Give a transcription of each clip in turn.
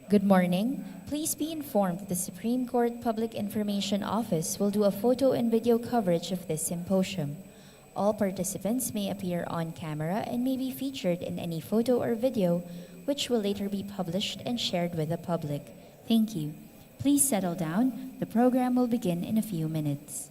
Good morning. Please be informed that the Supreme Court Public Information Office will do a photo and video coverage of this symposium. All participants may appear on camera and may be featured in any photo or video, which will later be published and shared with the public. Thank you. Please settle down. The program will begin in a few minutes.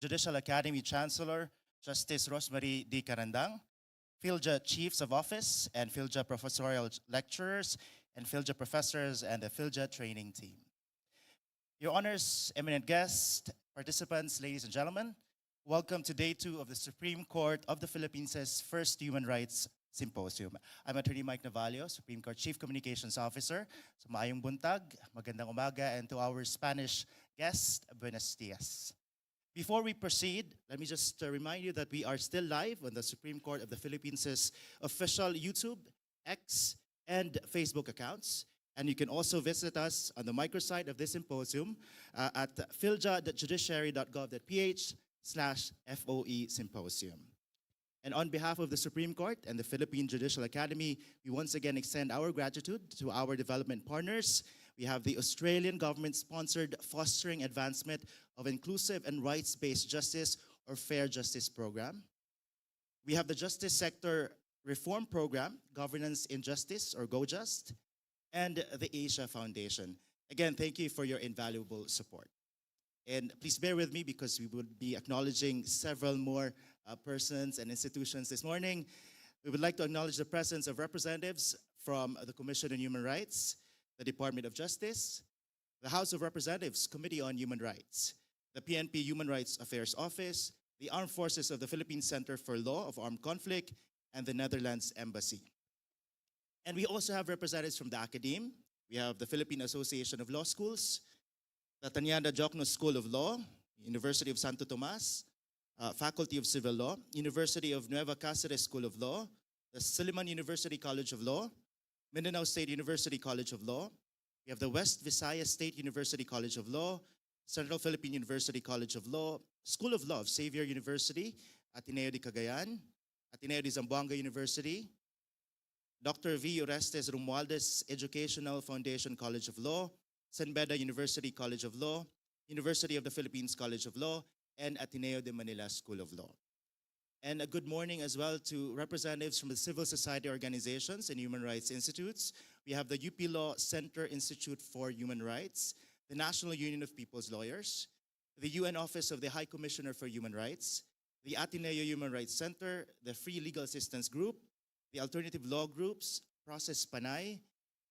Judicial Academy Chancellor, Justice Rosemary D. Carandang, PhilJA Chiefs of Office and PhilJA Professorial Lecturers, and PhilJA Professors and the PhilJA Training Team. Your honors, eminent guests, participants, ladies and gentlemen, welcome to day 2 of the Supreme Court of the Philippines' first Human Rights Symposium. I'm Attorney Mike Navalio, Supreme Court Chief Communications Officer. So maayong buntag, magandang umaga, and to our Spanish guest, buenos dias. Before we proceed, let me just remind you that we are still live on the Supreme Court of the Philippines' official YouTube, X, and Facebook accounts. And you can also visit us on the microsite of this symposium at philja.judiciary.gov.ph/FOE Symposium. And on behalf of the Supreme Court and the Philippine Judicial Academy, we once again extend our gratitude to our development partners. We have the Australian government-sponsored Fostering Advancement of Inclusive and Rights-Based Justice, or Fair Justice Program. We have the Justice Sector Reform Program, Governance in Justice, or GOJUST, and the Asia Foundation. Again, thank you for your invaluable support. And please bear with me because we will be acknowledging several more persons and institutions this morning. We would like to acknowledge the presence of representatives from the Commission on Human Rights, the Department of Justice, the House of Representatives Committee on Human Rights, the PNP Human Rights Affairs Office, the Armed Forces of the Philippine Center for Law of Armed Conflict, and the Netherlands Embassy. And we also have representatives from the academe. We have the Philippine Association of Law Schools, the Tanyada Jokno School of Law, University of Santo Tomas, Faculty of Civil Law, University of Nueva Cáceres School of Law, the Silliman University College of Law, Mindanao State University College of Law. We have the West Visayas State University College of Law, Central Philippine University College of Law, School of Law of Xavier University, Ateneo de Cagayan, Ateneo de Zamboanga University, Dr. V. Orestes Romualdez Educational Foundation College of Law, San Beda University College of Law, University of the Philippines College of Law, and Ateneo de Manila School of Law. And a good morning as well to representatives from the civil society organizations and human rights institutes. We have the UP Law Center Institute for Human Rights, the National Union of People's Lawyers, the UN Office of the High Commissioner for Human Rights, the Ateneo Human Rights Center, the Free Legal Assistance Group, the Alternative Law Groups, Process Panay,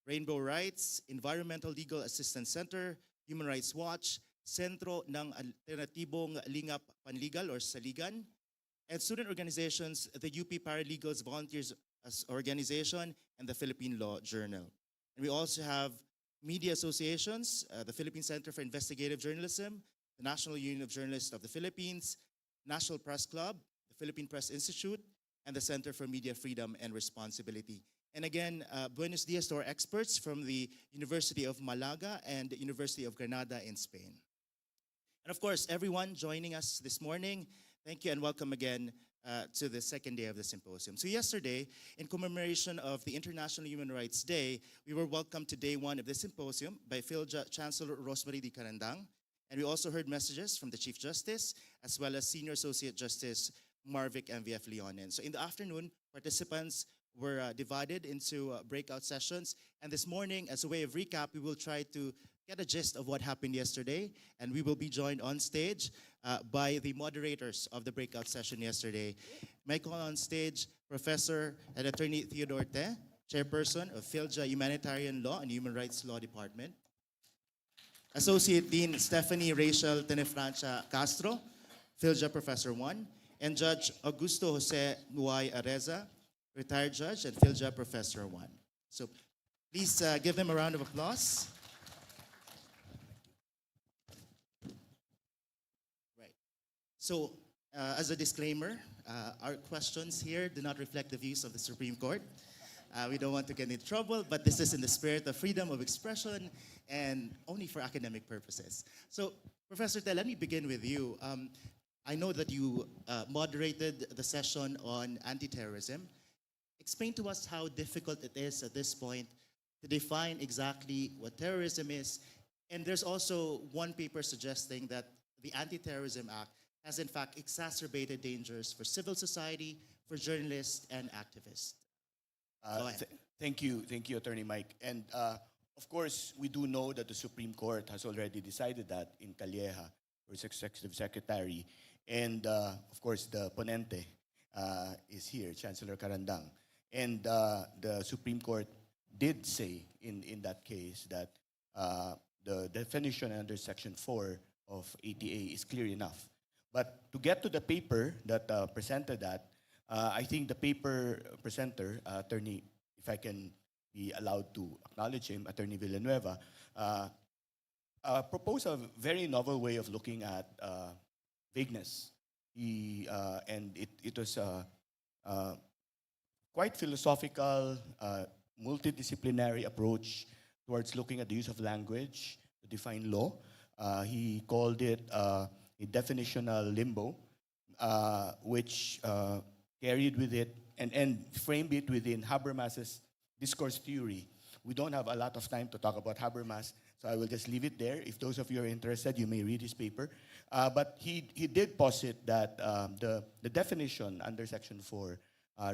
Rainbow Rights, Environmental Legal Assistance Center, Human Rights Watch, Sentro ng Alternatibong Lingap Panligal or Saligan, and student organizations, the UP Paralegals Volunteers Organization and the Philippine Law Journal. And we also have media associations, the Philippine Center for Investigative Journalism, the National Union of Journalists of the Philippines, National Press Club, the Philippine Press Institute, and the Center for Media Freedom and Responsibility. And again, buenos dias to our experts from the University of Malaga and the University of Granada in Spain. And of course, everyone joining us this morning, thank you and welcome again to the second day of the symposium. So yesterday, in commemoration of the International Human Rights Day, we were welcomed to day 1 of the symposium by PhilJA Chancellor Rosemary D. Carandang. And we also heard messages from the Chief Justice, as well as Senior Associate Justice Marvic MVF Leonen. So in the afternoon, participants were divided into breakout sessions. And this morning, as a way of recap, we will try to get a gist of what happened yesterday. And we will be joined on stage by the moderators of the breakout session yesterday. May I call on stage Professor and Attorney Theodore Te, Chairperson of PhilJA Humanitarian Law and Human Rights Law Department. Associate Dean Stephanie Rachel Tenefrancha Castro, PhilJA Professor 1. And Judge Augusto Jose Nuay Areza, retired judge and PhilJA Professor 1. So please give them a round of applause. Right. So as a disclaimer, our questions here do not reflect the views of the Supreme Court. We don't want to get into trouble, but this is in the spirit of freedom of expression and only for academic purposes. So Professor Te, let me begin with you. I know that you moderated the session on anti-terrorism. Explain to us how difficult it is at this point to define exactly what terrorism is. And there's also one paper suggesting that the Anti-Terrorism Act has in fact exacerbated dangers for civil society, for journalists and activists. Thank you, Attorney Mike. And of course, we do know that the Supreme Court has already decided that in Calleja, or its Executive Secretary. And of course, the ponente is here, Chancellor Carandang. And the Supreme Court did say in that case that the definition under Section 4 of ATA is clear enough. But to get to the paper that presented that, I think the paper presenter, Attorney, if I can be allowed to acknowledge him, Attorney Villanueva, proposed a very novel way of looking at vagueness. It was quite philosophical, multidisciplinary approach towards looking at the use of language to define law. He called it a definitional limbo, which carried with it and framed it within Habermas's discourse theory. We don't have a lot of time to talk about Habermas, so I will just leave it there. If those of you are interested, you may read his paper. But he did posit that the definition under Section 4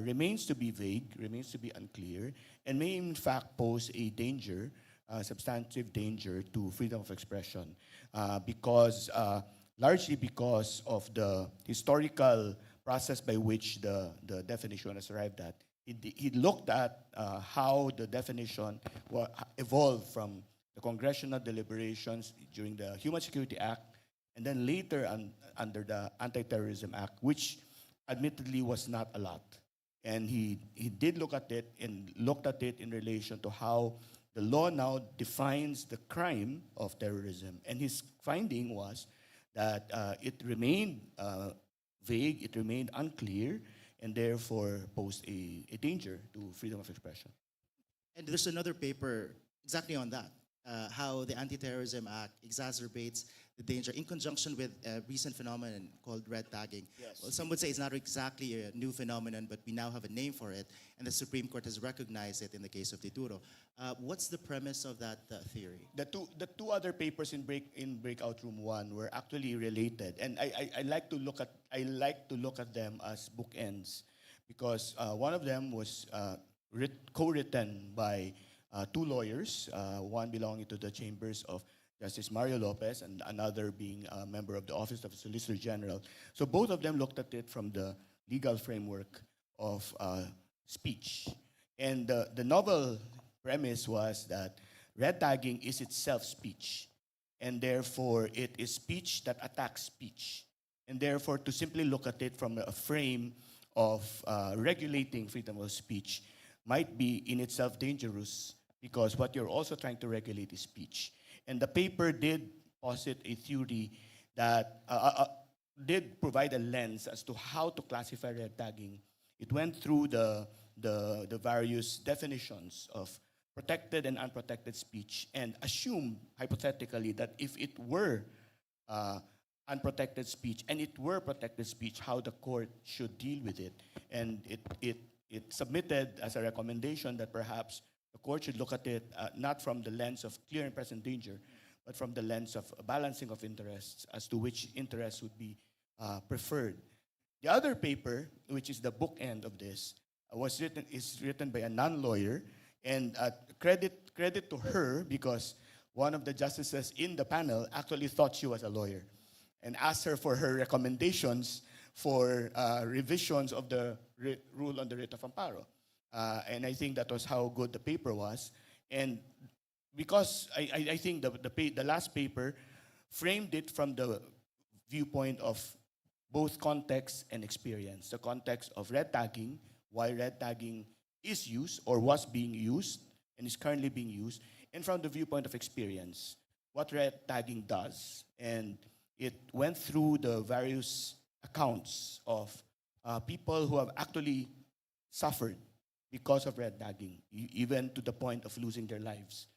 remains to be vague, remains to be unclear, and may in fact pose a danger, substantive danger to freedom of expression, largely because of the historical process by which the definition was arrived at. He looked at how the definition evolved from the congressional deliberations during the Human Security Act, and then later under the Anti-Terrorism Act, which admittedly was not a lot. And he did look at it and looked at it in relation to how the law now defines the crime of terrorism. And his finding was that it remained vague, it remained unclear, and therefore posed a danger to freedom of expression. And there's another paper exactly on that, how the Anti-Terrorism Act exacerbates the danger in conjunction with a recent phenomenon called red tagging. Yes. Well, some would say it's not exactly a new phenomenon, but we now have a name for it, and the Supreme Court has recognized it in the case of Tituro. What's the premise of that theory? The two other papers in Breakout Room 1 were actually related, and I like to look at them as bookends, because one of them was co-written by two lawyers, one belonging to the chambers of Justice Mario Lopez and another being a member of the Office of the Solicitor General. So both of them looked at it from the legal framework of speech. And the novel premise was that red tagging is itself speech, and therefore it is speech that attacks speech. And therefore, to simply look at it from a frame of regulating freedom of speech might be in itself dangerous, because what you're also trying to regulate is speech. And the paper did posit a theory that did provide a lens as to how to classify red tagging. It went through the various definitions of protected and unprotected speech and assumed hypothetically that if it were unprotected speech and it were protected speech, how the court should deal with it. And it submitted as a recommendation that perhaps the court should look at it not from the lens of clear and present danger, but from the lens of balancing of interests as to which interests would be preferred. The other paper, which is the bookend of this, is written by a non-lawyer, and credit to her, because one of the justices in the panel actually thought she was a lawyer and asked her for her recommendations for revisions of the rule on the writ of amparo. And I think that was how good the paper was. And because I think the last paper framed it from the viewpoint of both context and experience. The context of red tagging, why red tagging is used or was being used and is currently being used, and from the viewpoint of experience, what red tagging does. And it went through the various accounts of people who have actually suffered because of red tagging, even to the point of losing their lives.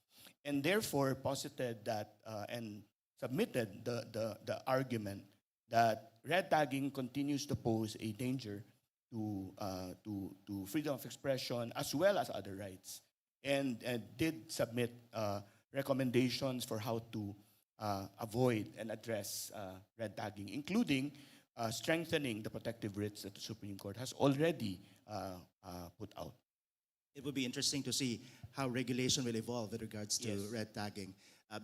And therefore posited that and submitted the argument that red tagging continues to pose a danger to freedom of expression as well as other rights, and did submit recommendations for how to avoid and address red tagging, including strengthening the protective writs that the Supreme Court has already put out. it would be interesting to see how regulation will evolve with regards to Yes. red tagging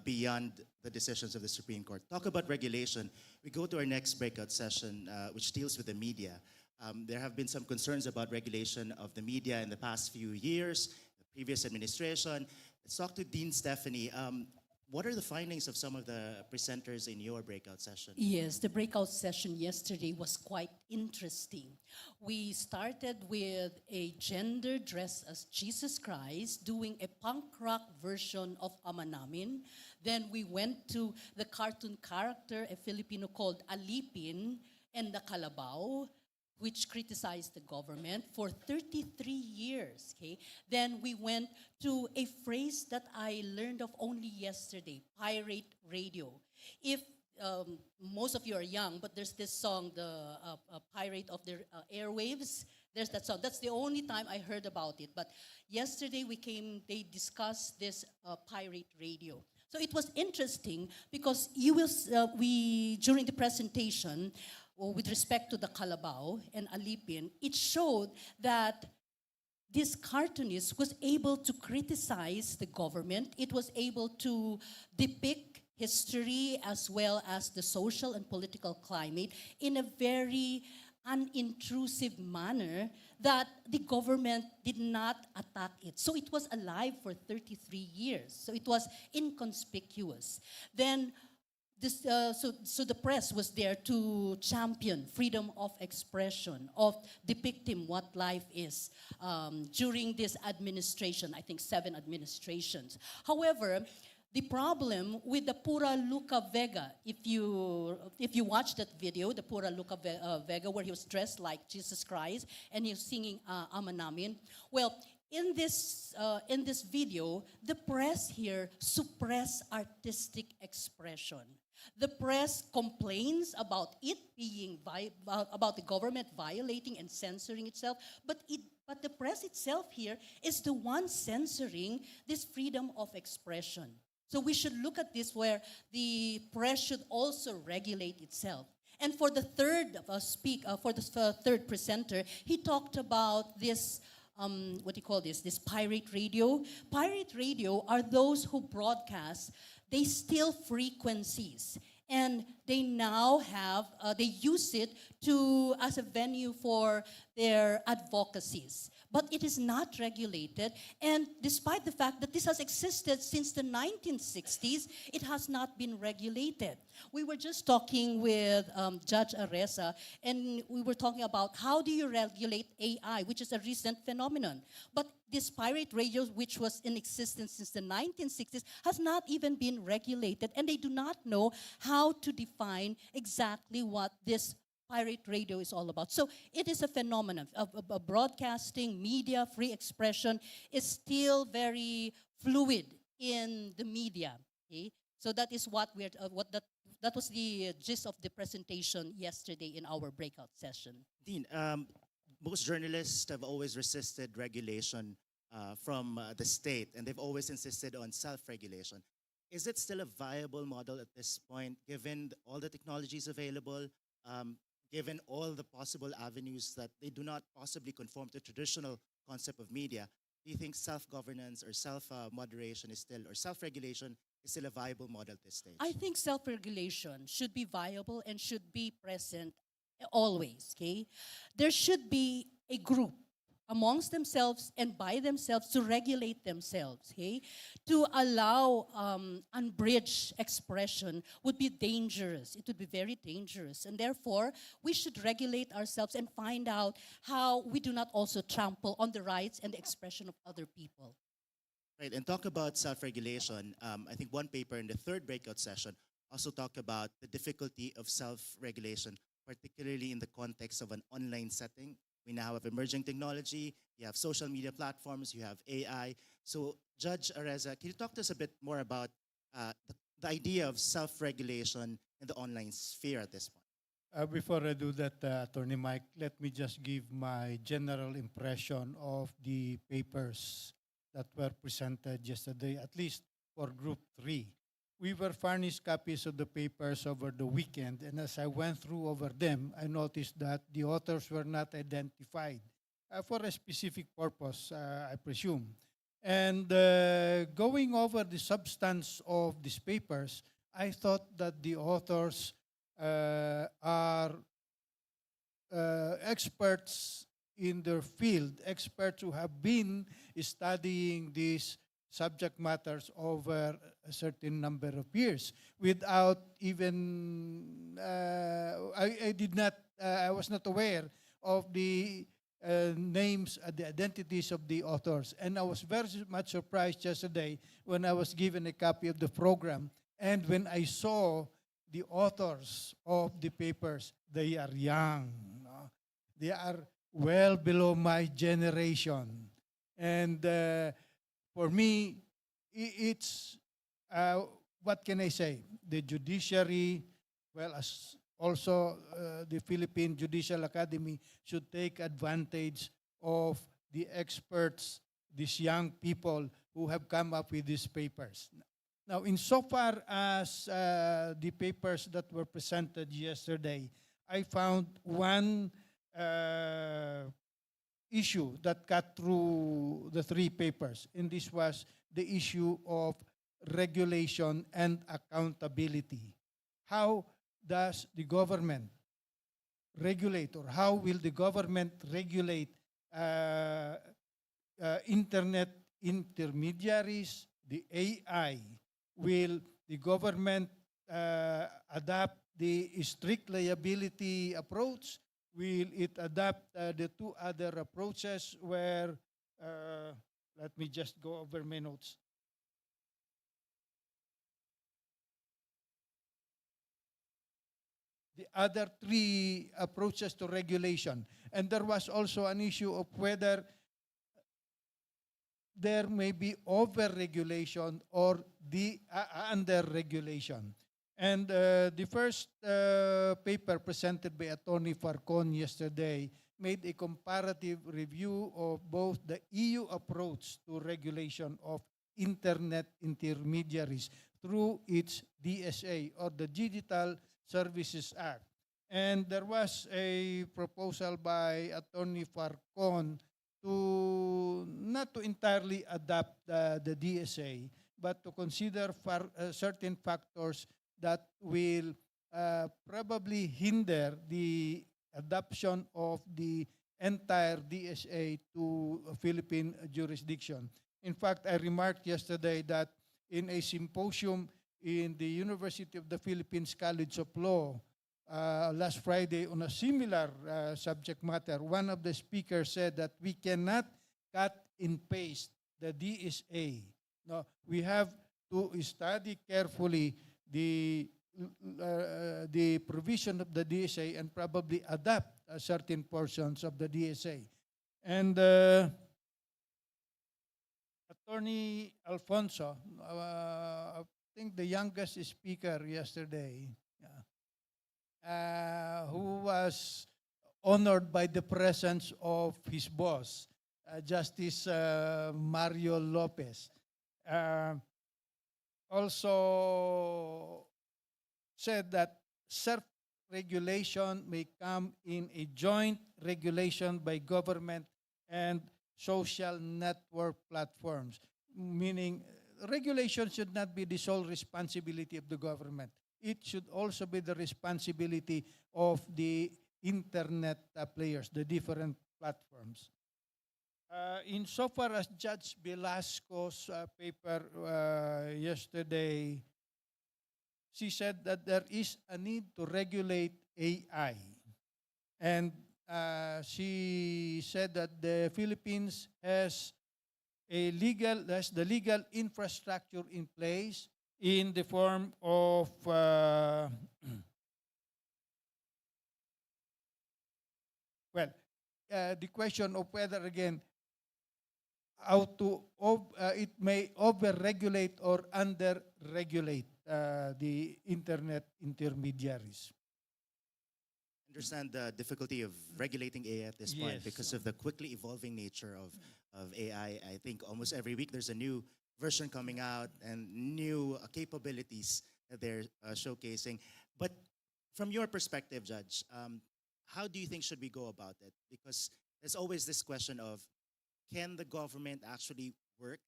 beyond the decisions of the Supreme Court. Talk about regulation. We go to our next breakout session, which deals with the media. There have been some concerns about regulation of the media in the past few years, the previous administration. Let's talk to Dean Stephanie. What are the findings of some of the presenters in your breakout session? Yes, the breakout session yesterday was quite interesting. We started with a gender dressed as Jesus Christ doing a punk rock version of Ama Namin. Then we went to the cartoon character, a Filipino called Alipin, and the Kalabaw, which criticized the government for 33 years, okay? Then we went to a phrase that I learned of only yesterday, pirate radio. If most of you are young, but there's this song, the Pirate of the Airwaves, there's that song. That's the only time I heard about it. But yesterday they discussed this pirate radio. So it was interesting because during the presentation, with respect to the Kalabaw and Alipin, it showed that this cartoonist was able to criticize the government. It was able to depict history as well as the social and political climate in a very unintrusive manner that the government did not attack it. So it was alive for 33 years. So it was inconspicuous. Then so the press was there to champion freedom of expression, of depicting what life is during this administration, I think 7 administrations. However, the problem with the Pura Luca Vega, if you watch that video, the Pura Luca Vega, where he was dressed like Jesus Christ and he was singing Ama Namin, well, in this video, the press here suppress artistic expression. The press complains about it being about the government violating and censoring itself, but the press itself here is the one censoring this freedom of expression. So we should look at this where the press should also regulate itself. And for the third third presenter, he talked about this. What do you call this? This pirate radio. Pirate radio are those who broadcast. They steal frequencies, and they now they use it as a venue for their advocacies. But it is not regulated, and despite the fact that this has existed since the 1960s, it has not been regulated. We were just talking with Judge Aresa, and we were talking about how do you regulate AI, which is a recent phenomenon. But this pirate radio, which was in existence since the 1960s, has not even been regulated, and they do not know how to define exactly what this pirate radio is all about. So it is a phenomenon of broadcasting, media, free expression is still very fluid in the media. Okay? So that is what that was the gist of the presentation yesterday in our breakout session. Dean, most journalists have always resisted regulation from the state, and they've always insisted on self-regulation. Is it still a viable model at this point, given all the technologies available, given all the possible avenues that they do not possibly conform to traditional concept of media? Do you think self-governance or self-moderation is still, or self-regulation is still a viable model at this stage? I think self-regulation should be viable and should be present always, okay? There should be a group amongst themselves and by themselves to regulate themselves, okay? To allow unbridged expression would be dangerous. It would be very dangerous. And therefore, we should regulate ourselves and find out how we do not also trample on the rights and the expression of other people. Right, and talk about self-regulation. I think one paper in the third breakout session also talked about the difficulty of self-regulation, particularly in the context of an online setting. We now have emerging technology, you have social media platforms, you have AI. So Judge Areza, can you talk to us a bit more about the idea of self-regulation in the online sphere at this point? Before I do that, Attorney Mike, let me just give my general impression of the papers that were presented yesterday, at least for Group 3. We were furnished copies of the papers over the weekend, and as I went through over them, I noticed that the authors were not identified. for a specific purpose, I presume. And going over the substance of these papers, I thought that the authors are experts in their field, experts who have been studying these subject matters over a certain number of years without even, I did not, I was not aware of the names, the identities of the authors. And I was very much surprised yesterday when I was given a copy of the program and when I saw the authors of the papers, they are young. No? They are well below my generation. And for me, it's, what can I say? The judiciary, well, as also the Philippine Judicial Academy should take advantage of the experts, these young people who have come up with these papers. Now, insofar as the papers that were presented yesterday, I found one issue that cut through the three papers, and this was the issue of regulation and accountability. How does the government regulate, or how will the government regulate internet intermediaries, the AI? Will the government adopt the strict liability approach? Will it adopt the two other approaches where, let me just go over my notes. The other three approaches to regulation. And there was also an issue of whether there may be over-regulation or the under-regulation. And the first paper presented by Attorney Farcon yesterday made a comparative review of both the EU approach to regulation of internet intermediaries through its DSA, or the Digital Services Act. And there was a proposal by Attorney Farcon to not to entirely adopt the DSA, but to consider certain factors that will probably hinder the adoption of the entire DSA to Philippine jurisdiction. In fact, I remarked yesterday that in a symposium in the University of the Philippines College of Law last Friday on a similar subject matter, one of the speakers said that we cannot cut and paste the DSA. No, we have to study carefully the provision of the DSA and probably adapt certain portions of the DSA. And Attorney Alfonso, I think the youngest speaker yesterday, who was honored by the presence of his boss, Justice Mario Lopez, also said that self-regulation may come in a joint regulation by government and social network platforms, meaning regulation should not be the sole responsibility of the government. It should also be the responsibility of the internet players, the different platforms. Insofar as Judge Velasco's paper yesterday, she said that there is a need to regulate AI. And she said that the Philippines has the legal infrastructure in place in the form of the question of whether, again, how to it may over-regulate or under-regulate the internet intermediaries. Understand the difficulty of regulating AI at this point Yes. because of the quickly evolving nature of AI. I think almost every week there's a new version coming out and new capabilities that they're showcasing. But from your perspective, Judge, how do you think should we go about it? Because there's always this question of, can the government actually work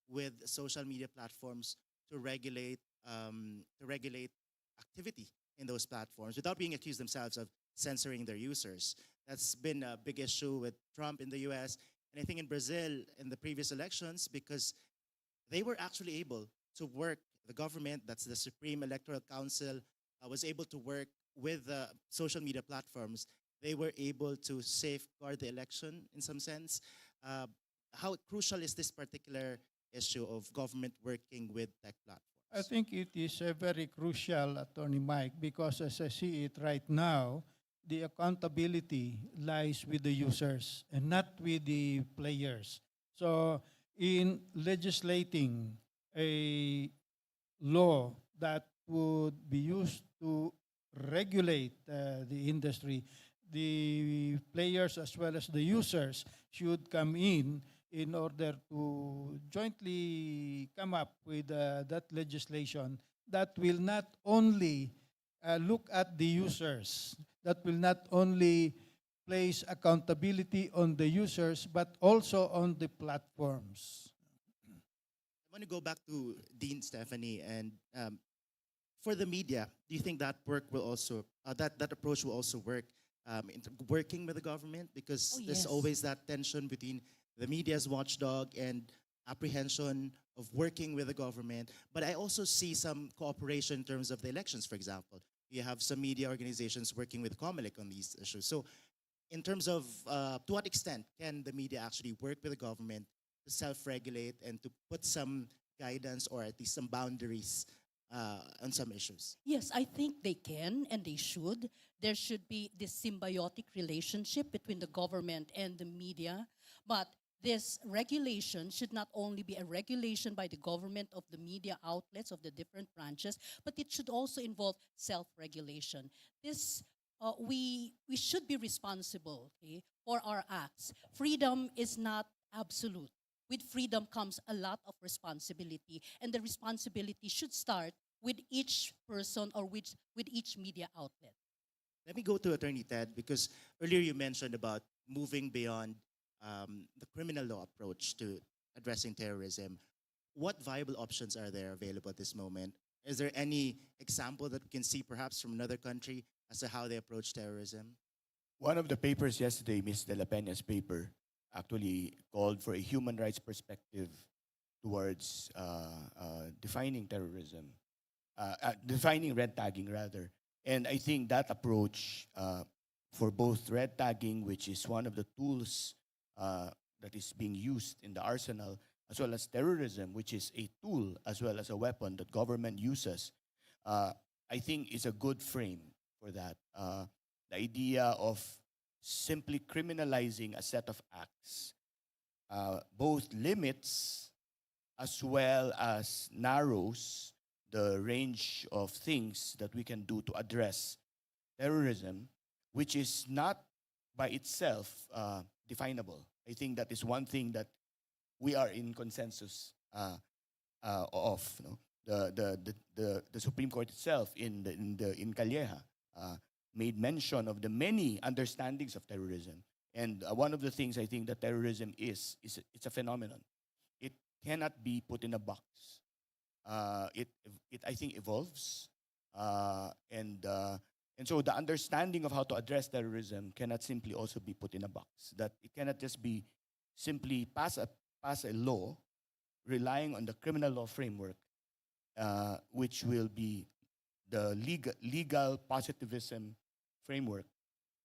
with social media platforms to regulate activity in those platforms without being accused themselves of censoring their users? That's been a big issue with Trump in the US, and I think in Brazil in the previous elections, because they were actually able to work, the government, that's the Supreme Electoral Council, was able to work with the social media platforms. They were able to safeguard the election in some sense. Uh, how crucial is this particular issue of government working with tech I platforms? think it is very crucial, Attorney Mike, because as I see it right now, the accountability lies with the users and not with the players. So, in legislating a law that would be used to regulate the industry, the players as well as the users should come in order to jointly come up with that legislation that will not only look at the users, that will not only place accountability on the users, but also on the platforms. I want to go back to Dean Stephanie, and for the media, do you think that work will also that approach will also work in working with the government? Because Oh, there's yes. always that tension between the media's watchdog and apprehension of working with the government. But I also see some cooperation in terms of the elections, for example. You have some media organizations working with COMELEC on these issues. So in terms of to what extent can the media actually work with the government to self-regulate and to put some guidance or at least some boundaries on some issues? Yes, I think they can and they should. There should be this symbiotic relationship between the government and the media. But this regulation should not only be a regulation by the government of the media outlets of the different branches, but it should also involve self-regulation. This we should be responsible, okay, for our acts. Freedom is not absolute. With freedom comes a lot of responsibility, and the responsibility should start with each person or with each media outlet. Let me go to Attorney Ted, because earlier you mentioned about moving beyond the criminal law approach to addressing terrorism. What viable options are there available at this moment? Is there any example that we can see perhaps from another country as to how they approach terrorism? One of the papers yesterday, Ms. De La Peña's paper, actually called for a human rights perspective towards defining terrorism, defining red tagging rather. And I think that approach for both red tagging, which is one of the tools that is being used in the arsenal, as well as terrorism, which is a tool as well as a weapon that government uses, I think is a good frame for that. The idea of simply criminalizing a set of acts both limits as well as narrows the range of things that we can do to address terrorism, which is not by itself definable. I think that is one thing that we are in consensus of. No? The Supreme Court itself in Calleja made mention of the many understandings of terrorism. And one of the things I think that terrorism it's a phenomenon. It cannot be put in a box. It I think evolves, and so the understanding of how to address terrorism cannot simply also be put in a box. That it cannot just be simply pass a law relying on the criminal law framework, which will be the legal positivism framework.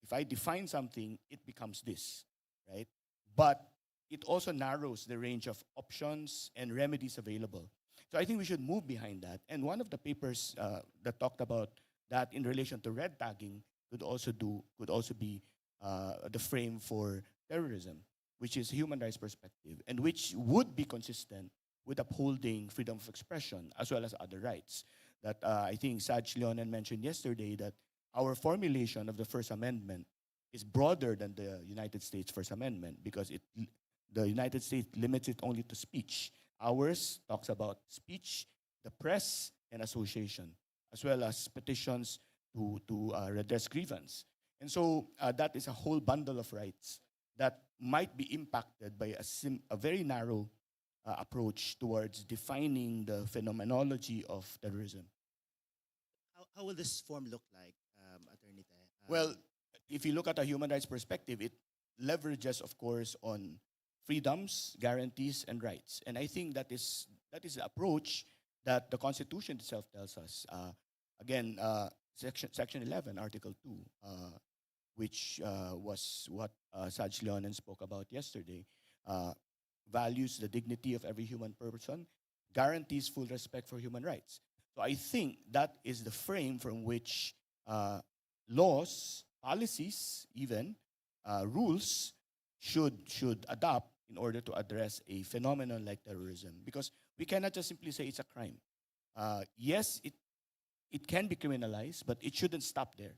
If I define something, it becomes this, right? But it also narrows the range of options and remedies available. So I think we should move behind that. And one of the papers that talked about that in relation to red tagging could also be the frame for terrorism, which is human rights perspective, and which would be consistent with upholding freedom of expression as well as other rights. That I think Saj Leonen mentioned yesterday that our formulation of the First Amendment is broader than the United States First Amendment because the United States limits it only to speech. Ours talks about speech, the press, and association, as well as petitions to redress grievance. And so that is a whole bundle of rights that might be impacted by a very narrow approach towards defining the phenomenology of terrorism. How will this form look like, Attorney Te? Well, if you look at a human rights perspective, it leverages, of course, on freedoms, guarantees, and rights. And I think that is the approach that the Constitution itself tells us. Again, Section 11, Article 2, which was what Saj Leonen spoke about yesterday, values the dignity of every human person, guarantees full respect for human rights. So I think that is the frame from which laws, policies, even rules should adopt in order to address a phenomenon like terrorism. Because we cannot just simply say it's a crime. Yes, it can be criminalized, but it shouldn't stop there.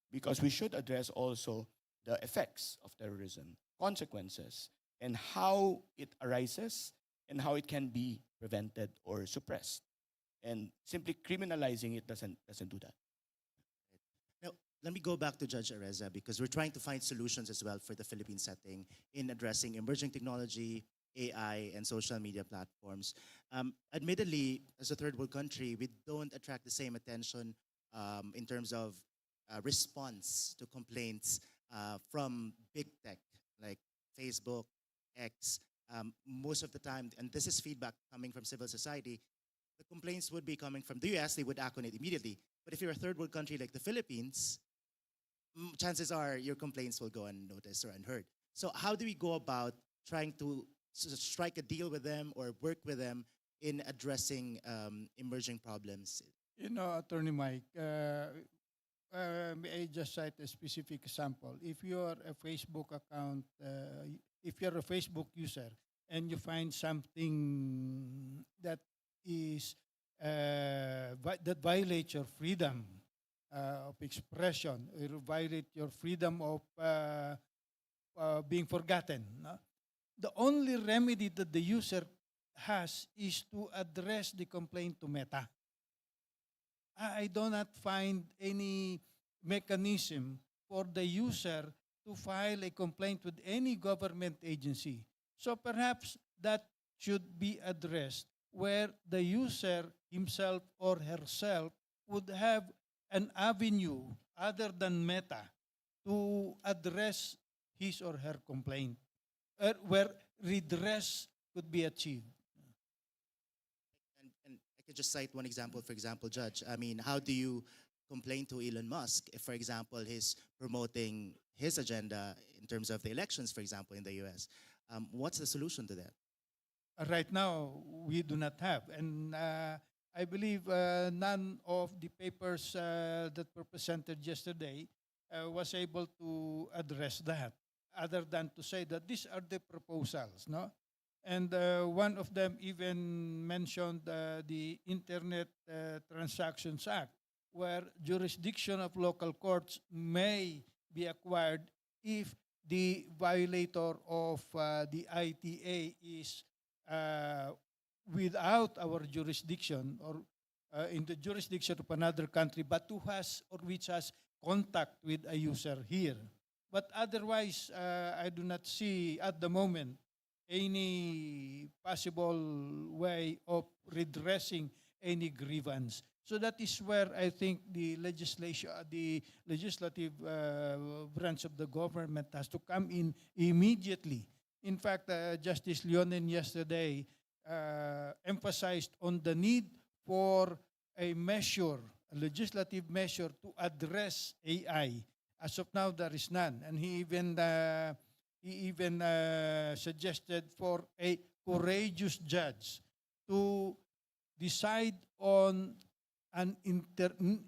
Because we should address also the effects of terrorism, consequences, and how it arises and how it can be prevented or suppressed. And simply criminalizing it doesn't do that. Now, let me go back to Judge Areza because we're trying to find solutions as well for the Philippine setting in addressing emerging technology, AI, and social media platforms. Admittedly, as a third world country, we don't attract the same attention in terms of response to complaints from big tech like Facebook, X. Most of the time, and this is feedback coming from civil society, the complaints would be coming from the US, they would act on it immediately. But if you're a third world country like the Philippines, chances are your complaints will go unnoticed or unheard. So how do we go about trying to strike a deal with them or work with them in addressing emerging problems? You know, Attorney Mike, may I just cite a specific example? If you're a Facebook account, if you're a Facebook user and you find something that is that violates your freedom of expression, or violate your freedom of being forgotten, no? The only remedy that the user has is to address the complaint to Meta. I do not find any mechanism for the user to file a complaint with any government agency. So perhaps that should be addressed where the user himself or herself would have an avenue other than Meta to address his or her complaint, where redress could be achieved. And I could just cite one example, for example, Judge. I mean, how do you complain to Elon Musk if, for example, he's promoting his agenda in terms of the elections, for example, in the US? What's the solution to that? Right now, we do not have. And I believe none of the papers that were presented yesterday was able to address that, other than to say that these are the proposals, no? And one of them even mentioned the Internet Transactions Act, where jurisdiction of local courts may be acquired if the violator of the ITA is without our jurisdiction or in the jurisdiction of another country, but who has or which has contact with a user here. But otherwise, I do not see at the moment any possible way of redressing any grievance. So that is where I think the legislative branch of the government has to come in immediately. In fact, Justice Leonen yesterday emphasized on the need for a measure, a legislative measure to address AI. As of now, there is none. And he even suggested for a courageous judge to decide on an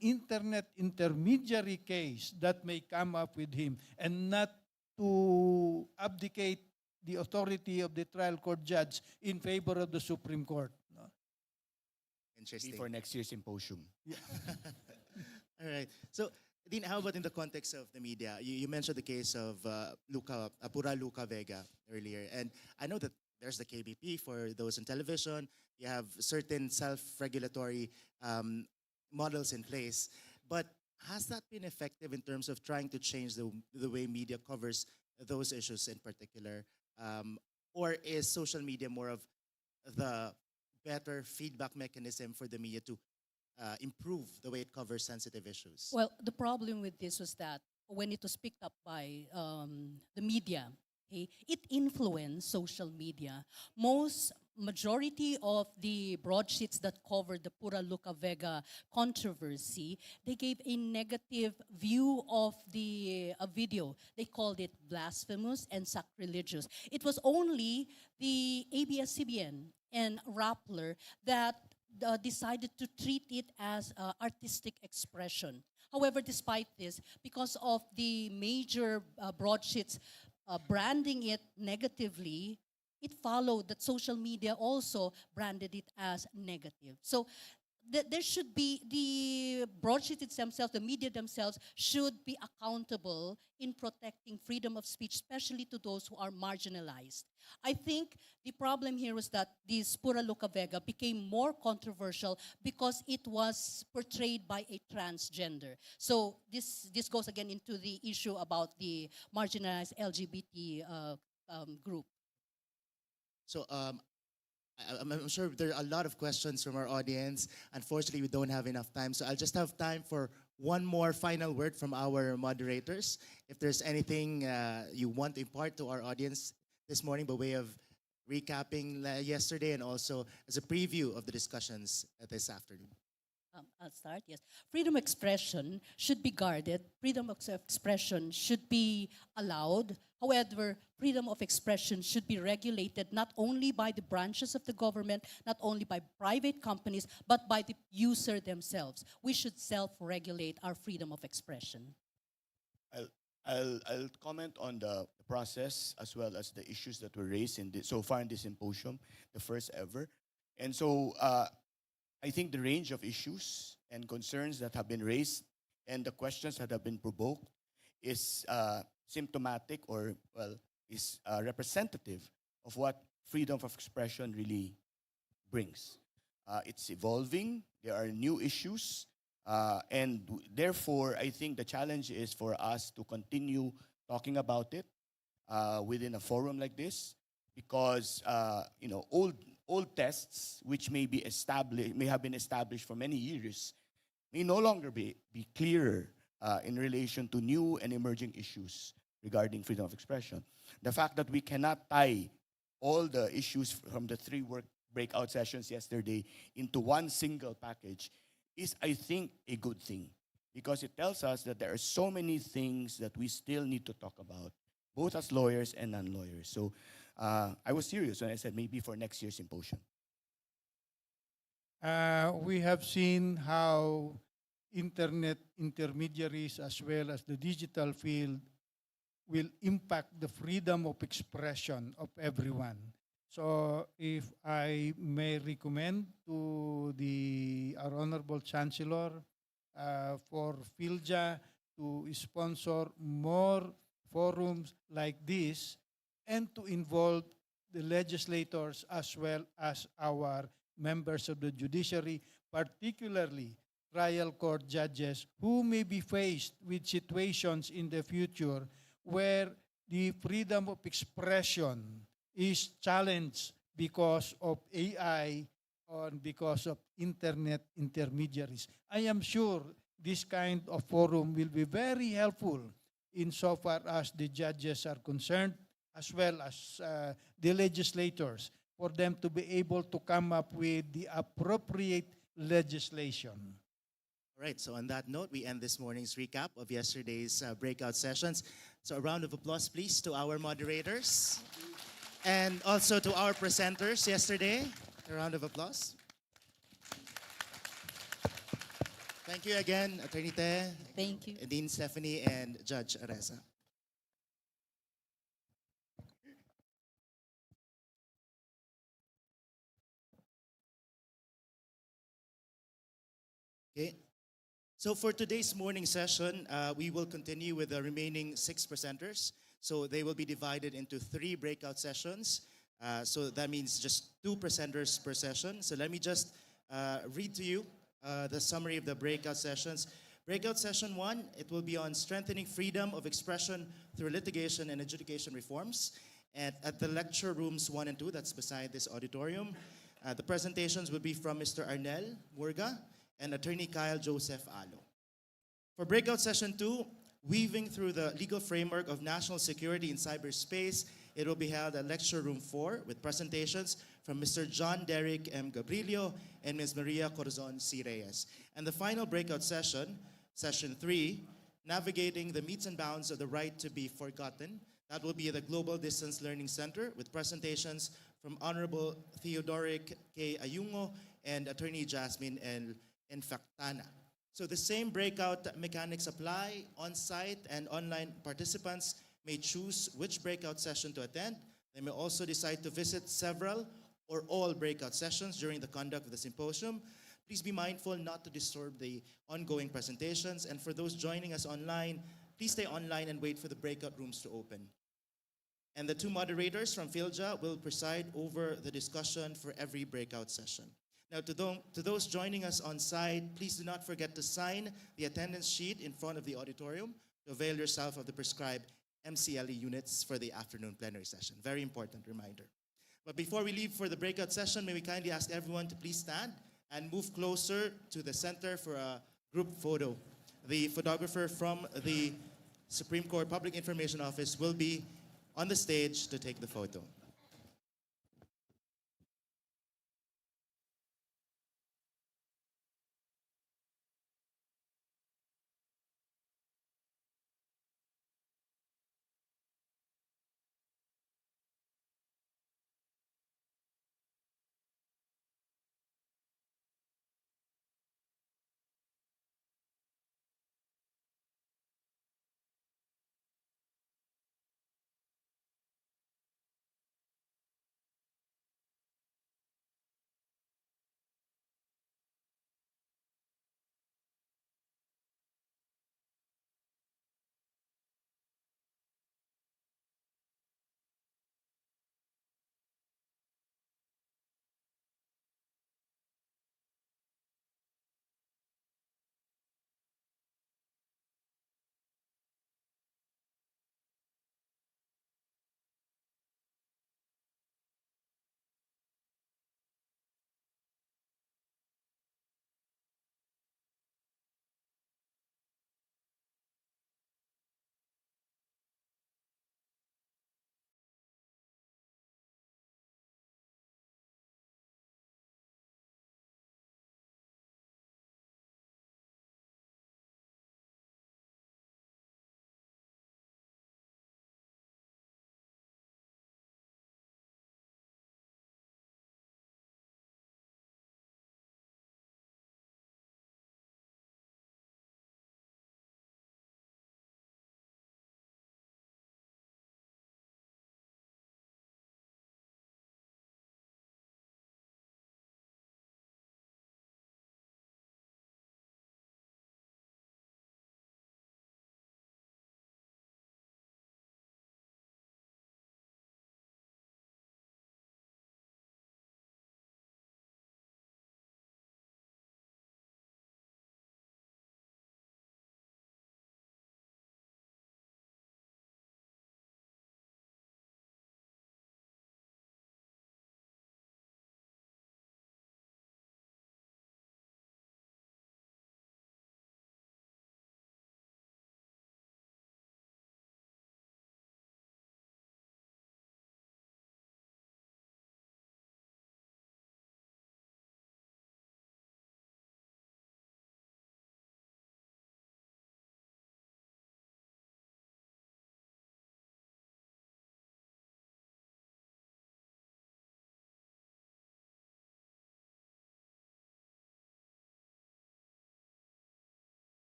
internet intermediary case that may come up with him and not to abdicate the authority of the trial court judge in favor of the Supreme Court. No? Interesting. For next year's symposium. All right. So, Dean, how about in the context of the media? You mentioned the case of Luca Vega earlier. And I know that there's the KBP for those in television. You have certain self-regulatory models in place. But has that been effective in terms of trying to change the way media covers those issues in particular? Or is social media more of the better feedback mechanism for the media to improve the way it covers sensitive issues? Well, the problem with this was that when it was picked up by the media, okay, it influenced social media. Majority of the broadsheets that covered the Pura Luca Vega controversy, they gave a negative view of the video. They called it blasphemous and sacrilegious. It was only the ABS-CBN and Rappler that decided to treat it as artistic expression. However, despite this, because of the major broadsheets branding it negatively, it followed that social media also branded it as negative. So there should be the broadsheets themselves, the media themselves should be accountable in protecting freedom of speech, especially to those who are marginalized. I think the problem here was that this Pura Luca Vega became more controversial because it was portrayed by a transgender. So this goes again into the issue about the marginalized LGBT group. So I'm sure there are a lot of questions from our audience. Unfortunately, we don't have enough time. So I'll just have time for one more final word from our moderators. If there's anything you want to impart to our audience this morning by way of recapping yesterday and also as a preview of the discussions this afternoon. I'll start, yes. Freedom of expression should be guarded. Freedom of expression should be allowed. However, freedom of expression should be regulated not only by the branches of the government, not only by private companies, but by the user themselves. We should self-regulate our freedom of expression. I'll comment on the process as well as the issues that were raised so far in this symposium, the first ever. And so I think the range of issues and concerns that have been raised and the questions that have been provoked is symptomatic or, well, is representative of what freedom of expression really brings. It's evolving. There are new issues. And therefore, I think the challenge is for us to continue talking about it within a forum like this, because old tests, which may have been established for many years, may no longer be clearer in relation to new and emerging issues regarding freedom of expression. The fact that we cannot tie all the issues from the three breakout sessions yesterday into one single package is, I think, a good thing, because it tells us that there are so many things that we still need to talk about, both as lawyers and non-lawyers. So I was serious when I said maybe for next year's symposium. We have seen how internet intermediaries as well as the digital field will impact the freedom of expression of everyone. So if I may recommend to our Honorable Chancellor for PhilJA to sponsor more forums like this and to involve the legislators as well as our members of the judiciary, particularly trial court judges who may be faced with situations in the future where the freedom of expression is challenged because of AI or because of internet intermediaries. I am sure this kind of forum will be very helpful insofar as the judges are concerned, as well as the legislators, for them to be able to come up with the appropriate legislation. All right, so on that note, we end this morning's recap of yesterday's breakout sessions. So a round of applause, please, to our moderators and also to our presenters yesterday. A round of applause. Thank you again, Attorney Te, Thank you. Dean Stephanie, and Judge Areza. Okay. So for today's morning session, we will continue with the remaining 6 presenters. So they will be divided into 3 breakout sessions. So that means just 2 presenters per session. So let me just read to you the summary of the breakout sessions. Breakout session 1, it will be on strengthening freedom of expression through litigation and adjudication reforms. And at the lecture rooms 1 and 2, that's beside this auditorium, the presentations will be from Mr. Arnel Murga and Attorney Kyle Joseph Alo. For breakout session 2, weaving through the legal framework of national security in cyberspace, it will be held at lecture room 4 with presentations from Mr. John Derrick M. Gabrilio and Ms. Maria Corazon C. Reyes. And the final breakout session, session 3, navigating the metes and bounds of the right to be forgotten. That will be at the Global Distance Learning Center with presentations from Honorable Theodoric K. Ayungo and Attorney Jasmine L. Infactana. So the same breakout mechanics apply. On-site and online participants may choose which breakout session to attend. They may also decide to visit several or all breakout sessions during the conduct of the symposium. Please be mindful not to disturb the ongoing presentations. And for those joining us online, please stay online and wait for the breakout rooms to open. And the 2 moderators from PhilJA will preside over the discussion for every breakout session. Now, to those joining us on site, please do not forget to sign the attendance sheet in front of the auditorium to avail yourself of the prescribed MCLE units for the afternoon plenary session. Very important reminder. But before we leave for the breakout session, may we kindly ask everyone to please stand and move closer to the center for a group photo. The photographer from the Supreme Court Public Information Office will be on the stage to take the photo.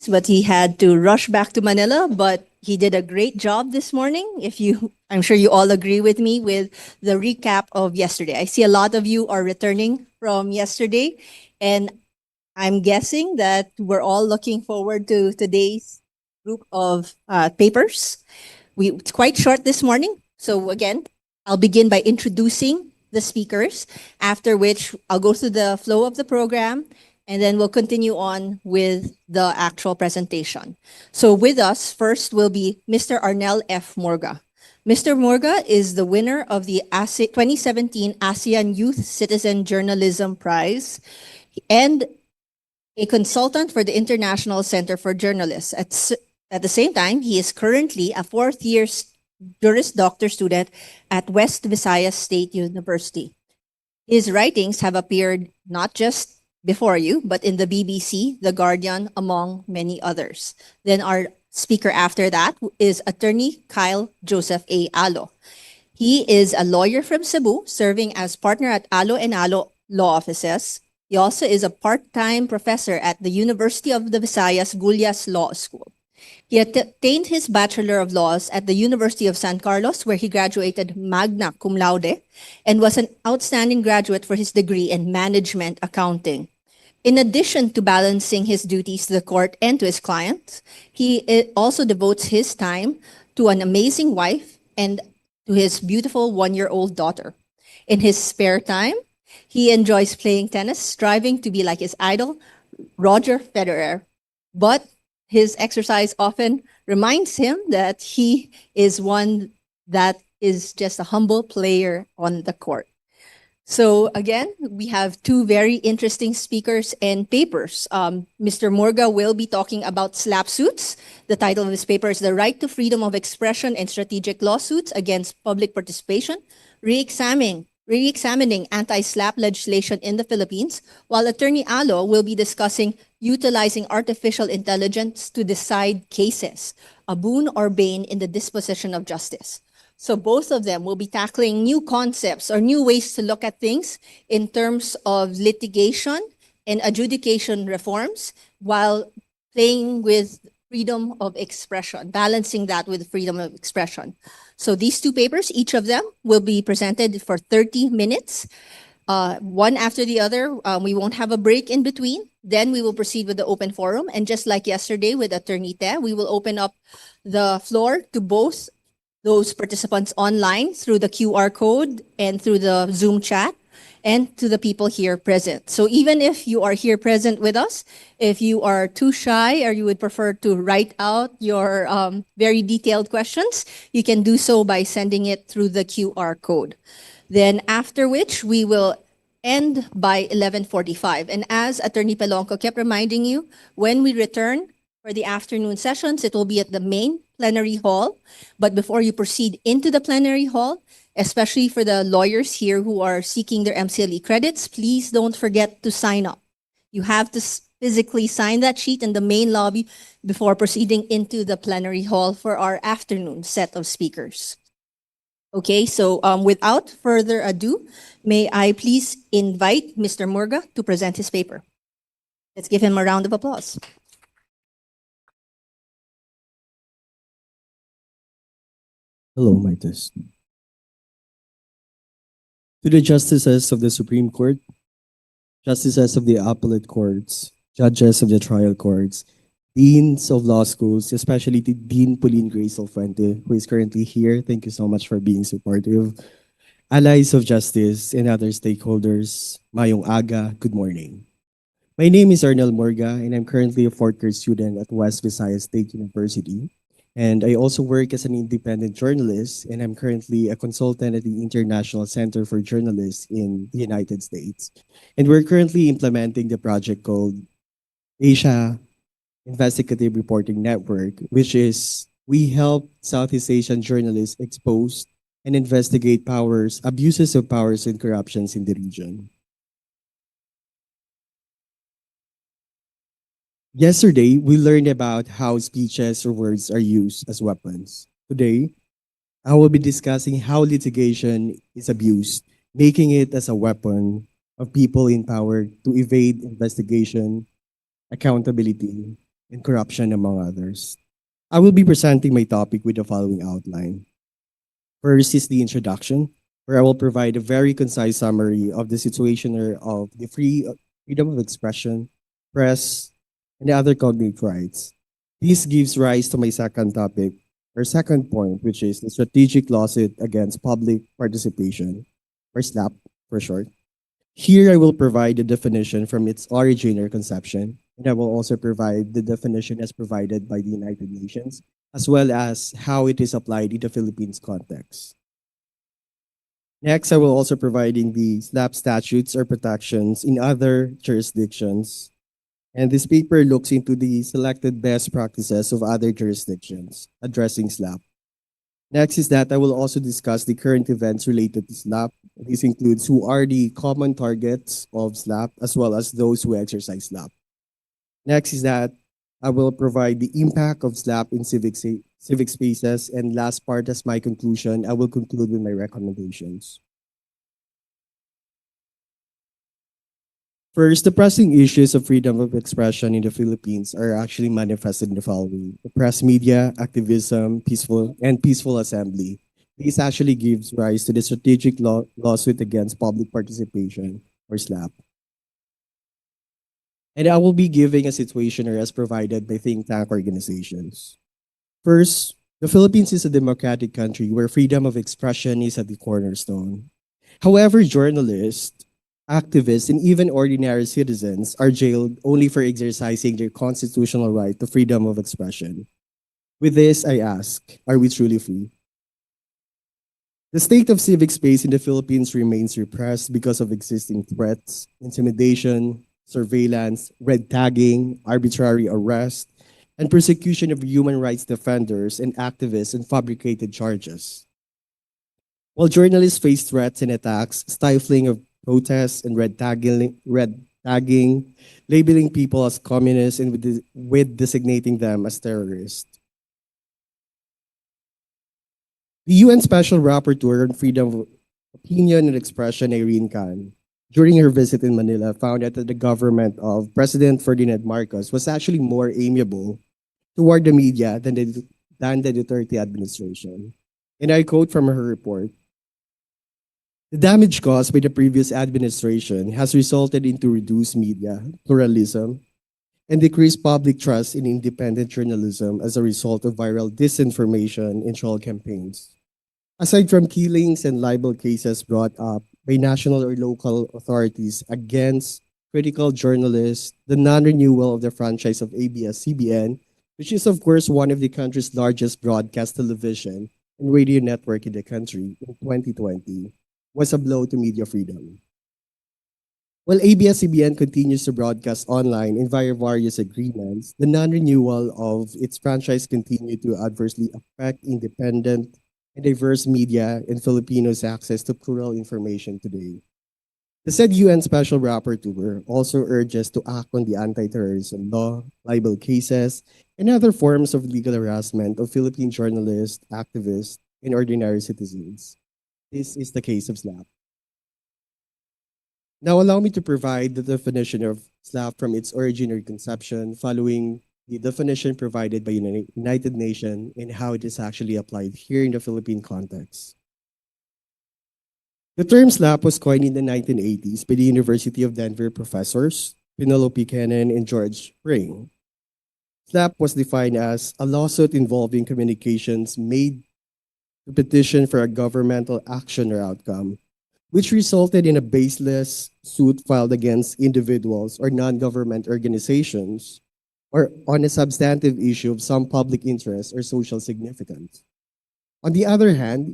but he had to rush back to Manila, but he did a great job this morning. I'm sure you all agree with me with the recap of yesterday. I see a lot of you are returning from yesterday, and I'm guessing that we're all looking forward to today's group of papers. It's quite short this morning. So again, I'll begin by introducing the speakers, after which I'll go through the flow of the program, and then we'll continue on with the actual presentation. So with us, first will be Mr. Arnel F. Morga. Mr. Morga is the winner of the 2017 ASEAN Youth Citizen Journalism Prize and a consultant for the International Center for Journalists. At the same time, he is currently a fourth-year Juris Doctor student at West Visayas State University. His writings have appeared not just before you, but in the BBC, The Guardian, among many others. Then our speaker after that is attorney Kyle Joseph A. Alo. He is a lawyer from Cebu, serving as partner at Alo and Alo Law Offices. He also is a part-time professor at the University of the Visayas Gullias Law School. He attained his Bachelor of Laws at the University of San Carlos, where he graduated magna cum laude and was an outstanding graduate for his degree in management accounting. In addition to balancing his duties to the court and to his clients, he also devotes his time to an amazing wife and to his beautiful one-year-old daughter. In his spare time, he enjoys playing tennis, striving to be like his idol, Roger Federer. But his exercise often reminds him that he is one that is just a humble player on the court. So again, we have two very interesting speakers and papers. Mr. Morga will be talking about SLAPP suits. The title of his paper is The Right to Freedom of Expression and Strategic Lawsuits Against Public Participation, Re-examining anti-SLAPP legislation in the Philippines, while Attorney Alo will be discussing utilizing artificial intelligence to decide cases, a boon or bane in the disposition of justice. So both of them will be tackling new concepts or new ways to look at things in terms of litigation and adjudication reforms while playing with freedom of expression, balancing that with freedom of expression. So these two papers, each of them will be presented for 30 minutes, one after the other. We won't have a break in between. Then we will proceed with the open forum. And just like yesterday with Attorney Te, we will open up the floor to both those participants online through the QR code and through the Zoom chat, and to the people here present. So even if you are here present with us, if you are too shy or you would prefer to write out your very detailed questions, you can do so by sending it through the QR code. Then after which we will end by 11:45. And as Attorney Pelonco kept reminding you, when we return for the afternoon sessions, it will be at the main plenary hall. But before you proceed into the plenary hall, especially for the lawyers here who are seeking their MCLE credits, please don't forget to sign up. You have to physically sign that sheet in the main lobby before proceeding into the plenary hall for our afternoon set of speakers. Okay, so without further ado, may I please invite Mr. Morga to present his paper. Let's give him a round of applause. Hello, my test. To the justices of the Supreme Court, justices of the appellate courts, judges of the trial courts, deans of law schools, especially to Dean Pauline Grace Alfuente, who is currently here. Thank you so much for being supportive. Allies of justice and other stakeholders, Mayong Aga, good morning. My name is Arnel Morga, and I'm currently a fourth-year student at West Visayas State University. And I also work as an independent journalist, and I'm currently a consultant at the International Center for Journalists in the United States. And we're currently implementing the project called Asia Investigative Reporting Network, which is we help Southeast Asian journalists expose and investigate abuses of powers and corruptions in the region. Yesterday, we learned about how speeches or words are used as weapons. Today, I will be discussing how litigation is abused, making it as a weapon of people in power to evade investigation, accountability, and corruption, among others. I will be presenting my topic with the following outline. First is the introduction, where I will provide a very concise summary of the situation of the freedom of expression, press, and the other cognate rights. This gives rise to my second topic, or second point, which is the strategic lawsuit against public participation, or SLAPP for short. Here I will provide the definition from its origin or conception, and I will also provide the definition as provided by the United Nations, as well as how it is applied in the Philippines context. Next, I will also providing the SLAPP statutes or protections in other jurisdictions. And this paper looks into the selected best practices of other jurisdictions addressing SLAPP. Next is that I will also discuss the current events related to SLAPP. This includes who are the common targets of SLAPP as well as those who exercise SLAPP. Next is that I will provide the impact of SLAPP in civic spaces. And last part, as my conclusion, I will conclude with my recommendations. First, the pressing issues of freedom of expression in the Philippines are actually manifested in the following: the press, media, activism, peaceful assembly. This actually gives rise to the strategic lawsuit against public participation, or SLAPP. And I will be giving a situationer as provided by think tank organizations. First, the Philippines is a democratic country where freedom of expression is at the cornerstone. However, journalists, activists, and even ordinary citizens are jailed only for exercising their constitutional right to freedom of expression. With this, I ask, are we truly free? The state of civic space in the Philippines remains repressed because of existing threats, intimidation, surveillance, red tagging, arbitrary arrest, and persecution of human rights defenders and activists and fabricated charges. While journalists face threats and attacks, stifling of protests and red tagging, labeling people as communists and with designating them as terrorists. The UN Special Rapporteur on Freedom of Opinion and Expression, Irene Khan, during her visit in Manila, found out that the government of President Ferdinand Marcos was actually more amiable toward the media than the Duterte administration. And I quote from her report: "The damage caused by the previous administration has resulted into reduced media pluralism and decreased public trust in independent journalism as a result of viral disinformation and troll campaigns. Aside from killings and libel cases brought up by national or local authorities against critical journalists, the non-renewal of the franchise of ABS-CBN, which is of course one of the country's largest broadcast television and radio network in the country in 2020, was a blow to media freedom. While ABS-CBN continues to broadcast online and via various agreements, the non-renewal of its franchise continued to adversely affect independent and diverse media and Filipinos' access to plural information today. The said UN Special Rapporteur also urges to act on the anti-terrorism law, libel cases, and other forms of legal harassment of Philippine journalists, activists, and ordinary citizens. This is the case of SLAPP. Now allow me to provide the definition of SLAPP from its original conception following the definition provided by United Nations and how it is actually applied here in the Philippine context. The term SLAPP was coined in the 1980s by the University of Denver professors Penelope Cannon and George Spring. SLAPP was defined as a lawsuit involving communications made to petition for a governmental action or outcome, which resulted in a baseless suit filed against individuals or non-government organizations or on a substantive issue of some public interest or social significance. On the other hand,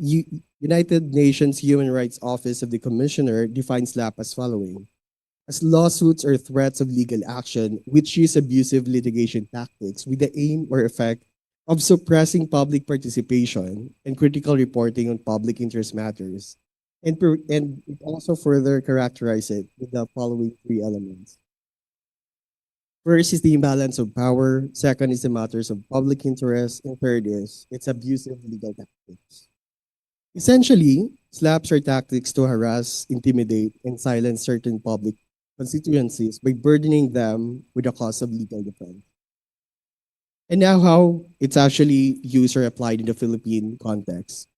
United Nations Human Rights Office of the Commissioner defines SLAPP as following: as lawsuits or threats of legal action which use abusive litigation tactics with the aim or effect of suppressing public participation and critical reporting on public interest matters. And it also further characterizes it with the following three elements. First is the imbalance of power. Second is the matters of public interest. And third is its abusive legal tactics. Essentially, SLAPPs are tactics to harass, intimidate, and silence certain public constituencies by burdening them with the cost of legal defense. And now how it's actually used or applied in the Philippine context.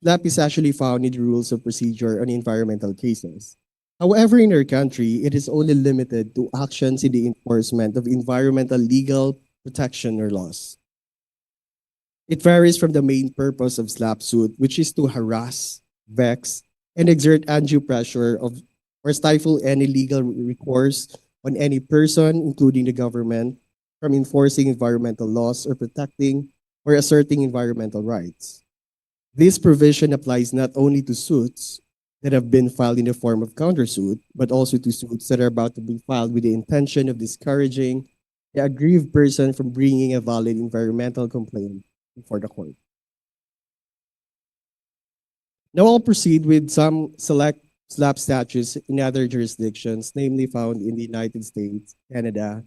SLAPP is actually found in the rules of procedure on environmental cases. However, in our country, it is only limited to actions in the enforcement of environmental legal protection or laws. It varies from the main purpose of SLAPP suit, which is to harass, vex, and exert undue pressure of or stifle any legal recourse on any person, including the government, from enforcing environmental laws or protecting or asserting environmental rights. This provision applies not only to suits that have been filed in the form of countersuit, but also to suits that are about to be filed with the intention of discouraging the aggrieved person from bringing a valid environmental complaint before the court. Now I'll proceed with some select SLAPP statutes in other jurisdictions, namely found in the United States, Canada,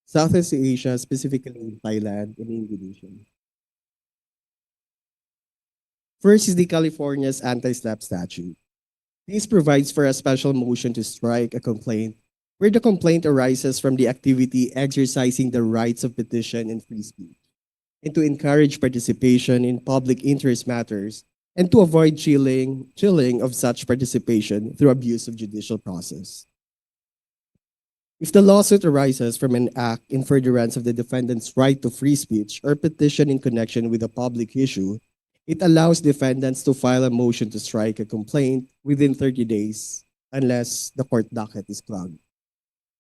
Southeast Asia, specifically in Thailand and Indonesia. First is the California's anti-SLAPP statute. This provides for a special motion to strike a complaint where the complaint arises from the activity exercising the rights of petition and free speech, and to encourage participation in public interest matters, and to avoid chilling of such participation through abuse of judicial process. If the lawsuit arises from an act in furtherance of the defendant's right to free speech or petition in connection with a public issue, it allows defendants to file a motion to strike a complaint within 30 days unless the court docket is clogged.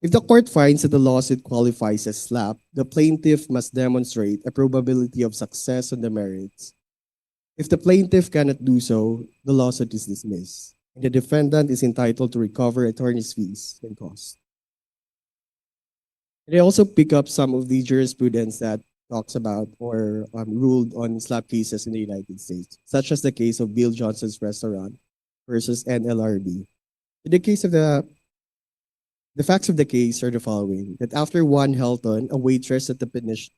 If the court finds that the lawsuit qualifies as SLAPP, the plaintiff must demonstrate a probability of success on the merits. If the plaintiff cannot do so, the lawsuit is dismissed, and the defendant is entitled to recover attorney's fees and costs. And I also pick up some of the jurisprudence that talks about or ruled on SLAPP cases in the United States, such as the case of Bill Johnson's Restaurant versus NLRB. In the case of the facts of the case are the following: that after one Helton, a waitress at the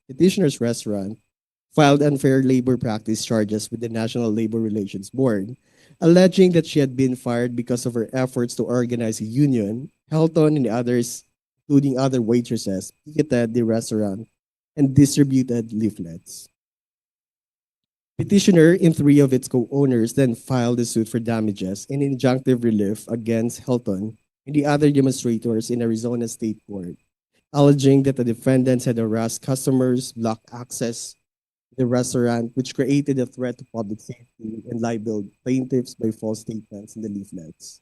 petitioner's restaurant, filed unfair labor practice charges with the National Labor Relations Board, alleging that she had been fired because of her efforts to organize a union. Helton and others, including other waitresses, picketed the restaurant and distributed leaflets. Petitioner and three of its co-owners then filed a suit for damages and injunctive relief against Helton and the other demonstrators in Arizona State Court, alleging that the defendants had harassed customers, blocked access to the restaurant, which created a threat to public safety, and libeled plaintiffs by false statements in the leaflets.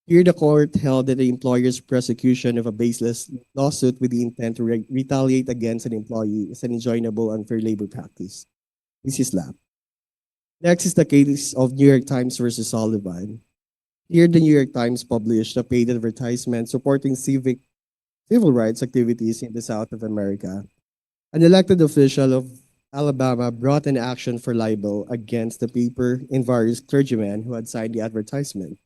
Here, the court held that the employer's prosecution of a baseless lawsuit with the intent to retaliate against an employee is an enjoinable unfair labor practice. This is SLAPP. Next is the case of New York Times versus Sullivan. Here, the New York Times published a paid advertisement supporting civil rights activities in the South of America. An elected official of Alabama brought an action for libel against the paper and various clergymen who had signed the advertisement.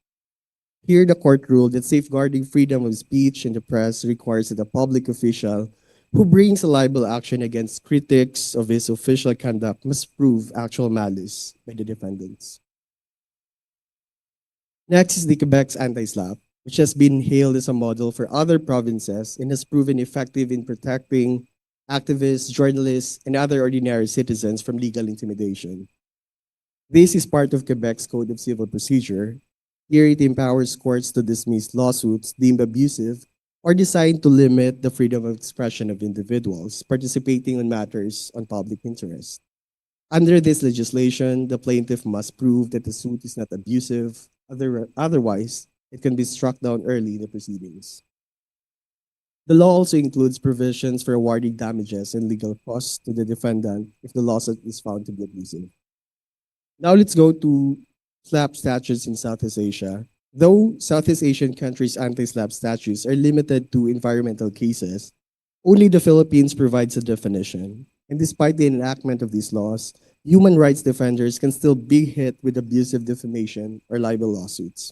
Here, the court ruled that safeguarding freedom of speech in the press requires that a public official who brings a libel action against critics of his official conduct must prove actual malice by the defendants. Next is the Quebec's anti-SLAPP, which has been hailed as a model for other provinces and has proven effective in protecting activists, journalists, and other ordinary citizens from legal intimidation. This is part of Quebec's Code of Civil Procedure. Here, it empowers courts to dismiss lawsuits deemed abusive or designed to limit the freedom of expression of individuals participating in matters on public interest. Under this legislation, the plaintiff must prove that the suit is not abusive, otherwise, it can be struck down early in the proceedings. The law also includes provisions for awarding damages and legal costs to the defendant if the lawsuit is found to be abusive. Now let's go to SLAPP statutes in Southeast Asia. Though Southeast Asian countries' anti-SLAPP statutes are limited to environmental cases, only the Philippines provides a definition. And despite the enactment of these laws, human rights defenders can still be hit with abusive defamation or libel lawsuits.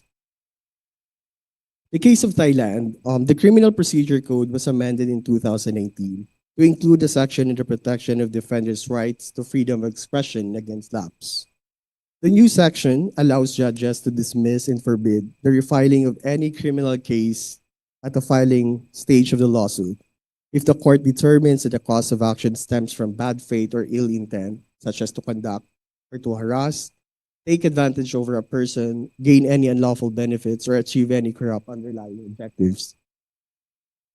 The case of Thailand, the Criminal Procedure Code was amended in 2019 to include a section in the protection of defenders' rights to freedom of expression against lapse. The new section allows judges to dismiss and forbid the refiling of any criminal case at the filing stage of the lawsuit If the court determines that the cause of action stems from bad faith or ill intent, such as to conduct or to harass, take advantage over a person, gain any unlawful benefits, or achieve any corrupt underlying objectives.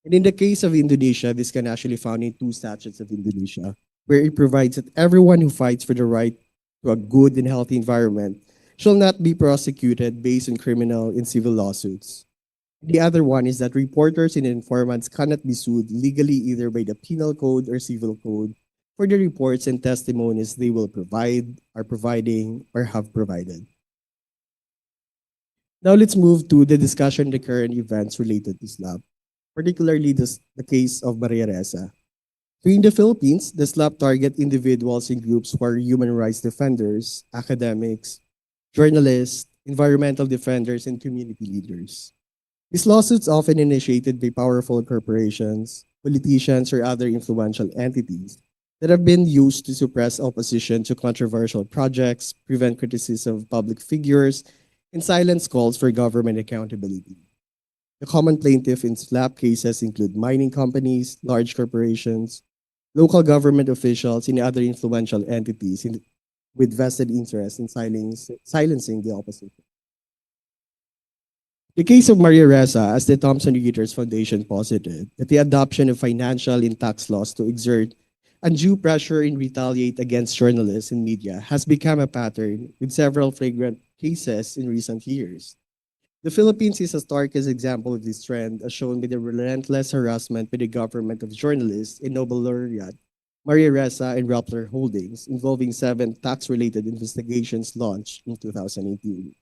And in the case of Indonesia, this can actually found in two statutes of Indonesia, where it provides that everyone who fights for the right to a good and healthy environment shall not be prosecuted based on criminal and civil lawsuits. The other one is that reporters and informants cannot be sued legally either by the penal code or civil code for the reports and testimonies they will provide, are providing, or have provided. Now let's move to the discussion of the current events related to SLAPP, particularly the case of Maria Ressa. So in the Philippines, the SLAPP target individuals and groups who are human rights defenders, academics, journalists, environmental defenders, and community leaders. These lawsuits often initiated by powerful corporations, politicians, or other influential entities that have been used to suppress opposition to controversial projects, prevent criticism of public figures, and silence calls for government accountability. The common plaintiff in SLAPP cases include mining companies, large corporations, local government officials, and other influential entities with vested interest in silencing the opposition. The case of Maria Ressa, as the Thomson Reuters Foundation posited, that the adoption of financial and tax laws to exert undue pressure and retaliate against journalists and media has become a pattern with several flagrant cases in recent years. The Philippines is a starkest example of this trend, as shown by the relentless harassment by the government of journalists and Nobel laureate Maria Ressa and Rappler Holdings, involving 7 tax-related investigations launched in 2018.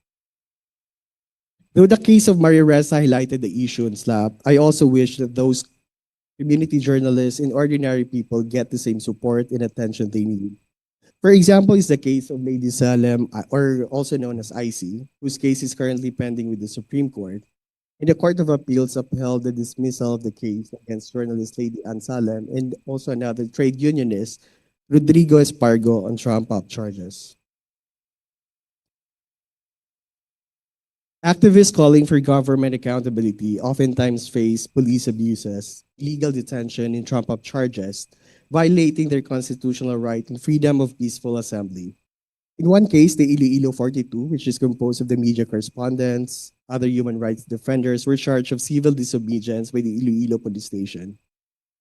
Though the case of Maria Ressa highlighted the issue in SLAPP, I also wish that those community journalists and ordinary people get the same support and attention they need. For example, is the case of Lady Salem, or also known as IC, whose case is currently pending with the Supreme Court. And the Court of Appeals upheld the dismissal of the case against journalist Lady Ann Salem and also another trade unionist, Rodrigo Espargo, on trump-up charges. Activists calling for government accountability oftentimes face police abuses, illegal detention, and trump-up charges, violating their constitutional right and freedom of peaceful assembly. In one case, the Iloilo 42, which is composed of the media correspondents, other human rights defenders, were charged of civil disobedience by the Iloilo police station.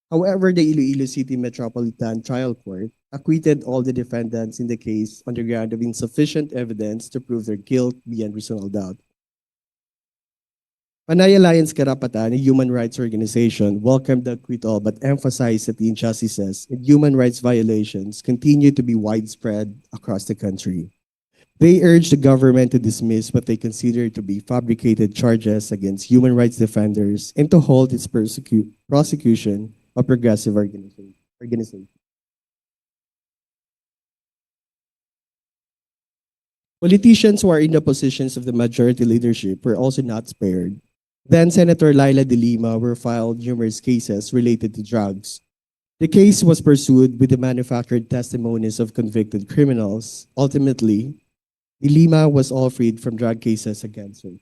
However, the Iloilo City Metropolitan Trial Court acquitted all the defendants in the case on the ground of insufficient evidence to prove their guilt beyond reasonable doubt. Panay Alliance Karapatan, a human rights organization, welcomed the acquittal but emphasized that the injustices and human rights violations continue to be widespread across the country. They urged the government to dismiss what they consider to be fabricated charges against human rights defenders and to hold its prosecution of progressive organizations. Politicians who are in the positions of the majority leadership were also not spared. Then Senator Laila de Lima were filed numerous cases related to drugs. The case was pursued with the manufactured testimonies of convicted criminals. Ultimately, de Lima was all freed from drug cases against her.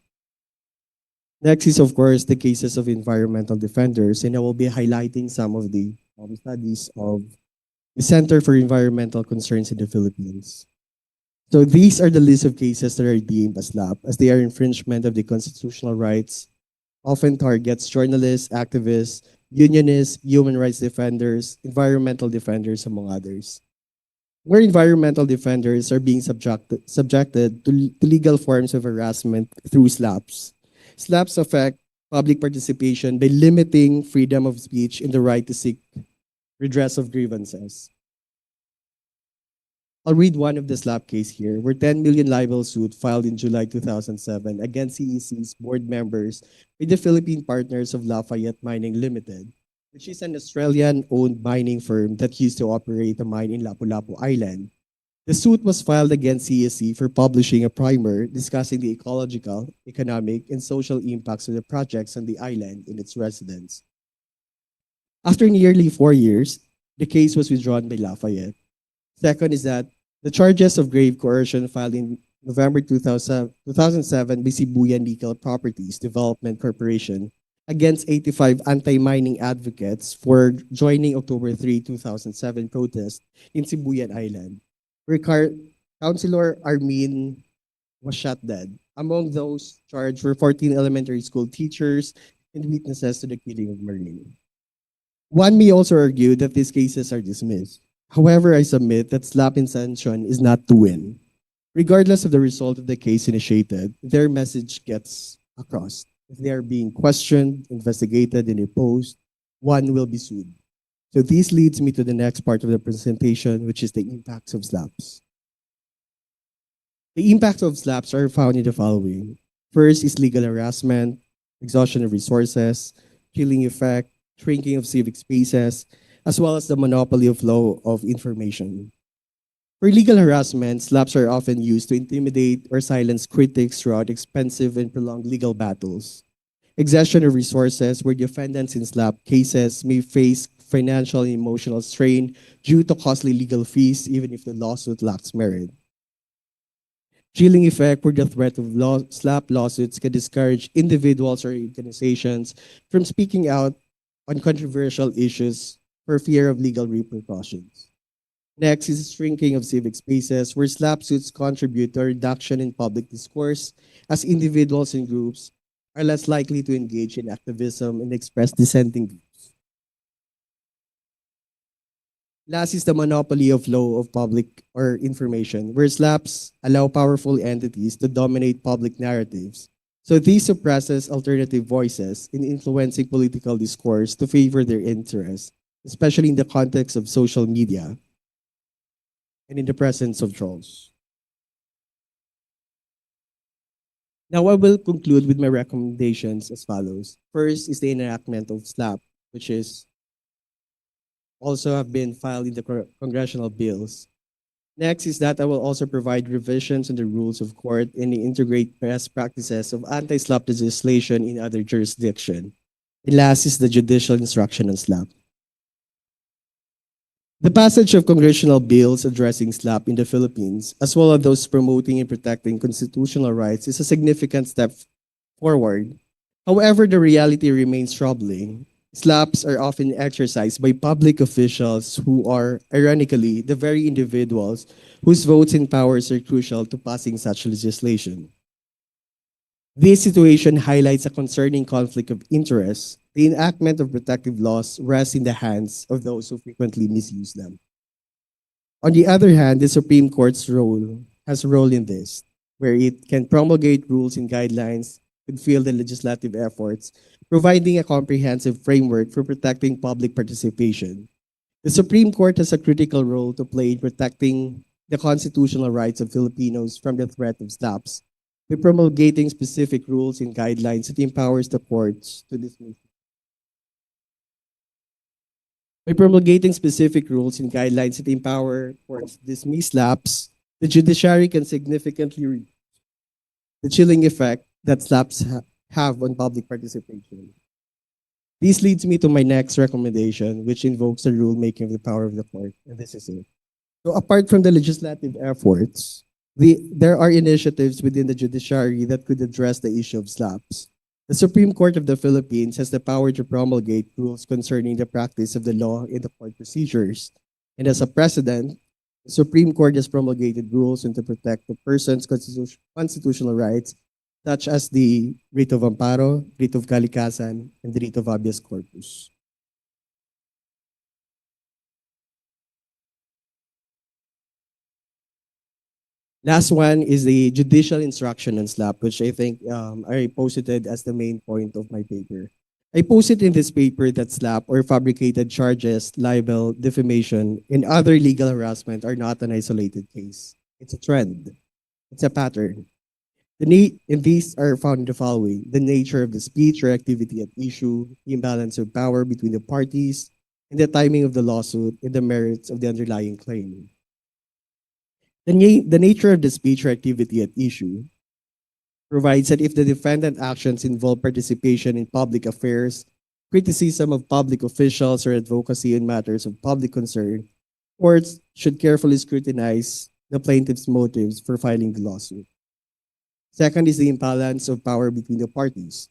Next is, of course, the cases of environmental defenders, and I will be highlighting some of the studies of the Center for Environmental Concerns in the Philippines. So these are the list of cases that are deemed as SLAPP, as they are infringement of the constitutional rights, often targets journalists, activists, unionists, human rights defenders, environmental defenders, among others. Where environmental defenders are being subjected to legal forms of harassment through SLAPPs. SLAPPs affect public participation by limiting freedom of speech and the right to seek redress of grievances. I'll read one of the SLAPP case here, where 10 million libel suit filed in July 2007 against CEC's board members with the Philippine partners of Lafayette Mining Limited, which is an Australian-owned mining firm that used to operate a mine in Lapu-Lapu Island. The suit was filed against CEC for publishing a primer discussing the ecological, economic, and social impacts of the projects on the island and its residents. After nearly 4 years, the case was withdrawn by Lafayette. Second is that the charges of grave coercion filed in November 2007 by Sibuyan Nickel Properties Development Corporation against 85 anti-mining advocates for joining October 3, 2007 protest in Sibuyan Island, where Councilor Armin was shot dead. Among those charged were 14 elementary school teachers and witnesses to the killing of Marine. One may also argue that these cases are dismissed. However, I submit that SLAP intention is not to win. Regardless of the result of the case initiated, their message gets across. If they are being questioned, investigated, and opposed, one will be sued. So this leads me to the next part of the presentation, which is the impacts of SLAPs. The impacts of SLAPs are found in the following. First is legal harassment, exhaustion of resources, chilling effect, shrinking of civic spaces, as well as the monopoly of flow of information. For legal harassment, SLAPs are often used to intimidate or silence critics throughout expensive and prolonged legal battles. Exhaustion of resources, where defendants in SLAP cases may face financial and emotional strain due to costly legal fees, even if the lawsuit lacks merit. Chilling effect, where the threat of SLAP lawsuits can discourage individuals or organizations from speaking out on controversial issues for fear of legal repercussions. Next is shrinking of civic spaces, where SLAP suits contribute to a reduction in public discourse, as individuals and groups are less likely to engage in activism and express dissenting views. Last is the monopoly of flow of public or information, where SLAPs allow powerful entities to dominate public narratives. So this suppresses alternative voices in influencing political discourse to favor their interests, especially in the context of social media and in the presence of trolls. Now I will conclude with my recommendations as follows. First is the enactment of SLAP, which is also have been filed in the congressional bills. Next is that I will also provide revisions on the rules of court and integrate best practices of anti-SLAP legislation in other jurisdictions. And last is the judicial instruction on SLAP. The passage of congressional bills addressing SLAP in the Philippines, as well as those promoting and protecting constitutional rights, is a significant step forward. However, the reality remains troubling. SLAPs are often exercised by public officials who are, ironically, the very individuals whose votes and powers are crucial to passing such legislation. This situation highlights a concerning conflict of interest. The enactment of protective laws rests in the hands of those who frequently misuse them. On the other hand, the Supreme Court's role has a role in this, where it can promulgate rules and guidelines, fulfill the legislative efforts, providing a comprehensive framework for protecting public participation. The Supreme Court has a critical role to play in protecting the constitutional rights of Filipinos from the threat of SLAPs by promulgating specific rules and guidelines that empowers the courts to dismiss. By promulgating specific rules and guidelines that empower courts to dismiss SLAPs, the judiciary can significantly reduce the chilling effect that SLAPs have on public participation. This leads me to my next recommendation, which invokes the rulemaking of the power of the court, and this is it. So apart from the legislative efforts, there are initiatives within the judiciary that could address the issue of SLAPs. The Supreme Court of the Philippines has the power to promulgate rules concerning the practice of the law in the court procedures. And as a precedent, the Supreme Court has promulgated rules and to protect the person's constitutional rights, such as the writ of amparo, writ of kalikasan, and the writ of habeas corpus. Last one is the judicial instruction on SLAP, which I think I posted as the main point of my paper. I posted in this paper that SLAP or fabricated charges, libel, defamation, and other legal harassment are not an isolated case. It's a trend. It's a pattern. And these are found in the following: the nature of the speech or activity at issue, the imbalance of power between the parties, and the timing of the lawsuit and the merits of the underlying claim. The nature of the speech or activity at issue provides that if the defendant actions involve participation in public affairs, criticism of public officials, or advocacy in matters of public concern, courts should carefully scrutinize the plaintiff's motives for filing the lawsuit. Second is the imbalance of power between the parties.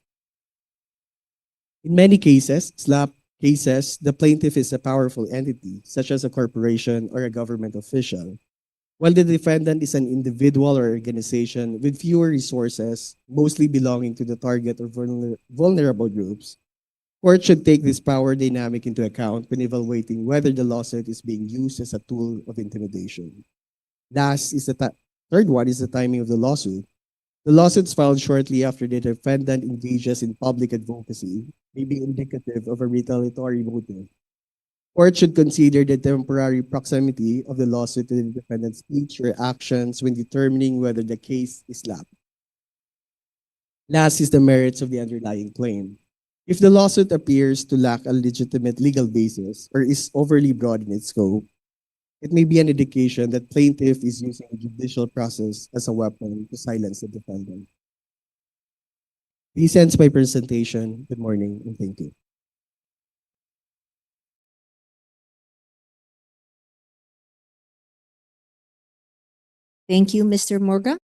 In many cases, SLAPP cases, the plaintiff is a powerful entity, such as a corporation or a government official, while the defendant is an individual or organization with fewer resources, mostly belonging to the target or vulnerable groups. Courts should take this power dynamic into account when evaluating whether the lawsuit is being used as a tool of intimidation. Third one is the timing of the lawsuit. The lawsuits filed shortly after the defendant engages in public advocacy may be indicative of a retaliatory motive. Court should consider the temporary proximity of the lawsuit to the defendant's speech or actions when determining whether the case is lapsed. Last is the merits of the underlying claim. If the lawsuit appears to lack a legitimate legal basis or is overly broad in its scope, it may be an indication that plaintiff is using the judicial process as a weapon to silence the defendant. This ends my presentation. Good morning and thank you. Thank you, Mr. Morga.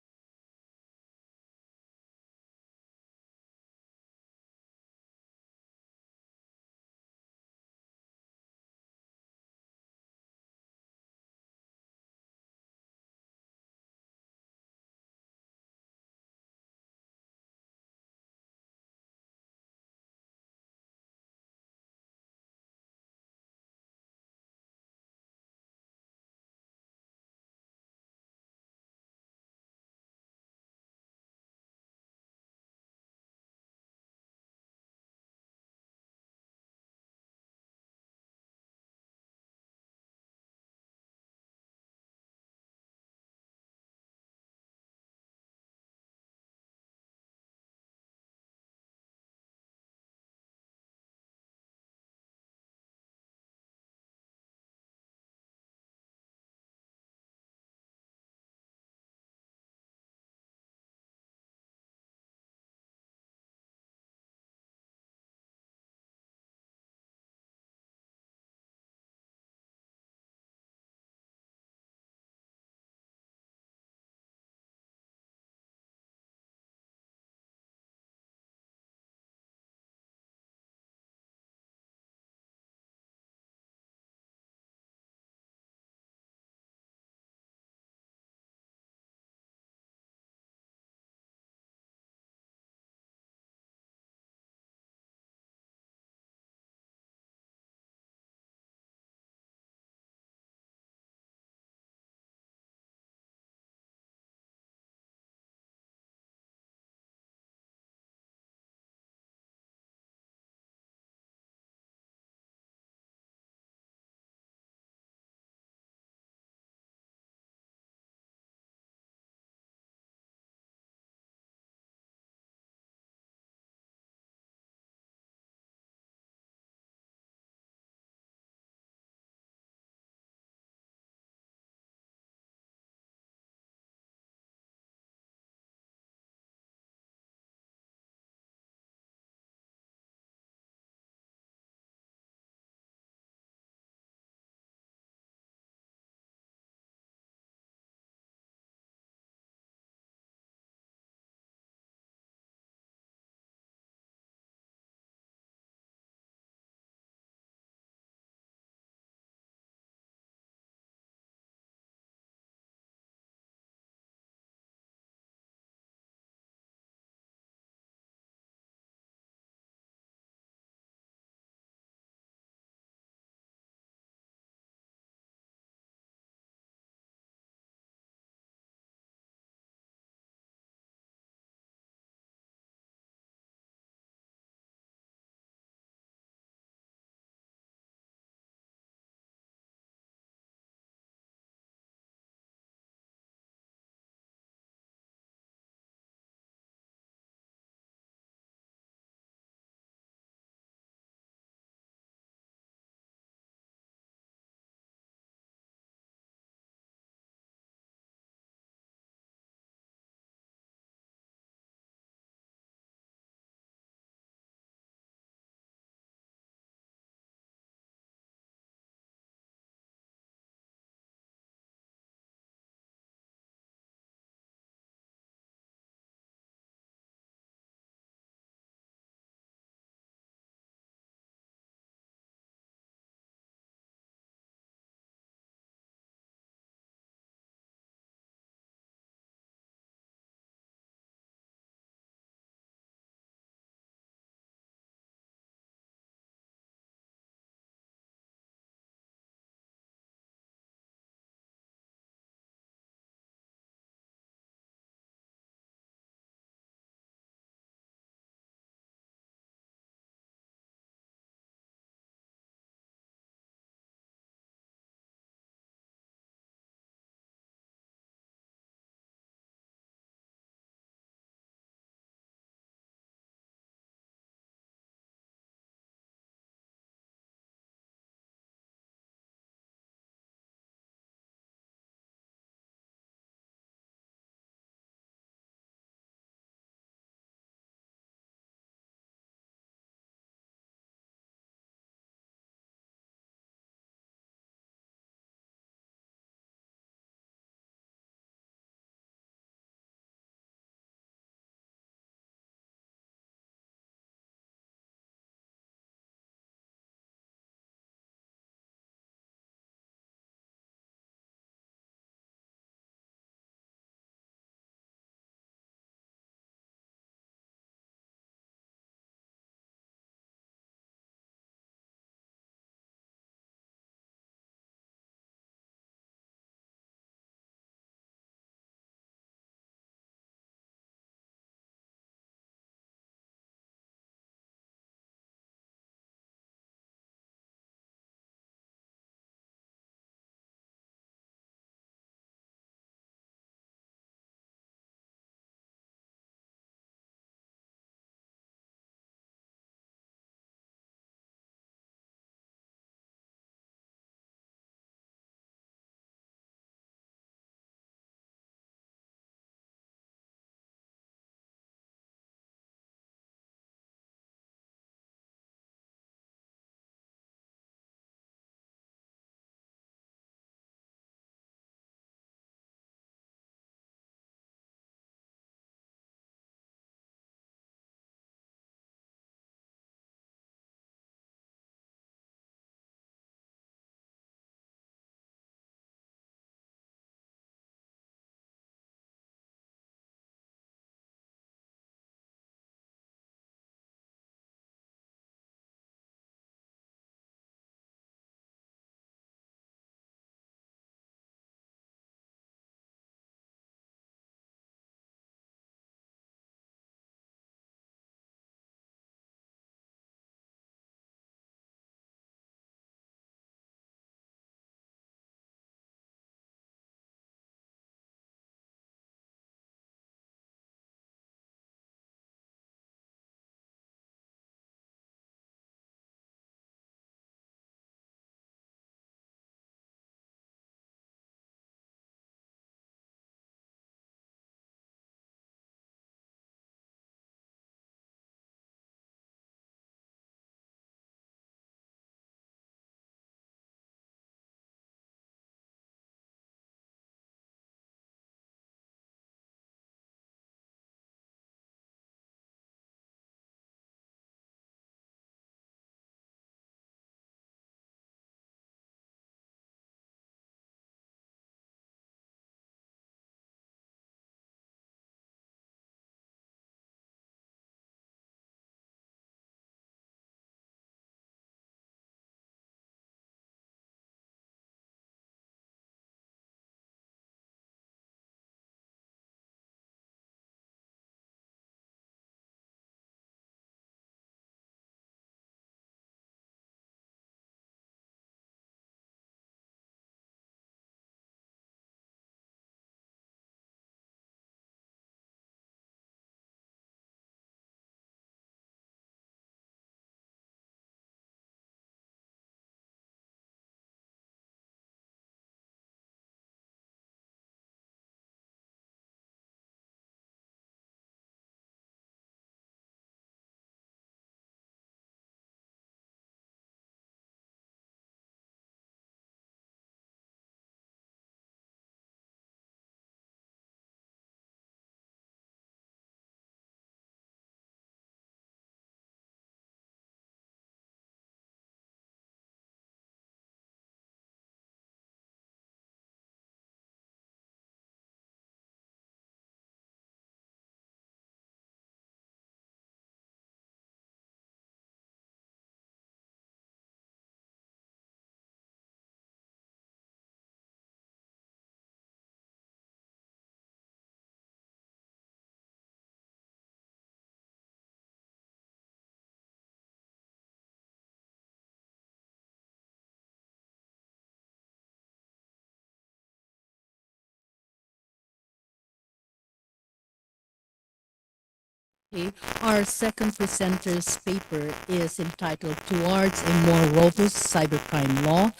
Okay. Our second presenter's paper is entitled Towards a More Robust Cybercrime Law,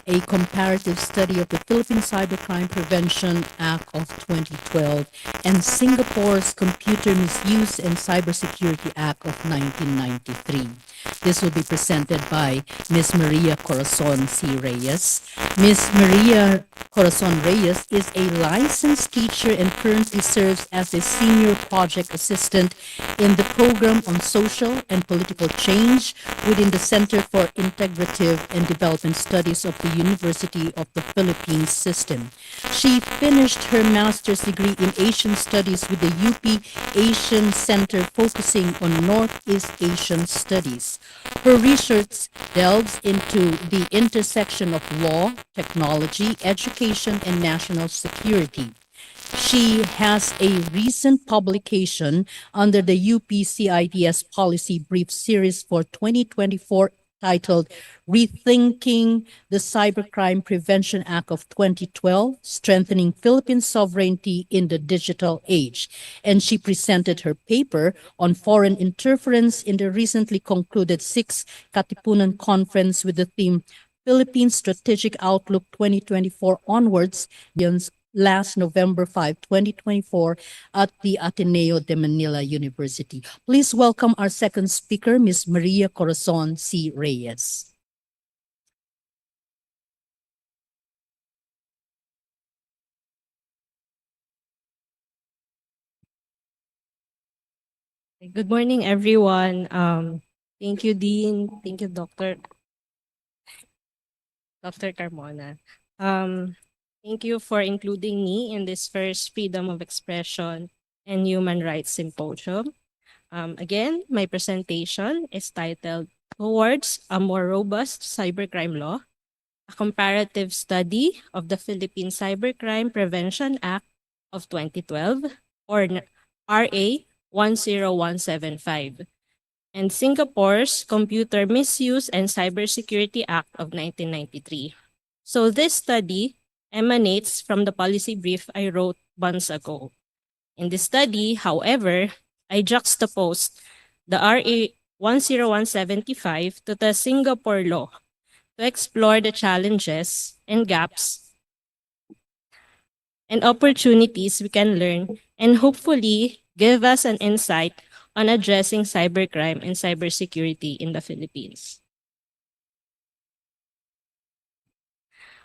a comparative study of the Philippine Cybercrime Prevention Act of 2012 and Singapore's Computer Misuse and Cybersecurity Act of 1993. This will be presented by Ms. Maria Corazon C. Reyes. Ms. Maria Corazon Reyes is a licensed teacher and currently serves as a senior project assistant in the program on social and political change within the Center for Integrative and Development Studies of the University of the Philippines System. She finished her master's degree in Asian Studies with the UP Asian Center focusing on Northeast Asian Studies. Her research delves into the intersection of law, technology, education, and national security. She has a recent publication under the UPCIDS Policy Brief Series for 2024 titled Rethinking the Cybercrime Prevention Act of 2012, Strengthening Philippine Sovereignty in the Digital Age. And she presented her paper on foreign interference in the recently concluded 6th Katipunan Conference with the theme Philippine Strategic Outlook 2024 Onwards, last November 5, 2024 at the Ateneo de Manila University. Please welcome our second speaker, Ms. Maria Corazon C. Reyes. Good morning, everyone. Thank you, Dean. Thank you, Dr. Carmona. Thank you for including me in this first Freedom of Expression and Human Rights Symposium. Again, my presentation is titled Towards a More Robust Cybercrime Law, a comparative study of the Philippine Cybercrime Prevention Act of 2012, or RA 10175, and Singapore's Computer Misuse and Cybersecurity Act of 1993. So this study emanates from the policy brief I wrote months ago. In this study, however, I juxtaposed the RA 10175 to the Singapore law to explore the challenges and gaps and opportunities we can learn and hopefully give us an insight on addressing cybercrime and cybersecurity in the Philippines.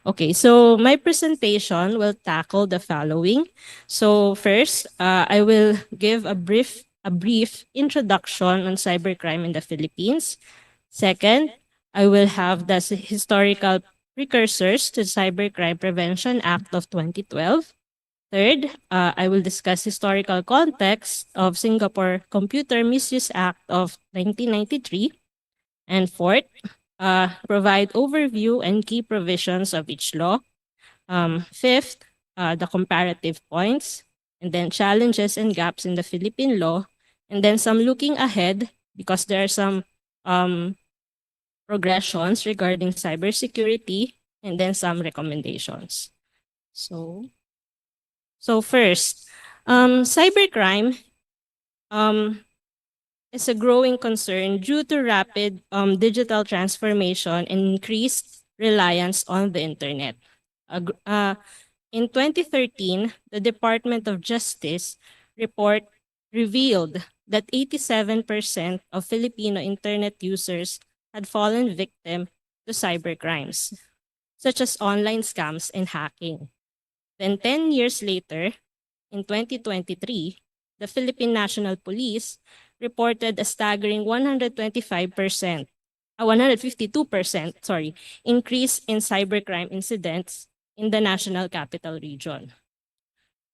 Okay, so my presentation will tackle the following. So first, I will give a brief introduction on cybercrime in the Philippines. Second, I will have the historical precursors to the Cybercrime Prevention Act of 2012. Third, I will discuss historical context of Singapore Computer Misuse Act of 1993. And fourth, provide overview and key provisions of each law. Fifth, the comparative points, and then challenges and gaps in the Philippine law, and then some looking ahead because there are some progressions regarding cybersecurity, and then some recommendations. So first, cybercrime is a growing concern due to rapid digital transformation and increased reliance on the internet. In 2013, the Department of Justice report revealed that 87% of Filipino internet users had fallen victim to cybercrimes, such as online scams and hacking. Then 10 years later, in 2023, the Philippine National Police reported a staggering 152% increase in cybercrime incidents in the National Capital Region.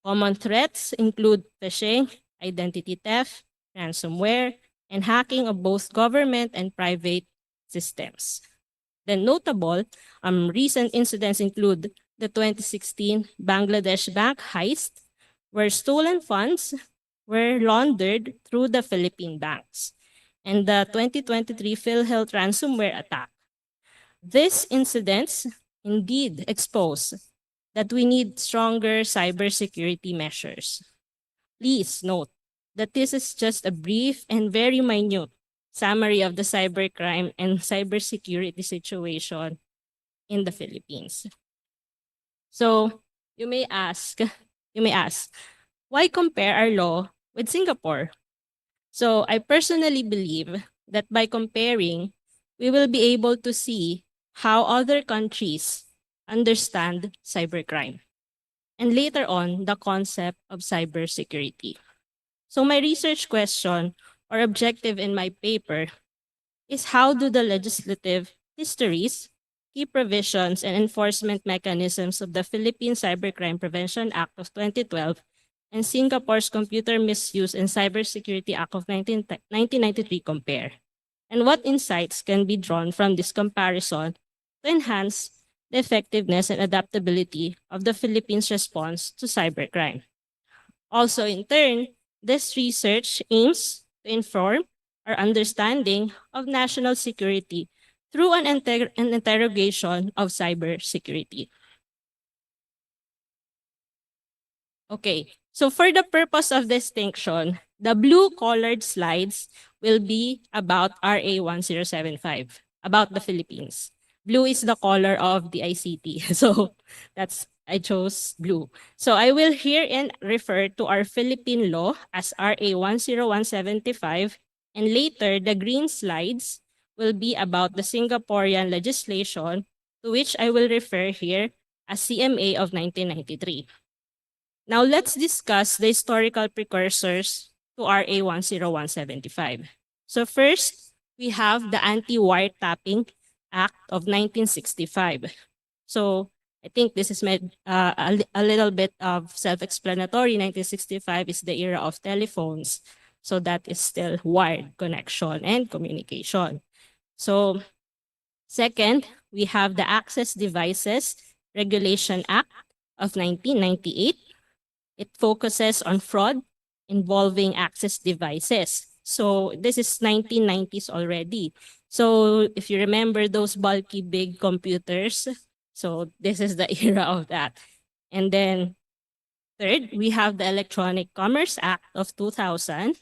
Common threats include phishing, identity theft, ransomware, and hacking of both government and private systems. Then notable recent incidents include the 2016 Bangladesh bank heist, where stolen funds were laundered through the Philippine banks, and the 2023 PhilHealth ransomware attack. These incidents indeed expose that we need stronger cybersecurity measures. Please note that this is just a brief and very minute summary of the cybercrime and cybersecurity situation in the Philippines. So you may ask, why compare our law with Singapore? So I personally believe that by comparing, we will be able to see how other countries understand cybercrime, and later on, the concept of cybersecurity. So my research question or objective in my paper is, how do the legislative histories, key provisions, and enforcement mechanisms of the Philippine Cybercrime Prevention Act of 2012 and Singapore's Computer Misuse and Cybersecurity Act of 1993 compare? And what insights can be drawn from this comparison to enhance the effectiveness and adaptability of the Philippines' response to cybercrime? Also, in turn, this research aims to inform our understanding of national security through an interrogation of cybersecurity. Okay, so for the purpose of distinction, the blue-colored slides will be about RA 1075, about the Philippines. Blue is the color of the ICT, so I chose blue. So I will herein refer to our Philippine law as RA 10175, and later the green slides will be about the Singaporean legislation, to which I will refer here as CMA of 1993. Now let's discuss the historical precursors to RA 10175. So first, we have the Anti-Wiretapping Act of 1965. So I think this is a little bit of self-explanatory. 1965 is the era of telephones. So that is still wired connection and communication. So second, we have the Access Devices Regulation Act of 1998. It focuses on fraud involving access devices. So this is 1990s already. So if you remember those bulky big computers, so this is the era of that. And then third, we have the Electronic Commerce Act of 2000,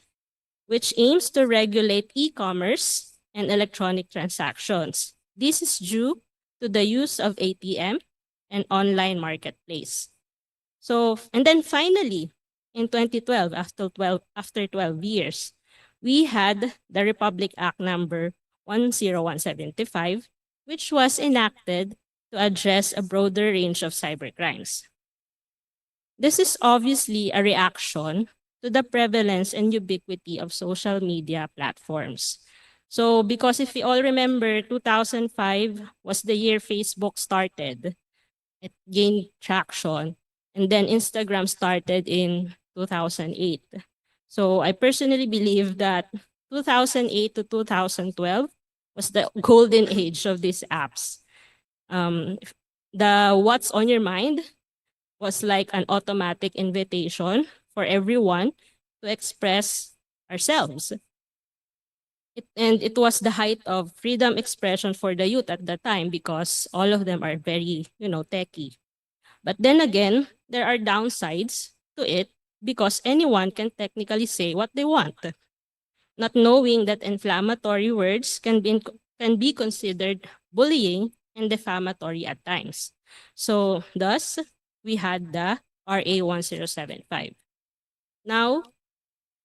which aims to regulate e-commerce and electronic transactions. This is due to the use of ATM and online marketplace. So, and then finally, in 2012, after 12 years, we had the Republic Act number 10175, which was enacted to address a broader range of cybercrimes. This is obviously a reaction to the prevalence and ubiquity of social media platforms. So, because if we all remember, 2005 was the year Facebook started. It gained traction. And then Instagram started in 2008. So I personally believe that 2008 to 2012 was the golden age of these apps. The What's on Your Mind was like an automatic invitation for everyone to express ourselves. It was the height of freedom expression for the youth at the time, because all of them are very, techy. But then again, there are downsides to it, because anyone can technically say what they want, not knowing that inflammatory words can be considered bullying and defamatory at times. So thus, we had the RA 1075. Now,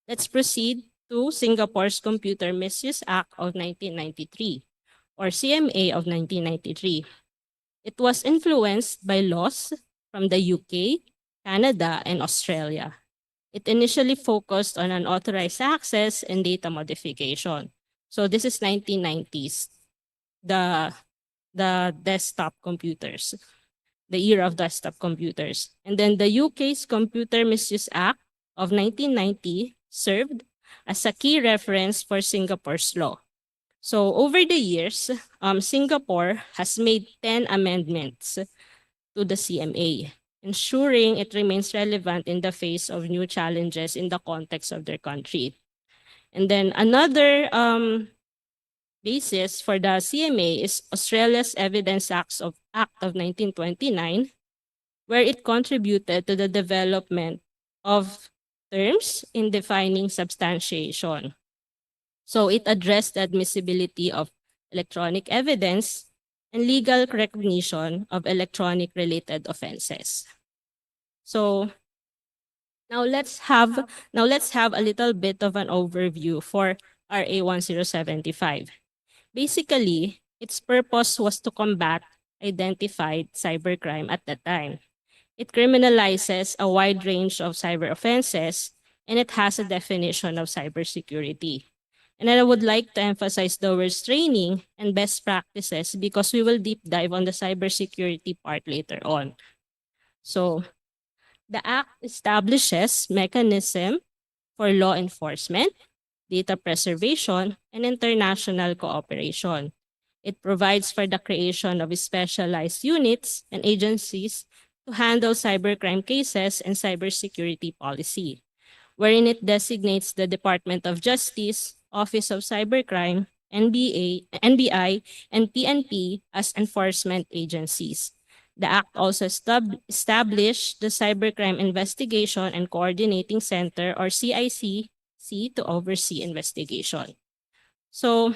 let's proceed to Singapore's Computer Misuse Act of 1993, or CMA of 1993. It was influenced by laws from the UK, Canada, and Australia. It initially focused on unauthorized access and data modification. So this is 1990s, the desktop computers, the era of desktop computers. And then the UK's Computer Misuse Act of 1990 served as a key reference for Singapore's law. So over the years, Singapore has made 10 amendments to the CMA, ensuring it remains relevant in the face of new challenges in the context of their country. And then another basis for the CMA is Australia's Evidence Act of 1929, where it contributed to the development of terms in defining substantiation. So it addressed the admissibility of electronic evidence and legal recognition of electronic related offenses. So now let's have a little bit of an overview for RA 1075. Basically, its purpose was to combat identified cybercrime at that time. It criminalizes a wide range of cyber offenses, and it has a definition of cybersecurity. And I would like to emphasize the words training and best practices because we will deep dive on the cybersecurity part later on. So the Act establishes mechanism for law enforcement, data preservation, and international cooperation. It provides for the creation of specialized units and agencies to handle cybercrime cases and cybersecurity policy, wherein it designates the Department of Justice, Office of Cybercrime, NBI, and PNP as enforcement agencies. The Act also established the Cybercrime Investigation and Coordinating Center, or CICC, to oversee investigation. So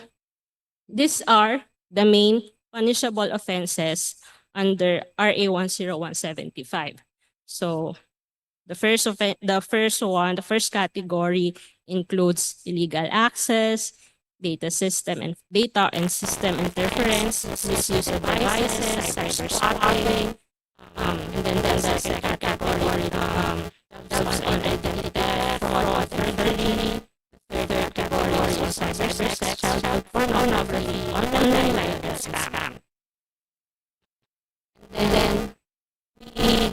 these are the main punishable offenses under RA 10175. So the first category includes illegal access, data and system interference, misuse of devices, cyber squatting, and then the second category delves on identity theft, fraud, perjury. The third category is cyber sex, child pornography, online libel scam. And then we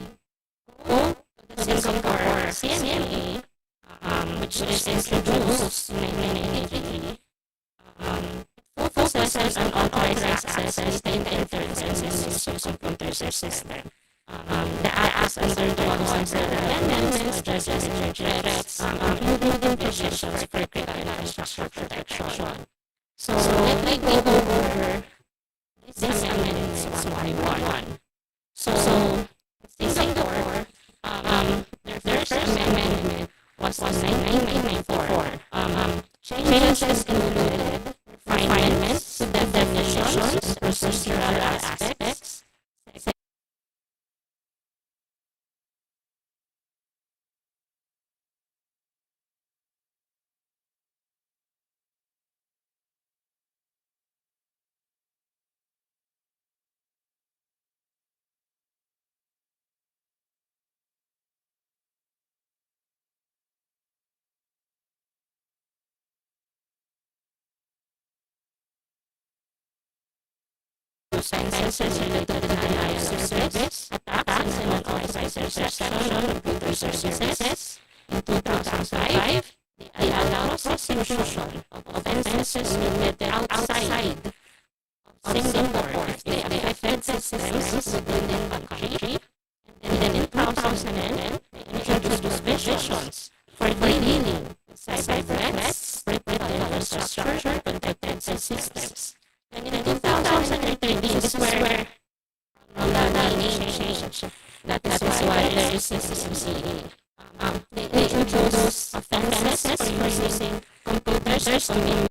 go to the Singapore CMA, which is introduced in 1993. Focuses on authorized access to the internet and use of computer system. The Act under the amendments addresses energy threats, including provisions for critical infrastructure protection. So let me go over these amendments one by one. So Singapore, their first amendment was in 1994. Changes included refinements to definitions and procedural aspects, sentences related to denial of service, attacks and unauthorized reception of computer services. In 2005, they allowed prosecution of offenses committed outside of Singapore if they affected systems within the country. And then in 2010, they introduced provisions for dealing with cyber threats, critical infrastructure, protected systems. And in 2013, this is where the name changed. That is why there is a CCMCA. They introduced offenses for using computers to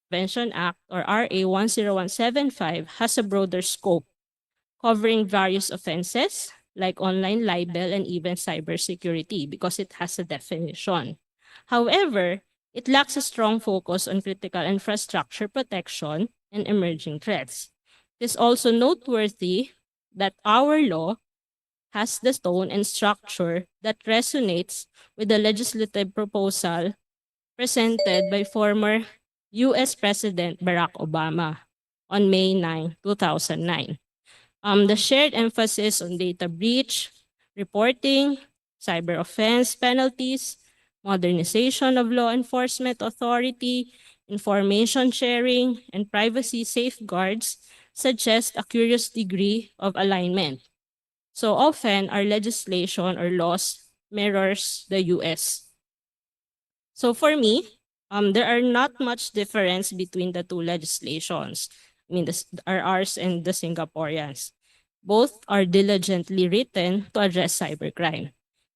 Prevention Act, or RA 10175, has a broader scope, covering various offenses like online libel and even cybersecurity because it has a definition. However, it lacks a strong focus on critical infrastructure protection and emerging threats. It is also noteworthy that our law has the tone and structure that resonates with the legislative proposal presented by former US President Barack Obama on May 9, 2009. The shared emphasis on data breach, reporting, cyber offense penalties, modernization of law enforcement authority, information sharing, and privacy safeguards suggest a curious degree of alignment. So often, our legislation or laws mirrors the US. So for me, there are not much difference between the two legislations. I mean, ours and the Singaporeans. Both are diligently written to address cybercrime.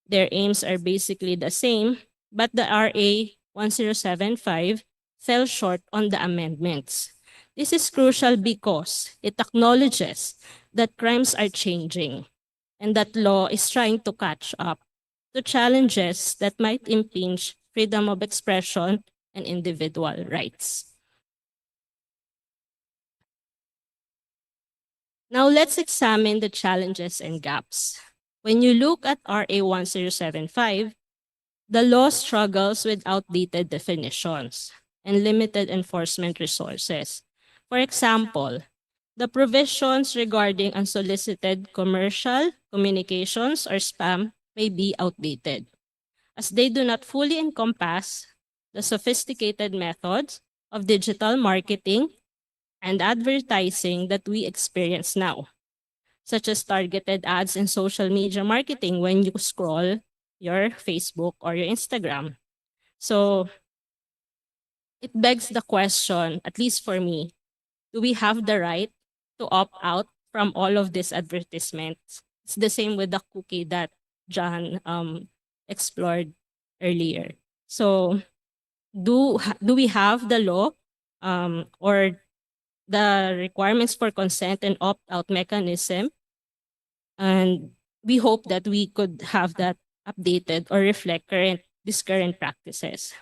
Their aims are basically the same, but the RA 1075 fell short on the amendments. This is crucial because it acknowledges that crimes are changing and that law is trying to catch up to challenges that might impinge freedom of expression and individual rights. Now let's examine the challenges and gaps. When you look at RA 1075, the law struggles with outdated definitions and limited enforcement resources. For example, the provisions regarding unsolicited commercial communications or spam may be outdated, as they do not fully encompass the sophisticated methods of digital marketing and advertising that we experience now, such as targeted ads in social media marketing when you scroll your Facebook or your Instagram. So it begs the question, at least for me, do we have the right to opt out from all of these advertisements? It's the same with the cookie that John explored earlier. So do we have the law or the requirements for consent and opt-out mechanism? And we hope that we could have that updated or reflect these current practices.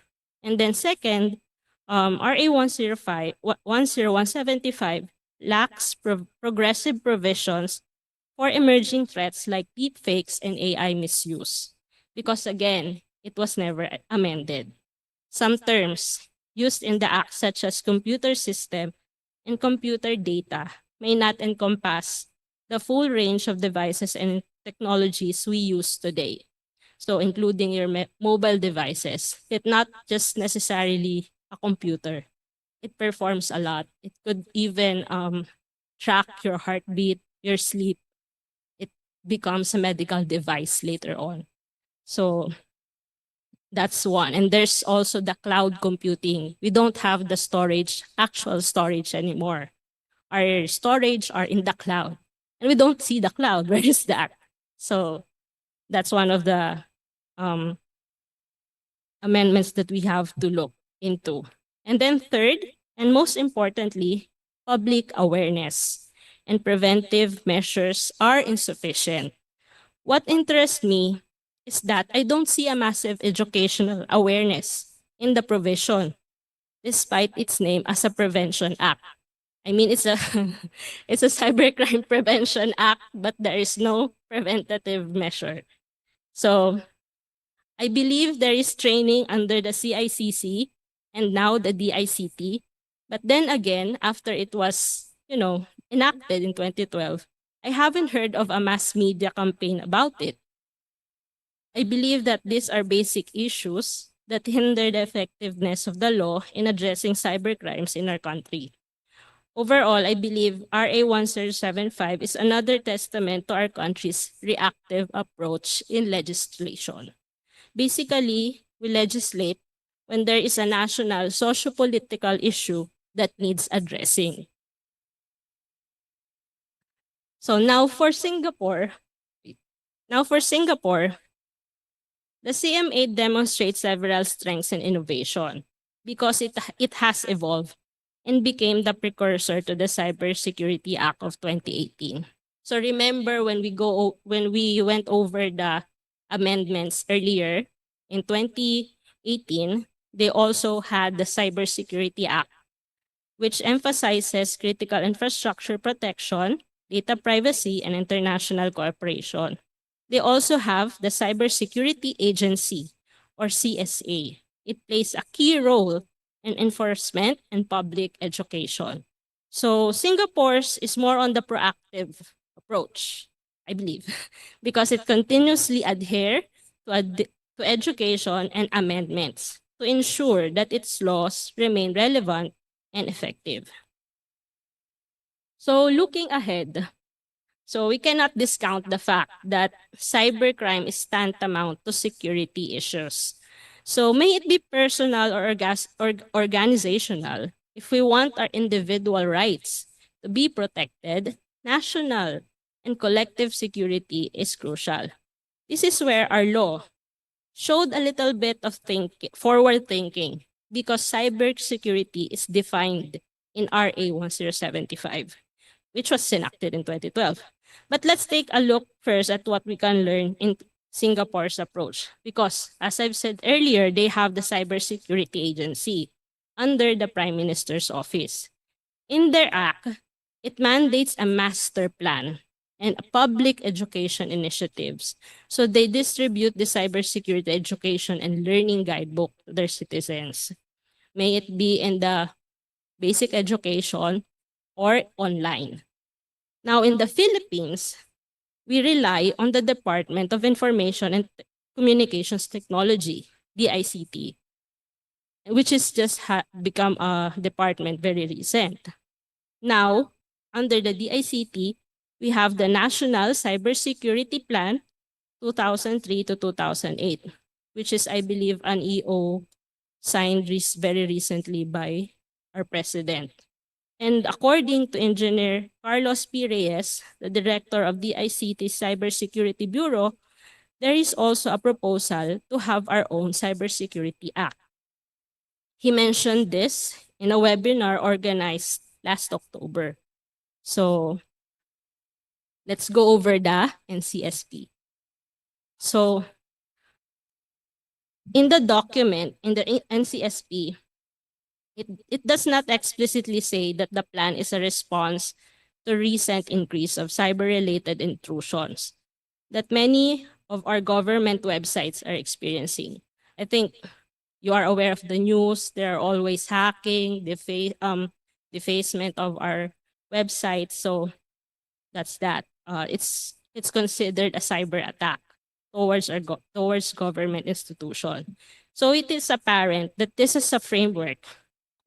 And then second, RA 10175 lacks progressive provisions for emerging threats like deepfakes and AI misuse, because again, it was never amended. Some terms used in the Act, such as computer system and computer data, may not encompass the full range of devices and technologies we use today. So including your mobile devices. It's not just necessarily a computer. It performs a lot. It could even track your heartbeat, your sleep. It becomes a medical device later on. So that's one. And there's also the cloud computing. We don't have the storage, actual storage anymore. Our storage are in the cloud. And we don't see the cloud. Where is that? So that's one of the amendments that we have to look into. And then third, and most importantly, public awareness and preventive measures are insufficient. What interests me is that I don't see a massive educational awareness in the provision, despite its name as a Prevention Act. I mean, it's a it's a cybercrime prevention act, but there is no preventative measure. So I believe there is training under the CICC and now the DICT. But then again, after it was, enacted in 2012, I haven't heard of a mass media campaign about it. I believe that these are basic issues that hinder the effectiveness of the law in addressing cybercrimes in our country. Overall, I believe RA 1075 is another testament to our country's reactive approach in legislation. Basically, we legislate when there is a national socio-political issue that needs addressing. So now for Singapore, the CMA demonstrates several strengths and innovation because it has evolved and became the precursor to the Cybersecurity Act of 2018. So remember when we went over the amendments earlier in 2018, they also had the Cybersecurity Act, which emphasizes critical infrastructure protection, data privacy, and international cooperation. They also have the Cybersecurity Agency, or CSA. It plays a key role in enforcement and public education. So Singapore's is more on the proactive approach, I believe, because it continuously adhere to education and amendments to ensure that its laws remain relevant and effective. So looking ahead, so we cannot discount the fact that cybercrime is tantamount to security issues. So may it be personal or organizational, if we want our individual rights to be protected, national and collective security is crucial. This is where our law showed a little bit of forward thinking, because cybersecurity is defined in RA 1075, which was enacted in 2012. But let's take a look first at what we can learn in Singapore's approach, because as I've said earlier, they have the Cybersecurity Agency under the Prime Minister's office. In their act, it mandates a master plan and public education initiatives. So they distribute the cybersecurity education and learning guidebook to their citizens. May it be in the basic education or online. Now, in the Philippines, we rely on the Department of Information and Communications Technology, DICT, which is just become a department very recent. Now, under the DICT, we have the National Cybersecurity Plan 2003 to 2008, which is, I believe, an EO signed very recently by our president. And according to Engineer Carlos P. Reyes, the director of the ICT Cybersecurity Bureau, there is also a proposal to have our own Cybersecurity Act. He mentioned this in a webinar organized last October. So let's go over the NCSP. So in the document, in the NCSP, it does not explicitly say that the plan is a response to recent increase of cyber-related intrusions that many of our government websites are experiencing. I think you are aware of the news. There are always hacking, defacement of our websites. So that's that. It's considered a cyber attack towards government institution. So it is apparent that this is a framework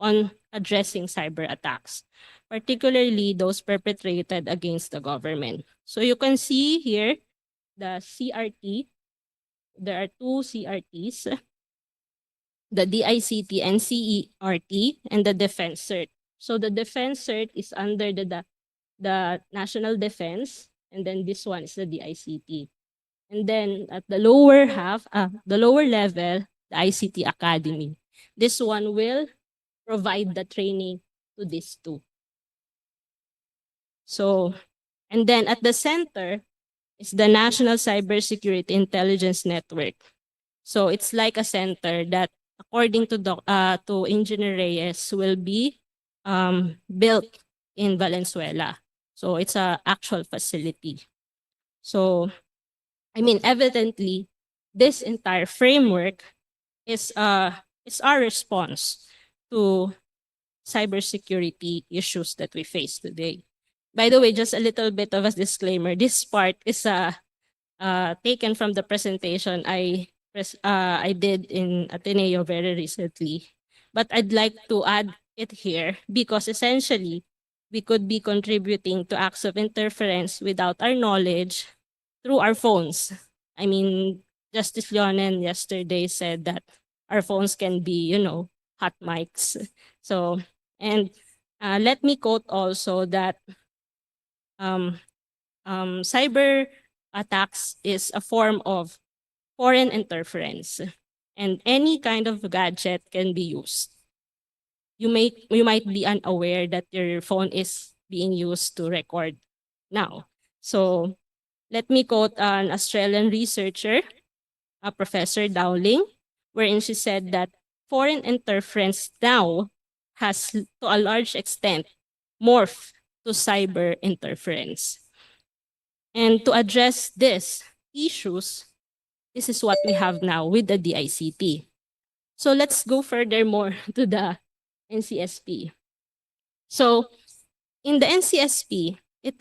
on addressing cyber attacks, particularly those perpetrated against the government. So you can see here the CRT. There are two CRTs, the DICT and CERT, and the Defense CERT. So the Defense CERT is under the National Defense, and then this one is the DICT. And then at the lower level, the ICT Academy. This one will provide the training to these two. So, and then at the center is the National Cybersecurity Intelligence Network. So it's like a center that, according to Engineer Reyes, will be built in Valenzuela. So it's an actual facility. So, I mean, evidently, this entire framework is our response to cybersecurity issues that we face today. By the way, just a little bit of a disclaimer. This part is taken from the presentation I did in Ateneo very recently. But I'd like to add it here because essentially, we could be contributing to acts of interference without our knowledge through our phones. I mean, Justice Leonen yesterday said that our phones can be, hot mics. So, and let me quote also that cyber attacks is a form of foreign interference, and any kind of gadget can be used. you might be unaware that your phone is being used to record now. So let me quote an Australian researcher, Professor Dowling, wherein she said that foreign interference now has to a large extent morphed to cyber interference. And to address these issues, this is what we have now with the DICT. So let's go furthermore to the NCSP. So in the NCSP, it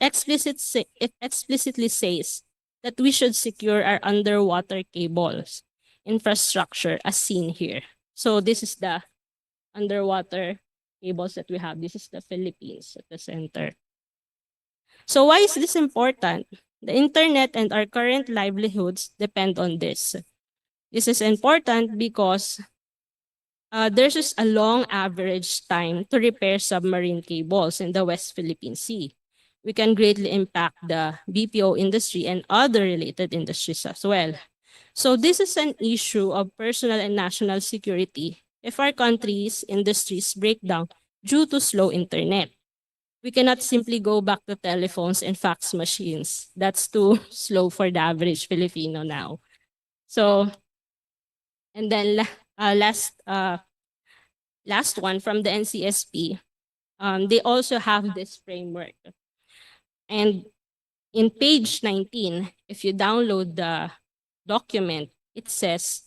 explicitly says that we should secure our underwater cables infrastructure as seen here. So this is the underwater cables that we have. This is the Philippines at the center. So why is this important? The internet and our current livelihoods depend on this. This is important because there's just a long average time to repair submarine cables in the West Philippine Sea. We can greatly impact the BPO industry and other related industries as well. So this is an issue of personal and national security if our country's industries break down due to slow internet. We cannot simply go back to telephones and fax machines. That's too slow for the average Filipino now. So, and then last one from the NCSP, they also have this framework. And in page 19, if you download the document, it says,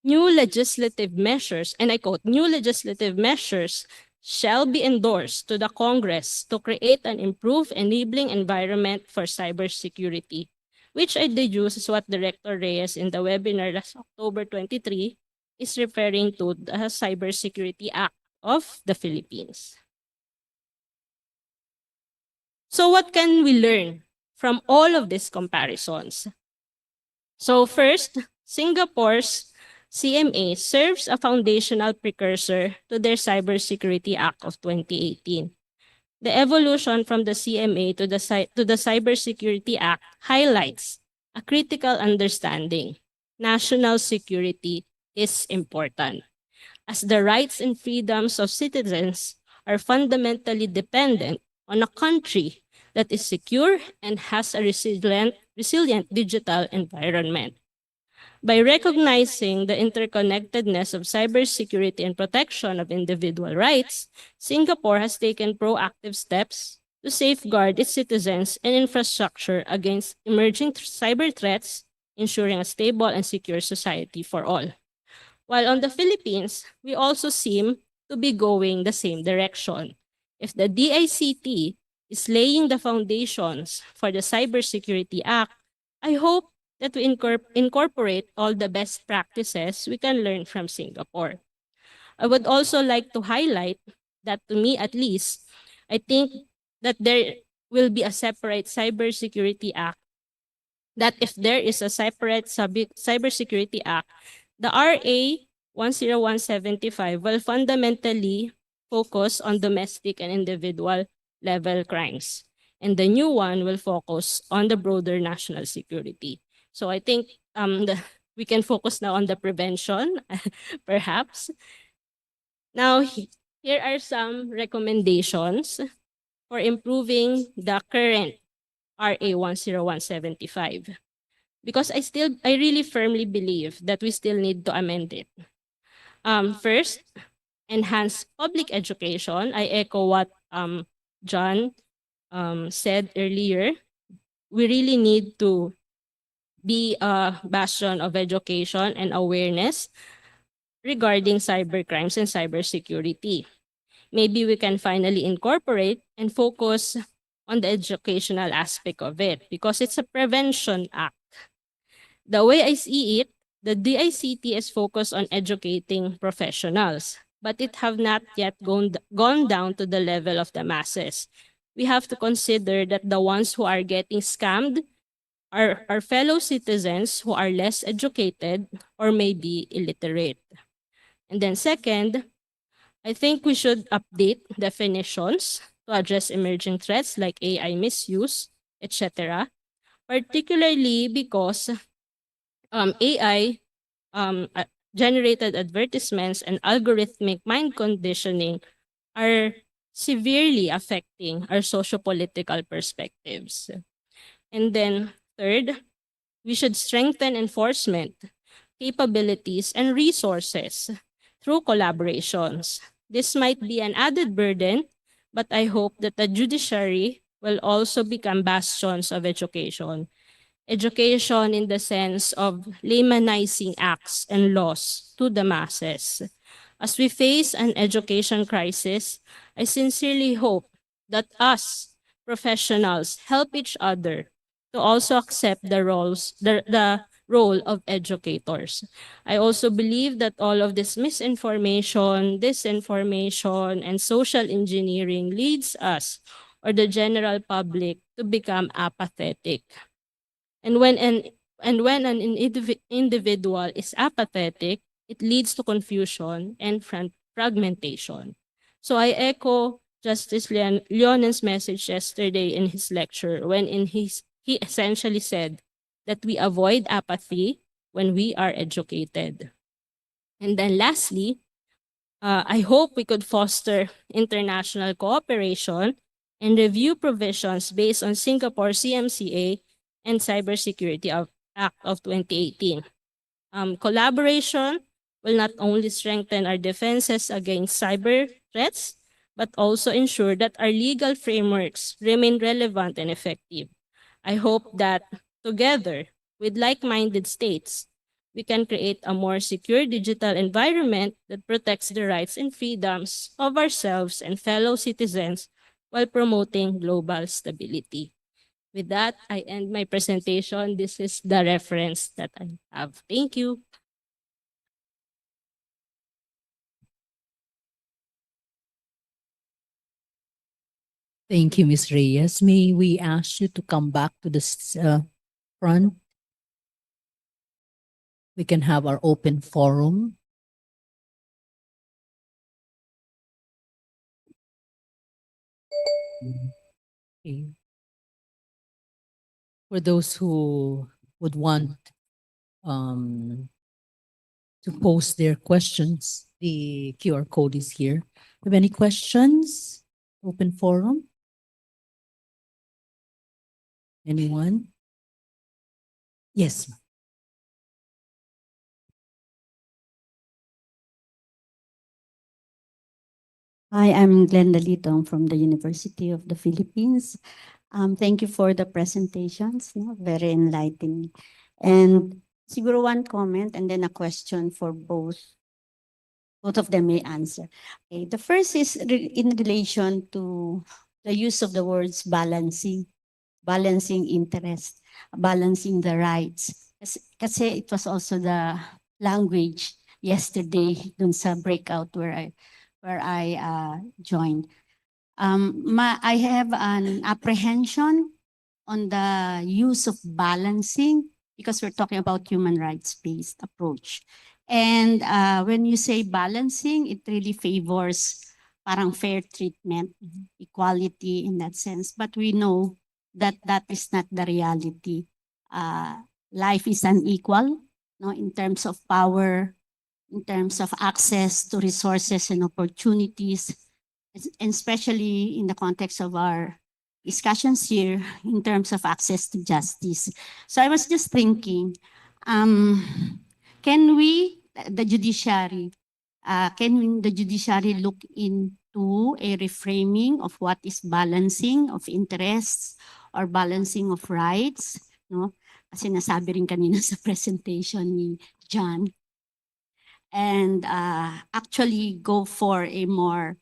new legislative measures, and I quote, new legislative measures shall be endorsed to the Congress to create an improved enabling environment for cybersecurity, which I deduce is what Director Reyes in the webinar last October 23 is referring to the Cybersecurity Act of the Philippines. So what can we learn from all of these comparisons? So first, Singapore's CMA serves a foundational precursor to their Cybersecurity Act of 2018. The evolution from the CMA to the Cybersecurity Act highlights a critical understanding. National security is important, as the rights and freedoms of citizens are fundamentally dependent on a country that is secure and has a resilient digital environment. By recognizing the interconnectedness of cybersecurity and protection of individual rights, Singapore has taken proactive steps to safeguard its citizens and infrastructure against emerging cyber threats, ensuring a stable and secure society for all. While on the Philippines, we also seem to be going the same direction. If the DICT is laying the foundations for the Cybersecurity Act, I hope that we incorporate all the best practices we can learn from Singapore. I would also like to highlight that, to me at least, I think that there will be a separate Cybersecurity Act, that if there is a separate Cybersecurity Act, the RA 10175 will fundamentally focus on domestic and individual level crimes. And the new one will focus on the broader national security. So I think we can focus now on the prevention, perhaps. Now, here are some recommendations for improving the current RA 10175. Because I really firmly believe that we still need to amend it. First, enhance public education. I echo what John said earlier. We really need to be a bastion of education and awareness regarding cybercrimes and cybersecurity. Maybe we can finally incorporate and focus on the educational aspect of it because it's a prevention act. The way I see it, the DICT is focused on educating professionals, but it have not yet gone down to the level of the masses. We have to consider that the ones who are getting scammed are our fellow citizens who are less educated or maybe illiterate. And then second, I think we should update definitions to address emerging threats like AI misuse, etc. Particularly because AI generated advertisements and algorithmic mind conditioning are severely affecting our socio-political perspectives. And then third, we should strengthen enforcement capabilities and resources through collaborations. This might be an added burden, but I hope that the judiciary will also become bastions of education. Education in the sense of laymanizing acts and laws to the masses. As we face an education crisis, I sincerely hope that us professionals help each other to also accept the role of educators. I also believe that all of this misinformation, disinformation, and social engineering leads us or the general public to become apathetic. And when an individual is apathetic, it leads to confusion and fragmentation. So I echo Justice Leonen's message yesterday in his lecture he essentially said that we avoid apathy when we are educated. And then lastly, I hope we could foster international cooperation and review provisions based on Singapore CMCA and Cybersecurity Act of 2018. Collaboration will not only strengthen our defenses against cyber threats, but also ensure that our legal frameworks remain relevant and effective. I hope that together with like-minded states, we can create a more secure digital environment that protects the rights and freedoms of ourselves and fellow citizens while promoting global stability. With that, I end my presentation. This is the reference that I have. Thank you. Thank you, Ms. Reyes. May we ask you to come back to the front? We can have our open forum. Okay. For those who would want to post their questions, the QR code is here. Have any questions? Open forum? Anyone? Yes. Ma'am. Hi, I'm Glenda Litong from the University of the Philippines. Thank you for the presentations, no? Very enlightening. And siguro one comment and then a question for both. Both of them may answer. Okay, the first is in relation to the use of the words balancing interest, balancing the rights. Kasi it was also the language yesterday dun sa breakout where I joined. I have an apprehension on the use of balancing because we're talking about human rights-based approach. And when you say balancing, it really favors parang fair treatment, equality in that sense. But we know that that is not the reality. Life is unequal, no, in terms of power, in terms of access to resources and opportunities, and especially in the context of our discussions here in terms of access to justice. So I was just thinking, can the judiciary look into a reframing of what is balancing of interests or balancing of rights? No? Kasi nasabi rin kanina sa presentation ni John. And actually go for a more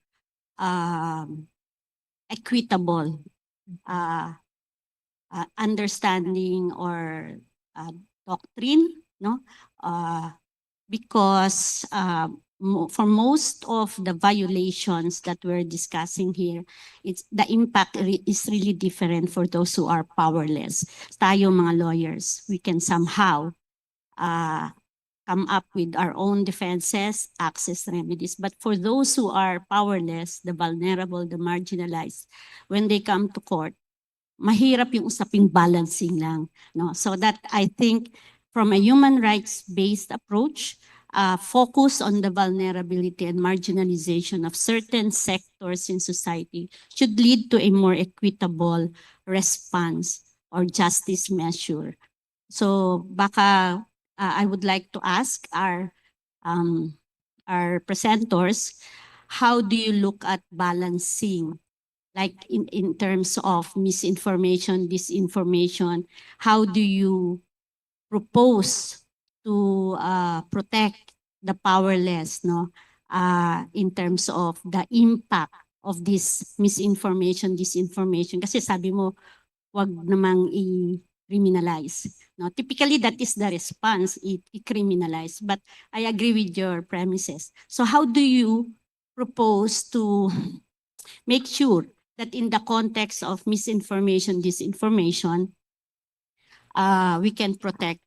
equitable understanding or doctrine, no? Because for most of the violations that we're discussing here, the impact is really different for those who are powerless. Tayo mga lawyers, we can somehow come up with our own defenses, access remedies. But for those who are powerless, the vulnerable, the marginalized, when they come to court, mahirap yung usaping balancing lang. No? So that I think from a human rights-based approach, focus on the vulnerability and marginalization of certain sectors in society should lead to a more equitable response or justice measure. So baka I would like to ask our presenters, how do you look at balancing, like in terms of misinformation, disinformation? How do you propose to protect the powerless, no? In terms of the impact of this misinformation, disinformation. Kasi sabi mo, wag namang i-criminalize. No? Typically, that is the response, i-criminalize. But I agree with your premises. So how do you propose to make sure that in the context of misinformation, disinformation, we can protect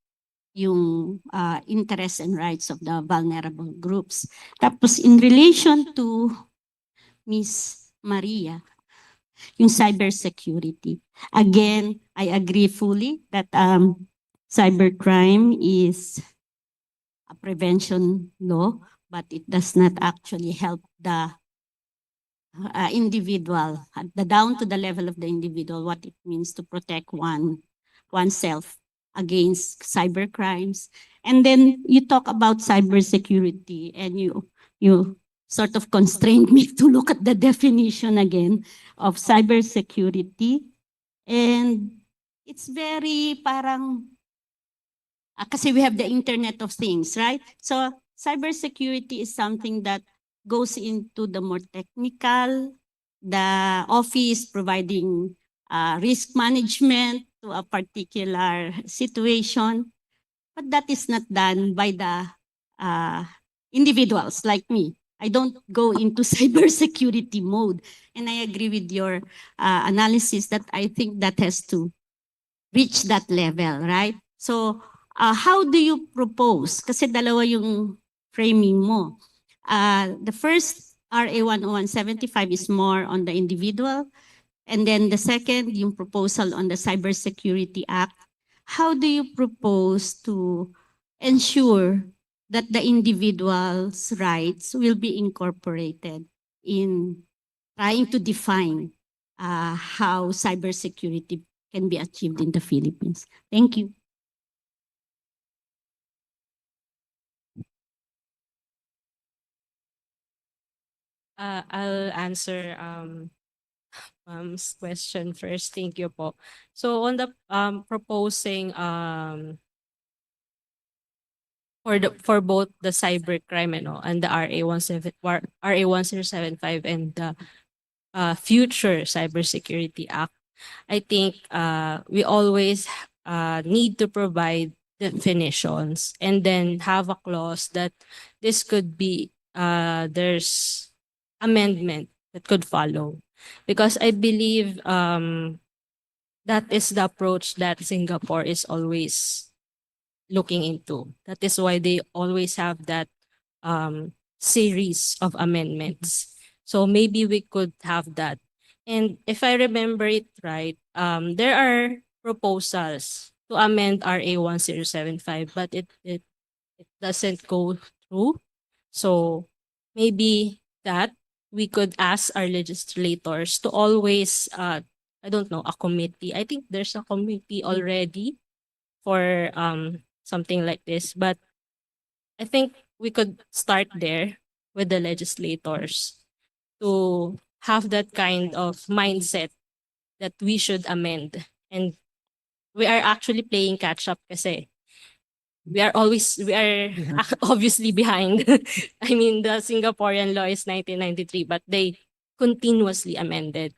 yung interests and rights of the vulnerable groups. Tapos in relation to Miss Maria, yung cybersecurity. Again, I agree fully that cybercrime is a prevention law, but it does not actually help the individual, down to the level of the individual, what it means to protect oneself against cybercrimes. And then you talk about cybersecurity, and you sort of constrained me to look at the definition again of cybersecurity. And it's very parang, kasi we have the Internet of Things, right? So cybersecurity is something that goes into the more technical, the office providing risk management to a particular situation, but that is not done by the individuals like me. I don't go into cybersecurity mode. And I agree with your analysis that I think that has to reach that level, right? So, how do you propose? Kasi dalawa yung framing mo. The first, RA 10175 is more on the individual. And then the second, yung proposal on the Cybersecurity Act. How do you propose to ensure that the individual's rights will be incorporated in trying to define how cybersecurity can be achieved in the Philippines? Thank you. I'll answer Mom's question first. Thank you po. So on the proposing for both the cybercrime and the RA 1075 and the future Cybersecurity Act, I think we always need to provide definitions and then have a clause that this could be there's amendment that could follow, because I believe that is the approach that Singapore is always looking into. That is why they always have that series of amendments. So maybe we could have that. And if I remember it right, there are proposals to amend RA 1075, but it doesn't go through. So maybe that we could ask our legislators to always, I don't know, a committee. I think there's a committee already for something like this, but I think we could start there with the legislators to have that kind of mindset that we should amend. And we are actually playing catch up kasi we are obviously behind. I mean, the Singaporean law is 1993, but they continuously amended.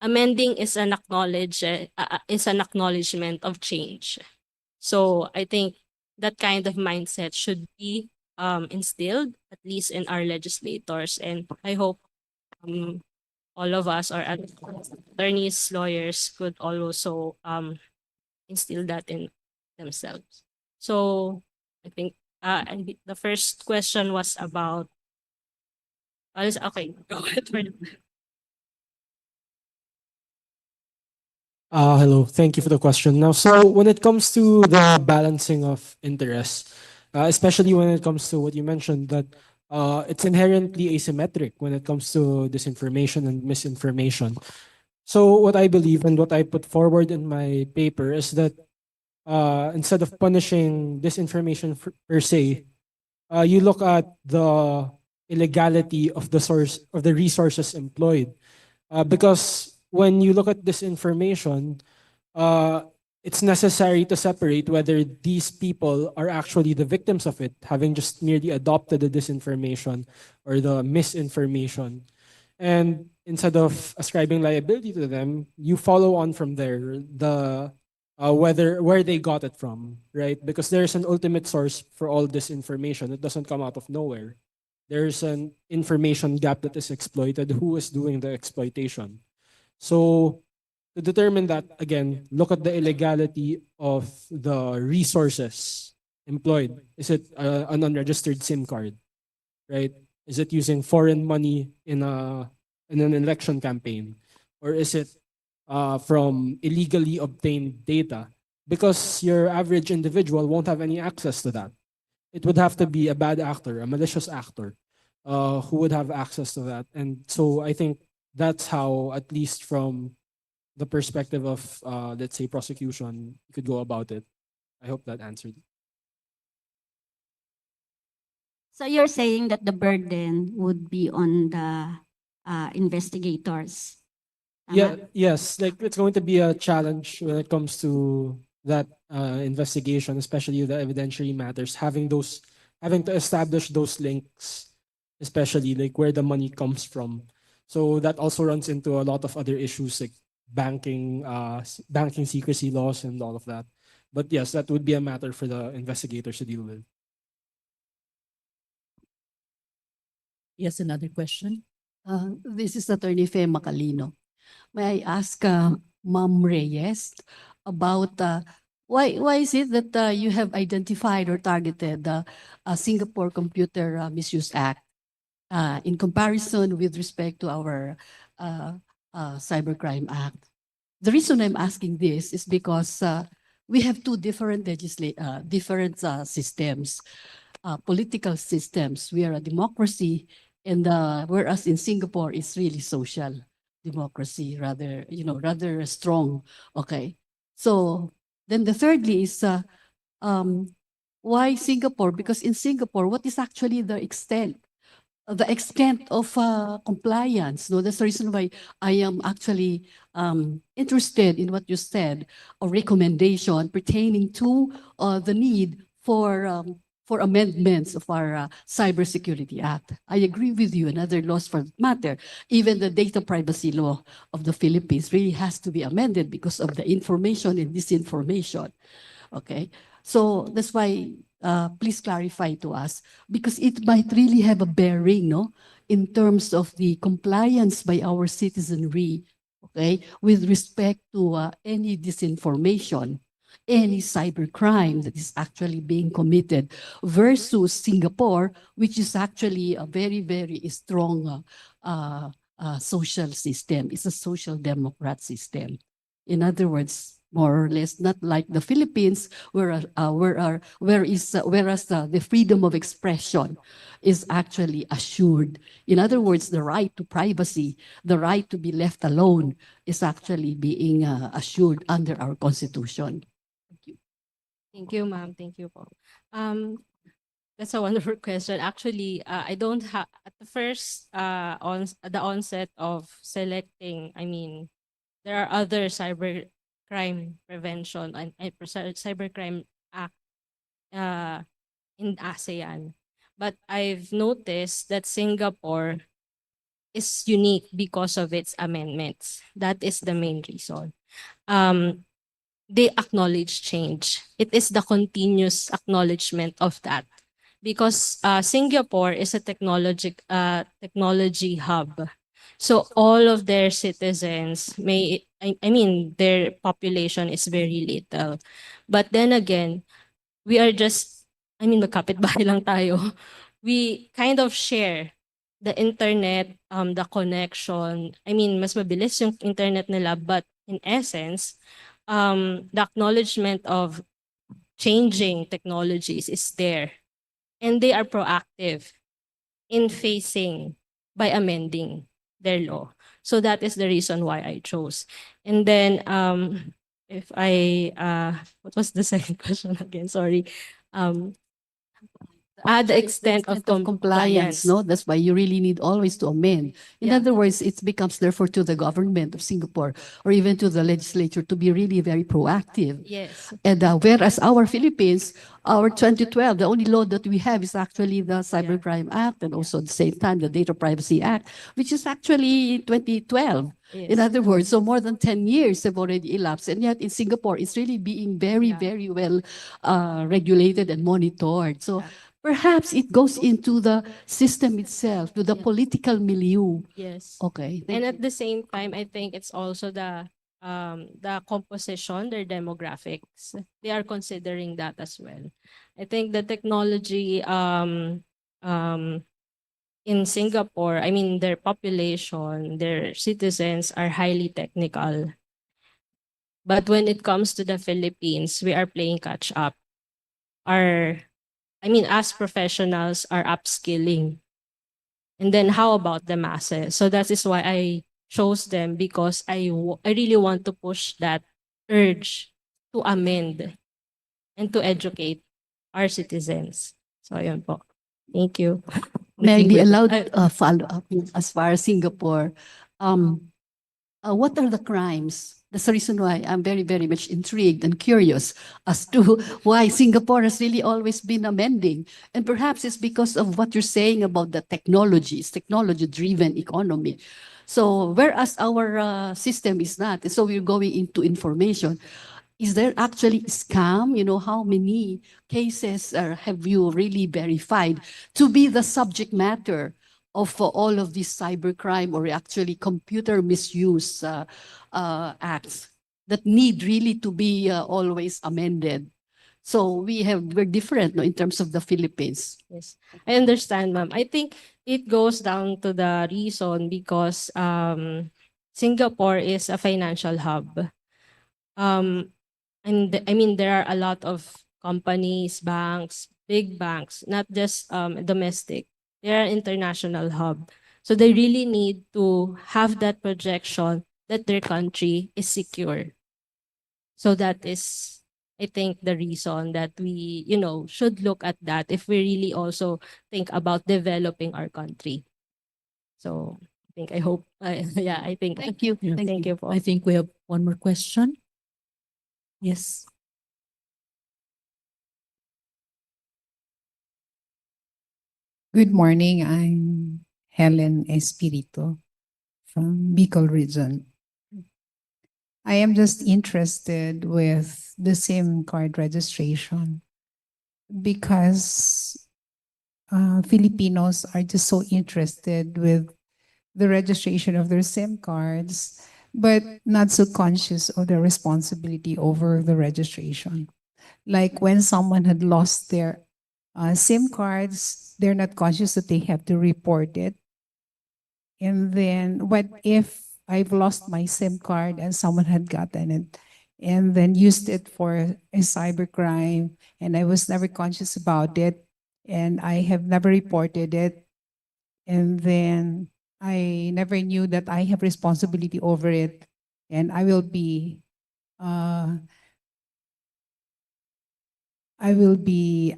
Amending is an acknowledgement of change. So I think that kind of mindset should be instilled, at least in our legislators. And I hope all of us, or attorneys, lawyers, could also instill that in themselves. So I think the first question was about, okay, go ahead. Hello, thank you for the question. Now, so when it comes to the balancing of interests, especially when it comes to what you mentioned that it's inherently asymmetric when it comes to disinformation and misinformation. So what I believe and what I put forward in my paper is that instead of punishing disinformation per se, you look at the illegality of the source of the resources employed. Because when you look at disinformation, uh, it's necessary to separate whether these people are actually the victims of it, having just merely adopted the disinformation or the misinformation. And instead of ascribing liability to them, you follow on from there the whether where they got it from, right? Because there's an ultimate source for all this information. It doesn't come out of nowhere. There's an information gap that is exploited. Who is doing the exploitation? So to determine that, again, look at the illegality of the resources employed. Is it an unregistered SIM card, right? Is it using foreign money in an election campaign, or is it from illegally obtained data? Because your average individual won't have any access to that. It would have to be a bad actor, a malicious actor, who would have access to that. And so I think that's how, at least from the perspective of, let's say, prosecution, you could go about it. I hope that answered. So you're saying that the burden would be on the investigators. Yeah, Tama? yes, like it's going to be a challenge when it comes to that investigation, especially the evidentiary matters, having to establish those links, especially like where the money comes from. So that also runs into a lot of other issues like banking secrecy laws and all of that. But yes, that would be a matter for the investigators to deal with. Yes, another question. This is Attorney Fe Macalino. May I ask Ma'am Reyes about why is it that you have identified or targeted the Singapore Computer Misuse Act in comparison with respect to our Cybercrime Act? The reason I'm asking this is because we have two different systems, political systems. We are a democracy, and whereas in Singapore, it's really social democracy, rather strong. Okay. So then the thirdly is why Singapore? Because in Singapore, what is actually the extent of compliance? No, that's the reason why I am actually interested in what you said, a recommendation pertaining to the need for amendments of our Cybersecurity Act. I agree with you, and other laws for that matter. Even the data privacy law of the Philippines really has to be amended because of the information and disinformation. Okay, so that's why please clarify to us, because it might really have a bearing, no, in terms of the compliance by our citizenry, okay, with respect to any disinformation, any cybercrime that is actually being committed versus Singapore, which is actually a very, very strong social system. It's a social democrat system. In other words, more or less, not like the Philippines, whereas the freedom of expression is actually assured. In other words, the right to privacy, the right to be left alone is actually being assured under our Constitution. Thank you, ma'am. Thank you po. That's a wonderful question. Actually, I don't have at the first at the onset of selecting. I mean, there are other cybercrime prevention and cybercrime act in ASEAN, but I've noticed that Singapore is unique because of its amendments. That is the main reason. They acknowledge change. It is the continuous acknowledgement of that. Because Singapore is a technology hub. So all of their citizens I mean, their population is very little. But then again, we are just, I mean, magkapit-bahay lang tayo. We kind of share the internet, the connection. I mean, mas mabilis yung internet nila, but in essence, the acknowledgement of changing technologies is there. And they are proactive in facing by amending their law. So that is the reason why I chose. And then if I what was the second question again? Sorry. Um the extent of compliance. No, that's why you really need always to amend. In other words, it becomes therefore to the government of Singapore or even to the legislature to be really very proactive. Yes. And whereas our Philippines, our 2012, the only law that we have is actually the Cybercrime Act and also at the same time the Data Privacy Act, which is actually 2012. In Yes. other words, so more than 10 years have already elapsed. And yet in Singapore, it's really being very, very well regulated and monitored. So perhaps it goes into the system itself, to the political milieu. Yes. Okay. And at the same time, I think it's also the composition, their demographics. They are considering that as well. I think the technology in Singapore, I mean, their population, their citizens are highly technical. But when it comes to the Philippines, we are playing catch up. As professionals are upskilling. And then how about the masses? So that is why I chose them, because I really want to push that urge to amend and to educate our citizens. So ayun po. Thank you. May I be allowed I- follow-up as far as Singapore? What are the crimes? That's the reason why I'm very, very much intrigued and curious as to why Singapore has really always been amending. And perhaps it's because of what you're saying about the technologies, technology-driven economy. So whereas our system is not, and so we're going into information, is there actually scam? You know, how many cases have you really verified to be the subject matter of all of these cybercrime or actually computer misuse acts that need really to be always amended? So we're different, no, in terms of the Philippines. Yes, I understand, ma'am. I think it goes down to the reason because Singapore is a financial hub. And I mean, there are a lot of companies, banks, big banks, not just domestic. They are international hub. So they really need to have that projection that their country is secure. So that is, I think, the reason that we, should look at that if we really also think about developing our country. So I hope, yeah, I think. Thank you. Yeah. Thank you po. I think we have one more question. Yes. Good morning. I'm Helen Espirito from Bicol region. I am just interested with the SIM card registration because Filipinos are just so interested with the registration of their SIM cards, but not so conscious of their responsibility over the registration. Like when someone had lost their SIM cards, they're not conscious that they have to report it. And then what if I've lost my SIM card and someone had gotten it and then used it for a cybercrime and I was never conscious about it and I have never reported it, and then I never knew that I have responsibility over it, and I will be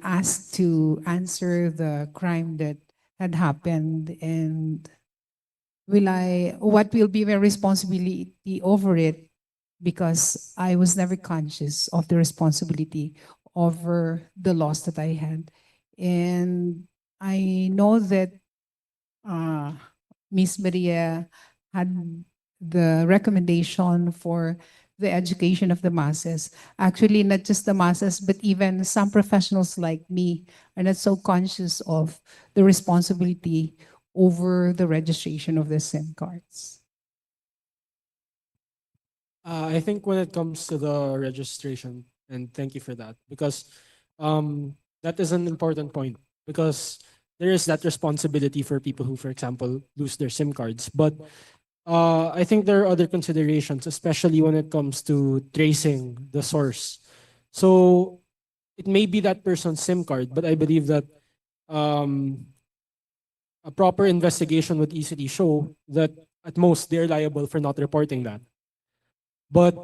asked to answer the crime that had happened, and what will be my responsibility over it, because I was never conscious of the responsibility over the loss that I had. And I know that Miss Maria had the recommendation for the education of the masses. Actually, not just the masses, but even some professionals like me are not so conscious of the responsibility over the registration of the SIM cards. I think when it comes to the registration, and thank you for that, because that is an important point, because there is that responsibility for people who, for example, lose their SIM cards. But I think there are other considerations, especially when it comes to tracing the source. So it may be that person's SIM card, but I believe that um, a proper investigation would easily show that at most they're liable for not reporting that. But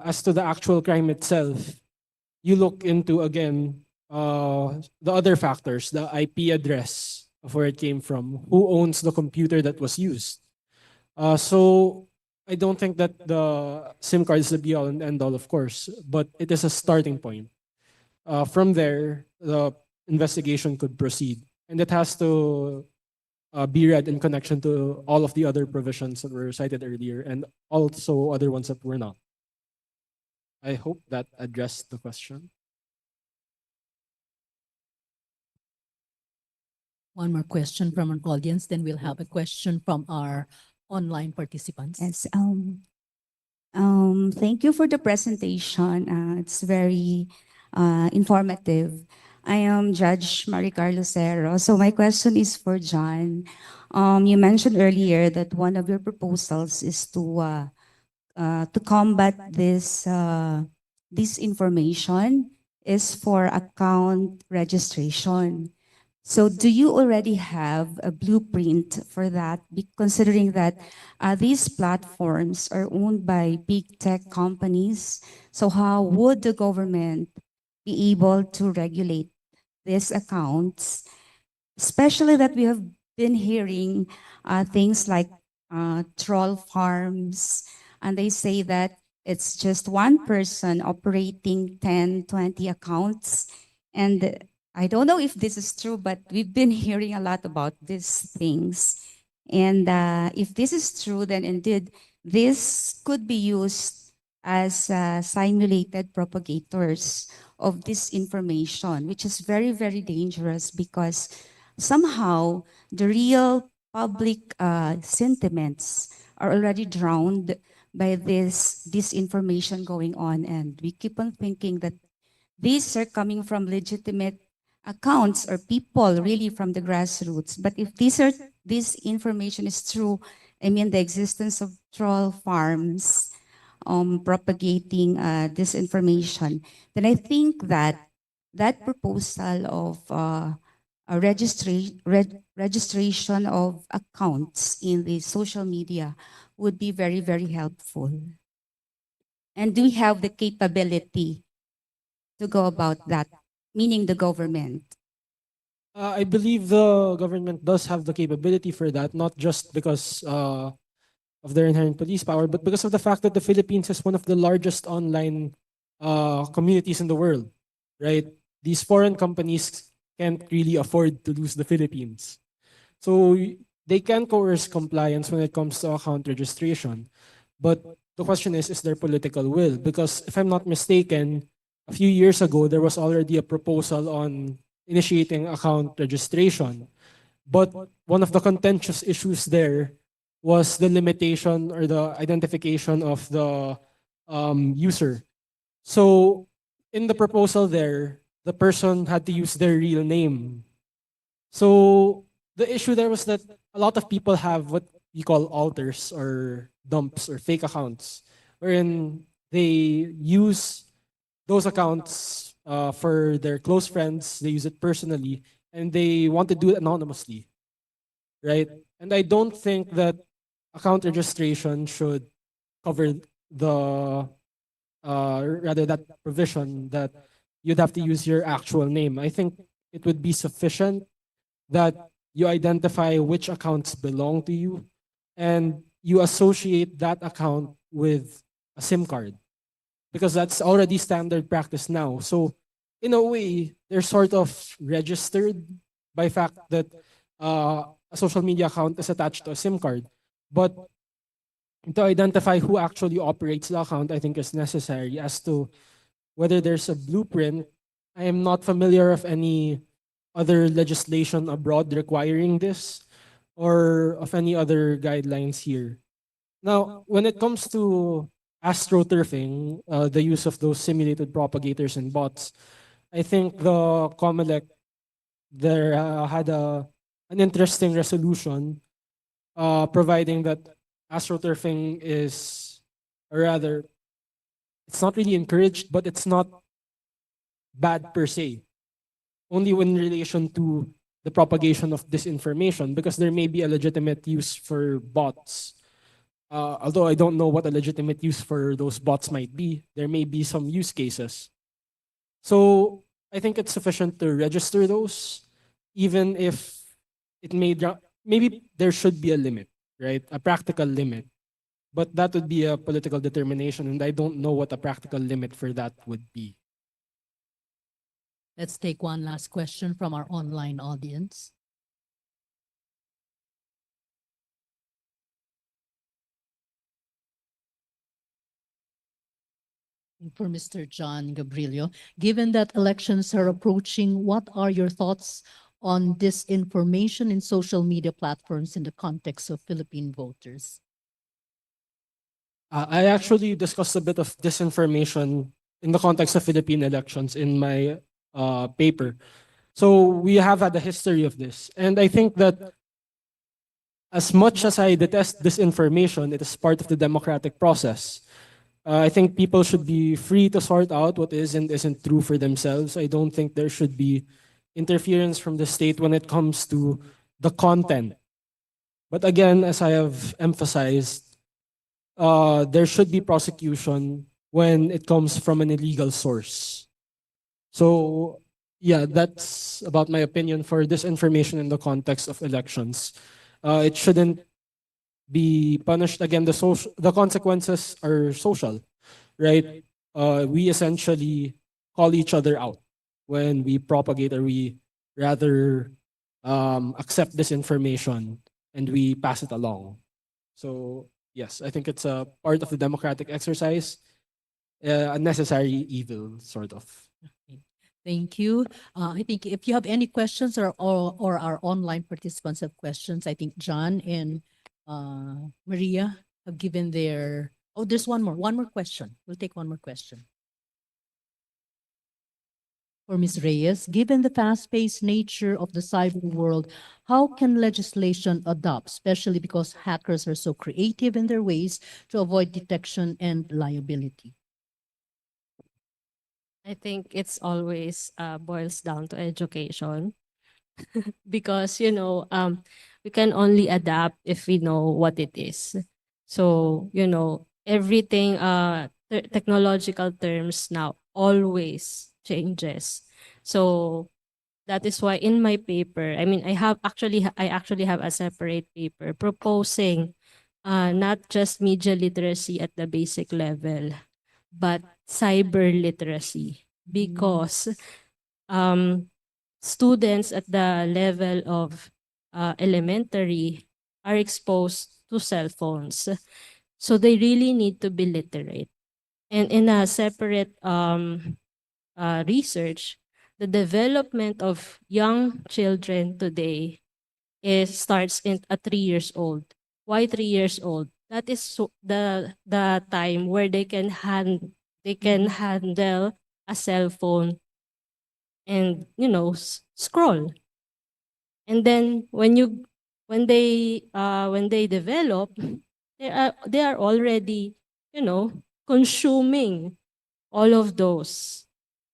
as to the actual crime itself, you look into again the other factors, the IP address of where it came from, who owns the computer that was used. So I don't think that the SIM card is the be all and end all, of course, but it is a starting point. From there, the investigation could proceed, and it has to be read in connection to all of the other provisions that were cited earlier, and also other ones that were not. I hope that addressed the question. One more question from an audience, then we'll have a question from our online participants. Yes, thank you for the presentation. It's very informative. I am Judge Maricar Lucero. So my question is for John. You mentioned earlier that one of your proposals is to combat this disinformation is for account registration. So do you already have a blueprint for that, considering that these platforms are owned by big tech companies? So how would the government be able to regulate these accounts, especially that we have been hearing things like troll farms, and they say that it's just one person operating 10, 20 accounts. And I don't know if this is true, but we've been hearing a lot about these things. And if this is true, then indeed, this could be used as simulated propagators of this information, which is very, very dangerous because somehow the real public sentiments are already drowned by this disinformation going on. And we keep on thinking that these are coming from legitimate accounts or people really from the grassroots. But if this information is true, I mean the existence of troll farms propagating disinformation, then I think that that proposal of a registration of accounts in the social media would be very, very helpful. And do we have the capability to go about that, meaning the government? I believe the government does have the capability for that, not just because of their inherent police power, but because of the fact that the Philippines is one of the largest online communities in the world, right? These foreign companies can't really afford to lose the Philippines. So they can coerce compliance when it comes to account registration. But the question is there political will? Because if I'm not mistaken, a few years ago, there was already a proposal on initiating account registration. But one of the contentious issues there was the limitation or the identification of the user. So in the proposal there, the person had to use their real name. So the issue there was that a lot of people have what we call alters or dumps or fake accounts, wherein they use those accounts for their close friends, they use it personally, and they want to do it anonymously, right? And I don't think that account registration should cover the rather that provision that you'd have to use your actual name. I think it would be sufficient that you identify which accounts belong to you and you associate that account with a SIM card because that's already standard practice now. So in a way, they're sort of registered by fact that a social media account is attached to a SIM card. But to identify who actually operates the account, I think is necessary. As to whether there's a blueprint, I am not familiar of any other legislation abroad requiring this or of any other guidelines here. Now, when it comes to astroturfing, the use of those simulated propagators and bots, I think the COMELEC there had an interesting resolution providing that astroturfing is, or rather, it's not really encouraged, but it's not bad per se, only in relation to the propagation of disinformation, because there may be a legitimate use for bots. Although I don't know what a legitimate use for those bots might be, there may be some use cases. So I think it's sufficient to register those, even if it may maybe there should be a limit, right? A practical limit. But that would be a political determination, and I don't know what a practical limit for that would be. Let's take one last question from our online audience. For Mr. John Gabrilio, given that elections are approaching, what are your thoughts on disinformation in social media platforms in the context of Philippine voters? I actually discussed a bit of disinformation in the context of Philippine elections in my paper. So we have had a history of this. And I think that as much as I detest disinformation, it is part of the democratic process. I think people should be free to sort out what is and isn't true for themselves. I don't think there should be interference from the state when it comes to the content. But again, as I have emphasized, there should be prosecution when it comes from an illegal source. So, yeah, that's about my opinion for disinformation in the context of elections. It shouldn't be punished. Again, the consequences are social, right? We essentially call each other out when we propagate, or we rather accept this information and we pass it along. So yes, I think it's a part of the democratic exercise, a necessary evil, sort of. Thank you. I think if you have any questions, or our online participants have questions, I think John and Maria have given their, oh, there's one more question. We'll take one more question. For Ms. Reyes, given the fast-paced nature of the cyber world, how can legislation adapt, especially because hackers are so creative in their ways to avoid detection and liability? I think it's always boils down to education. Because we can only adapt if we know what it is. So everything, technological terms now always changes. So that is why in my paper, I mean, I actually have a separate paper proposing not just media literacy at the basic level, but cyber literacy, because students at the level of elementary are exposed to cell phones. So they really need to be literate. And in a separate research, the development of young children today starts at 3 years old. Why 3 years old? That is the time where they can handle a cell phone and scroll. And then when they develop, they are already consuming all of those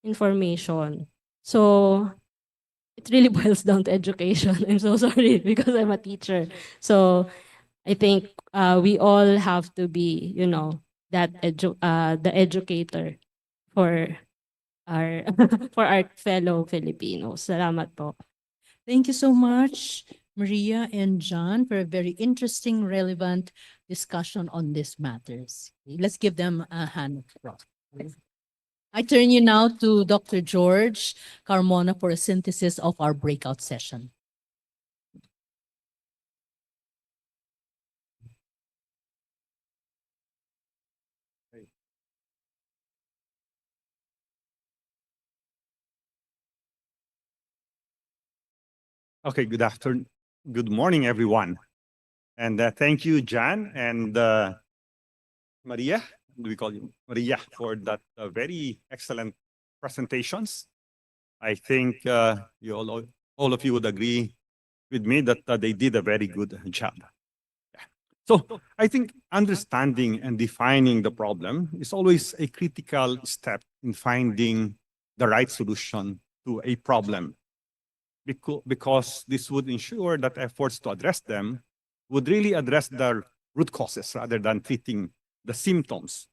information. So it really boils down to education. I'm so sorry because I'm a teacher. So I think we all have to be, the educator for our for our fellow Filipinos. Salamat po. Thank you so much, Maria and John, for a very interesting, relevant discussion on these matters. Let's give them a hand of applause. I turn you now to Dr. George Carmona for a synthesis of our breakout session. Okay, good afternoon. Good morning, everyone. And thank you, Jan and Maria. Do we call you Maria for that very excellent presentations? I think you all of you would agree with me that they did a very good job. Yeah. So I think understanding and defining the problem is always a critical step in finding the right solution to a problem, because this would ensure that efforts to address them would really address the root causes rather than treating the symptoms.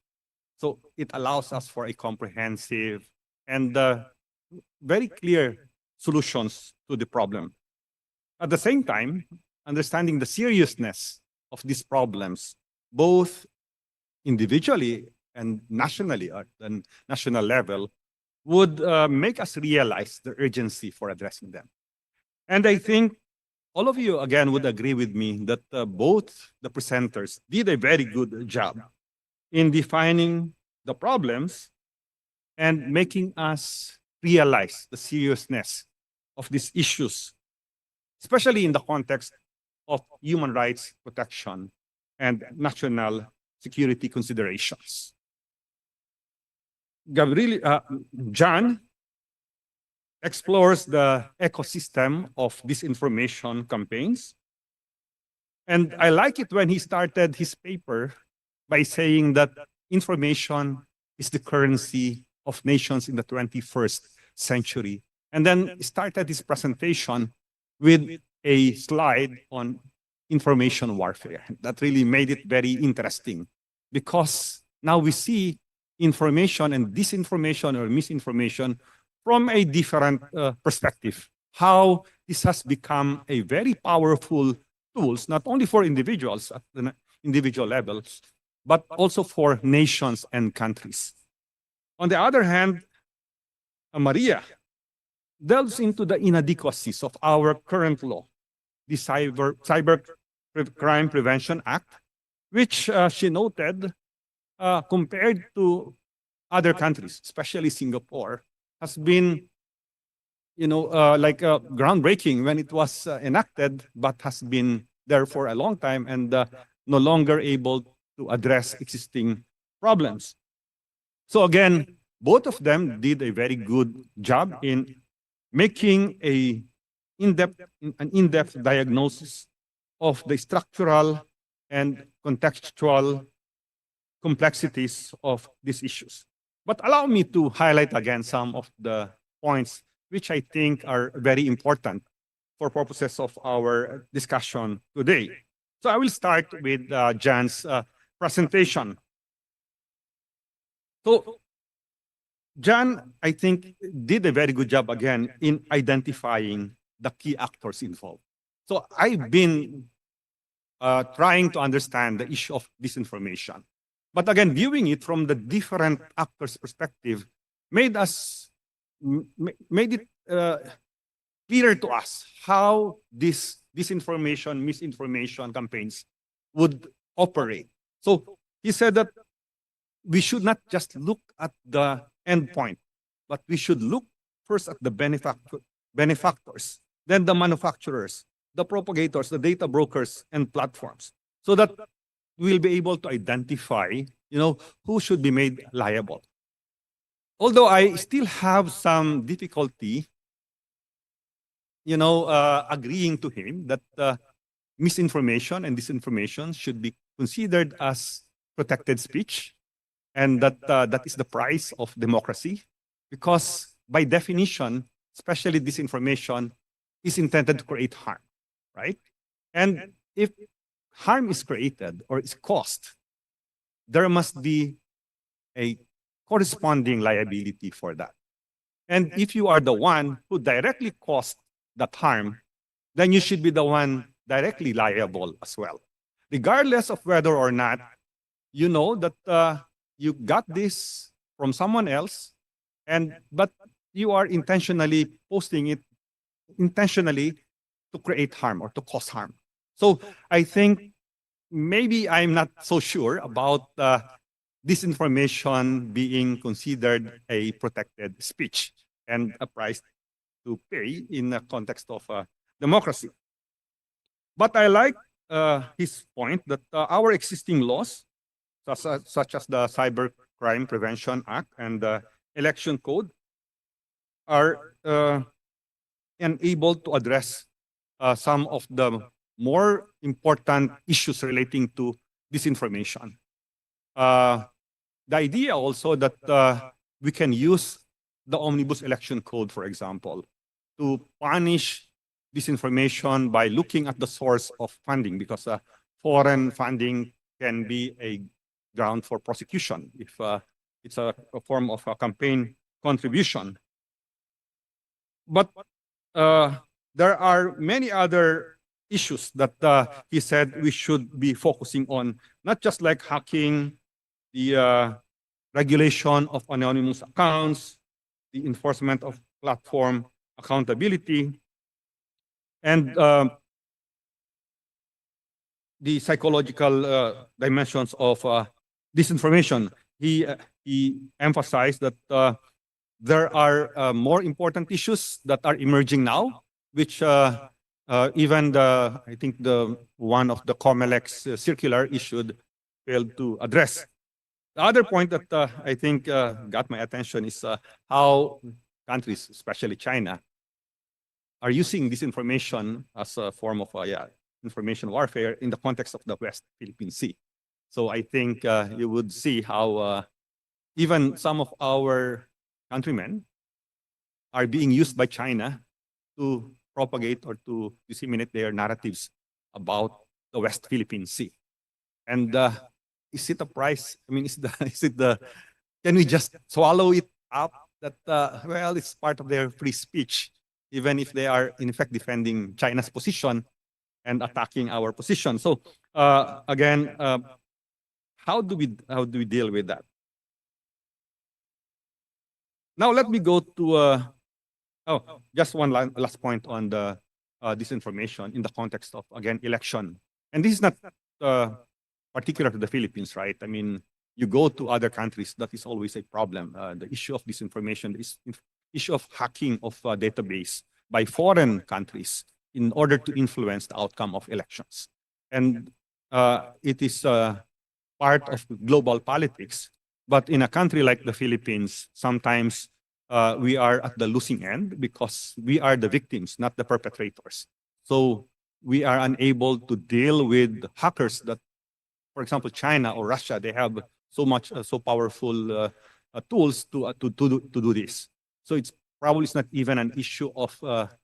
So it allows us for a comprehensive and very clear solutions to the problem. At the same time, understanding the seriousness of these problems, both individually and nationally at the national level, would make us realize the urgency for addressing them. And I think all of you, again, would agree with me that both the presenters did a very good job in defining the problems and making us realize the seriousness of these issues, especially in the context of human rights protection and national security considerations. John explores the ecosystem of disinformation campaigns. And I like it when he started his paper by saying that information is the currency of nations in the 21st century. And then started his presentation with a slide on information warfare. That really made it very interesting, because now we see information and disinformation or misinformation from a different perspective. How this has become a very powerful tools, not only for individuals at the individual levels, but also for nations and countries. On the other hand, Maria delves into the inadequacies of our current law, the Cyber Crime Prevention Act, which she noted, compared to other countries, especially Singapore, has been, groundbreaking when it was enacted, but has been there for a long time and no longer able to address existing problems. So again, both of them did a very good job in making an in-depth diagnosis of the structural and contextual complexities of these issues. But allow me to highlight again some of the points which I think are very important for purposes of our discussion today. So I will start with Jan's presentation. So Jan, I think, did a very good job again in identifying the key actors involved. So I've been trying to understand the issue of disinformation. But again, viewing it from the different actors' perspective made it clear to us how this disinformation, misinformation campaigns would operate. So he said that we should not just look at the end point, but we should look first at the benefactors, then the manufacturers, the propagators, the data brokers, and platforms, so that we'll be able to identify, who should be made liable. Although I still have some difficulty, agreeing to him that misinformation and disinformation should be considered as protected speech, and that is the price of democracy, because by definition, especially disinformation is intended to create harm, right? And if harm is created or is caused, there must be a corresponding liability for that. And if you are the one who directly caused that harm, then you should be the one directly liable as well, regardless of whether or not you know that you got this from someone else, but you are intentionally posting it intentionally to create harm or to cause harm. So I think maybe I'm not so sure about disinformation being considered a protected speech and a price to pay in the context of democracy. But I like his point that our existing laws, such as the Cyber Crime Prevention Act and the Election Code, are enabled to address some of the more important issues relating to disinformation. The idea also that we can use the Omnibus Election Code, for example, to punish disinformation by looking at the source of funding, because foreign funding can be a ground for prosecution if it's a form of a campaign contribution. But there are many other issues that he said we should be focusing on, not just like hacking, the regulation of anonymous accounts, the enforcement of platform accountability, and the psychological dimensions of disinformation. He emphasized that there are more important issues that are emerging now, which even I think the one of the COMELEC circular issued failed to address. The other point that I think got my attention is how countries, especially China, are using disinformation as a form of information warfare in the context of the West Philippine Sea. So I think you would see how even some of our countrymen are being used by China to propagate or to disseminate their narratives about the West Philippine Sea. And is it a price? I mean, is it the, can we just swallow it up that, well, it's part of their free speech, even if they are in fact defending China's position and attacking our position? So again, how do we deal with that? Now let me go to just one last point on the disinformation in the context of, again, election. And this is not particular to the Philippines, right? I mean, you go to other countries, that is always a problem. The issue of disinformation, the issue of hacking of database by foreign countries in order to influence the outcome of elections. And it is part of global politics. But in a country like the Philippines, sometimes we are at the losing end because we are the victims, not the perpetrators. So we are unable to deal with hackers that, for example, China or Russia, they have so powerful tools to do this. So it's not even an issue of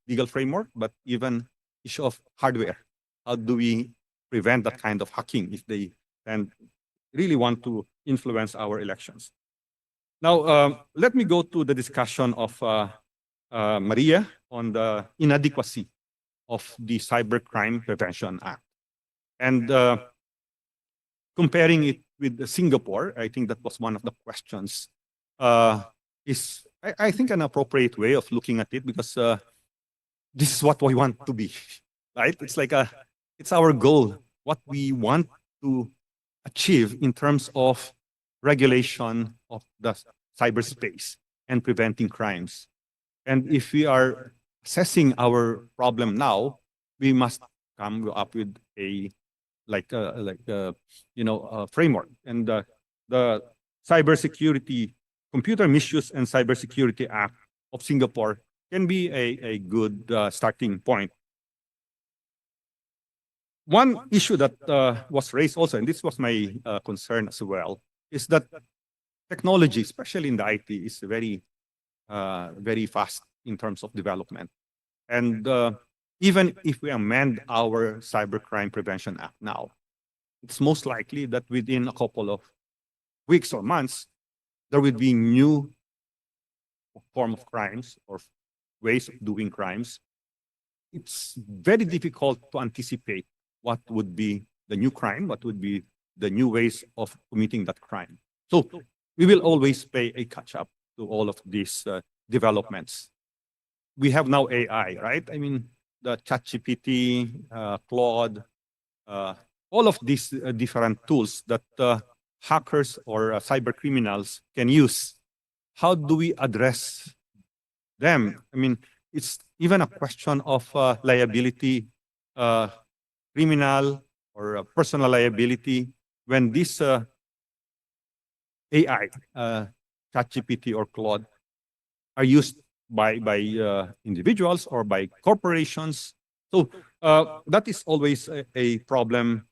legal framework, but even issue of hardware. How do we prevent that kind of hacking if they really want to influence our elections? Now, let me go to the discussion of Maria on the inadequacy of the Cybercrime Prevention Act. And comparing it with Singapore, I think that was one of the questions, is, I think, an appropriate way of looking at it, because this is what we want to be, right? It's like it's our goal, what we want to achieve in terms of regulation of the cyberspace and preventing crimes. And if we are assessing our problem now, we must come up with a framework. And the Cybersecurity, Computer Misuse and Cybersecurity Act of Singapore can be a good starting point. One issue that was raised also, and this was my concern as well, is that technology, especially in the IT, is very fast in terms of development. And even if we amend our Cybercrime Prevention Act now, it's most likely that within a couple of weeks or months, there will be new form of crimes or ways of doing crimes. It's very difficult to anticipate what would be the new crime, what would be the new ways of committing that crime. So we will always pay a catch-up to all of these developments. We have now AI, right? I mean, the ChatGPT, Claude, all of these different tools that hackers or cyber criminals can use. How do we address them? I mean, it's even a question of liability, criminal or personal liability, when this AI, ChatGPT or Claude, are used by individuals or by corporations. So that is always a problem,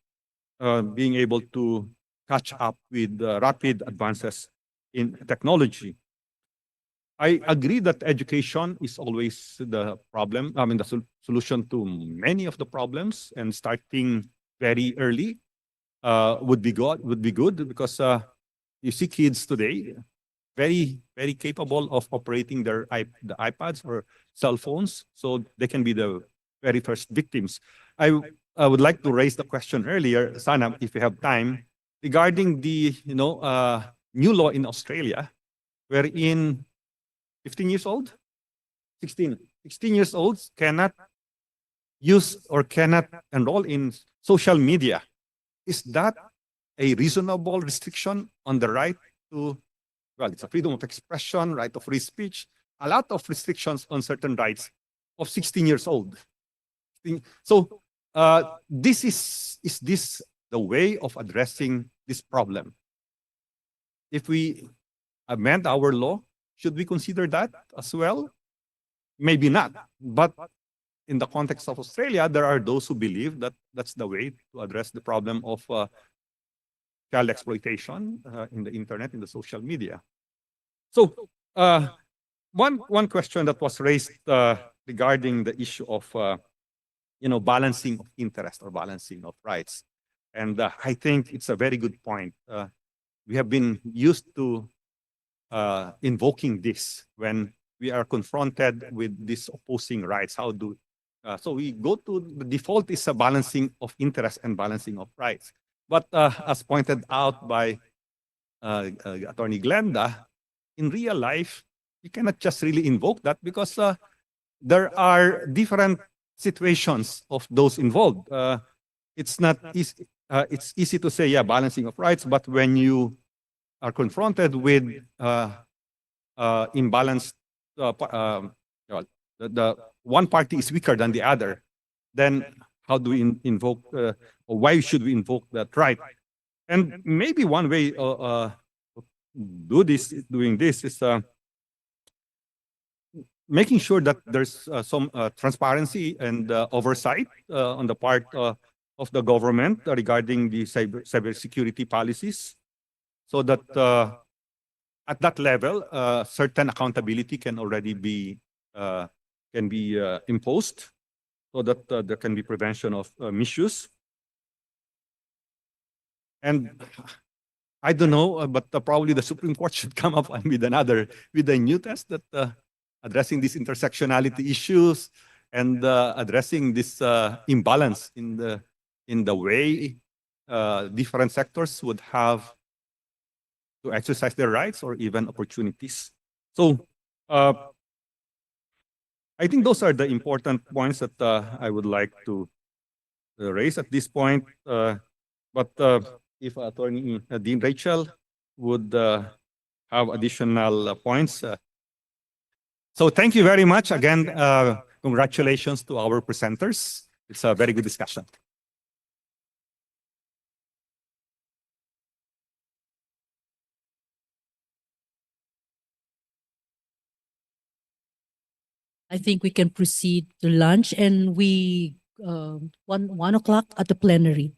being able to catch up with rapid advances in technology. I agree that education is always the problem, I mean, the solution to many of the problems, and starting very early would be good because you see kids today very capable of operating the iPads or cell phones, so they can be the very first victims. I would like to raise the question earlier, Sana, if you have time, regarding the new law in Australia, wherein 15 years old, 16 years old cannot use or cannot enroll in social media. Is that a reasonable restriction on the right to, well, it's a freedom of expression, right of free speech, a lot of restrictions on certain rights of 16 years old. So is this the way of addressing this problem? If we amend our law, should we consider that as well? Maybe not, but in the context of Australia, there are those who believe that that's the way to address the problem of child exploitation in the internet, in the social media. So one question that was raised regarding the issue of balancing of interest or balancing of rights, and I think it's a very good point. We have been used to invoking this when we are confronted with these opposing rights. So we go to the default is a balancing of interest and balancing of rights. But as pointed out by Attorney Glenda, in real life, you cannot just really invoke that because there are different situations of those involved. It's not easy. It's easy to say, yeah, balancing of rights, but when you are confronted with imbalanced, well, the one party is weaker than the other, then how do we invoke, or why should we invoke that right? And maybe one way doing this is making sure that there's some transparency and oversight on the part of the government regarding the cybersecurity policies, so that at that level, certain accountability can already be imposed, so that there can be prevention of misuse. And I don't know, but probably the Supreme Court should come up with a new test that addressing these intersectionality issues and addressing this imbalance in the way different sectors would have to exercise their rights or even opportunities. So I think those are the important points that I would like to raise at this point. But if Attorney Dean Rachel would have additional points. So thank you very much. Again, congratulations to our presenters. It's a very good discussion. I think we can proceed to lunch, and we 1 o'clock at the plenary.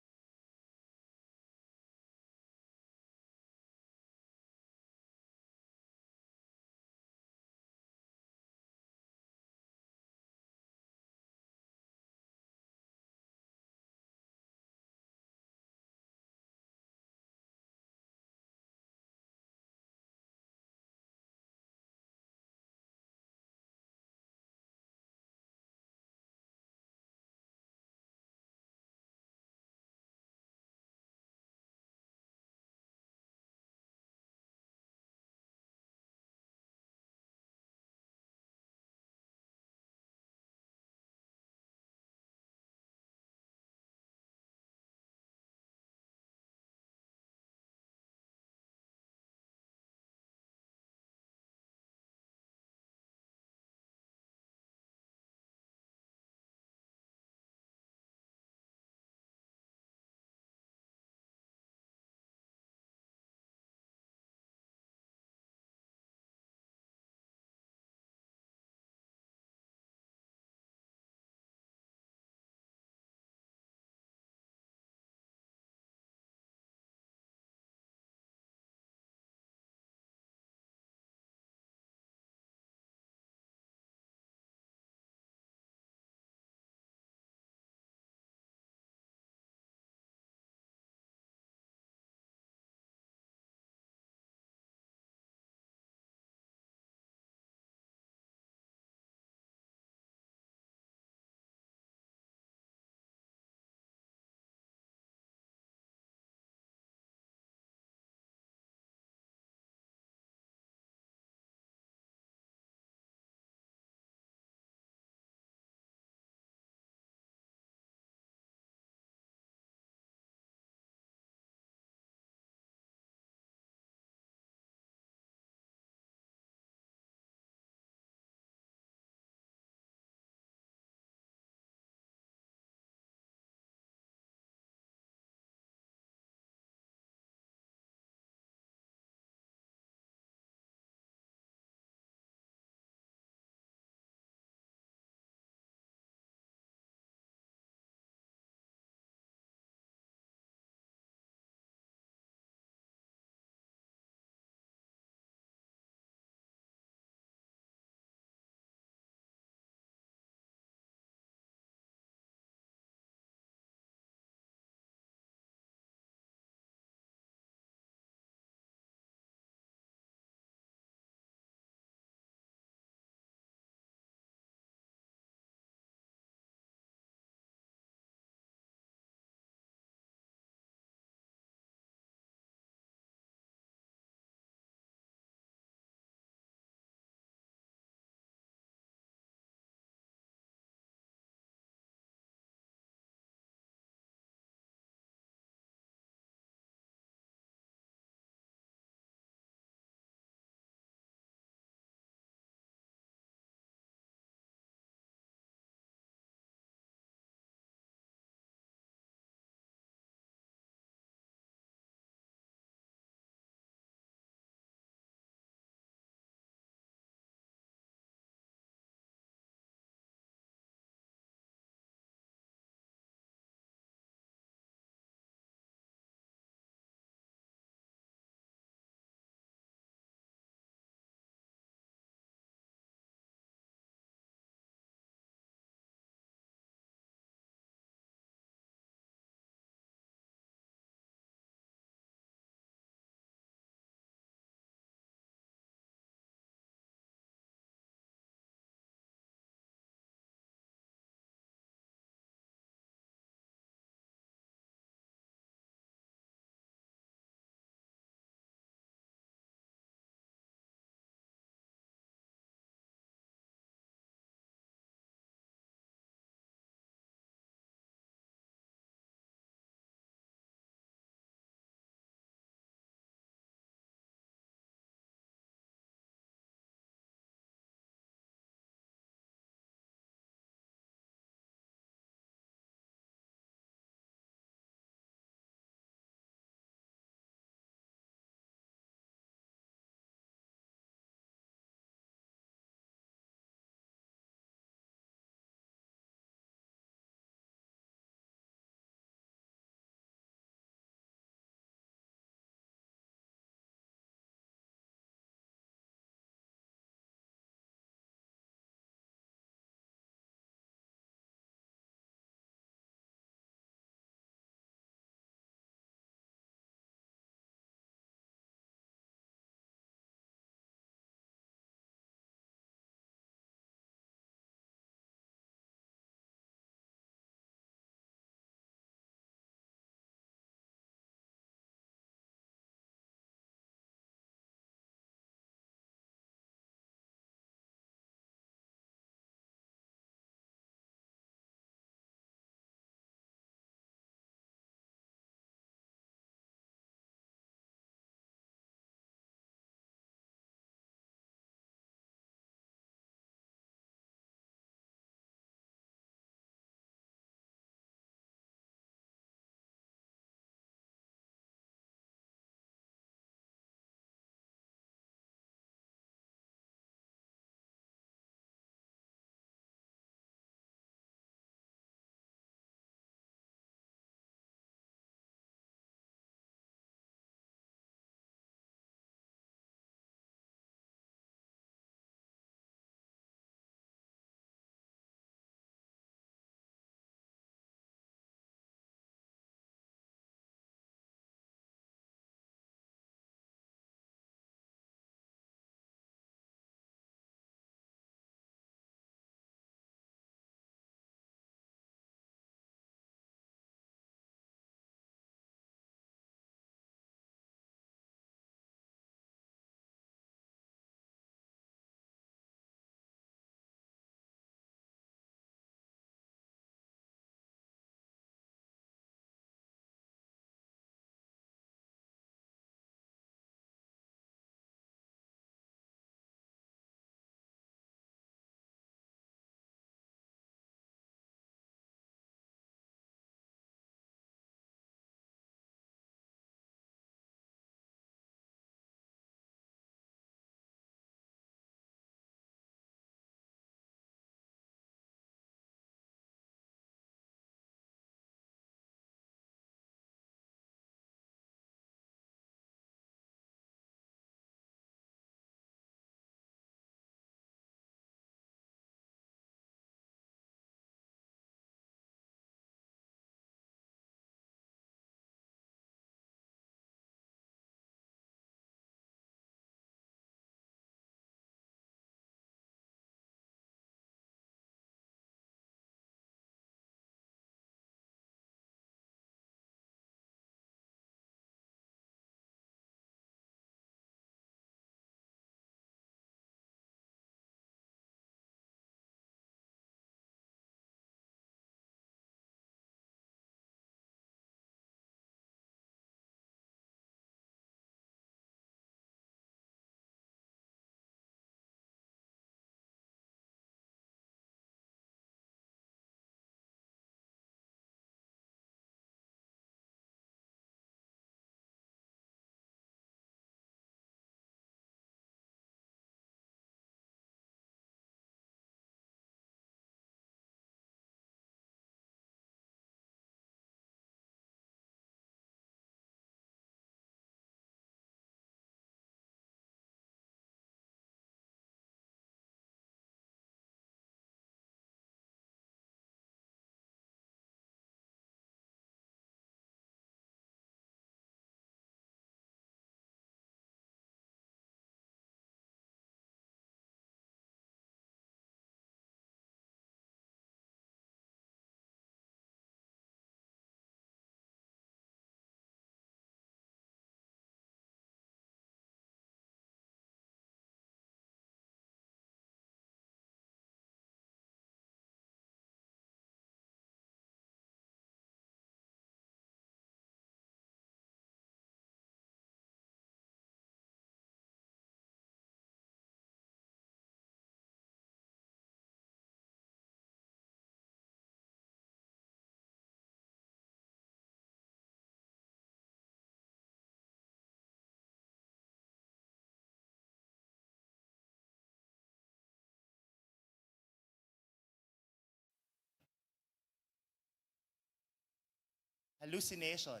hallucination.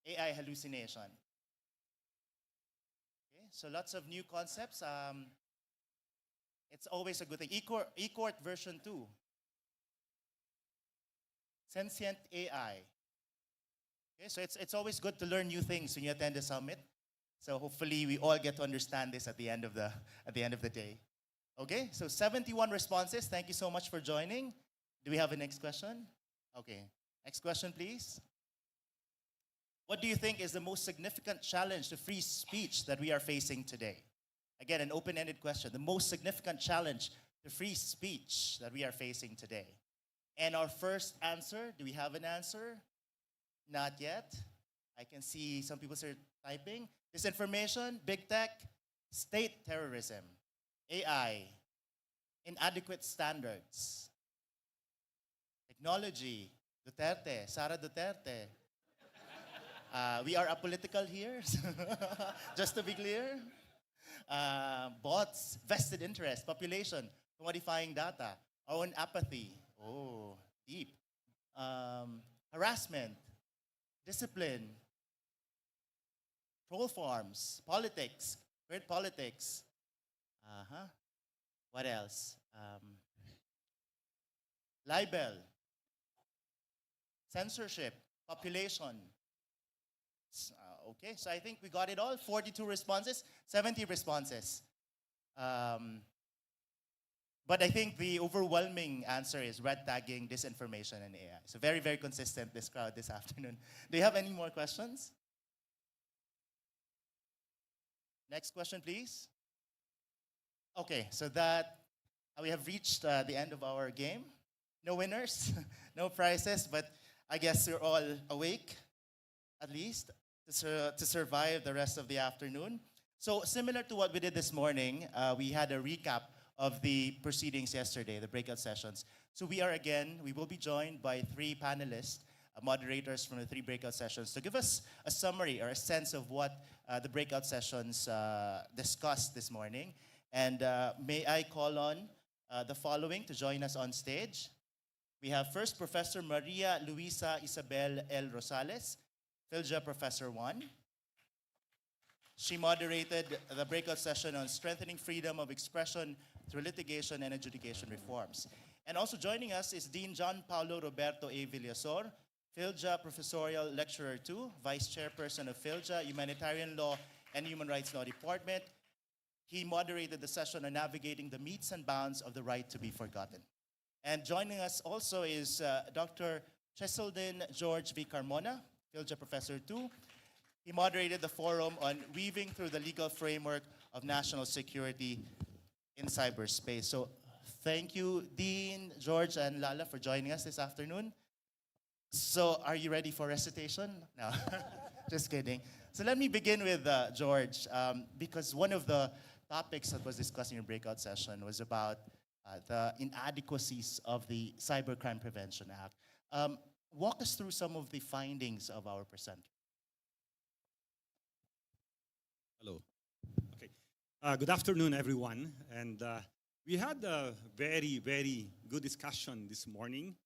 AI hallucination. Okay, so lots of new concepts. It's always a good thing. E-court version 2. Sentient AI. Okay, so it's always good to learn new things when you attend the summit. So hopefully we all get to understand this at the end of the day. Okay, so 71 responses. Thank you so much for joining. Do we have a next question? Okay, next question, please. What do you think is the most significant challenge to free speech that we are facing today? Again, an open-ended question. The most significant challenge to free speech that we are facing today. And our first answer, do we have an answer? Not yet. I can see some people are typing. Disinformation, big tech, state terrorism, AI, inadequate standards, technology, Duterte, Sara Duterte. We are apolitical here, just to be clear. Bots, vested interest, population, commodifying data, our own apathy. Oh, deep. Harassment, discipline, troll farms, politics, great politics. What else? Libel, censorship, population. Okay, so I think we got it all. 42 responses, 70 responses. But I think the overwhelming answer is red tagging, disinformation, and AI. So very, very consistent, this crowd this afternoon. Do you have any more questions? Next question, please. Okay, so that we have reached the end of our game. No winners, no prizes, but I guess you're all awake, at least, to survive the rest of the afternoon. So similar to what we did this morning, we had a recap of the proceedings yesterday, the breakout sessions. So we will be joined by 3 panelists, moderators from the 3 breakout sessions to give us a summary or a sense of what the breakout sessions discussed this morning. And may I call on the following to join us on stage. We have first Professor Maria Luisa Isabel L. Rosales, PhilJA Professor 1. She moderated the breakout session on strengthening freedom of expression through litigation and adjudication reforms. And also joining us is Dean John Paulo Roberto A. Villasor, PhilJA Professorial Lecturer 2, Vice Chairperson of PhilJA Humanitarian Law and Human Rights Law Department. He moderated the session on navigating the metes and bounds of the right to be forgotten. And joining us also is Dr. Cheseldin George V. Carmona, PhilJA Professor 2. He moderated the forum on weaving through the legal framework of national security in cyberspace. So thank you, Dean, George, and Lala for joining us this afternoon. So are you ready for recitation? No, just kidding. So let me begin with George, because one of the topics that was discussed in your breakout session was about the inadequacies of the Cybercrime Prevention Act. Walk us through some of the findings of our presenter. Hello. Okay. Good afternoon, everyone. And we had a very, very good discussion this morning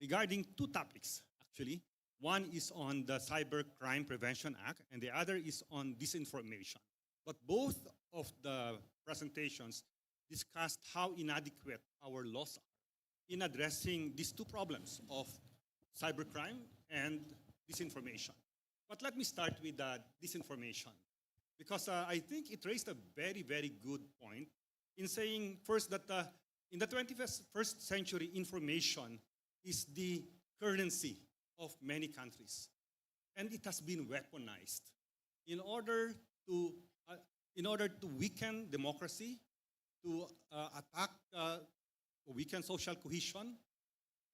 regarding 2 topics, actually. One is on the Cybercrime Prevention Act, and the other is on disinformation. But both of the presentations discussed how inadequate our laws are in addressing these 2 problems of cybercrime and disinformation. But let me start with disinformation, because I think it raised a very, very good point in saying first that in the 21st century, information is the currency of many countries. And it has been weaponized in order to weaken democracy, to attack, weaken social cohesion.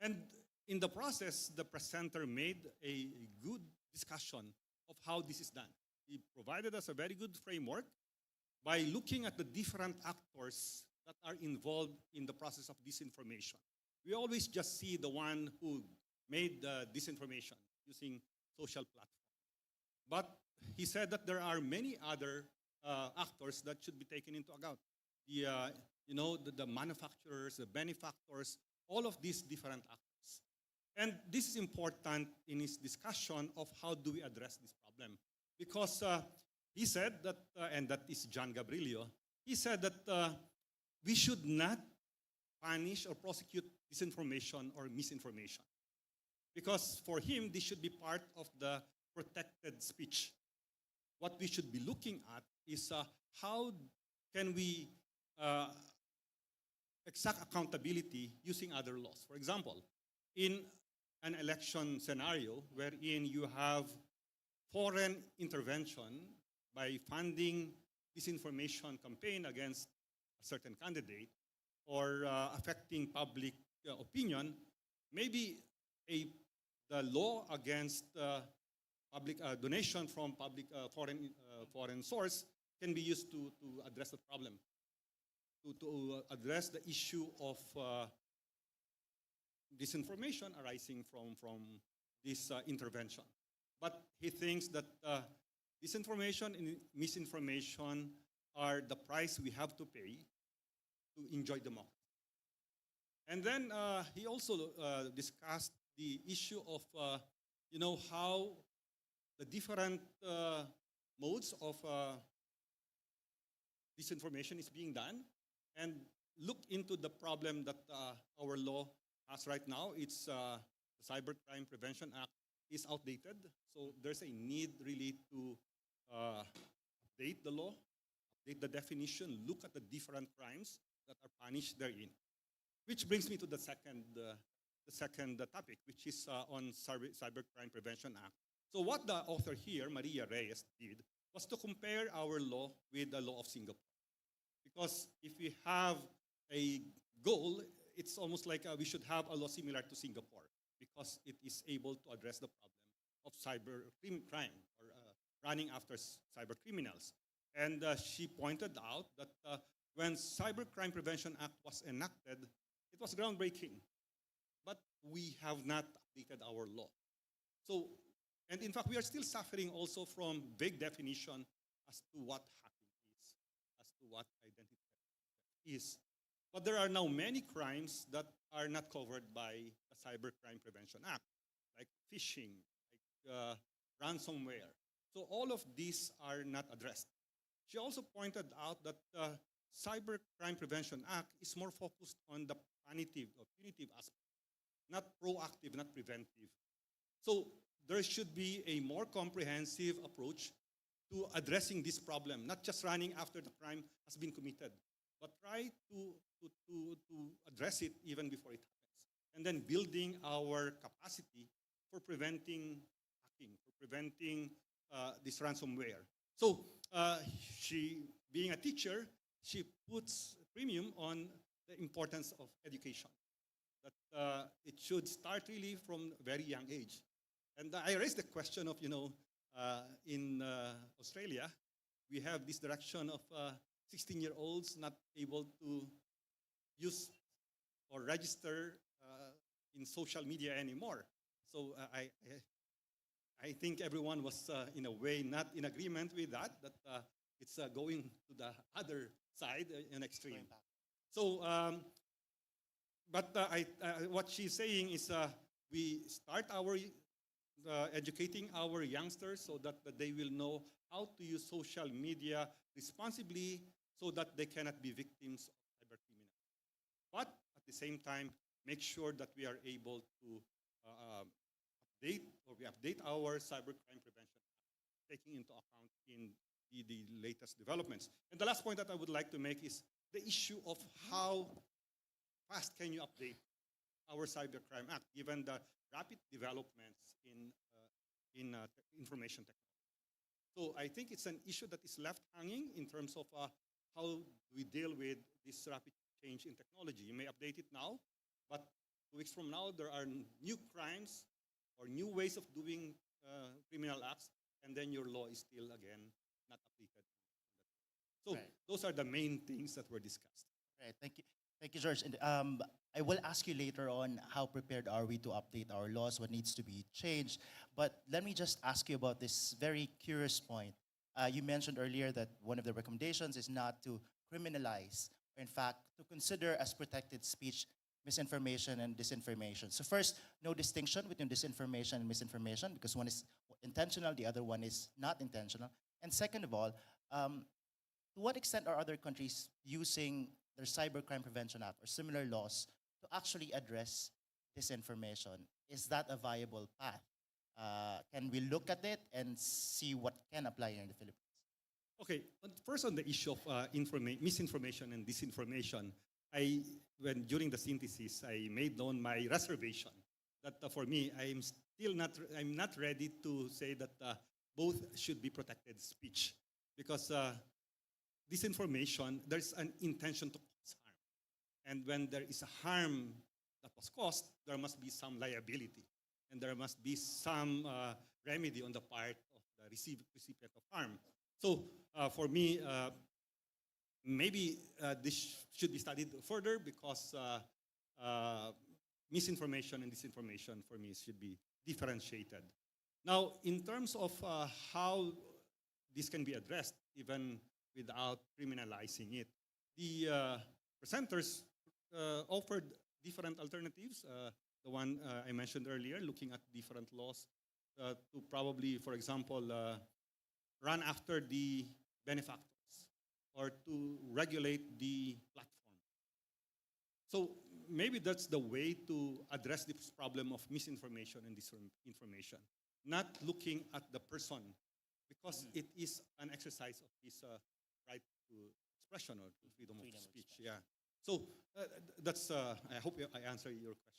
And in the process, the presenter made a good discussion of how this is done. He provided us a very good framework by looking at the different actors that are involved in the process of disinformation. We always just see the one who made the disinformation using social platforms. But he said that there are many other actors that should be taken into account. The manufacturers, the benefactors, all of these different actors. And this is important in his discussion of how do we address this problem. Because he said that, and that is John Gabrilio, he said that we should not punish or prosecute disinformation or misinformation. Because for him, this should be part of the protected speech. What we should be looking at is how can we exact accountability using other laws. For example, in an election scenario wherein you have foreign intervention by funding disinformation campaign against a certain candidate or affecting public opinion, maybe the law against public donation from public foreign source can be used to address the problem, to address the issue of disinformation arising from this intervention. But he thinks that disinformation and misinformation are the price we have to pay to enjoy democracy. And then he also discussed the issue of, how the different modes of disinformation is being done, and look into the problem that our law has right now. It's the Cybercrime Prevention Act is outdated, so there's a need really to update the law, update the definition, look at the different crimes that are punished therein. Which brings me to the second topic, which is on Cybercrime Prevention Act. So what the author here, Maria Reyes, did was to compare our law with the law of Singapore. Because if we have a goal, it's almost like we should have a law similar to Singapore, because it is able to address the problem of cyber crime or running after cyber criminals. And she pointed out that when Cybercrime Prevention Act was enacted, it was groundbreaking, but we have not updated our law. So, and in fact, we are still suffering also from vague definition as to what hacking is, as to what identity theft is. But there are now many crimes that are not covered by the Cybercrime Prevention Act, like phishing, like ransomware. So all of these are not addressed. She also pointed out that the Cybercrime Prevention Act is more focused on the punitive aspect, not proactive, not preventive. So there should be a more comprehensive approach to addressing this problem, not just running after the crime has been committed, but try to address it even before it happens. And then building our capacity for preventing hacking, for preventing this ransomware. So she, being a teacher, she puts premium on the importance of education, that it should start really from a very young age. And I raised the question of, in Australia, we have this direction of 16-year-olds not able to use or register in social media anymore. So I think everyone was, in a way, not in agreement with that it's going to the other side, an extreme. So, what she's saying is we start our educating our youngsters so that they will know how to use social media responsibly so that they cannot be victims of cybercriminals. But at the same time, make sure that we are able to update our Cybercrime Prevention Act, taking into account in the latest developments. And the last point that I would like to make is the issue of how fast can you update our Cybercrime Act, given the rapid developments in information technology. So I think it's an issue that is left hanging in terms of how we deal with this rapid change in technology. You may update it now, but 2 weeks from now, there are new crimes or new ways of doing criminal acts, and then your law is still, again, not updated. So those are the main things that were discussed. Right, thank you. Thank you, George. And I will ask you later on how prepared are we to update our laws, what needs to be changed. But let me just ask you about this very curious point. You mentioned earlier that one of the recommendations is not to criminalize, or in fact, to consider as protected speech misinformation and disinformation. So first, no distinction between disinformation and misinformation because one is intentional, the other one is not intentional. And second of all, to what extent are other countries using their Cybercrime Prevention Act or similar laws to actually address disinformation? Is that a viable path? Can we look at it and see what can apply here in the Philippines? Okay, first on the issue of misinformation and disinformation, during the synthesis, I made known my reservation that for me, I'm not ready to say that both should be protected speech because disinformation, there's an intention to cause harm. And when there is a harm that was caused, there must be some liability. And there must be some remedy on the part of the recipient of harm. So for me, maybe this should be studied further because misinformation and disinformation for me should be differentiated. Now, in terms of how this can be addressed, even without criminalizing it, the presenters offered different alternatives. The one I mentioned earlier, looking at different laws to probably, for example, run after the benefactors or to regulate the platform. So maybe that's the way to address this problem of misinformation and disinformation, not looking at the person because it is an exercise of his right to expression or to freedom of speech. Yeah. So that's, I hope I answer your question.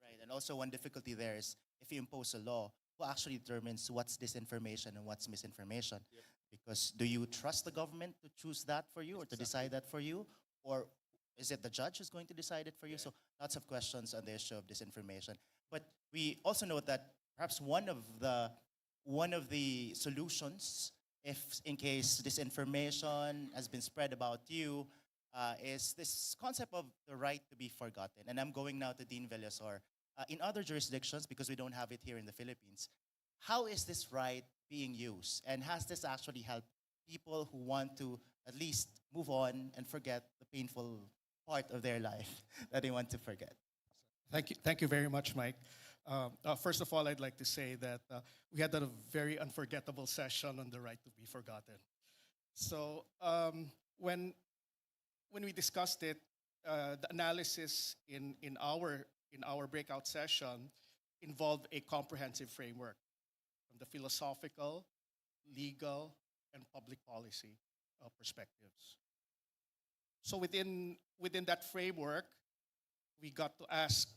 Right, and also one difficulty there is if you impose a law, who actually determines what's disinformation and what's misinformation? Yep. Because do you trust the government to choose that for you or to decide that for you? Or is it the judge who's going to decide it for you? So lots of questions on the issue of disinformation. But we also know that perhaps one of the solutions, if in case disinformation has been spread about you, is this concept of the right to be forgotten. And I'm going now to Dean Villasor. In other jurisdictions, because we don't have it here in the Philippines, how is this right being used? And has this actually helped people who want to at least move on and forget the painful part of their life that they want to forget? Thank you very much, Mike. First of all, I'd like to say that we had a very unforgettable session on the right to be forgotten. So when we discussed it, the analysis in our breakout session involved a comprehensive framework from the philosophical, legal, and public policy perspectives. So within that framework, we got to ask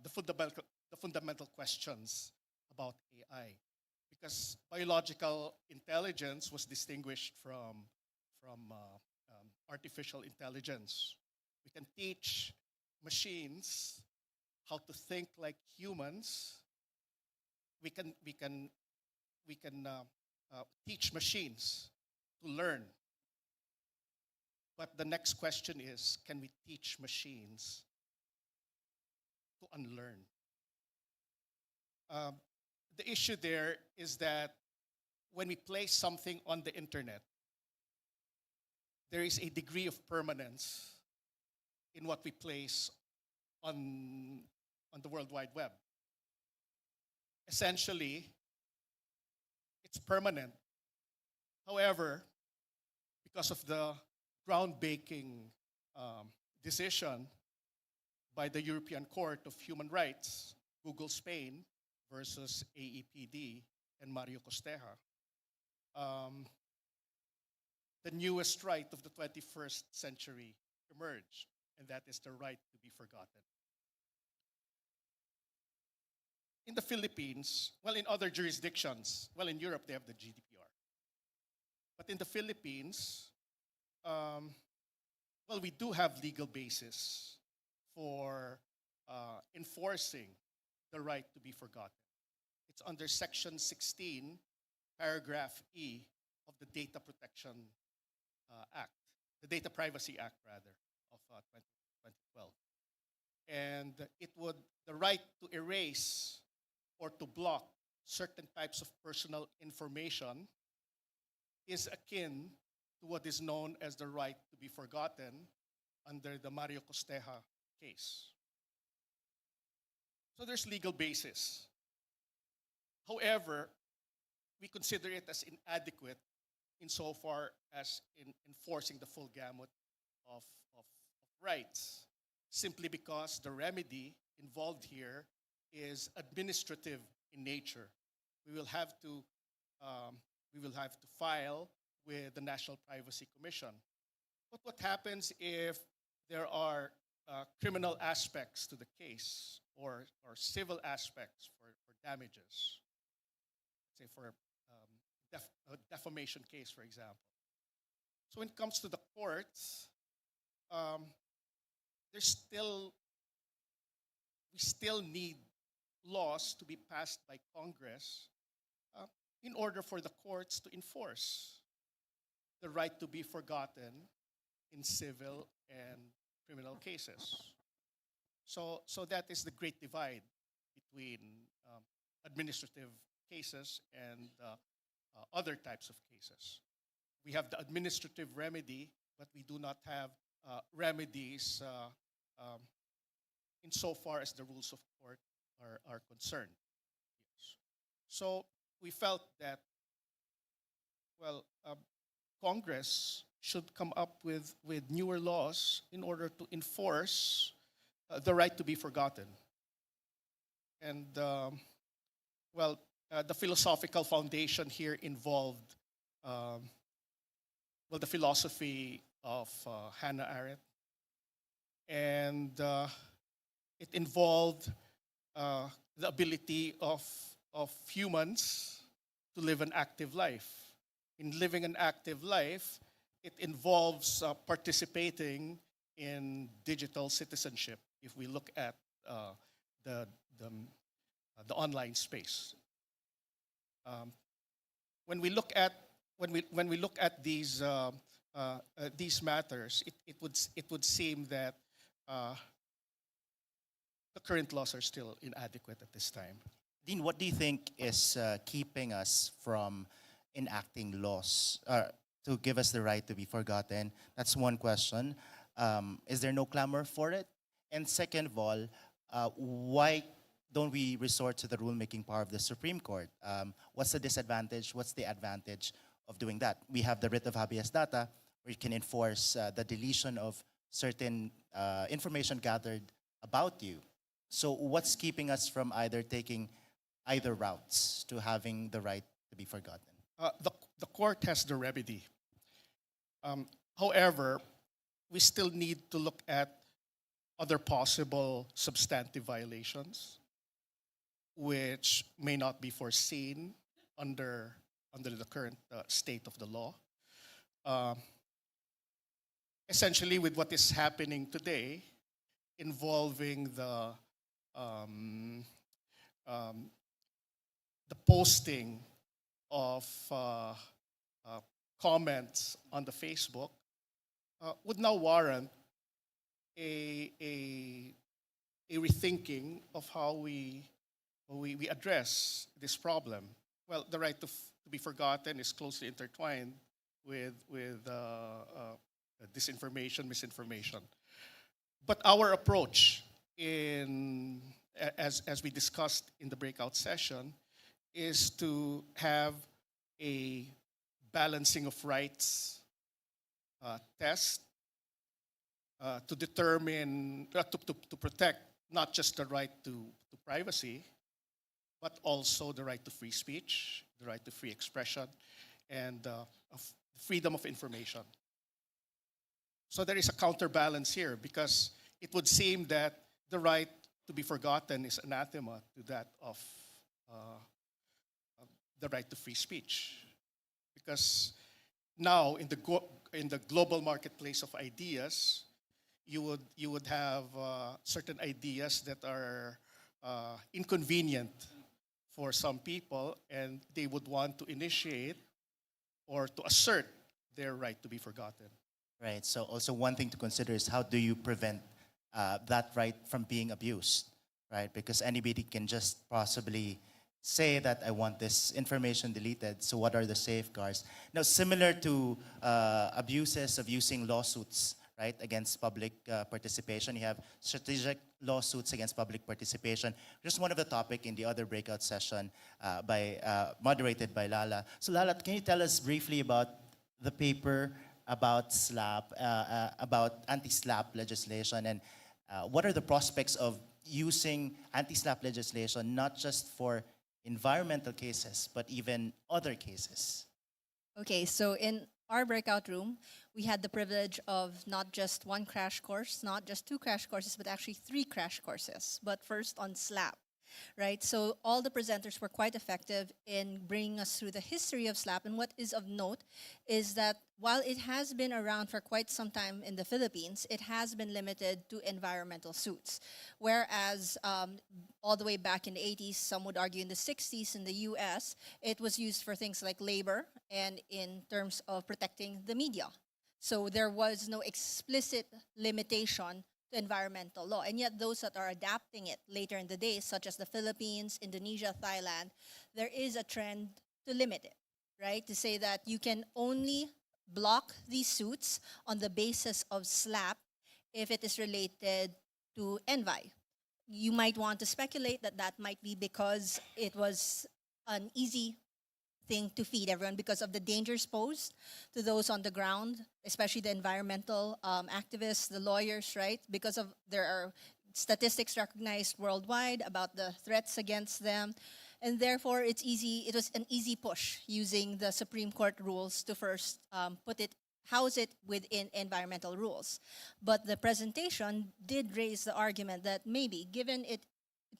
the fundamental questions about AI, because biological intelligence was distinguished from artificial intelligence. We can teach machines how to think like humans. We can teach machines to learn. But the next question is, can we teach machines to unlearn? The issue there is that when we place something on the internet, there is a degree of permanence in what we place on the World Wide Web. Essentially, it's permanent. However, because of the groundbreaking decision by the European Court of Human Rights, Google Spain versus AEPD and Mario Costeja, the newest right of the 21st century emerged, and that is the right to be forgotten. In the Philippines, well, in other jurisdictions, well, in Europe, they have the GDPR. But in the Philippines, well, we do have legal basis for enforcing the right to be forgotten. It's under Section 16, Paragraph E of the Data Protection Act, the Data Privacy Act, rather, of 2012. And the right to erase or to block certain types of personal information is akin to what is known as the right to be forgotten under the Mario Costeja case. So there's legal basis. However, we consider it as inadequate insofar as in enforcing the full gamut of rights, simply because the remedy involved here is administrative in nature. We will have to file with the National Privacy Commission. But what happens if there are criminal aspects to the case or civil aspects for damages? Say for a defamation case, for example. So when it comes to the courts, we still need laws to be passed by Congress in order for the courts to enforce the right to be forgotten in civil and criminal cases. So that is the great divide between administrative cases and other types of cases. We have the administrative remedy, but we do not have remedies insofar as the rules of court are concerned. Yes. So we felt that, well, Congress should come up with newer laws in order to enforce the right to be forgotten. And, well, the philosophical foundation here involved, well, the philosophy of Hannah Arendt. And it involved the ability of humans to live an active life. In living an active life, it involves participating in digital citizenship. If we look at the online space, when we look at these matters, it would seem that the current laws are still inadequate at this time. Dean, what do you think is keeping us from enacting laws to give us the right to be forgotten? That's one question. Is there no clamor for it? And second of all, why don't we resort to the rulemaking power of the Supreme Court? What's the disadvantage? What's the advantage of doing that? We have the writ of habeas data, where you can enforce the deletion of certain information gathered about you. So what's keeping us from either taking either routes to having the right to be forgotten? The court has the remedy. However, we still need to look at other possible substantive violations which may not be foreseen under the current state of the law. Essentially, with what is happening today, involving the posting of comments on the Facebook would now warrant a rethinking of how we address this problem. Well, the right to be forgotten is closely intertwined with disinformation, misinformation. But our approach, as we discussed in the breakout session, is to have a balancing of rights test to determine, to protect not just the right to privacy, but also the right to free speech, the right to free expression, and of freedom of information. So there is a counterbalance here, because it would seem that the right to be forgotten is anathema to that of the right to free speech. Because now in the global marketplace of ideas, you would have certain ideas that are inconvenient for some people, and they would want to initiate or to assert their right to be forgotten. Right, so also one thing to consider is how do you prevent that right from being abused, right? Because anybody can just possibly say that I want this information deleted, so what are the safeguards? Now, similar to abuses of using lawsuits, right, against public participation. You have strategic lawsuits against public participation. Just one of the topic in the other breakout session moderated by Lala. So Lala, can you tell us briefly about the paper about SLAPP, about anti-SLAPP legislation, and what are the prospects of using anti-SLAPP legislation not just for environmental cases, but even other cases? Okay, so in our breakout room, we had the privilege of not just one crash course, not just two crash courses, but actually three crash courses. But first on SLAPP, right? So all the presenters were quite effective in bringing us through the history of SLAPP. And what is of note is that while it has been around for quite some time in the Philippines, it has been limited to environmental suits. Whereas all the way back in the 80s, some would argue in the 60s in the US, it was used for things like labor and in terms of protecting the media. So there was no explicit limitation to environmental law. And yet those that are adapting it later in the day, such as the Philippines, Indonesia, Thailand, there is a trend to limit it, right? To say that you can only block these suits on the basis of SLAPP if it is related to envy. You might want to speculate that that might be because it was an easy thing to feed everyone because of the dangers posed to those on the ground, especially the environmental activists, the lawyers, right? Because of there are statistics recognized worldwide about the threats against them. And therefore, it was an easy push using the Supreme Court rules to first house it within environmental rules. But the presentation did raise the argument that maybe, given its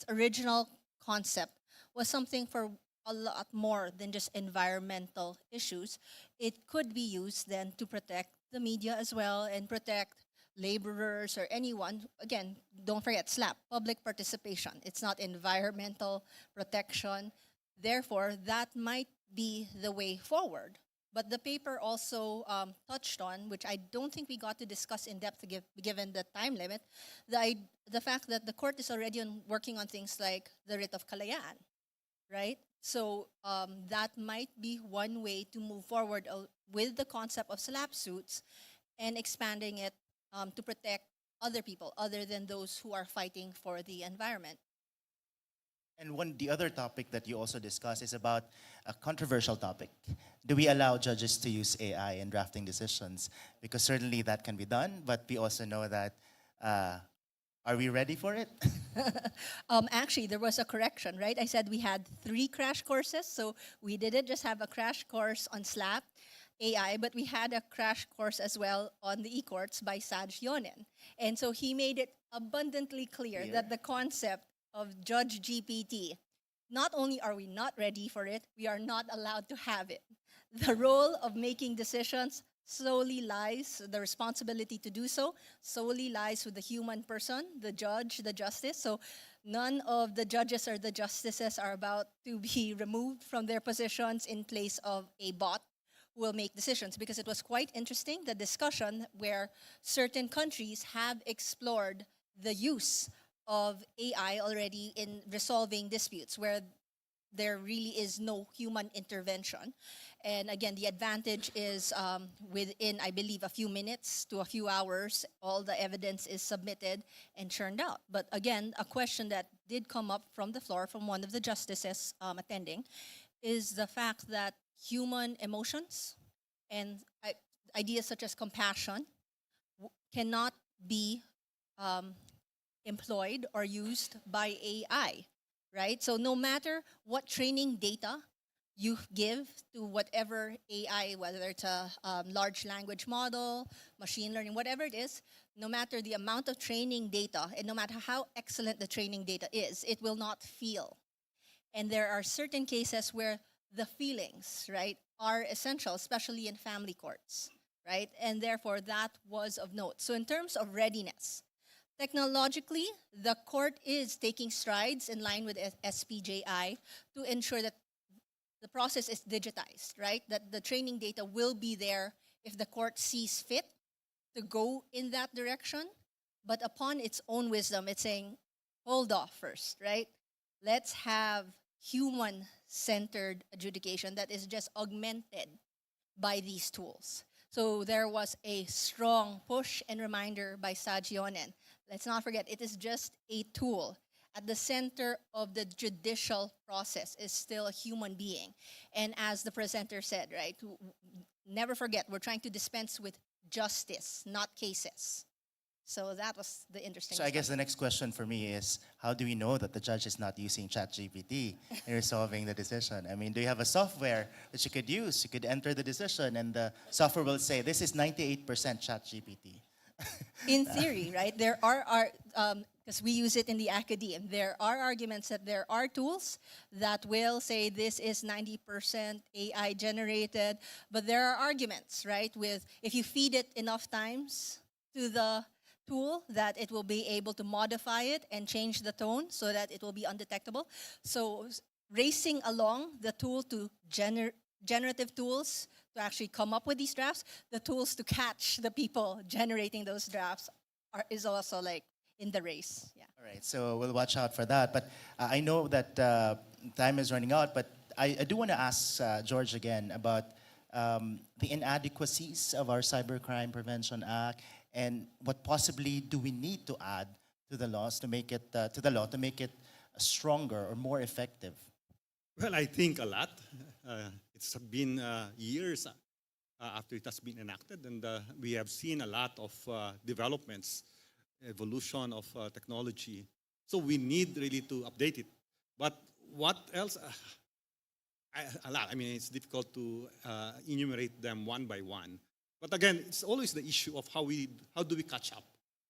original concept was something for a lot more than just environmental issues, it could be used then to protect the media as well and protect laborers or anyone. Again, don't forget SLAPP, public participation. It's not environmental protection. Therefore, that might be the way forward. But the paper also touched on, which I don't think we got to discuss in depth given the time limit, the fact that the court is already working on things like the writ of kalayaan, right? So that might be one way to move forward with the concept of SLAPP suits and expanding it to protect other people other than those who are fighting for the environment. And the other topic that you also discussed is about a controversial topic. Do we allow judges to use AI in drafting decisions? Because certainly that can be done, but we also know that are we ready for it? Actually, there was a correction, right? I said we had 3 crash courses, so we didn't just have a crash course on SLAPP AI, but we had a crash course as well on the e-courts by Saj Yonen. And so he made it abundantly clear that the concept of Judge GPT, not only are we not ready for it, we are not allowed to have it. The role of making decisions solely lies, the responsibility to do so solely lies with the human person, the judge, the justice. So none of the judges or the justices are about to be removed from their positions in place of a bot who will make decisions, because it was quite interesting, the discussion where certain countries have explored the use of AI already in resolving disputes where there really is no human intervention. And again, the advantage is within, I believe, a few minutes to a few hours, all the evidence is submitted and churned out. But again, a question that did come up from the floor from one of the justices attending is the fact that human emotions and ideas such as compassion cannot be employed or used by AI, right? So no matter what training data you give to whatever AI, whether it's a large language model, machine learning, whatever it is, no matter the amount of training data and no matter how excellent the training data is, it will not feel. And there are certain cases where the feelings, right, are essential, especially in family courts, right? And therefore, that was of note. So in terms of readiness, technologically, the court is taking strides in line with SPJI to ensure that the process is digitized, right? That the training data will be there if the court sees fit to go in that direction. But upon its own wisdom, it's saying, hold off first, right? Let's have human-centered adjudication that is just augmented by these tools. So there was a strong push and reminder by Sajionen. Let's not forget, it is just a tool. At the center of the judicial process is still a human being. And as the presenter said, right, never forget, we're trying to dispense with justice, not cases. So that was the interesting. So I guess the next question for me is, how do we know that the judge is not using ChatGPT in resolving the decision? I mean, do you have a software that you could use? You could enter the decision and the software will say, this is 98% ChatGPT. In theory, right, there are because we use it in the academe, there are arguments that there are tools that will say this is 90% AI generated, but there are arguments, right, with if you feed it enough times to the tool that it will be able to modify it and change the tone so that it will be undetectable. So racing along the tool to generative tools to actually come up with these drafts, the tools to catch the people generating those drafts is also like in the race. Yeah. All right, so we'll watch out for that. But I know that time is running out, but I do want to ask George again about the inadequacies of our Cybercrime Prevention Act and what possibly do we need to add to the laws to make it to the law to make it stronger or more effective. Well, I think a lot. It's been years after it has been enacted, and we have seen a lot of developments, evolution of technology. So we need really to update it. But what else? A lot. I mean, it's difficult to enumerate them one by one. But again, it's always the issue of how do we catch up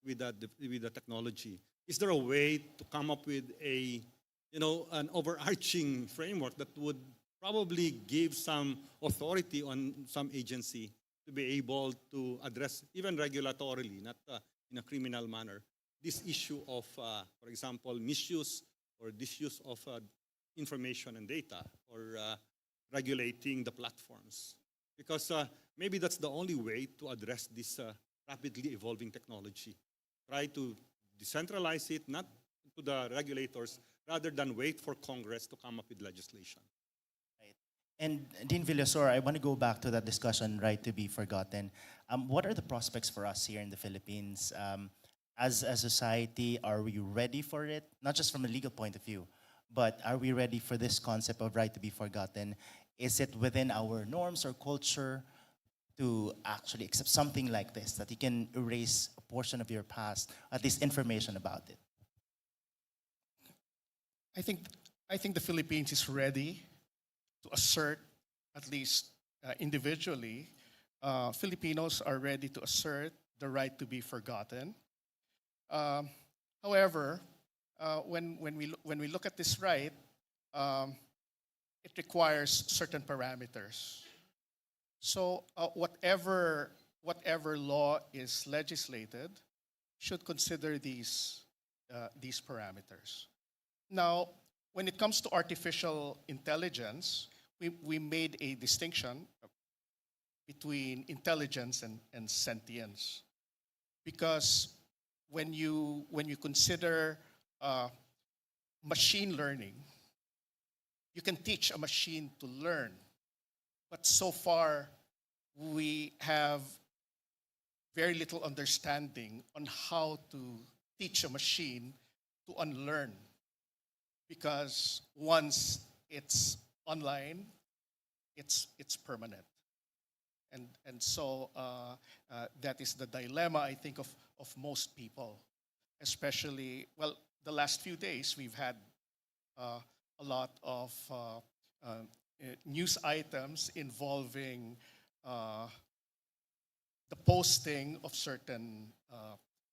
with the technology? Is there a way to come up with an overarching framework that would probably give some authority on some agency to be able to address, even regulatorily, not in a criminal manner, this issue of, for example, misuse or disuse of information and data, or regulating the platforms? Because maybe that's the only way to address this rapidly evolving technology. Try to decentralize it, not to the regulators, rather than wait for Congress to come up with legislation. Right. And Dean Villasor, I want to go back to that discussion, right to be forgotten. What are the prospects for us here in the Philippines? As a society, are we ready for it? Not just from a legal point of view, but are we ready for this concept of right to be forgotten? Is it within our norms or culture to actually accept something like this, that you can erase a portion of your past, at least information about it? I think the Philippines is ready to assert, at least individually, Filipinos are ready to assert the right to be forgotten. However, when we look at this right, it requires certain parameters. So whatever law is legislated should consider these parameters. Now, when it comes to artificial intelligence, we made a distinction between intelligence and sentience, because when you consider machine learning, you can teach a machine to learn, but so far we have very little understanding on how to teach a machine to unlearn, because once it's online, it's permanent. And so that is the dilemma, I think, of most people, especially, well, the last few days we've had a lot of news items involving the posting of certain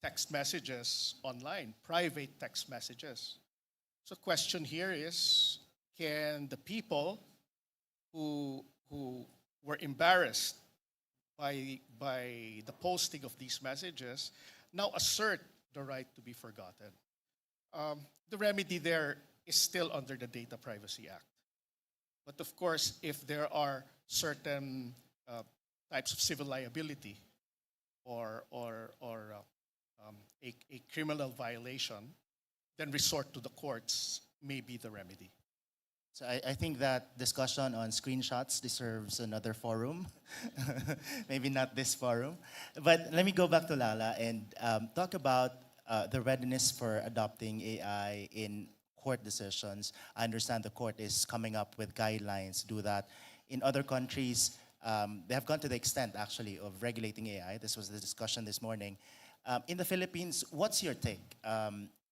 text messages online, private text messages. So the question here is, can the people who were embarrassed by the posting of these messages now assert the right to be forgotten? The remedy there is still under the Data Privacy Act. But of course, if there are certain types of civil liability or a criminal violation, then resort to the courts may be the remedy. So I think that discussion on screenshots deserves another forum. Maybe not this forum. But let me go back to Lala and talk about the readiness for adopting AI in court decisions. I understand the court is coming up with guidelines to do that. In other countries, they have gone to the extent, actually, of regulating AI. This was the discussion this morning. In the Philippines, what's your take?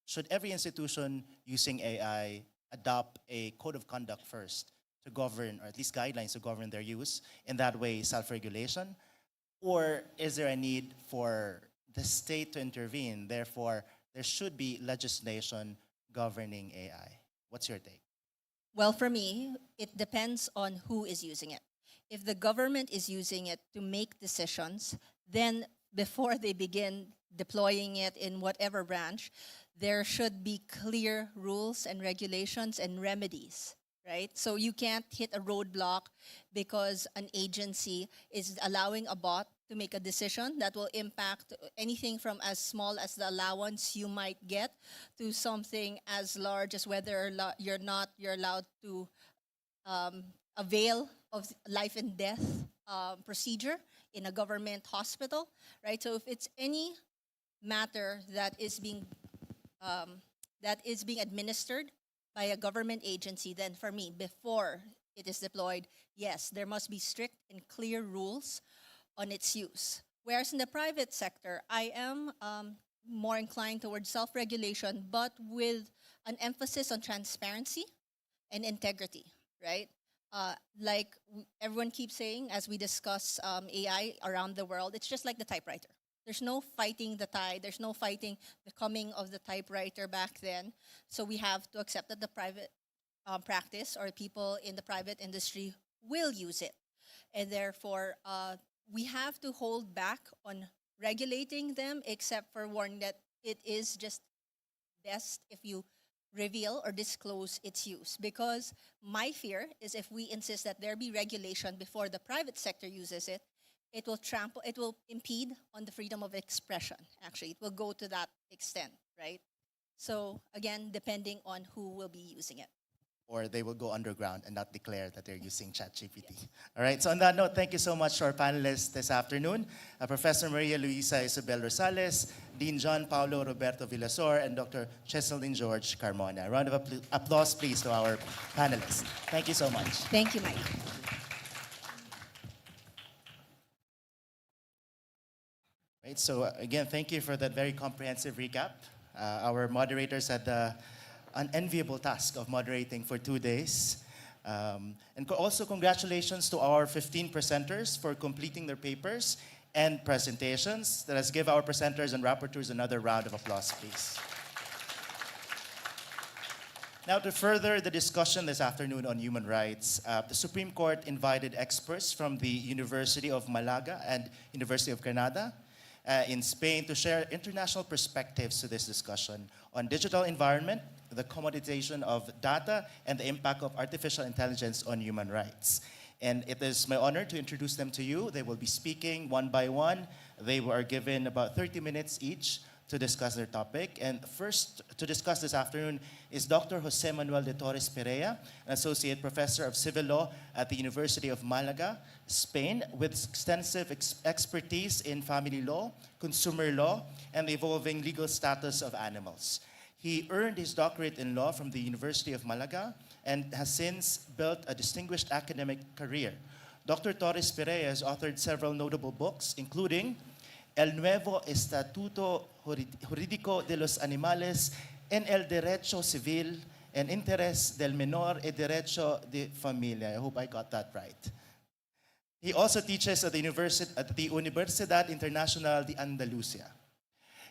Should every institution using AI adopt a code of conduct first to govern, or at least guidelines to govern their use, in that way self-regulation? Or is there a need for the state to intervene? Therefore, there should be legislation governing AI. What's your take? Well, for me, it depends on who is using it. If the government is using it to make decisions, then before they begin deploying it in whatever branch, there should be clear rules and regulations and remedies, right? So you can't hit a roadblock because an agency is allowing a bot to make a decision that will impact anything from as small as the allowance you might get to something as large as whether you're allowed to avail of life and death procedure in a government hospital, right? So if it's any matter that is being administered by a government agency, then for me, before it is deployed, yes, there must be strict and clear rules on its use. Whereas in the private sector, I am more inclined towards self-regulation, but with an emphasis on transparency and integrity, right? Like everyone keeps saying, as we discuss AI around the world, it's just like the typewriter. There's no fighting the tide. There's no fighting the coming of the typewriter back then. So we have to accept that the private practice or people in the private industry will use it. And therefore, we have to hold back on regulating them, except for warning that it is just best if you reveal or disclose its use. Because my fear is if we insist that there be regulation before the private sector uses it, it will impede on the freedom of expression, actually. It will go to that extent, right? So again, depending on who will be using it. Or they will go underground and not declare that they're using ChatGPT. All right, so on that note, thank you so much to our panelists this afternoon, Professor Maria Luisa Isabel Rosales, Dean John Paulo Roberto Villasor, and Dr. Cheseline George Carmona. A round of applause, please, to our panelists. Thank you so much. Thank you, Mike. Right, so again, thank you for that very comprehensive recap. Our moderators had the unenviable task of moderating for 2 days. And also congratulations to our 15 presenters for completing their papers and presentations. Let us give our presenters and rapporteurs another round of applause, please. Now, to further the discussion this afternoon on human rights, the Supreme Court invited experts from the University of Malaga and University of Granada in Spain to share international perspectives to this discussion on digital environment, the commoditization of data, and the impact of artificial intelligence on human rights. And it is my honor to introduce them to you. They will be speaking one by one. They were given about 30 minutes each to discuss their topic. And first to discuss this afternoon is Dr. Jose Manuel de Torres Perea, an associate professor of civil law at the University of Malaga, Spain, with extensive expertise in family law, consumer law, and the evolving legal status of animals. He earned his doctorate in law from the University of Malaga and has since built a distinguished academic career. Dr. Torres Perea has authored several notable books, including El Nuevo Estatuto Jurídico de los Animales en el Derecho Civil, en Interés del Menor y Derecho de Familia. I hope I got that right. He also teaches at the Universidad Internacional de Andalucía.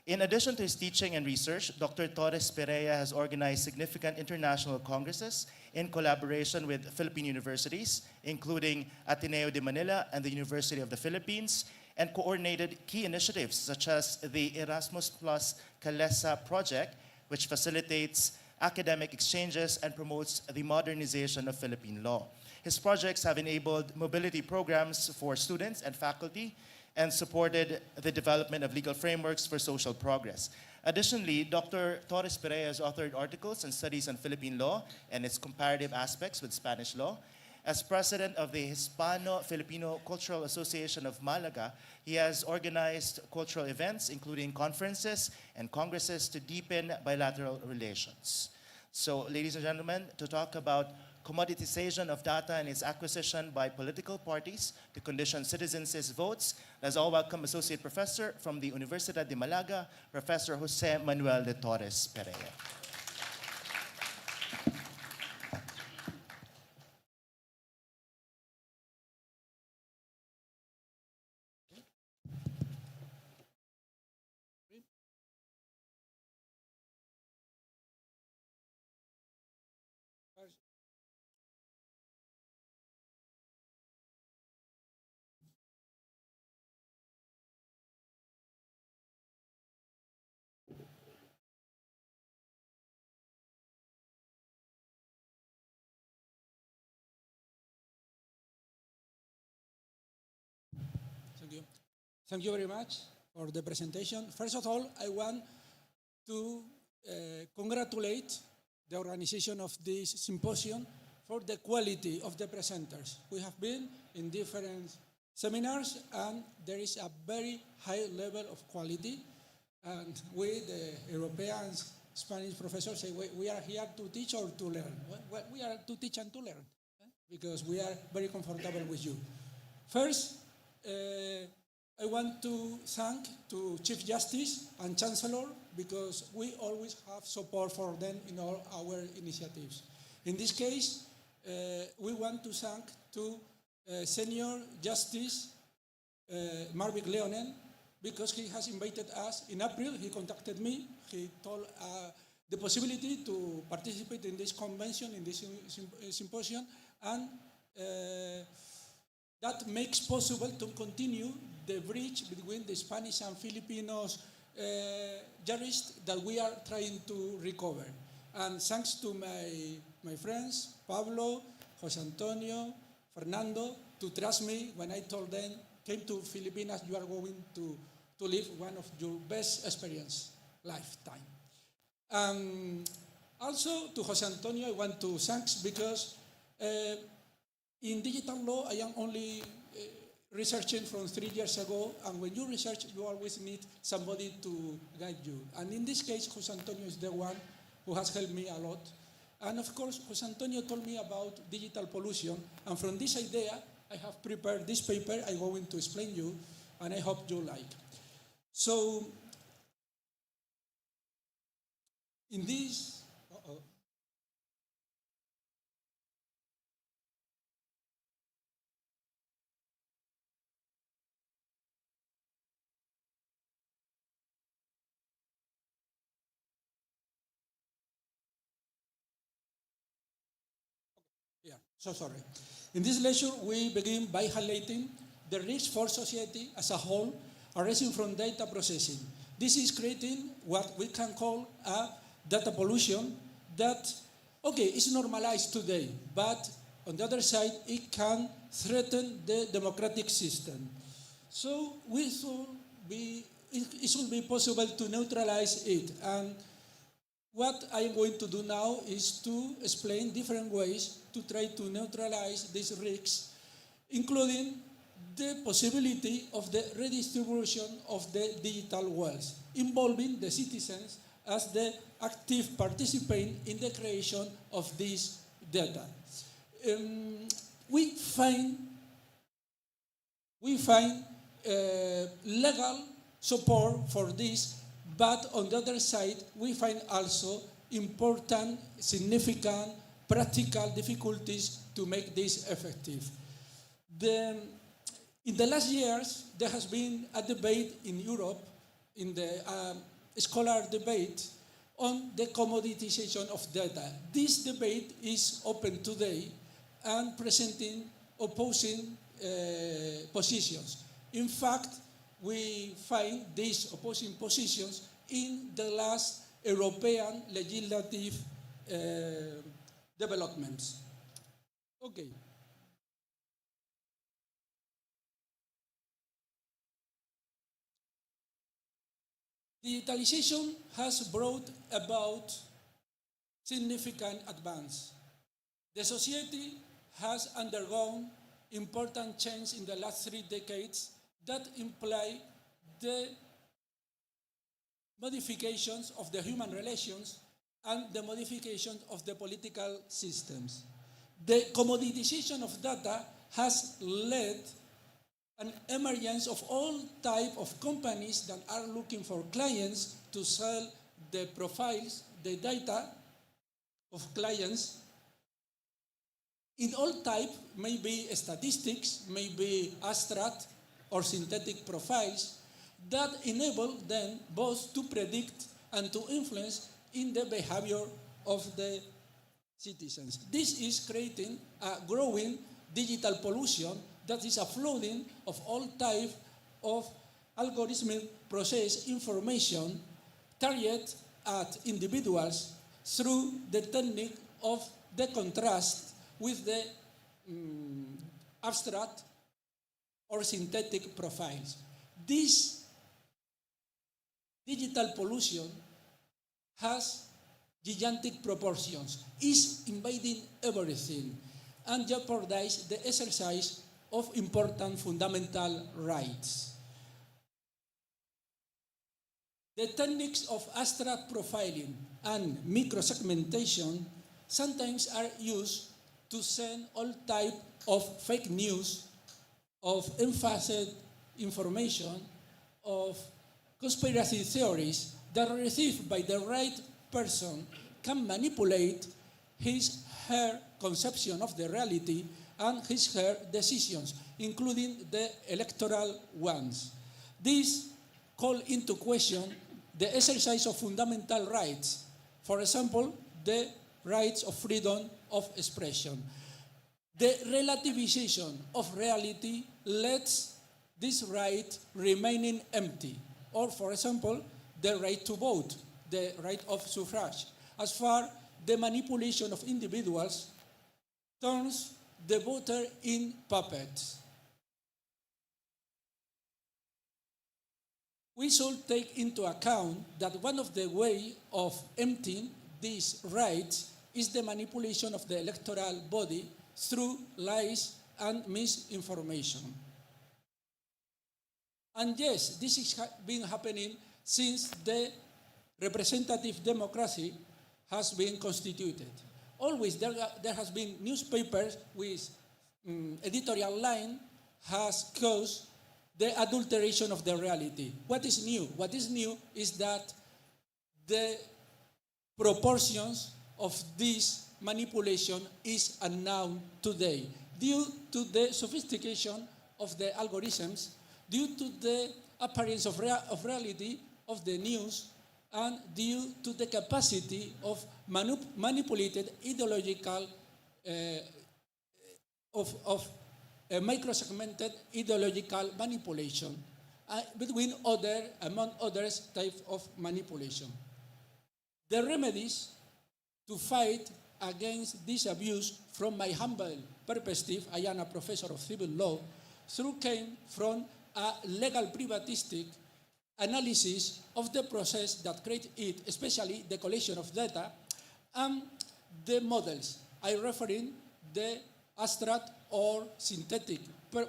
In addition to his teaching and research, Dr. Torres Perea has organized significant international congresses in collaboration with Philippine universities, including Ateneo de Manila and the University of the Philippines, and coordinated key initiatives such as the Erasmus Plus Calesa project, which facilitates academic exchanges and promotes the modernization of Philippine law. His projects have enabled mobility programs for students and faculty and supported the development of legal frameworks for social progress. Additionally, Dr. Torres Perea has authored articles and studies on Philippine law and its comparative aspects with Spanish law. As president of the Hispano-Filipino Cultural Association of Malaga, he has organized cultural events, including conferences and congresses, to deepen bilateral relations. So, ladies and gentlemen, to talk about commoditization of data and its acquisition by political parties to condition citizens' votes, let's all welcome Associate Professor from the Universidad de Malaga, Professor Jose Manuel de Torres Perea. Thank you. Thank you very much for the presentation. First of all, I want to congratulate the organization of this symposium for the quality of the presenters. We have been in different seminars and there is a very high level of quality. And we, the Europeans, Spanish professors, say we are here to teach or to learn. Well, we are to teach and to learn because we are very comfortable with you. First, I want to thank to Chief Justice and Chancellor because we always have support for them in all our initiatives. In this case, we want to thank to Senior Justice Marvick Leonen because he has invited us. In April, he contacted me. He told the possibility to participate in this convention, in this symposium, and that makes possible to continue the bridge between the Spanish and Filipinos jurists that we are trying to recover. And thanks to my friends, Pablo, Jose Antonio, Fernando, to trust me when I told them, came to Filipinas, you are going to live one of your best experience, lifetime. Also to Jose Antonio, I want to thank because in digital law, I am only researching from 3 years ago, and when you research, you always need somebody to guide you. And in this case, Jose Antonio is the one who has helped me a lot. And of course, Jose Antonio told me about digital pollution, and from this idea, I have prepared this paper I'm going to explain you, and I hope you like. So, in this, yeah, so sorry. In this lecture, we begin by highlighting the risk for society as a whole arising from data processing. This is creating what we can call a data pollution that, okay, is normalized today, but on the other side, it can threaten the democratic system. So it should be possible to neutralize it. And what I'm going to do now is to explain different ways to try to neutralize these risks, including the possibility of the redistribution of the digital wealth, involving the citizens as the active participant in the creation of this data. We find legal support for this, but on the other side, we find also important, significant, practical difficulties to make this effective. In the last years, there has been a debate in Europe, in the scholar debate, on the commoditization of data. This debate is open today and presenting opposing positions. In fact, we find these opposing positions in the last European legislative developments. Okay. Digitalization has brought about significant advance. The society has undergone important change in the last 3 decades that imply the modifications of the human relations and the modification of the political systems. The commoditization of data has led an emergence of all type of companies that are looking for clients to sell the profiles, the data of clients in all type, maybe statistics, maybe abstract or synthetic profiles that enable them both to predict and to influence in the behavior of the citizens. This is creating a growing digital pollution that is a flooding of all type of algorithmic process information targeted at individuals through the technique of the contrast with the abstract or synthetic profiles. This digital pollution has gigantic proportions, is invading everything, and jeopardizes the exercise of important fundamental rights. The techniques of abstract profiling and microsegmentation sometimes are used to send all type of fake news, of emphasized information, of conspiracy theories that received by the right person can manipulate her conception of the reality and her decisions, including the electoral ones. This call into question the exercise of fundamental rights, for example, the rights of freedom of expression. The relativization of reality lets this right remaining empty, or for example, the right to vote, the right of suffrage. As far the manipulation of individuals turns the voter in puppets. We should take into account that one of the ways of emptying these rights is the manipulation of the electoral body through lies and misinformation. And yes, this has been happening since the representative democracy has been constituted. Always there has been newspapers with editorial line has caused the adulteration of the reality. What is new? What is new is that the proportions of this manipulation is unknown today due to the sophistication of the algorithms, due to the appearance of reality of the news, and due to the capacity of manipulated ideological of microsegmented ideological manipulation between among others types of manipulation. The remedies to fight against this abuse, from my humble perspective, I am a professor of civil law, came from a legal privatistic analysis of the process that created it, especially the collection of data, and the models. I refer in the abstract or synthetic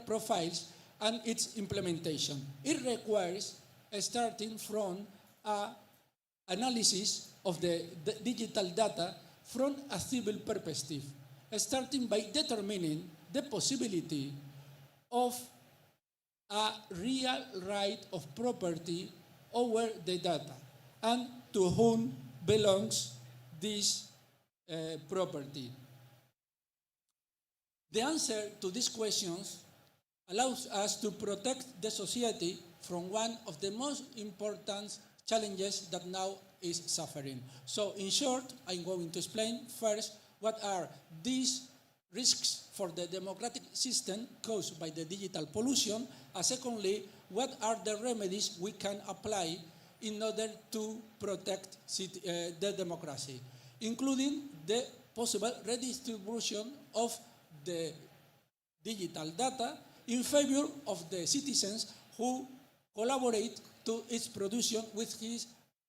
profiles and its implementation. It requires starting from an analysis of the digital data from a civil perspective, starting by determining the possibility of a real right of property over the data and to whom belongs this property. The answer to these questions allows us to protect the society from one of the most important challenges that now is suffering. So in short, I'm going to explain first what are these risks for the democratic system caused by the digital pollution, and secondly, what are the remedies we can apply in order to protect the democracy, including the possible redistribution of the digital data in favor of the citizens who collaborate to its production with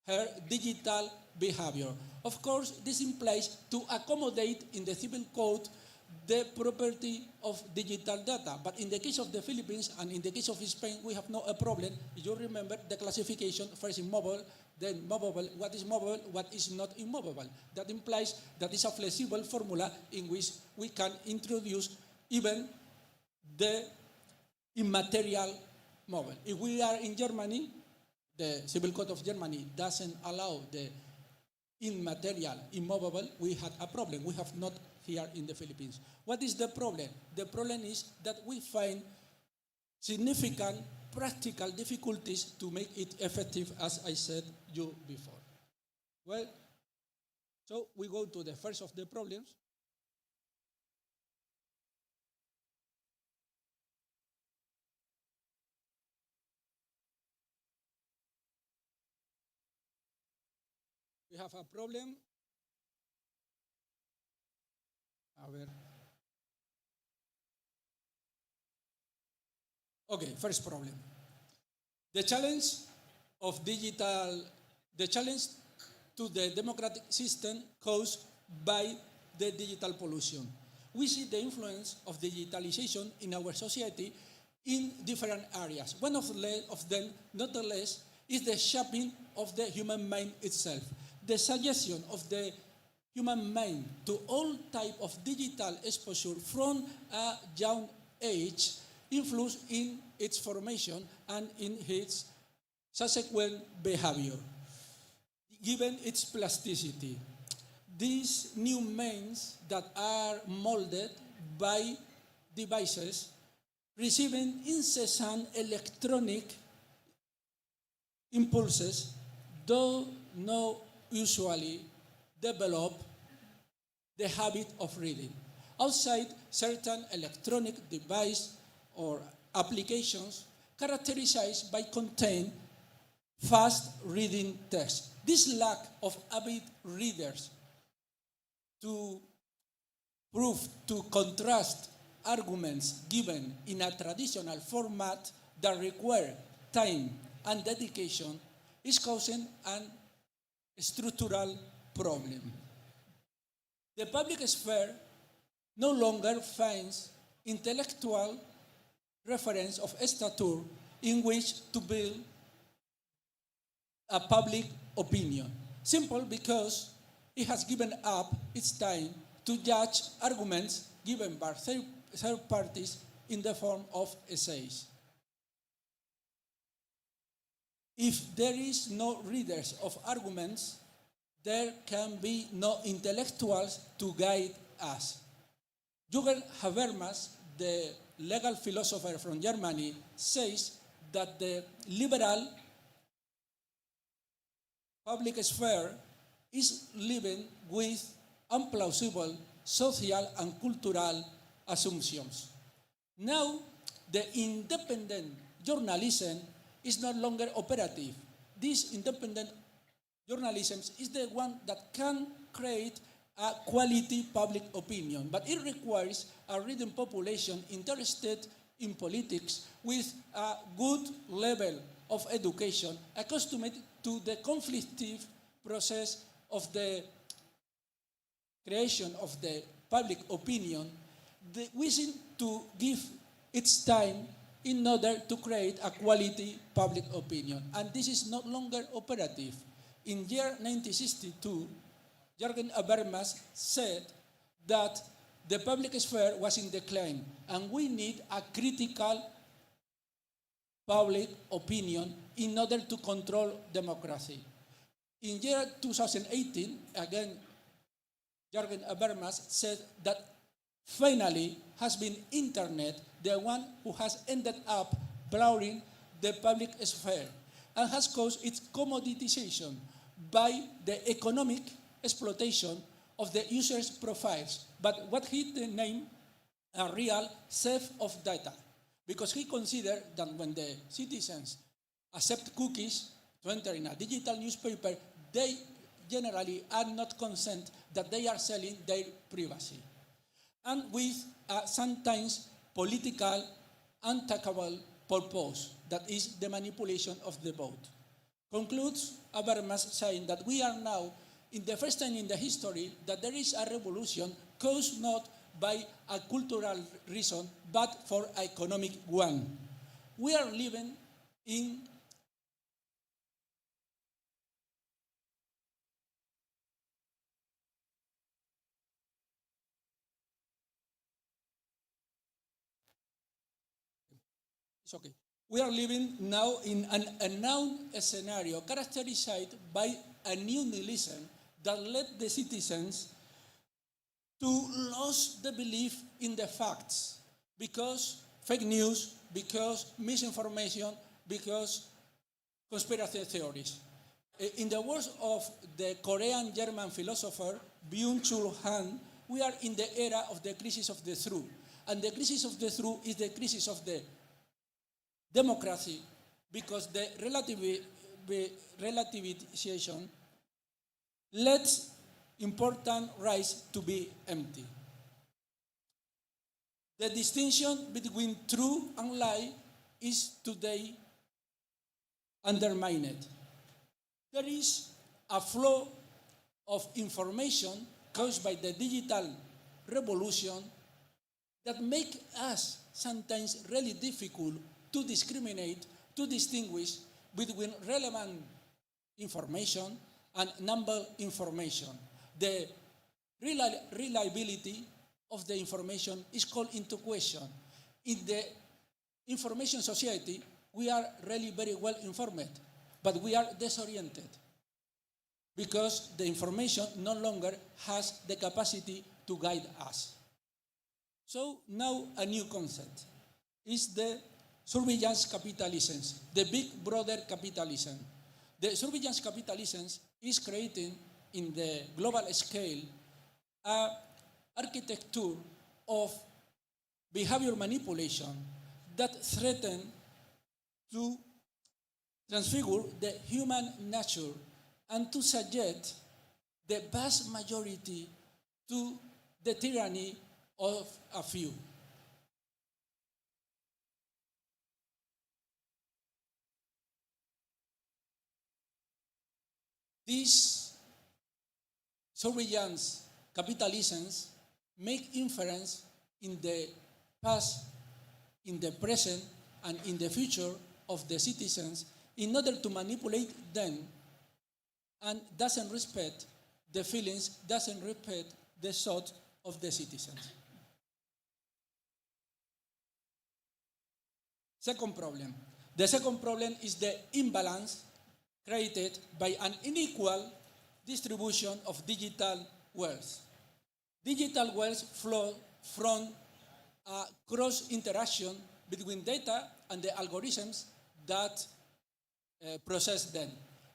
her digital behavior. Of course, this implies to accommodate in the civil code the property of digital data. But in the case of the Philippines and in the case of Spain, we have no a problem. You remember the classification, first in mobile, then movable. What is movable, what is not immovable? That implies that it's a flexible formula in which we can introduce even the immaterial mobile. If we are in Germany, the Civil Code of Germany doesn't allow the immaterial, immovable, we had a problem. We have not here in the Philippines. What is the problem? The problem is that we find significant practical difficulties to make it effective, as I said you before. Well, so we go to the first of the problems. We have a problem. A ver. Okay, first problem. The challenge to the democratic system caused by the digital pollution. We see the influence of digitalization in our society in different areas. One of them, not the least, is the shaping of the human mind itself. The suggestion of the human mind to all type of digital exposure from a young age influence in its formation and in its subsequent behavior, given its plasticity. These new minds that are molded by devices receiving incessant electronic impulses do not usually develop the habit of reading. Outside certain electronic device or applications characterized by contain fast reading text. This lack of avid readers to contrast arguments given in a traditional format that require time and dedication is causing an structural problem. The public sphere no longer finds intellectual reference of stature in which to build a public opinion, simply because it has given up its time to judge arguments given by third parties in the form of essays. If there is no readers of arguments, there can be no intellectuals to guide us. Jürgen Habermas, the legal philosopher from Germany, says that the liberal public sphere is living with implausible social and cultural assumptions. Now, the independent journalism is no longer operative. This independent journalism is the one that can create a quality public opinion, but it requires a reading population interested in politics with a good level of education, accustomed to the conflictive process of the creation of the public opinion, wishing to give its time in order to create a quality public opinion. And this is no longer operative. In year 1962, Jürgen Habermas said that the public sphere was in decline and we need a critical public opinion in order to control democracy. In year 2018, again, Jürgen Habermas said that finally has been internet the one who has ended up blurring the public sphere and has caused its commoditization by the economic exploitation of the user's profiles. But what he named a real theft of data, because he considered that when the citizens accept cookies to enter in a digital newspaper, they generally are not consent that they are selling their privacy. And with sometimes political, untouchable purpose, that is the manipulation of the vote. Concludes Habermas saying that we are now in the first time in the history that there is a revolution caused not by a cultural reason, but for economic one. We are living in it's okay. We are living now in an unknown scenario characterized by a new nihilism that led the citizens to lose the belief in the facts because fake news, because misinformation, because conspiracy theories. In the words of the Korean-German philosopher Byung-Chul Han, we are in the era of the crisis of the truth. And the crisis of the truth is the crisis of the democracy because the relativization lets important rights to be empty. The distinction between true and lie is today undermined. There is a flow of information caused by the digital revolution that make us sometimes really difficult to discriminate, to distinguish between relevant information and number information. The reliability of the information is called into question. In the information society, we are really very well informed, but we are disoriented because the information no longer has the capacity to guide us. So now a new concept is the surveillance capitalism, the big brother capitalism. The surveillance capitalism is creating in the global scale an architecture of behavior manipulation that threatens to transfigure the human nature and to subject the vast majority to the tyranny of a few. These surveillance capitalisms make inference in the past, in the present, and in the future of the citizens in order to manipulate them and doesn't respect the feelings, doesn't respect the thought of the citizens. Second problem. The second problem is the imbalance created by an unequal distribution of digital wealth. Digital wealth flows from a cross-interaction between data and the algorithms that process them,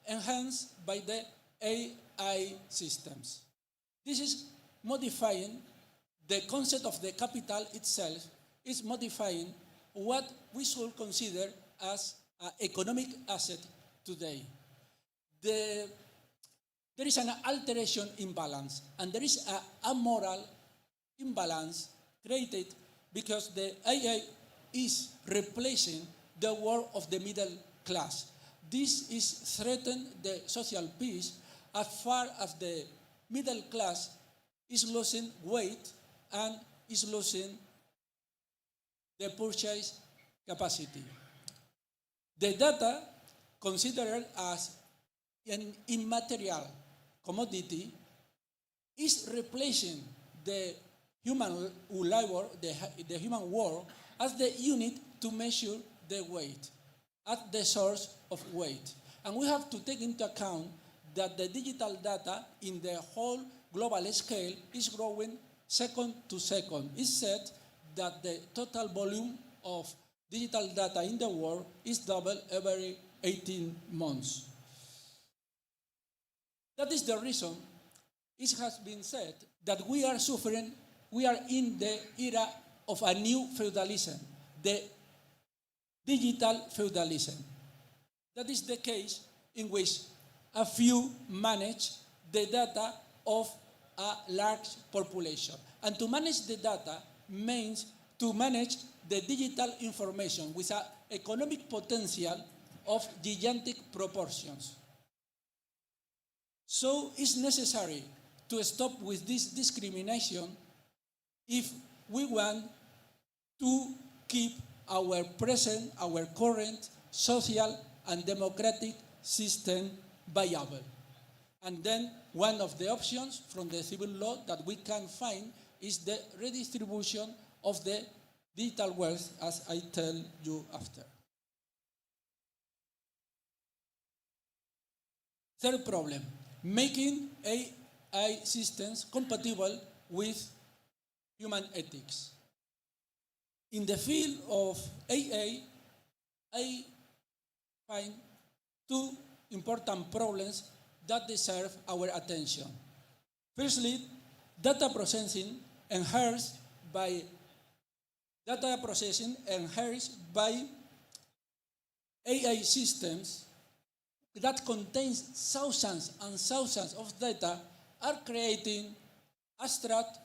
enhanced by the AI systems. This is modifying the concept of the capital itself, is modifying what we should consider as an economic asset today. There is an alteration imbalance, and there is a moral imbalance created because the AI is replacing the work of the middle class. This is threatening the social peace as far as the middle class is losing weight and is losing the purchase capacity. The data, considered as an immaterial commodity, is replacing the human labor, the human work, as the unit to measure the weight, as the source of weight. And we have to take into account that the digital data in the whole global scale is growing second to second. It's said that the total volume of digital data in the world is double every 18 months. That is the reason it has been said that we are suffering, we are in the era of a new feudalism, the digital feudalism. That is the case in which a few manage the data of a large population. And to manage the data means to manage the digital information with a economic potential of gigantic proportions. So it's necessary to stop with this discrimination if we want to keep our present, our current social and democratic system viable. And then one of the options from the civil law that we can find is the redistribution of the digital wealth, as I tell you after. Third problem, making AI systems compatible with human ethics. In the field of AI, I find two important problems that deserve our attention. Firstly, data processing enhanced by AI systems that contains thousands and thousands of data are creating abstract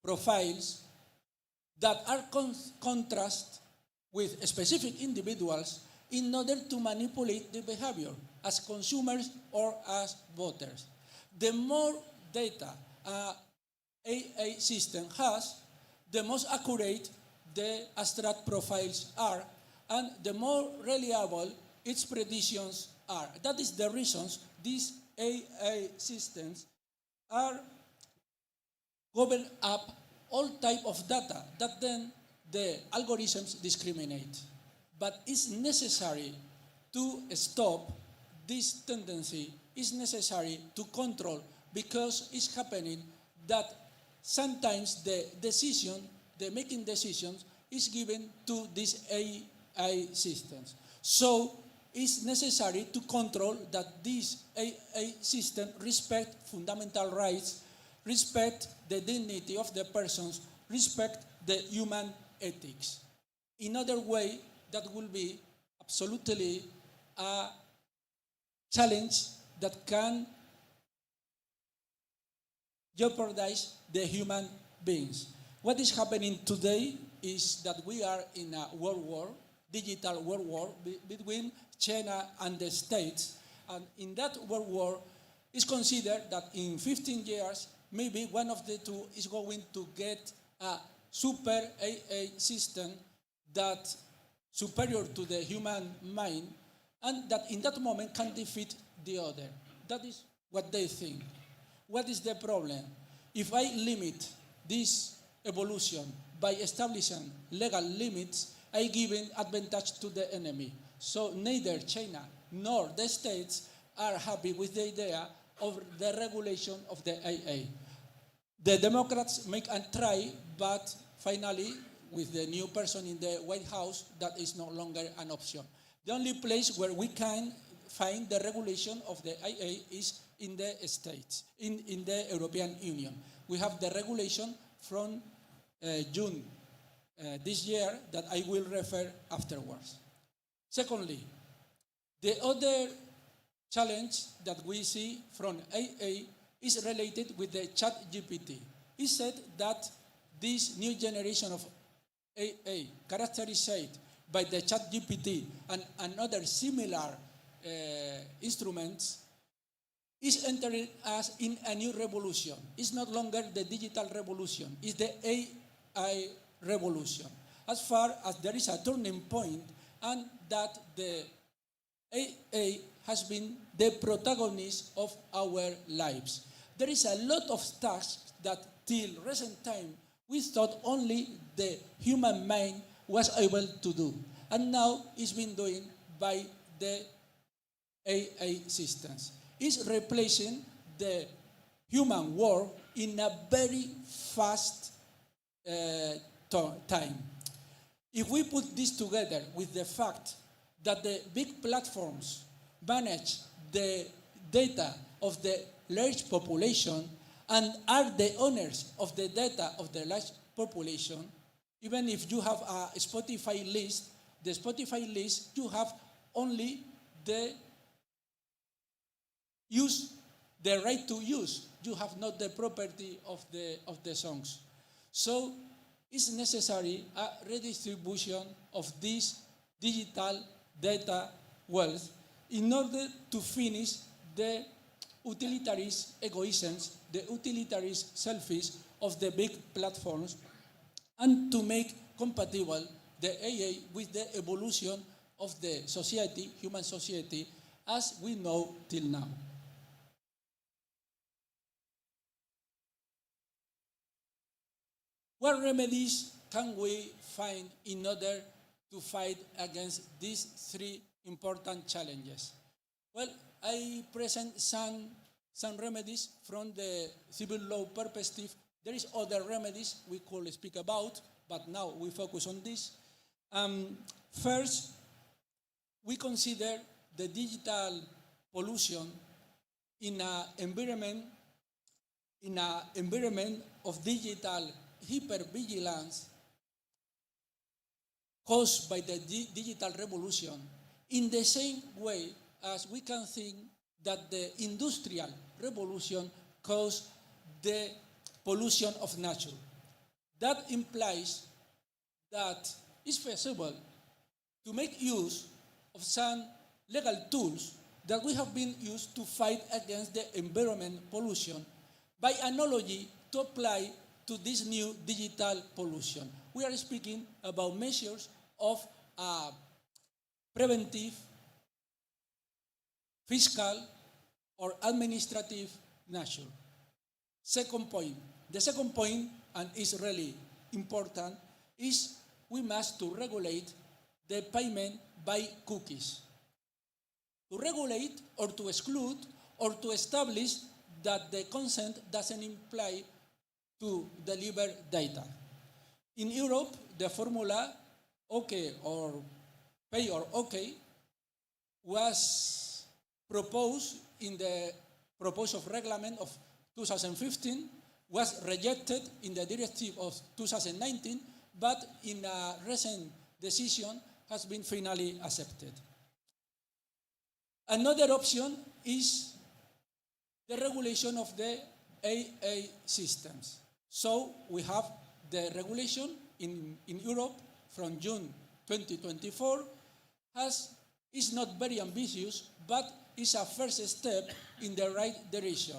profiles that are contrast with specific individuals in order to manipulate the behavior as consumers or as voters. The more data an AI system has, the most accurate the abstract profiles are, and the more reliable its predictions are. That is the reasons these AI systems are govern up all type of data that then the algorithms discriminate. But it's necessary to stop this tendency. It's necessary to control, because it's happening that sometimes the making decisions is given to these AI systems. So it's necessary to control that this AI system respect fundamental rights, respect the dignity of the persons, respect the human ethics. In other way, that will be absolutely a challenge that can jeopardize the human beings. What is happening today is that we are in a world war, digital world war between China and the States. And in that world war, it's considered that in 15 years, maybe one of the two is going to get a super AI system that superior to the human mind, and that in that moment can defeat the other. That is what they think. What is the problem? If I limit this evolution by establishing legal limits, I give an advantage to the enemy. So neither China nor the States are happy with the idea of the regulation of the AI. The Democrats make a try, but finally, with the new person in the White House, that is no longer an option. The only place where we can find the regulation of the AI is in the States, in the European Union. We have the regulation from June this year that I will refer afterwards. Secondly, the other challenge that we see from AI is related with the ChatGPT. It said that this new generation of AI, characterized by the ChatGPT and other similar instruments, is entering us in a new revolution. It's not longer the digital revolution, it's the AI revolution. As far as there is a turning point, and that the AI has been the protagonist of our lives. There is a lot of tasks that till recent time we thought only the human mind was able to do. And now it's been doing by the AI systems. It's replacing the human work in a very fast time. If we put this together with the fact that the big platforms manage the data of the large population and are the owners of the data of the large population, even if you have a Spotify list, the Spotify list, you have only the right to use. You have not the property of the songs. So it's necessary a redistribution of this digital data wealth in order to finish the utilitarist egoisms, the utilitarist selfish of the big platforms, and to make compatible the AA with the evolution of the society, human society, as we know till now. What remedies can we find in order to fight against these three important challenges? Well, I present some remedies from the civil law perspective. There is other remedies we could speak about, but now we focus on this. First, we consider the digital pollution in an environment of digital hypervigilance caused by the digital revolution, in the same way as we can think that the industrial revolution caused the pollution of nature. That implies that it's feasible to make use of some legal tools that we have been used to fight against the environment pollution, by analogy to apply to this new digital pollution. We are speaking about measures of preventive, fiscal, or administrative nature. Second point. The second point, and is really important, is we must to regulate the payment by cookies. To regulate or to exclude or to establish that the consent doesn't imply to deliver data. In Europe, the formula OK or pay or OK was proposed in the proposal of reglement of 2015, was rejected in the directive of 2019, but in a recent decision has been finally accepted. Another option is the regulation of the AA systems. So we have the regulation in Europe from June 2024 is not very ambitious, but is a first step in the right direction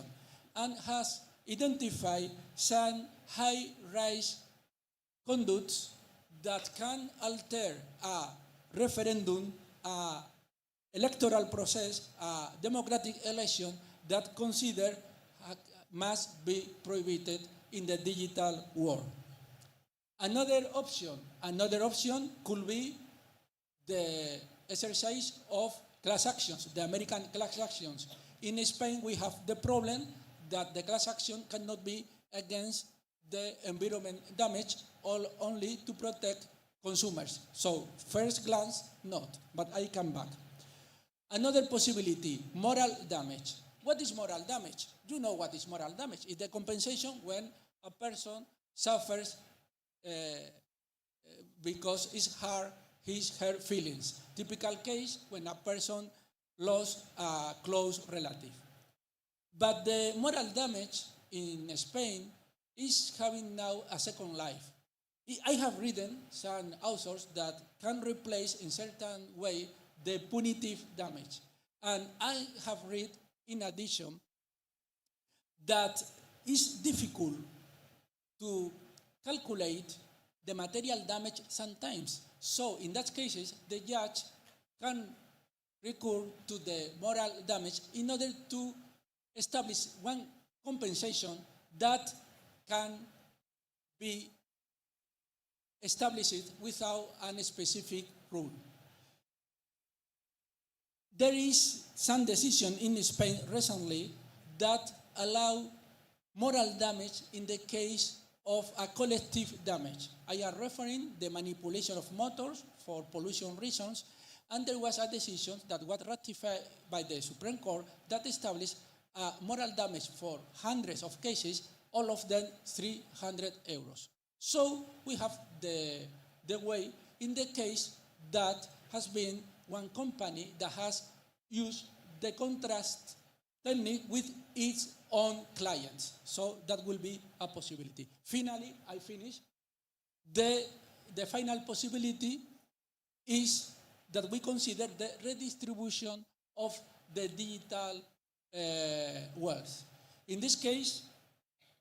and has identified some high-rise conducts that can alter a referendum, a electoral process, a democratic election that consider must be prohibited in the digital world. Another option could be the exercise of class actions, the American class actions. In Spain, we have the problem that the class action cannot be against the environment damage or only to protect consumers. So, first glance, not, but I come back. Another possibility, moral damage. What is moral damage? You know what is moral damage. It's the compensation when a person suffers because it's her feelings. Typical case when a person lost a close relative. But the moral damage in Spain is having now a second life. I have written some authors that can replace in certain way the punitive damage. And I have read, in addition, that it's difficult to calculate the material damage sometimes. So in that cases, the judge can recur to the moral damage in order to establish one compensation that can be established without a specific rule. There is some decision in Spain recently that allow moral damage in the case of a collective damage. I am referring the manipulation of motors for pollution reasons, and there was a decision that was ratified by the Supreme Court that established moral damage for hundreds of cases, all of them 300 euros. So we have the way in the case that has been one company that has used the contrast technique with its own clients. So that will be a possibility. Finally, I finish. The final possibility is that we consider the redistribution of the digital wealth. In this case,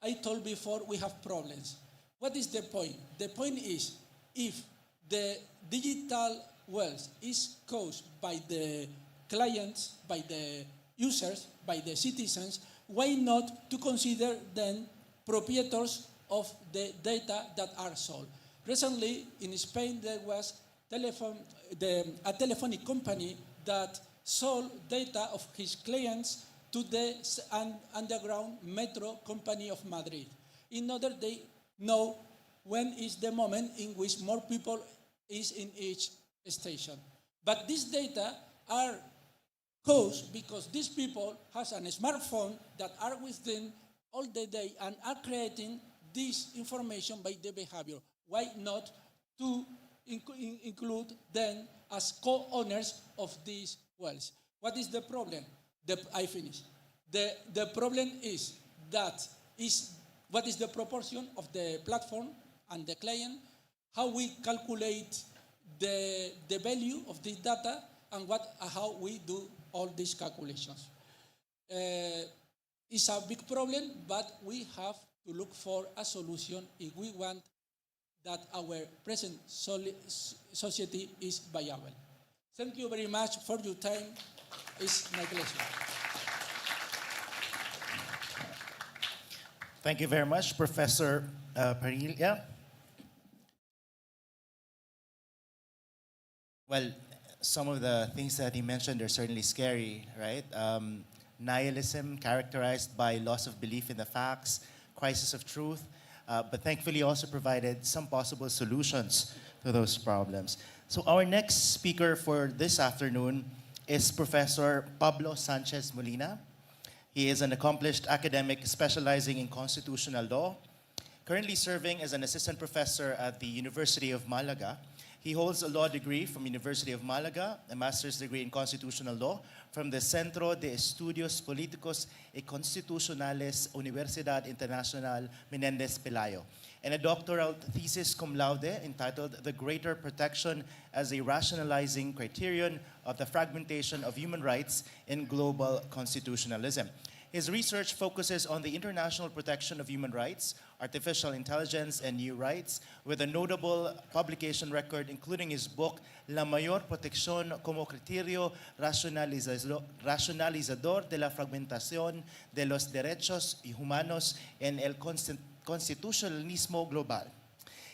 I told before we have problems. What is the point? The point is, if the digital wealth is caused by the clients, by the users, by the citizens, why not to consider them proprietors of the data that are sold? Recently, in Spain, there was a telephonic company that sold data of his clients to the underground metro company of Madrid. In order they know when is the moment in which more people is in each station. But these data are caused because these people has a smartphone that are with them all the day and are creating this information by the behavior. Why not to include them as co-owners of these wells? What is the problem? I finish. The problem is that what is the proportion of the platform and the client, how we calculate the value of this data, and how we do all these calculations. It's a big problem, but we have to look for a solution if we want that our present society is viable. Thank you very much for your time. It's my pleasure. Thank you very much, Professor Parilla. Well, some of the things that he mentioned are certainly scary, right? Nihilism characterized by loss of belief in the facts, crisis of truth, but thankfully also provided some possible solutions to those problems. So our next speaker for this afternoon is Professor Pablo Sanchez Molina. He is an accomplished academic specializing in constitutional law, currently serving as an assistant professor at the University of Malaga. He holds a law degree from University of Malaga, a master's degree in constitutional law from the Centro de Estudios Políticos y Constitucionales Universidad Internacional Menéndez Pelayo, and a doctoral thesis cum laude entitled The Greater Protection as a Rationalizing Criterion of the Fragmentation of Human Rights in Global Constitutionalism. His research focuses on the international protection of human rights, artificial intelligence, and new rights, with a notable publication record including his book La Mayor Protección como Criterio Racionalizador de la Fragmentación de los Derechos Humanos en el Constitucionalismo Global.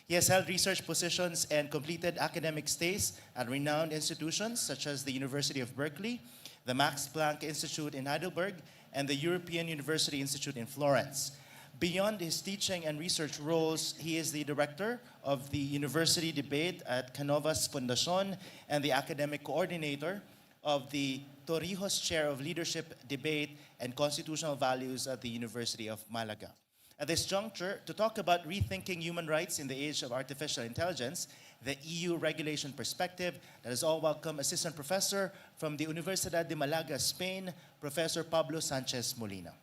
He has held research positions and completed academic stays at renowned institutions such as the University of Berkeley, the Max Planck Institute in Heidelberg, and the European University Institute in Florence. Beyond his teaching and research roles, he is the director of the University Debate at Canovas Fundación and the academic coordinator of the Torrijos Chair of Leadership, Debate, and Constitutional Values at the University of Malaga. At this juncture, to talk about rethinking human rights in the age of artificial intelligence, the EU regulation perspective, let us all welcome Assistant Professor from the Universidad de Malaga, Spain, Professor Pablo Sanchez Molina.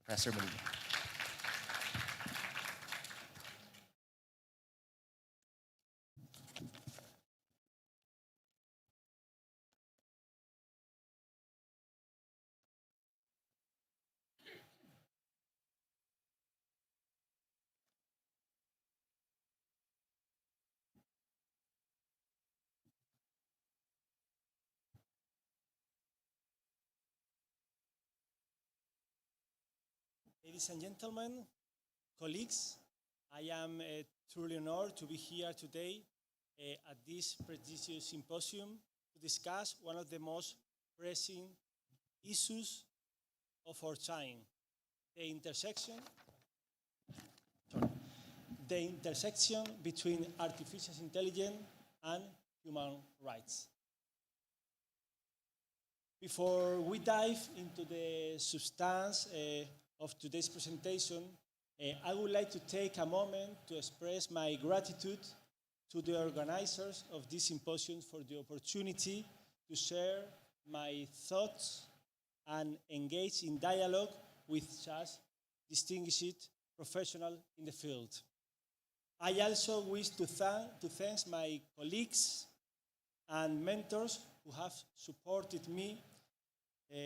Professor Molina. Ladies and gentlemen, colleagues, I am truly honored to be here today at this prestigious symposium to discuss one of the most pressing issues of our time, the intersection between artificial intelligence and human rights. Before we dive into the substance of today's presentation, I would like to take a moment to express my gratitude to the organizers of this symposium for the opportunity to share my thoughts and engage in dialogue with such distinguished professionals in the field. I also wish to thank my colleagues and mentors who have supported me,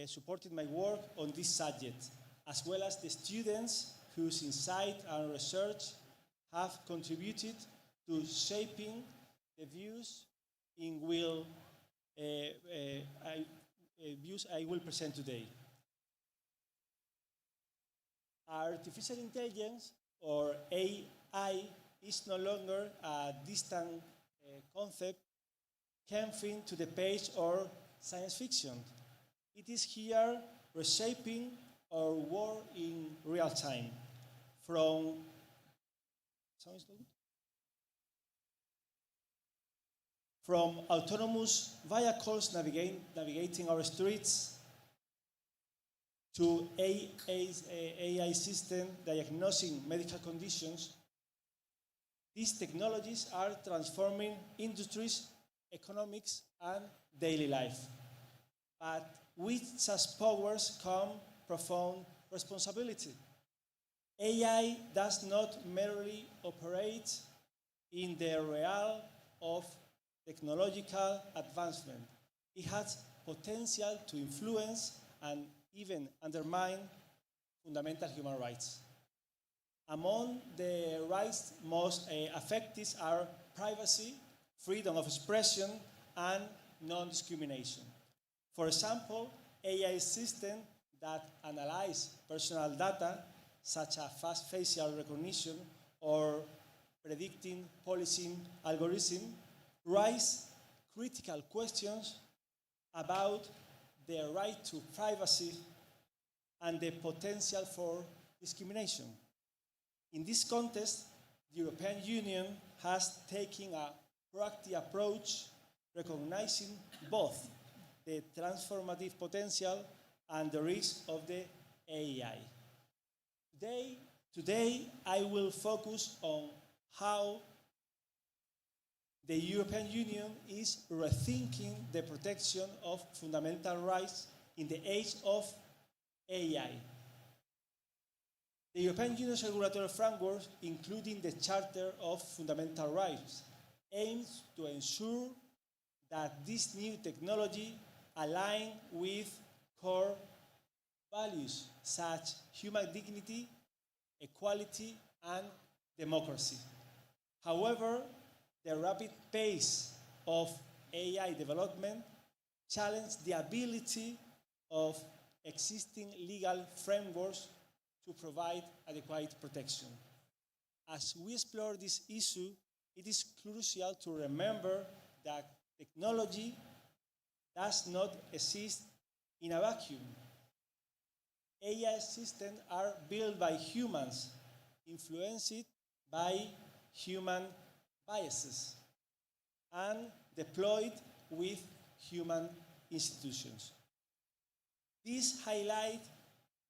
supported my work on this subject, as well as the students whose insight and research have contributed to shaping the views I will present today. Artificial intelligence, or AI, is no longer a distant concept confined to the page or science fiction. It is here reshaping our world in real time. From autonomous vehicles navigating our streets to AI system diagnosing medical conditions, these technologies are transforming industries, economics, and daily life. But with such powers come profound responsibility. AI does not merely operate in the realm of technological advancement. It has potential to influence and even undermine fundamental human rights. Among the rights most affected are privacy, freedom of expression, and non-discrimination. For example, AI systems that analyze personal data, such as fast facial recognition or predicting policy algorithm, raise critical questions about the right to privacy and the potential for discrimination. In this context, the European Union has taken a proactive approach, recognizing both the transformative potential and the risks of the AI. Today, I will focus on how the European Union is rethinking the protection of fundamental rights in the age of AI. The European Union's regulatory framework, including the Charter of Fundamental Rights, aims to ensure that this new technology aligns with core values such as human dignity, equality, and democracy. However, the rapid pace of AI development challenges the ability of existing legal frameworks to provide adequate protection. As we explore this issue, it is crucial to remember that technology does not exist in a vacuum. AI systems are built by humans, influenced by human biases, and deployed with human institutions. This highlights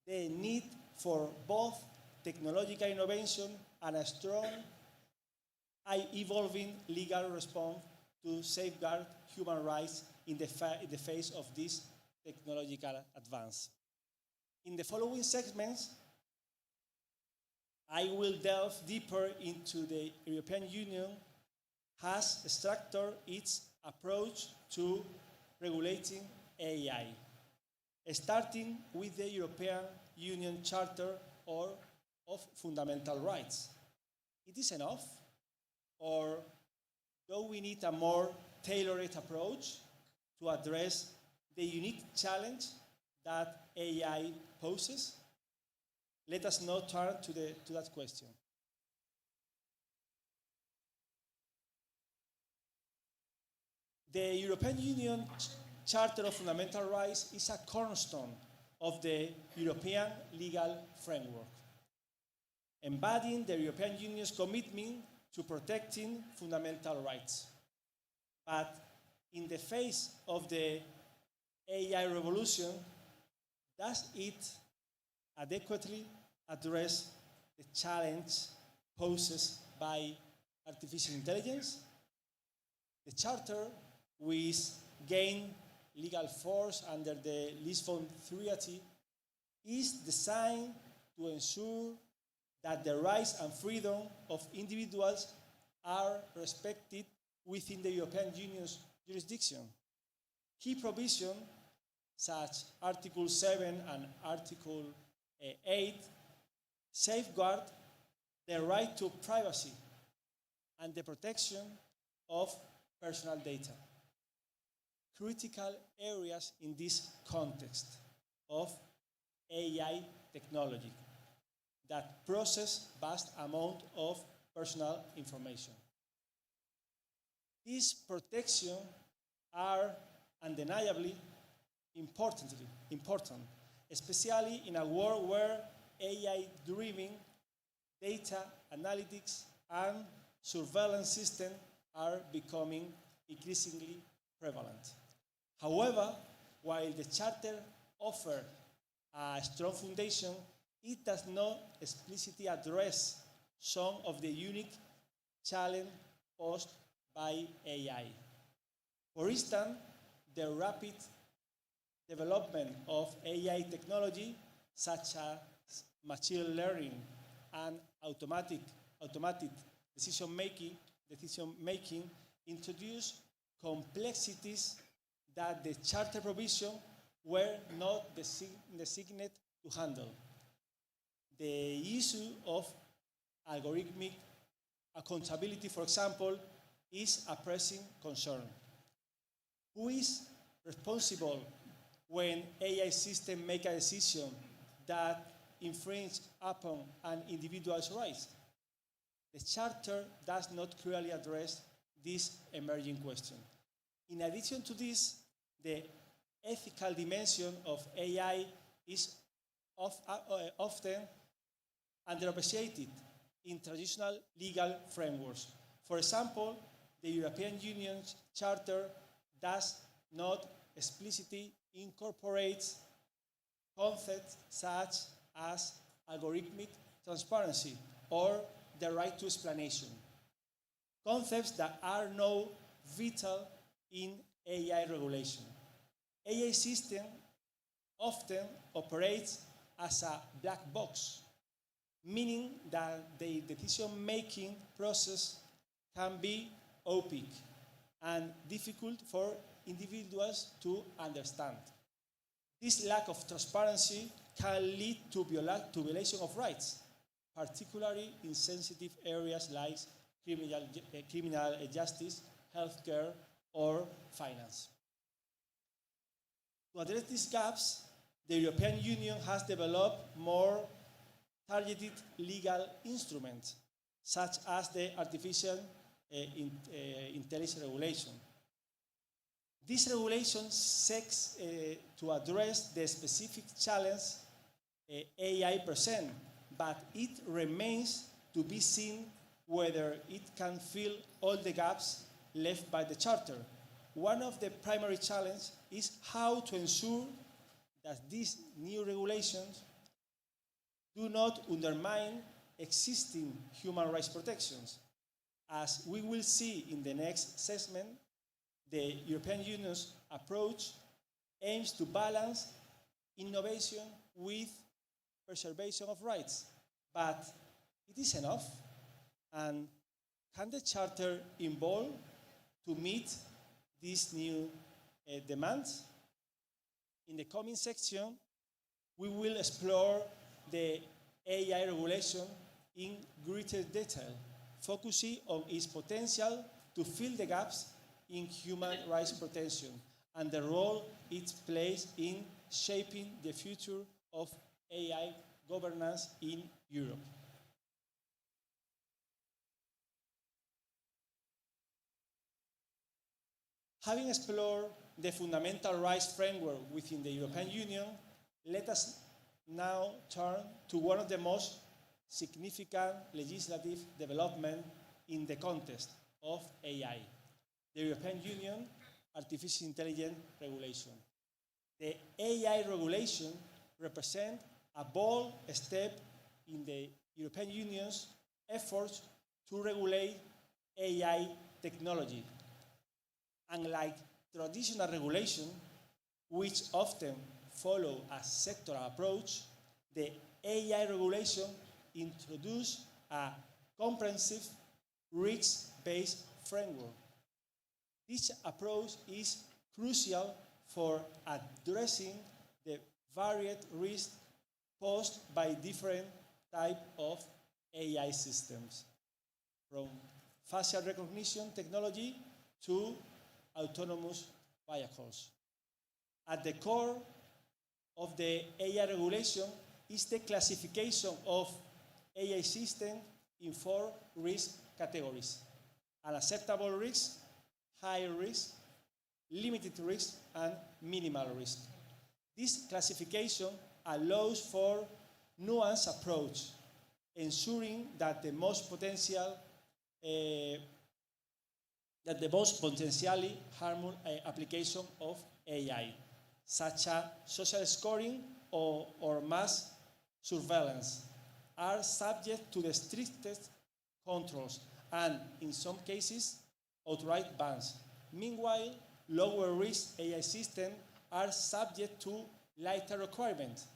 the need for both technological innovation and a strong, evolving legal response to safeguard human rights in the face of this technological advance. In the following segments, I will delve deeper into the European Union has structured its approach to regulating AI, starting with the European Union Charter of Fundamental Rights. It is enough, or do we need a more tailored approach to address the unique challenge that AI poses? Let us now turn to that question. The European Union Charter of Fundamental Rights is a cornerstone of the European legal framework, embodying the European Union's commitment to protecting fundamental rights. But in the face of the AI revolution, does it adequately address the challenge posed by artificial intelligence? The Charter, which gained legal force under the Lisbon Treaty, is designed to ensure that the rights and freedom of individuals are respected within the European Union's jurisdiction. Key provisions such Article 7 and Article 8 safeguard the right to privacy and the protection of personal data. Critical areas in this context of AI technology that process vast amount of personal information. These protections are undeniably important, especially in a world where AI-driven data analytics and surveillance systems are becoming increasingly prevalent. However, while the Charter offers a strong foundation, it does not explicitly address some of the unique challenges posed by AI. For instance, the rapid development of AI technology, such as machine learning and automated decision making, introduce complexities that the Charter provision were not designed to handle. The issue of algorithmic accountability, for example, is a pressing concern. Who is responsible when AI systems make a decision that infringes upon an individual's rights? The Charter does not clearly address this emerging question. In addition to this, the ethical dimension of AI is often underappreciated in traditional legal frameworks. For example, the European Union's Charter does not explicitly incorporate concepts such as algorithmic transparency or the right to explanation, concepts that are now vital in AI regulation. AI system often operates as a black box, meaning that the decision-making process can be opaque and difficult for individuals to understand. This lack of transparency can lead to violation of rights, particularly in sensitive areas like criminal justice, healthcare, or finance. To address these gaps, the European Union has developed more targeted legal instruments, such as the Artificial Intelligence Regulation. This regulation seeks to address the specific challenge AI presents, but it remains to be seen whether it can fill all the gaps left by the Charter. One of the primary challenges is how to ensure that these new regulations do not undermine existing human rights protections. As we will see in the next assessment, the European Union's approach aims to balance innovation with preservation of rights. But it is enough? And can the Charter evolve to meet these new demands? In the coming section, we will explore the AI regulation in greater detail, focusing on its potential to fill the gaps in human rights protection and the role it plays in shaping the future of AI governance in Europe. Having explored the fundamental rights framework within the European Union, let us now turn to one of the most significant legislative developments in the context of AI, the European Union Artificial Intelligence Regulation. The AI regulation represents a bold step in the European Union's efforts to regulate AI technology. Unlike traditional regulation, which often follow a sectoral approach, the AI regulation introduced a comprehensive, risk-based framework. This approach is crucial for addressing the varied risks posed by different types of AI systems, from facial recognition technology to autonomous vehicles. At the core of the AI regulation is the classification of AI systems in 4 risk categories: unacceptable risk, high risk, limited risk, and minimal risk. This classification allows for nuanced approach, ensuring that the most potentially harmful application of AI, such as social scoring or mass surveillance, are subject to the strictest controls and, in some cases, outright bans. Meanwhile, lower risk AI systems are subject to lighter requirements,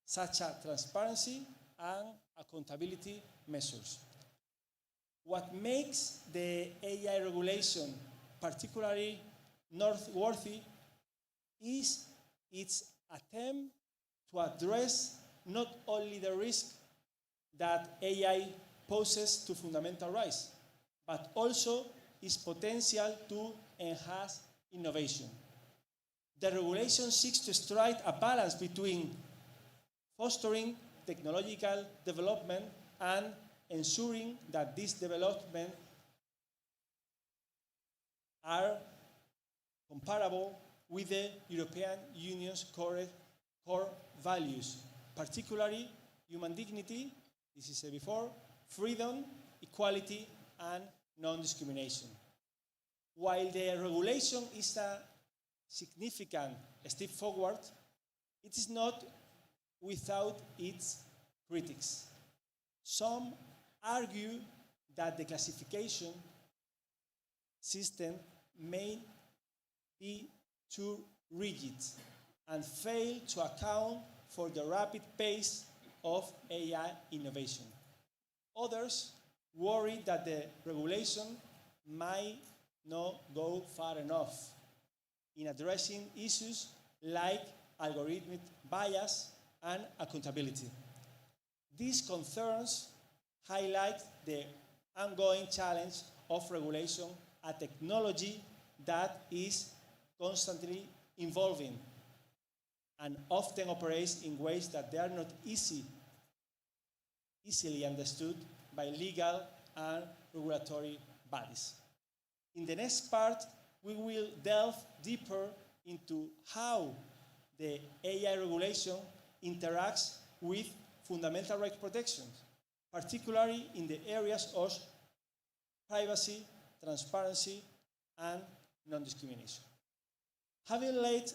such as transparency and accountability measures. What makes the AI regulation particularly noteworthy is its attempt to address not only the risk that AI poses to fundamental rights, but also its potential to enhance innovation. The regulation seeks to strike a balance between fostering technological development and ensuring that these developments are comparable with the European Union's core values, particularly human dignity, this is said before, freedom, equality, and non-discrimination. While the regulation is a significant step forward, it is not without its critics. Some argue that the classification system may be too rigid and fail to account for the rapid pace of AI innovation. Others worry that the regulation might not go far enough in addressing issues like algorithmic bias and accountability. These concerns highlight the ongoing challenge of regulation, a technology that is constantly evolving and often operates in ways that they are not easily understood by legal and regulatory bodies. In the next part, we will delve deeper into how the AI regulation interacts with fundamental rights protection, particularly in the areas of privacy, transparency, and non-discrimination. Having laid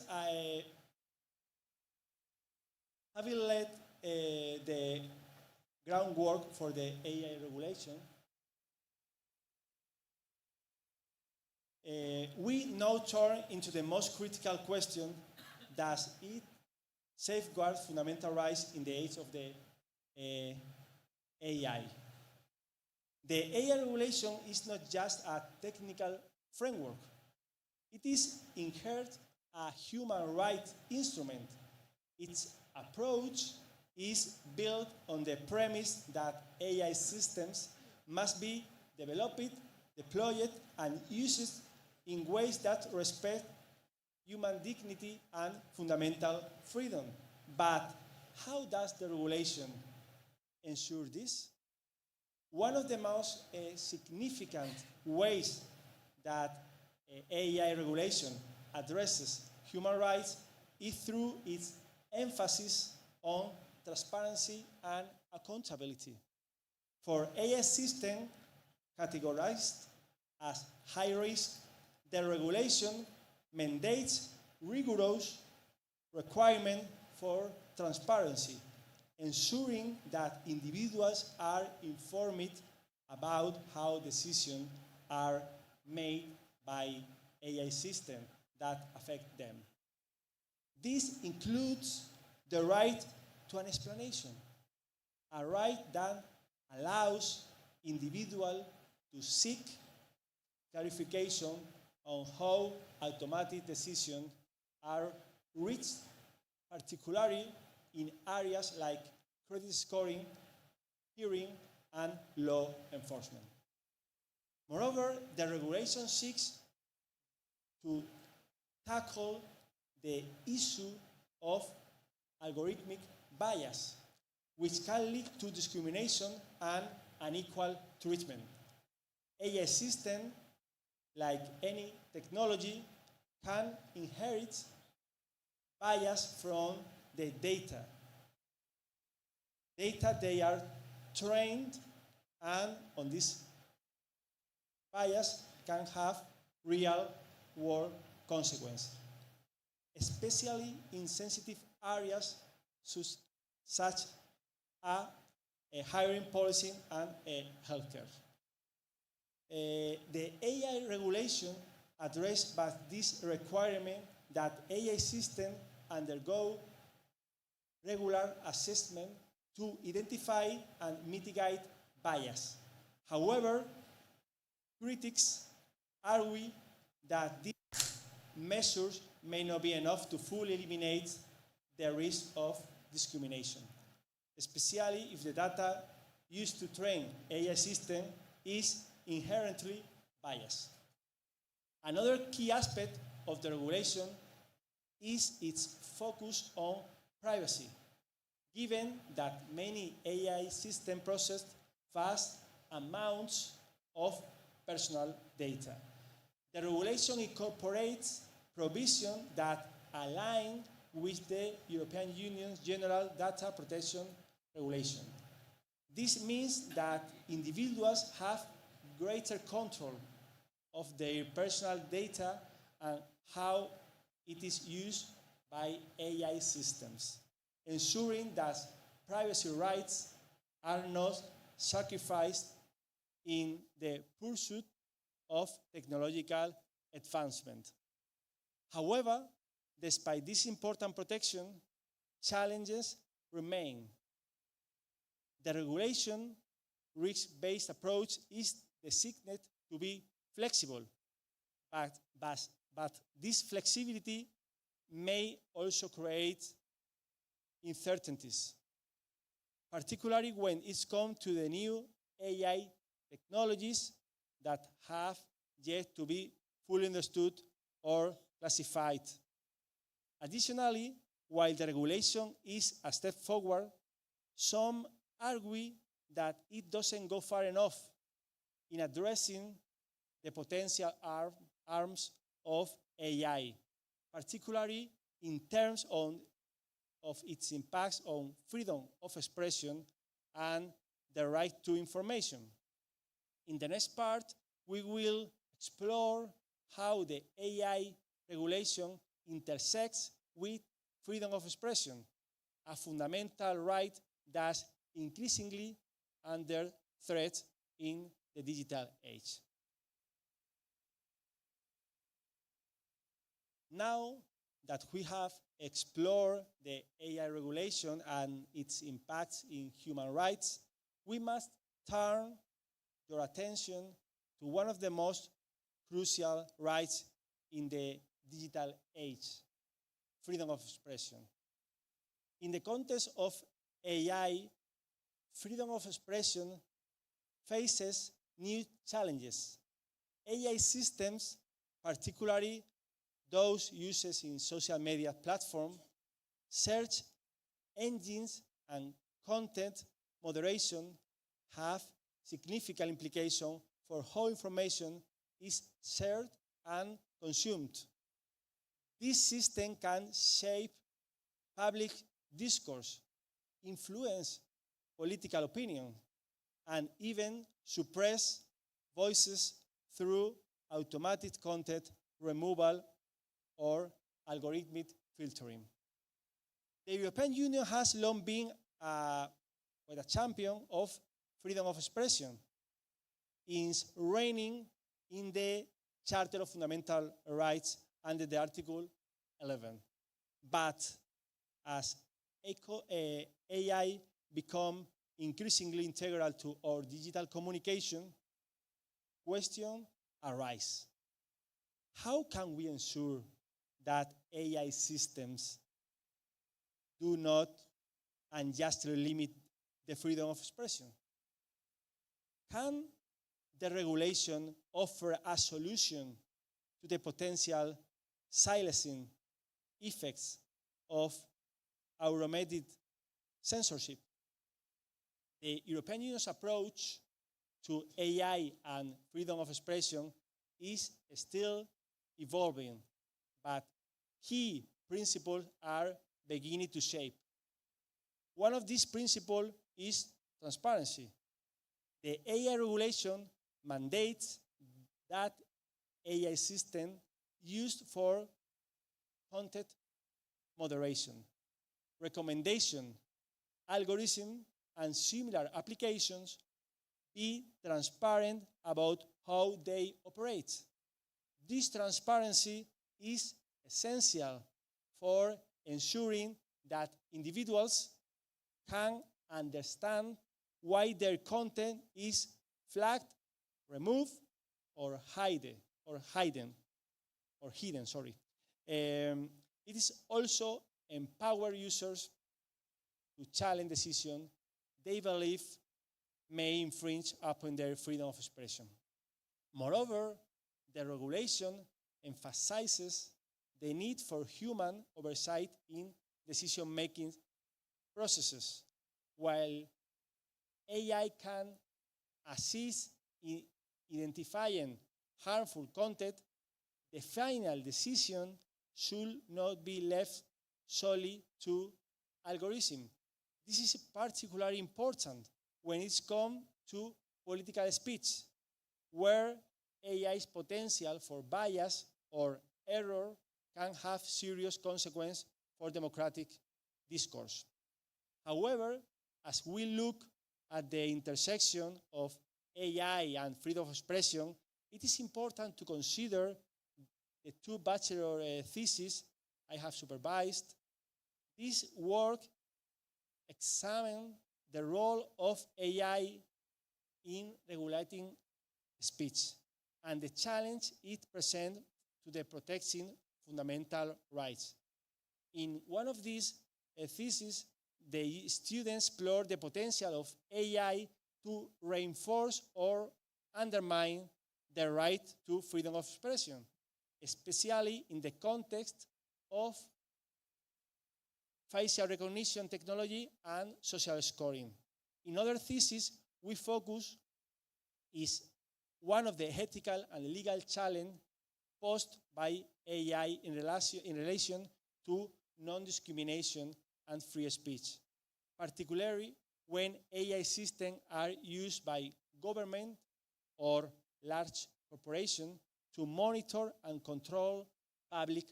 the groundwork for the AI regulation, we now turn into the most critical question: does it safeguard fundamental rights in the age of the AI? The AI regulation is not just a technical framework. It is inherent a human rights instrument. Its approach is built on the premise that AI systems must be developed, deployed, and used in ways that respect human dignity and fundamental freedom. But how does the regulation ensure this? One of the most significant ways that AI regulation addresses human rights is through its emphasis on transparency and accountability. For AI systems categorized as high risk, the regulation mandates rigorous requirement for transparency, ensuring that individuals are informed about how decisions are made by AI systems that affect them. This includes the right to an explanation, a right that allows individuals to seek clarification on how automatic decisions are reached, particularly in areas like credit scoring, hearing, and law enforcement. Moreover, the regulation seeks to tackle the issue of algorithmic bias, which can lead to discrimination and unequal treatment. AI system, like any technology, can inherit bias from the data. Data they are trained, and on this bias can have real world consequences, especially in sensitive areas such as a hiring policy and healthcare. The AI regulation addressed by this requirement that AI systems undergo regular assessment to identify and mitigate bias. However, critics argue that these measures may not be enough to fully eliminate the risk of discrimination, especially if the data used to train AI system is inherently biased. Another key aspect of the regulation is its focus on privacy, given that many AI systems process vast amounts of personal data. The regulation incorporates provisions that align with the European Union's General Data Protection Regulation. This means that individuals have greater control of their personal data and how it is used by AI systems, ensuring that privacy rights are not sacrificed in the pursuit of technological advancement. However, despite this important protection, challenges remain. The regulation risk-based approach is designed to be flexible, but this flexibility may also create uncertainties, particularly when it's come to the new AI technologies that have yet to be fully understood or classified. Additionally, while the regulation is a step forward, some argue that it doesn't go far enough in addressing the potential harms of AI, particularly in terms of its impacts on freedom of expression and the right to information. In the next part, we will explore how the AI regulation intersects with freedom of expression, a fundamental right that's increasingly under threat in the digital age. Now that we have explored the AI regulation and its impacts in human rights, we must turn your attention to one of the most crucial rights in the digital age: freedom of expression. In the context of AI, freedom of expression faces new challenges. AI systems, particularly those used in social media platforms, search engines, and content moderation, have significant implications for how information is shared and consumed. This system can shape public discourse, influence political opinion, and even suppress voices through automatic content removal or algorithmic filtering. The European Union has long been a champion of freedom of expression, reigning in the Charter of Fundamental Rights under the Article 11. But as AI become increasingly integral to our digital communication, questions arise. how can we ensure that AI systems do not unjustly limit the freedom of expression? Can the regulation offer a solution to the potential silencing effects of automated censorship? The European Union's approach to AI and freedom of expression is still evolving, but key principles are beginning to shape. One of these principles is transparency. The AI regulation mandates that AI system used for content moderation, recommendation, algorithm, and similar applications be transparent about how they operate. This transparency is essential for ensuring that individuals can understand why their content is flagged, removed, or hidden. It is also empower users to challenge decisions they believe may infringe upon their freedom of expression. Moreover, the regulation emphasizes the need for human oversight in decision-making processes. While AI can assist in identifying harmful content, the final decision should not be left solely to algorithm. This is particularly important when it comes to political speech, where AI's potential for bias or error can have serious consequences for democratic discourse. However, as we look at the intersection of AI and freedom of expression, it is important to consider the two bachelor theses I have supervised. This work examines the role of AI in regulating speech and the challenge it presents to the protecting fundamental rights. In one of these theses, the students explore the potential of AI to reinforce or undermine the right to freedom of expression, especially in the context of facial recognition technology and social scoring. In other theses, we focus is one of the ethical and legal challenges posed by AI in relation to non-discrimination and free speech, particularly when AI systems are used by government or large corporations to monitor and control public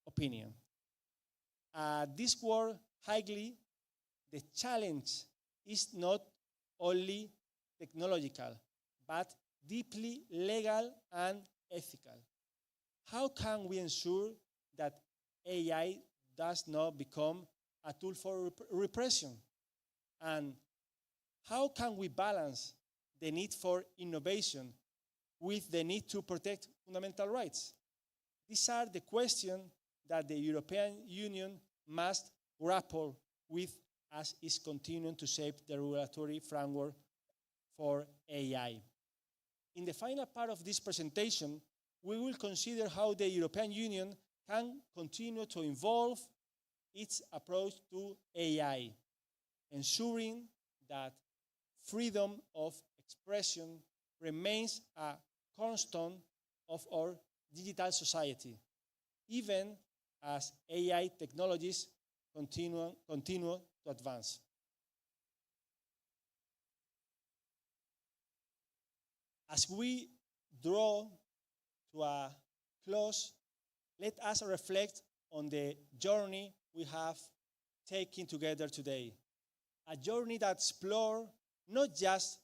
opinion. This work highly the challenge is not only technological, but deeply legal and ethical. How can we ensure that AI does not become a tool for repression? And how can we balance the need for innovation with the need to protect fundamental rights? These are the questions that the European Union must grapple with as it continuing to shape the regulatory framework for AI. In the final part of this presentation, we will consider how the European Union can continue to evolve its approach to AI, ensuring that freedom of expression remains a cornerstone of our digital society, even as AI technologies continue to advance. As we draw to a close, let us reflect on the journey we have taken together today. A journey that explores not just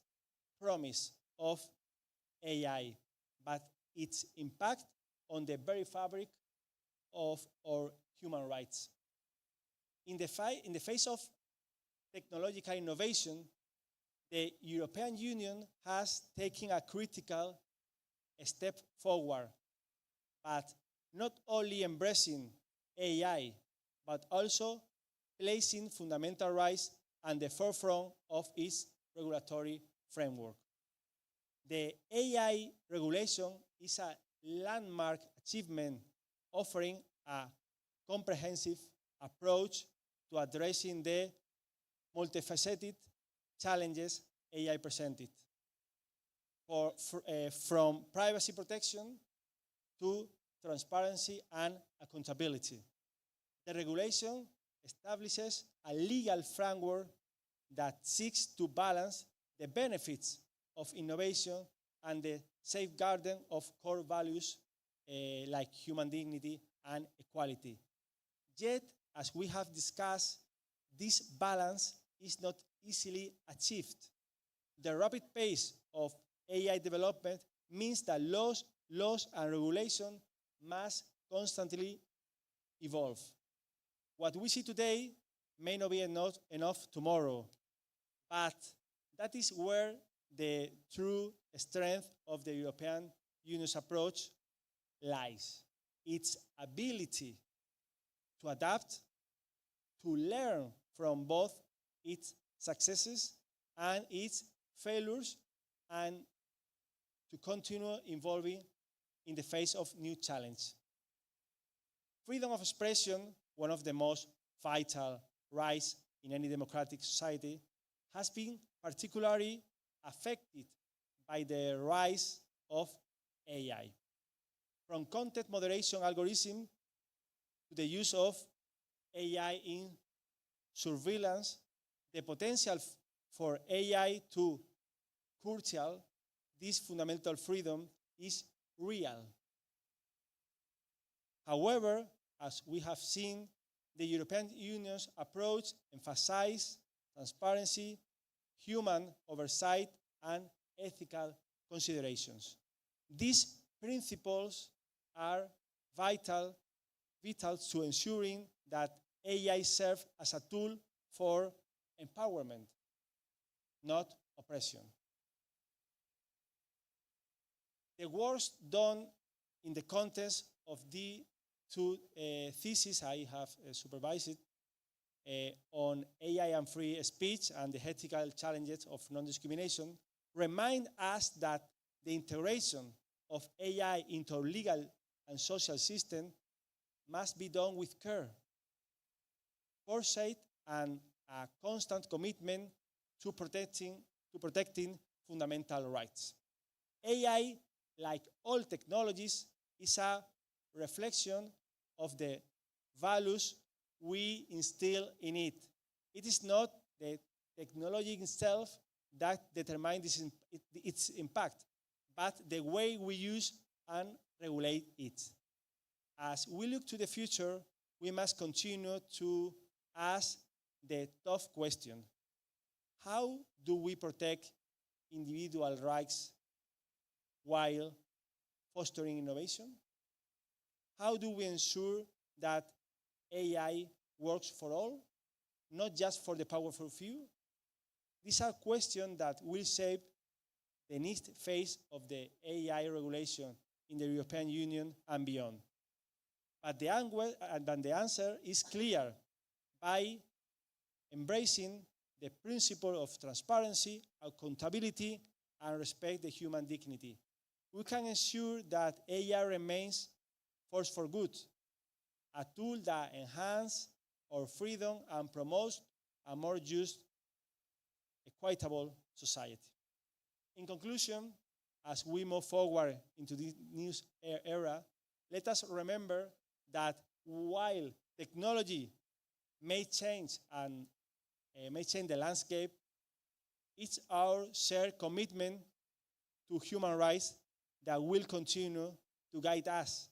promise of AI, but its impact on the very fabric of our human rights. In the face of technological innovation, the European Union has taken a critical step forward but not only embracing AI, but also placing fundamental rights at the forefront of its regulatory framework. The AI regulation is a landmark achievement offering a comprehensive approach to addressing the multifaceted challenges AI presented, from privacy protection to transparency and accountability. The regulation establishes a legal framework that seeks to balance the benefits of innovation and the safeguarding of core values like human dignity and equality. Yet, as we have discussed, this balance is not easily achieved. The rapid pace of AI development means that laws and regulation must constantly evolve. What we see today may not be enough tomorrow, but that is where the true strength of the European Union's approach lies. Its ability to adapt, to learn from both its successes and its failures, and to continue evolving in the face of new challenges. Freedom of expression, one of the most vital rights in any democratic society, has been particularly affected by the rise of AI. From content moderation algorithms to the use of AI in surveillance, the potential for AI to curtail this fundamental freedom is real. However, as we have seen, the European Union's approach emphasizes transparency, human oversight, and ethical considerations. These principles are vital to ensuring that AI serves as a tool for empowerment, not oppression. The work done in the context of the two theses I have supervised on AI and free speech and the ethical challenges of non-discrimination remind us that the integration of AI into our legal and social system must be done with care, foresight, and a constant commitment to protecting fundamental rights. AI, like all technologies, is a reflection of the values we instill in it. It is not the technology itself that determines its impact, but the way we use and regulate it. As we look to the future, we must continue to ask the tough question: how do we protect individual rights while fostering innovation? How do we ensure that AI works for all, not just for the powerful few? These are questions that will shape the next phase of the AI regulation in the European Union and beyond. But the answer is clear: by embracing the principle of transparency, accountability, and respect the human dignity, we can ensure that AI remains force for good, a tool that enhances our freedom and promotes a more just, equitable society. In conclusion, as we move forward into this new era, let us remember that while technology may change and may change the landscape, it's our shared commitment to human rights that will continue to guide us.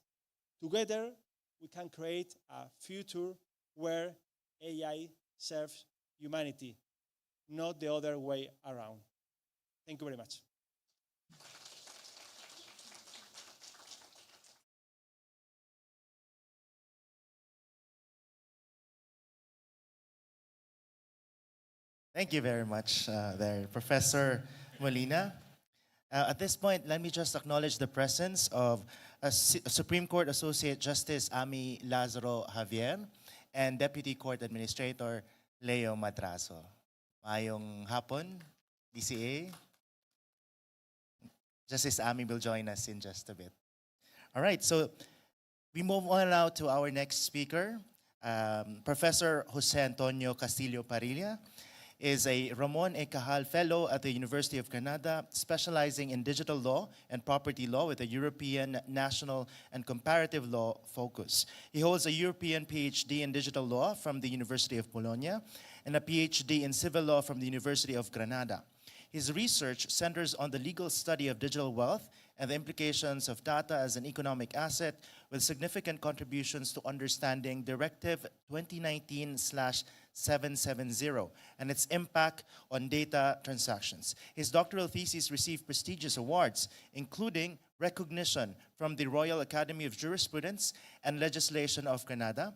Together, we can create a future where AI serves humanity, not the other way around. Thank you very much. Thank you very much there, Professor Molina. At this point, let me just acknowledge the presence of Supreme Court Associate Justice Ami Lazaro Javier and Deputy Court Administrator Leo Madrazo. Mayong hapon, DCA. Justice Ami will join us in just a bit. All right, so we move on now to our next speaker. Professor Jose Antonio Castillo Parilla is a Ramon E. Cajal Fellow at the University of Granada, specializing in digital law and property law with a European, national, and comparative law focus. He holds a European PhD in digital law from the University of Bologna and a PhD in civil law from the University of Granada. His research centers on the legal study of digital wealth and the implications of data as an economic asset, with significant contributions to understanding Directive 2019/770 and its impact on data transactions. His doctoral thesis received prestigious awards, including recognition from the Royal Academy of Jurisprudence and Legislation of Granada,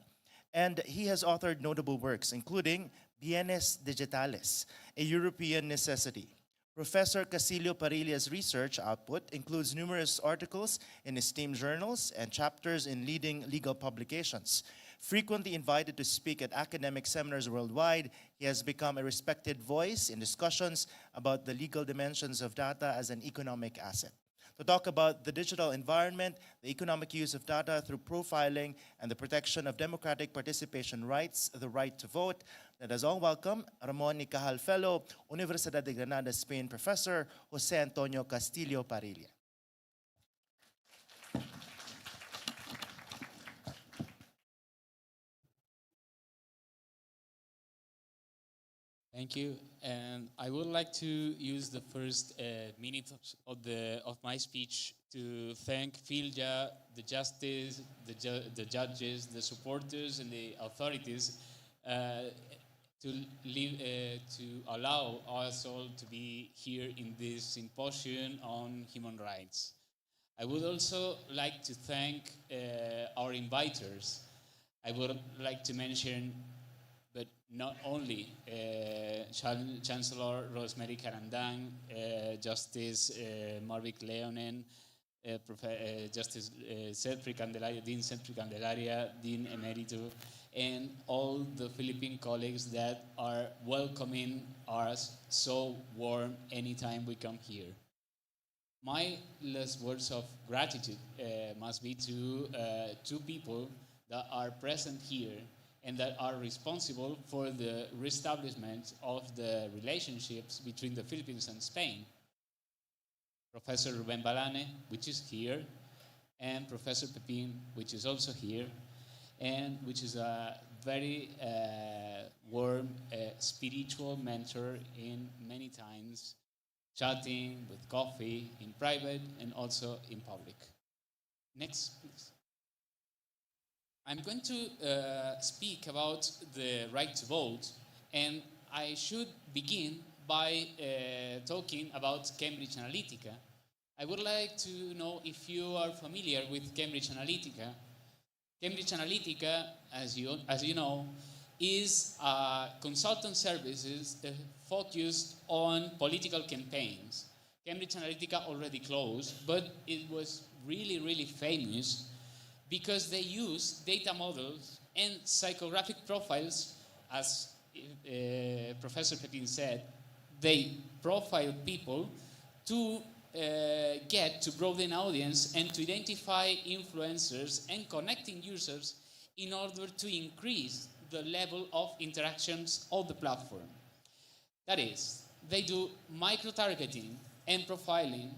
and he has authored notable works, including Bienes Digitales, a European necessity. Professor Castillo Parilla's research output includes numerous articles in esteemed journals and chapters in leading legal publications. Frequently invited to speak at academic seminars worldwide, he has become a respected voice in discussions about the legal dimensions of data as an economic asset. To talk about the digital environment, the economic use of data through profiling, and the protection of democratic participation rights, the right to vote, let us all welcome Ramon y Cajal Fellow, Universidad de Granada, Spain, Professor Jose Antonio Castillo Parilla. Thank you, and I would like to use the first minute of my speech to thank Philja, the justice, the judges, the supporters, and the authorities to allow us all to be here in this symposium on human rights. I would also like to thank our inviters. I would like to mention, but not only Chancellor Rosemary Carandang, Justice Marvick Leonen, Justice Cedric Candelaria, Dean Cedric Candelaria, Dean Emerito, and all the Philippine colleagues that are welcoming us so warm anytime we come here. My last words of gratitude must be to two people that are present here and that are responsible for the reestablishment of the relationships between the Philippines and Spain. Professor Ruben Balane, which is here, and Professor Pepin, which is also here, and which is a very warm spiritual mentor in many times, chatting with coffee in private and also in public. Next, please. I'm going to speak about the right to vote, and I should begin by talking about Cambridge Analytica. I would like to know if you are familiar with Cambridge Analytica. Cambridge Analytica, as you know, is a consultant services focused on political campaigns. Cambridge Analytica already closed, but it was really, really famous because they use data models and psychographic profiles, as Professor Pepin said. They profile people to get to broaden audience and to identify influencers and connecting users in order to increase the level of interactions of the platform. That is, they do micro-targeting and profiling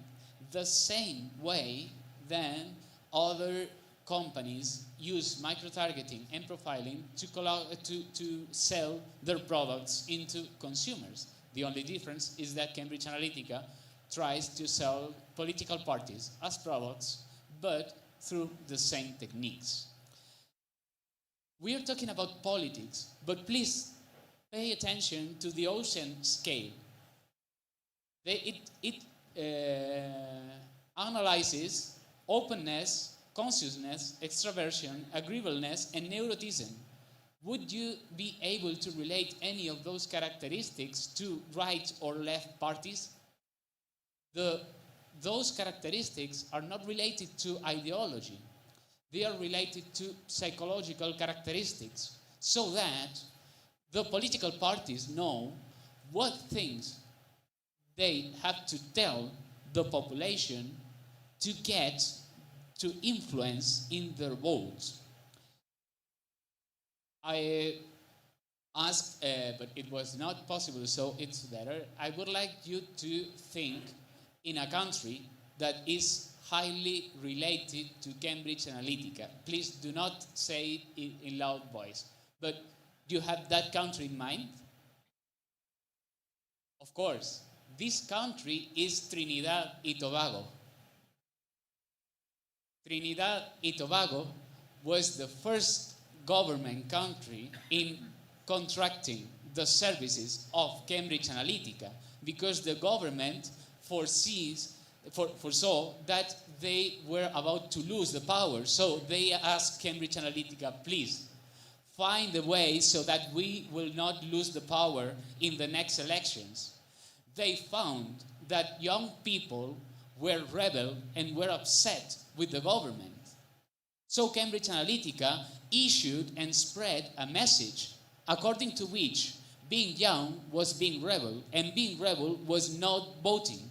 the same way than other companies use micro-targeting and profiling to sell their products into consumers. The only difference is that Cambridge Analytica tries to sell political parties as products, but through the same techniques. We are talking about politics, but please pay attention to the ocean scale. It analyzes openness, consciousness, extraversion, agreeableness, and neuroticism. Would you be able to relate any of those characteristics to right or left parties? The those characteristics are not related to ideology. They are related to psychological characteristics, so that the political parties know what things they have to tell the population to get to influence in their votes. I asked, but it was not possible, so it's better. I would like you to think in a country that is highly related to Cambridge Analytica. Please do not say it in loud voice, but do you have that country in mind? Of course, this country is Trinidad y Tobago. Trinidad y Tobago was the first government country in contracting the services of Cambridge Analytica, because the government foresaw that they were about to lose the power. So they asked Cambridge Analytica, please, find a way so that we will not lose the power in the next elections. They found that young people were rebel and were upset with the government. So Cambridge Analytica issued and spread a message according to which being young was being rebel, and being rebel was not voting.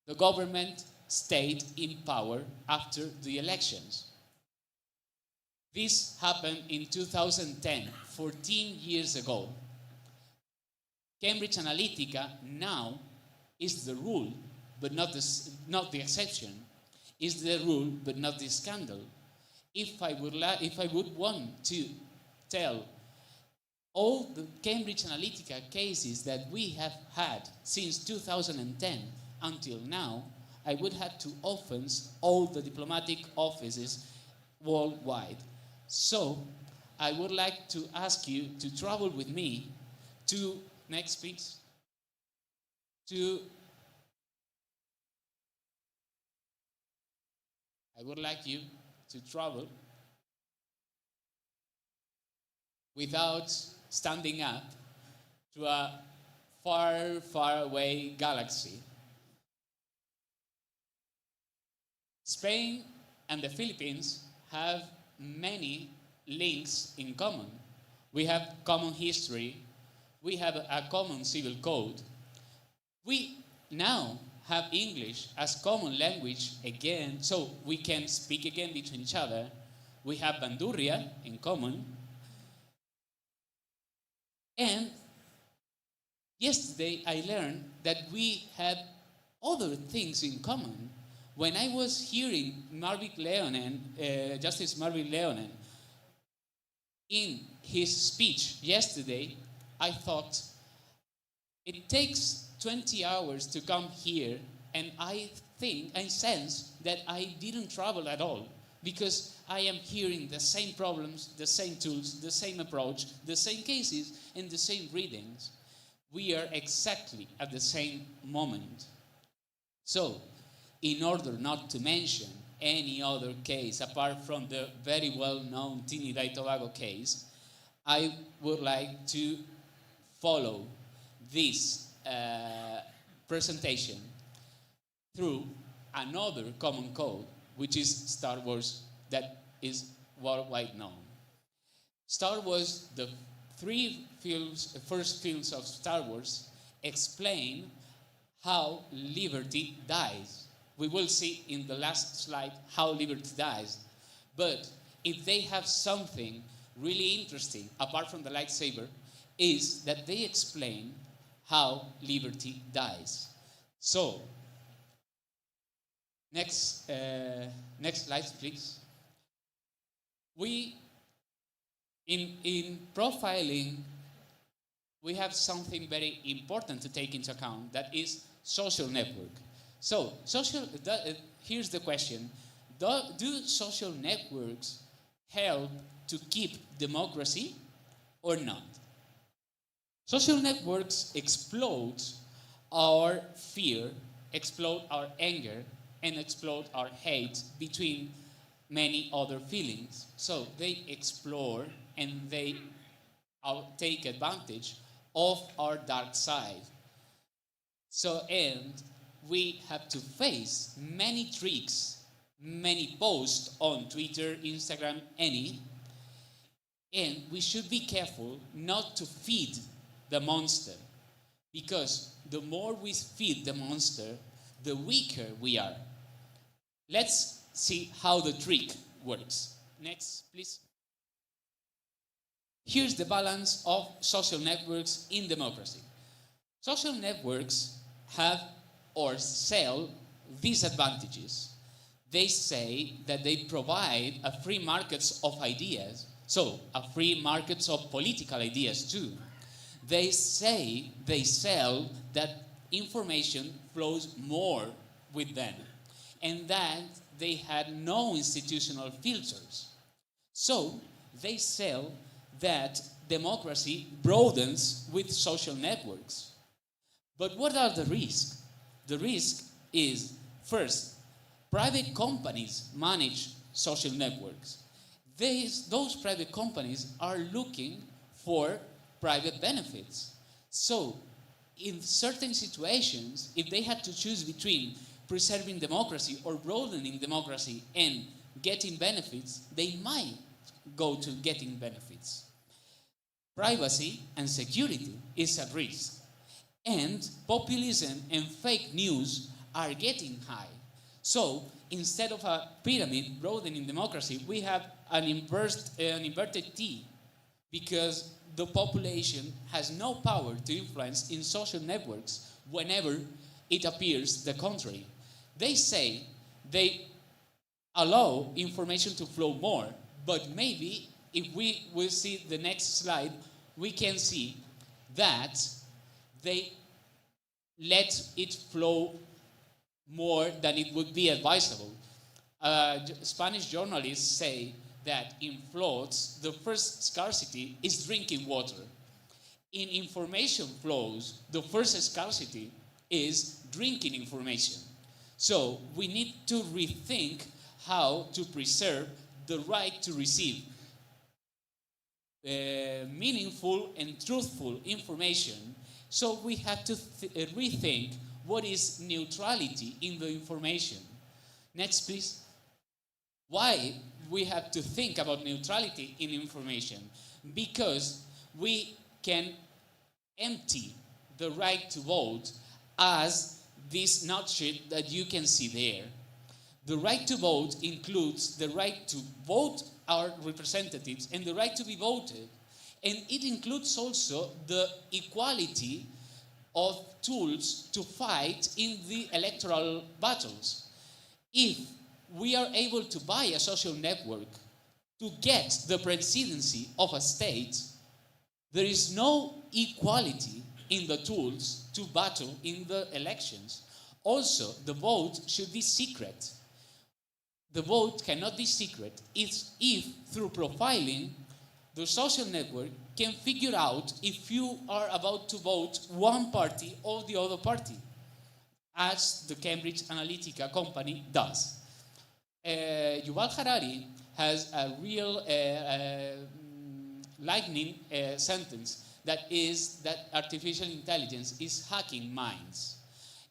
The government stayed in power after the elections. This happened in 2010, 14 years ago. Cambridge Analytica now is the rule, but not the exception, is the rule, but not the scandal. If I would want to tell all the Cambridge Analytica cases that we have had since 2010 until now, I would have to offense all the diplomatic offices worldwide. So I would like to ask you to travel with me to, next please, I would like you to travel without standing up to a far, far away galaxy. Spain and the Philippines have many links in common. We have common history. We have a common civil code. We now have English as common language again, so we can speak again between each other. We have Bandurria in common. And yesterday I learned that we had other things in common. When I was hearing Justice Marvick Leonen, in his speech yesterday, I thought, it takes 20 hours to come here, and I sense that I didn't travel at all, because I am hearing the same problems, the same tools, the same approach, the same cases, and the same readings. We are exactly at the same moment. So, in order not to mention any other case apart from the very well-known Trinidad y Tobago case, I would like to follow this presentation through another common code, which is Star Wars, that is worldwide known. Star Wars, the first films of Star Wars, explain how liberty dies. We will see in the last slide how liberty dies. But if they have something really interesting, apart from the lightsaber, is that they explain how liberty dies. So, next slide, please. In profiling, we have something very important to take into account, that is social network. So, here's the question. Do social networks help to keep democracy or not? Social networks explode our fear, explode our anger, and explode our hate between many other feelings. So they explore and they take advantage of our dark side. So, and we have to face many tricks, many posts on Twitter, Instagram, any, and we should be careful not to feed the monster, because the more we feed the monster, the weaker we are. Let's see how the trick works. Next, please. Here's the balance of social networks in democracy. Social networks have or sell these advantages. They say that they provide a free markets of ideas, so a free markets of political ideas too. They say, they sell that information flows more with them, and that they had no institutional filters. So they sell that democracy broadens with social networks. But what are the risks? The risk is, first, private companies manage social networks. Those private companies are looking for private benefits. So, in certain situations, if they had to choose between preserving democracy or broadening democracy and getting benefits, they might go to getting benefits. Privacy and security is at risk. And populism and fake news are getting high. So instead of a pyramid broadening democracy, we have an inverted T, because the population has no power to influence in social networks whenever it appears the contrary. They say they allow information to flow more, but maybe if we will see the next slide, we can see that they let it flow more than it would be advisable. Spanish journalists say that in floods, the first scarcity is drinking water. In information flows, the first scarcity is drinking information. So we need to rethink how to preserve the right to receive meaningful and truthful information. So we have to rethink what is neutrality in the information. Next, please. Why we have to think about neutrality in information? Because we can empty the right to vote as this nutshell that you can see there. The right to vote includes the right to vote our representatives and the right to be voted. And it includes also the equality of tools to fight in the electoral battles. If we are able to buy a social network to get the presidency of a state, there is no equality in the tools to battle in the elections. Also, the vote should be secret. The vote cannot be secret if through profiling, the social network can figure out if you are about to vote one party or the other party, as the Cambridge Analytica company does. Yuval Harari has a real lightning sentence that is that artificial intelligence is hacking minds.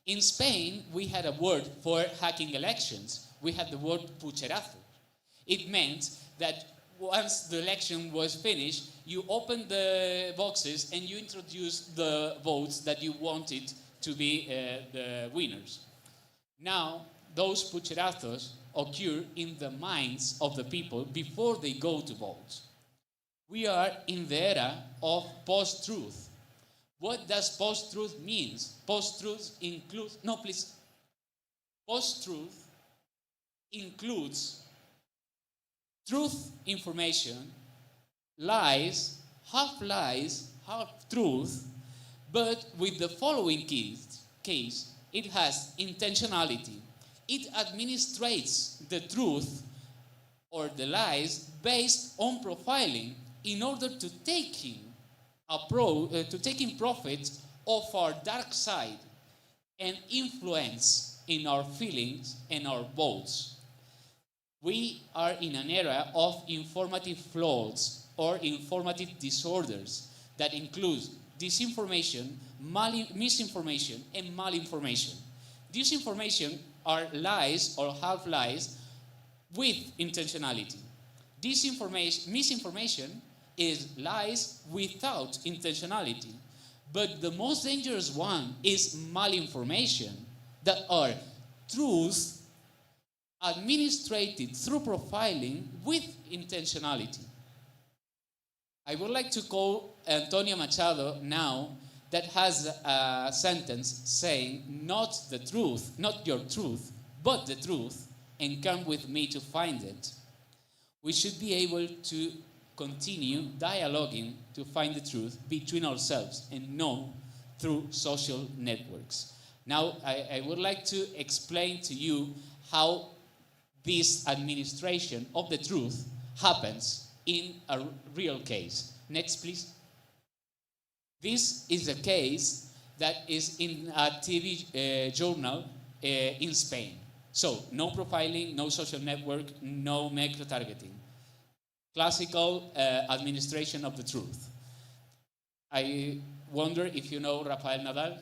In Spain, we had a word for hacking elections. We had the word pucherazo. It meant that once the election was finished, you opened the boxes and you introduced the votes that you wanted to be the winners. Now, those pucherazos occur in the minds of the people before they go to vote. We are in the era of post-truth. What does post-truth mean? Post-truth includes, no please, post-truth includes truth information, lies, half-truth, but with the following case, it has intentionality. It administrates the truth or the lies based on profiling in order to take in profit of our dark side and influence in our feelings and our votes. We are in an era of informative flaws or informative disorders that include disinformation, misinformation, and malinformation. Disinformation are lies or half lies with intentionality. Misinformation is lies without intentionality. But the most dangerous one is malinformation, that are truths administrated through profiling with intentionality. I would like to call Antonio Machado now, that has a sentence saying, not the truth, not your truth, but the truth, and come with me to find it. We should be able to continue dialoguing to find the truth between ourselves and not through social networks. Now, I would like to explain to you how this administration of the truth happens in a real case. Next, please. This is a case that is in a TV journal in Spain. So, no profiling, no social network, no micro-targeting. Classical administration of the truth. I wonder if you know Rafael Nadal.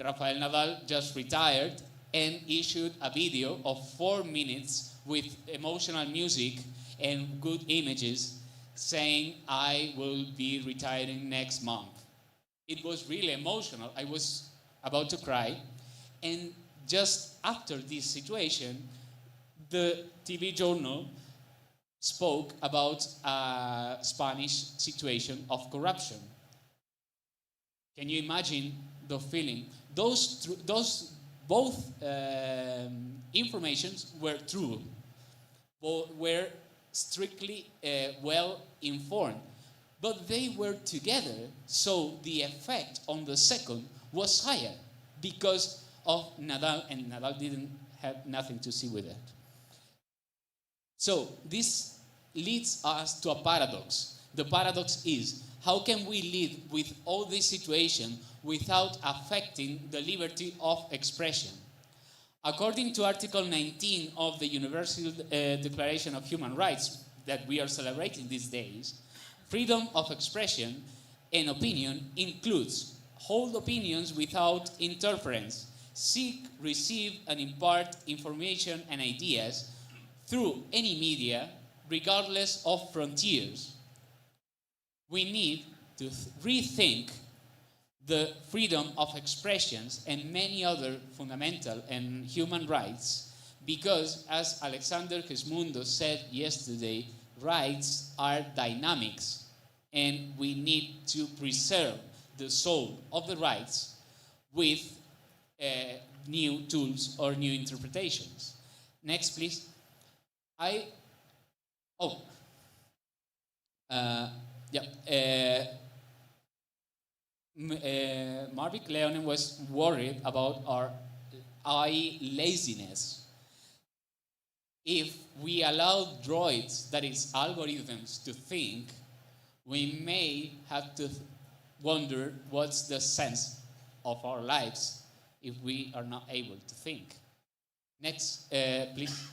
Rafael Nadal just retired and issued a video of 4 minutes with emotional music and good images saying, I will be retiring next month. It was really emotional. I was about to cry. And just after this situation, the TV journal spoke about a Spanish situation of corruption. Can you imagine the feeling? Both informations were true, both were strictly well informed, but they were together, so the effect on the second was higher because of Nadal, and Nadal didn't have nothing to see with it. So this leads us to a paradox. The paradox is, how can we live with all this situation without affecting the liberty of expression? According to Article 19 of the Universal Declaration of Human Rights that we are celebrating these days, freedom of expression and opinion includes hold opinions without interference, seek, receive, and impart information and ideas through any media, regardless of frontiers. We need to rethink the freedom of expressions and many other fundamental and human rights, because as Alexander Gesmundo said yesterday, rights are dynamics, and we need to preserve the soul of the rights with new tools or new interpretations. Next, please. Marvick Leonen was worried about our AI laziness. If we allow droids, that is algorithms, to think, we may have to wonder what's the sense of our lives if we are not able to think. Next, please.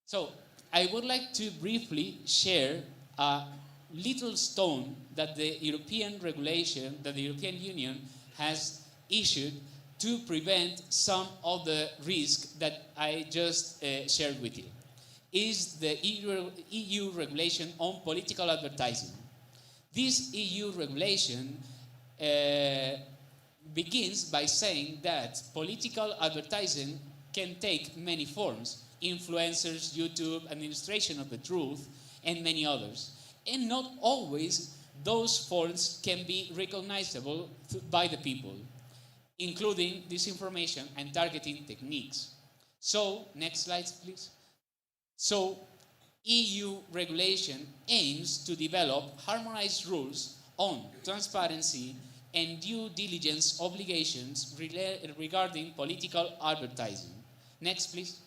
So, I would like to briefly share a little stone that the European regulation, that the European Union has issued to prevent some of the risks that I just shared with you. Is the EU regulation on political advertising. This EU regulation begins by saying that political advertising can take many forms: influencers, YouTube, administration of the truth, and many others. And not always those forms can be recognizable by the people, including disinformation and targeting techniques. So, next slide, please. So, EU regulation aims to develop harmonized rules on transparency and due diligence obligations regarding political advertising. Next, please.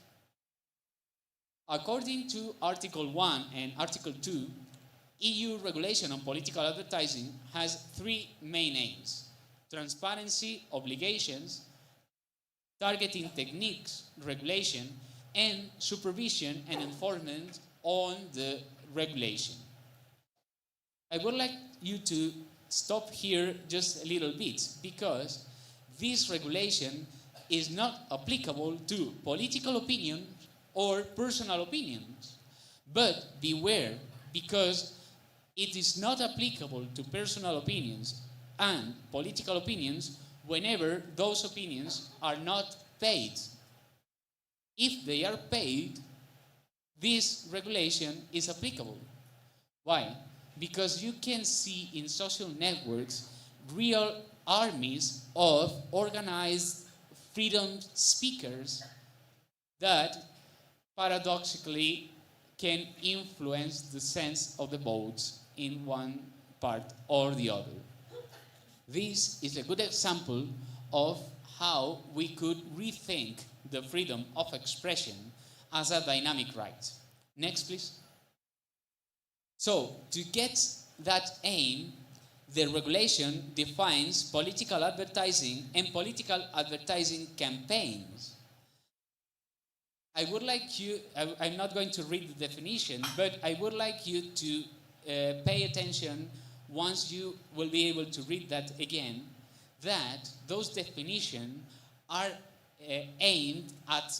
According to Article 1 and Article 2, EU regulation on political advertising has 3 main aims: transparency obligations, targeting techniques regulation, and supervision and enforcement on the regulation. I would like you to stop here just a little bit, because this regulation is not applicable to political opinions or personal opinions. But beware, because it is not applicable to personal opinions and political opinions whenever those opinions are not paid. If they are paid, this regulation is applicable. Why? Because you can see in social networks real armies of organized freedom speakers that paradoxically can influence the sense of the votes in one part or the other. This is a good example of how we could rethink the freedom of expression as a dynamic right. Next, please. So, to get that aim, the regulation defines political advertising and political advertising campaigns. I would like you, I'm not going to read the definition, but I would like you to pay attention once you will be able to read that again, that those definitions are aimed at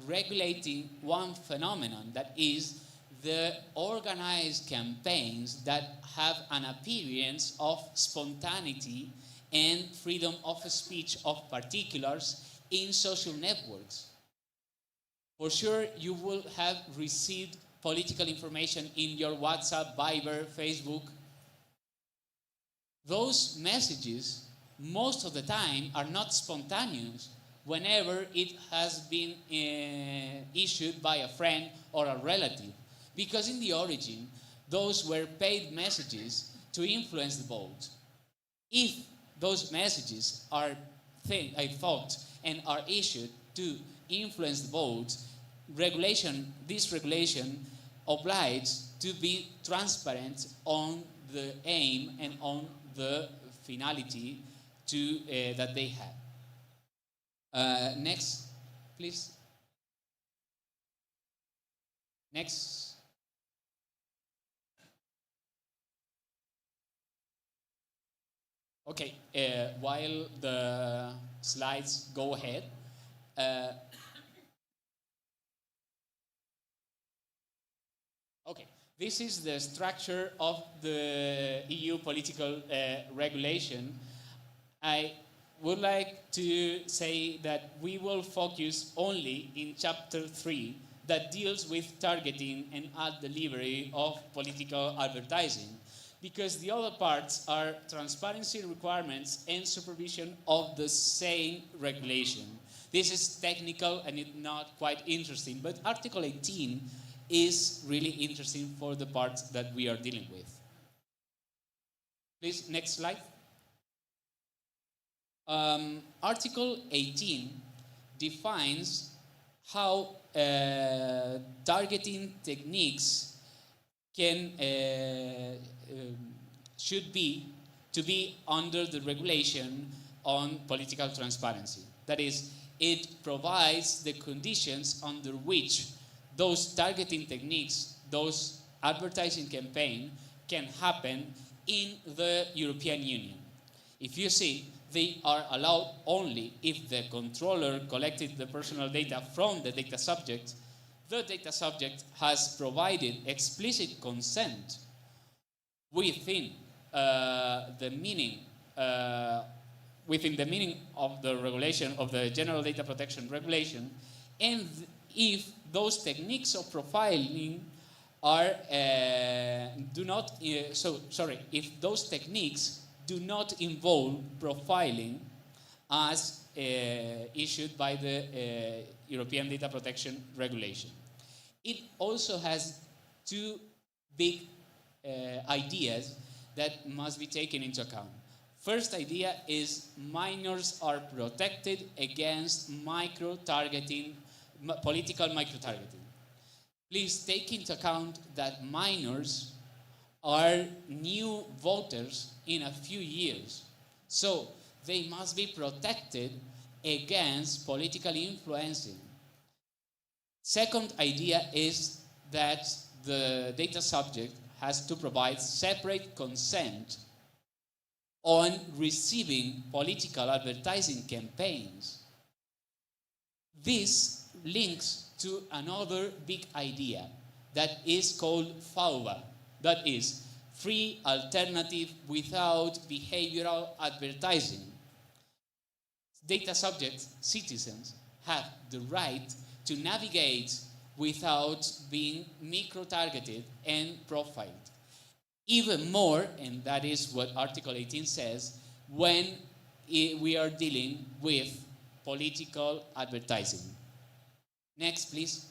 regulating one phenomenon, that is the organized campaigns that have an appearance of spontaneity and freedom of speech of particulars in social networks. For sure, you will have received political information in your WhatsApp, Viber, Facebook. Those messages, most of the time, are not spontaneous whenever it has been issued by a friend or a relative. Because in the origin, those were paid messages to influence the vote. If those messages are thought and are issued to influence the vote, this regulation obliges to be transparent on the aim and on the finality that they have. Next, please. Next. Okay, while the slides go ahead, okay, this is the structure of the EU political regulation. I would like to say that we will focus only in chapter 3 that deals with targeting and ad delivery of political advertising, because the other parts are transparency requirements and supervision of the same regulation. This is technical and it's not quite interesting, but Article 18 is really interesting for the parts that we are dealing with. Please, next slide. Article 18 defines how targeting techniques should be to be under the regulation on political transparency. That is, it provides the conditions under which those targeting techniques, those advertising campaigns can happen in the European Union. If you see, they are allowed only if the controller collected the personal data from the data subject has provided explicit consent within the meaning of the regulation of the General Data Protection Regulation, and if those techniques of profiling if those techniques do not involve profiling as issued by the European Data Protection Regulation. It also has two big ideas that must be taken into account. First idea is minors are protected against micro-targeting, political micro-targeting. Please take into account that minors are new voters in a few years. So they must be protected against political influencing. Second idea is that the data subject has to provide separate consent on receiving political advertising campaigns. This links to another big idea that is called FAUBA, that is, free alternative without behavioral advertising. Data subjects, citizens, have the right to navigate without being micro-targeted and profiled. Even more, and that is what Article 18 says, when we are dealing with political advertising. Next, please.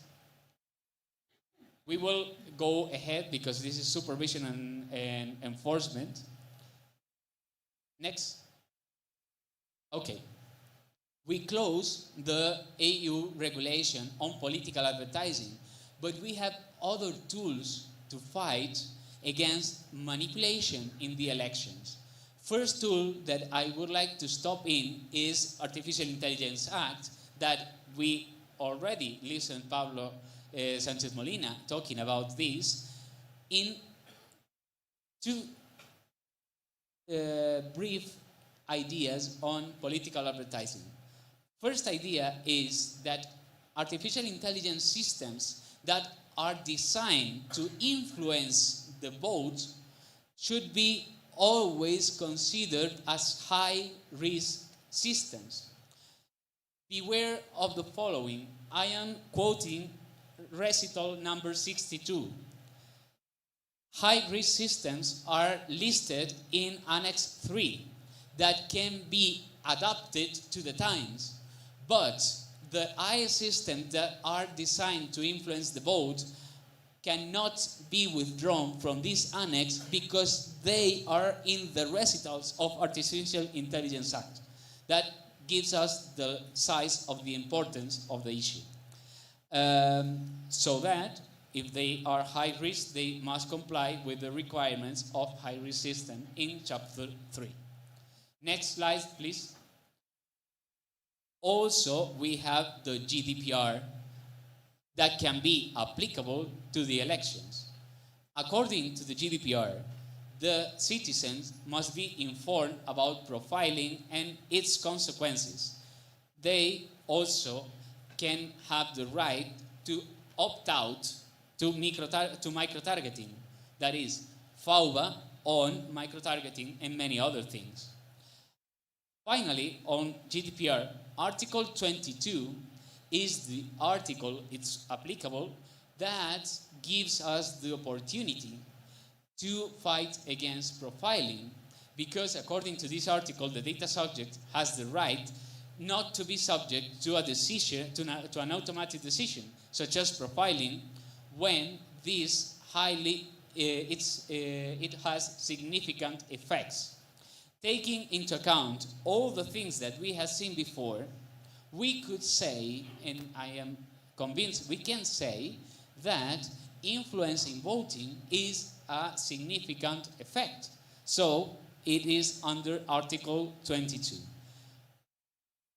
We will go ahead because this is supervision and enforcement. Next. Okay. We close the EU regulation on political advertising, but we have other tools to fight against manipulation in the elections. First tool that I would like to stop in is Artificial Intelligence Act that we already listened Pablo Sanchez Molina talking about this in two brief ideas on political advertising. First idea is that artificial intelligence systems that are designed to influence the vote should be always considered as high-risk systems. Beware of the following. I am quoting recital number 62. High-risk systems are listed in Annex 3 that can be adapted to the times, but the AI systems that are designed to influence the vote cannot be withdrawn from this annex because they are in the recitals of Artificial Intelligence Act. That gives us the size of the importance of the issue. So that if they are high risk, they must comply with the requirements of high risk system in chapter 3. Next slide, please. Also, we have the GDPR that can be applicable to the elections. According to the GDPR, the citizens must be informed about profiling and its consequences. They also can have the right to opt out to micro-targeting, that is, FAUBA on micro-targeting and many other things. Finally, on GDPR, Article 22 is the article, it's applicable, that gives us the opportunity to fight against profiling, because according to this article, the data subject has the right not to be subject to a decision, to an automatic decision, such as profiling, when this it has significant effects. Taking into account all the things that we have seen before, we could say, and I am convinced we can say, that influence in voting is a significant effect. So it is under Article 22.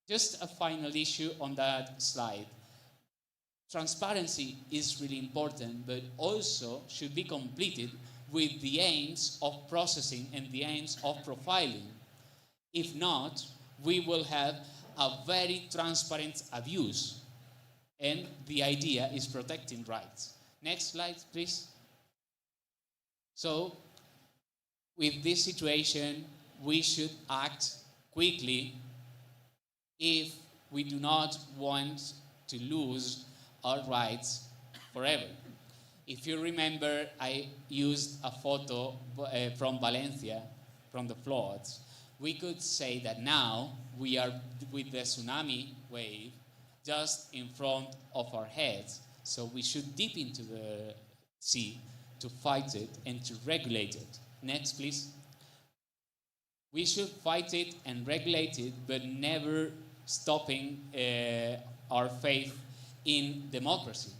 Just a final issue on that slide. Transparency is really important, but also should be completed with the aims of processing and the aims of profiling. If not, we will have a very transparent abuse. And the idea is protecting rights. Next slide, please. So, with this situation, we should act quickly if we do not want to lose our rights forever. If you remember, I used a photo from Valencia, from the floods. We could say that now we are with the tsunami wave just in front of our heads. So we should dip into the sea to fight it and to regulate it. Next, please. We should fight it and regulate it, but never stopping our faith in democracy.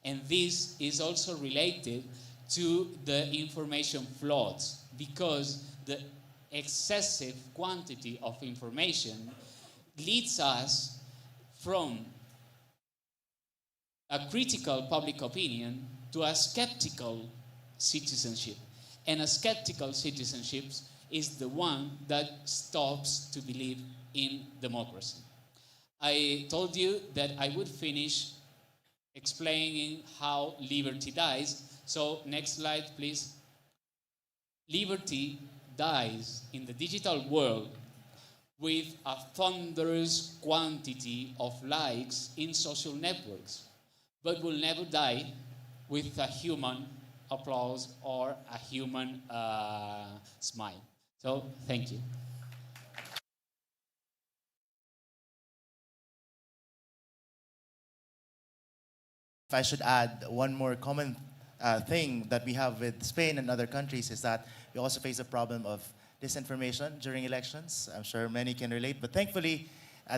And this is also related to the information floods, because the excessive quantity of information leads us from a critical public opinion to a skeptical citizenship. And a skeptical citizenship is the one that stops to believe in democracy. I told you that I would finish explaining how liberty dies. So next slide, please. Liberty dies in the digital world with a thunderous quantity of likes in social networks, but will never die with a human applause or a human smile. So thank you. If I should add one more common thing that we have with Spain and other countries is that we also face a problem of disinformation during elections. I'm sure many can relate, but thankfully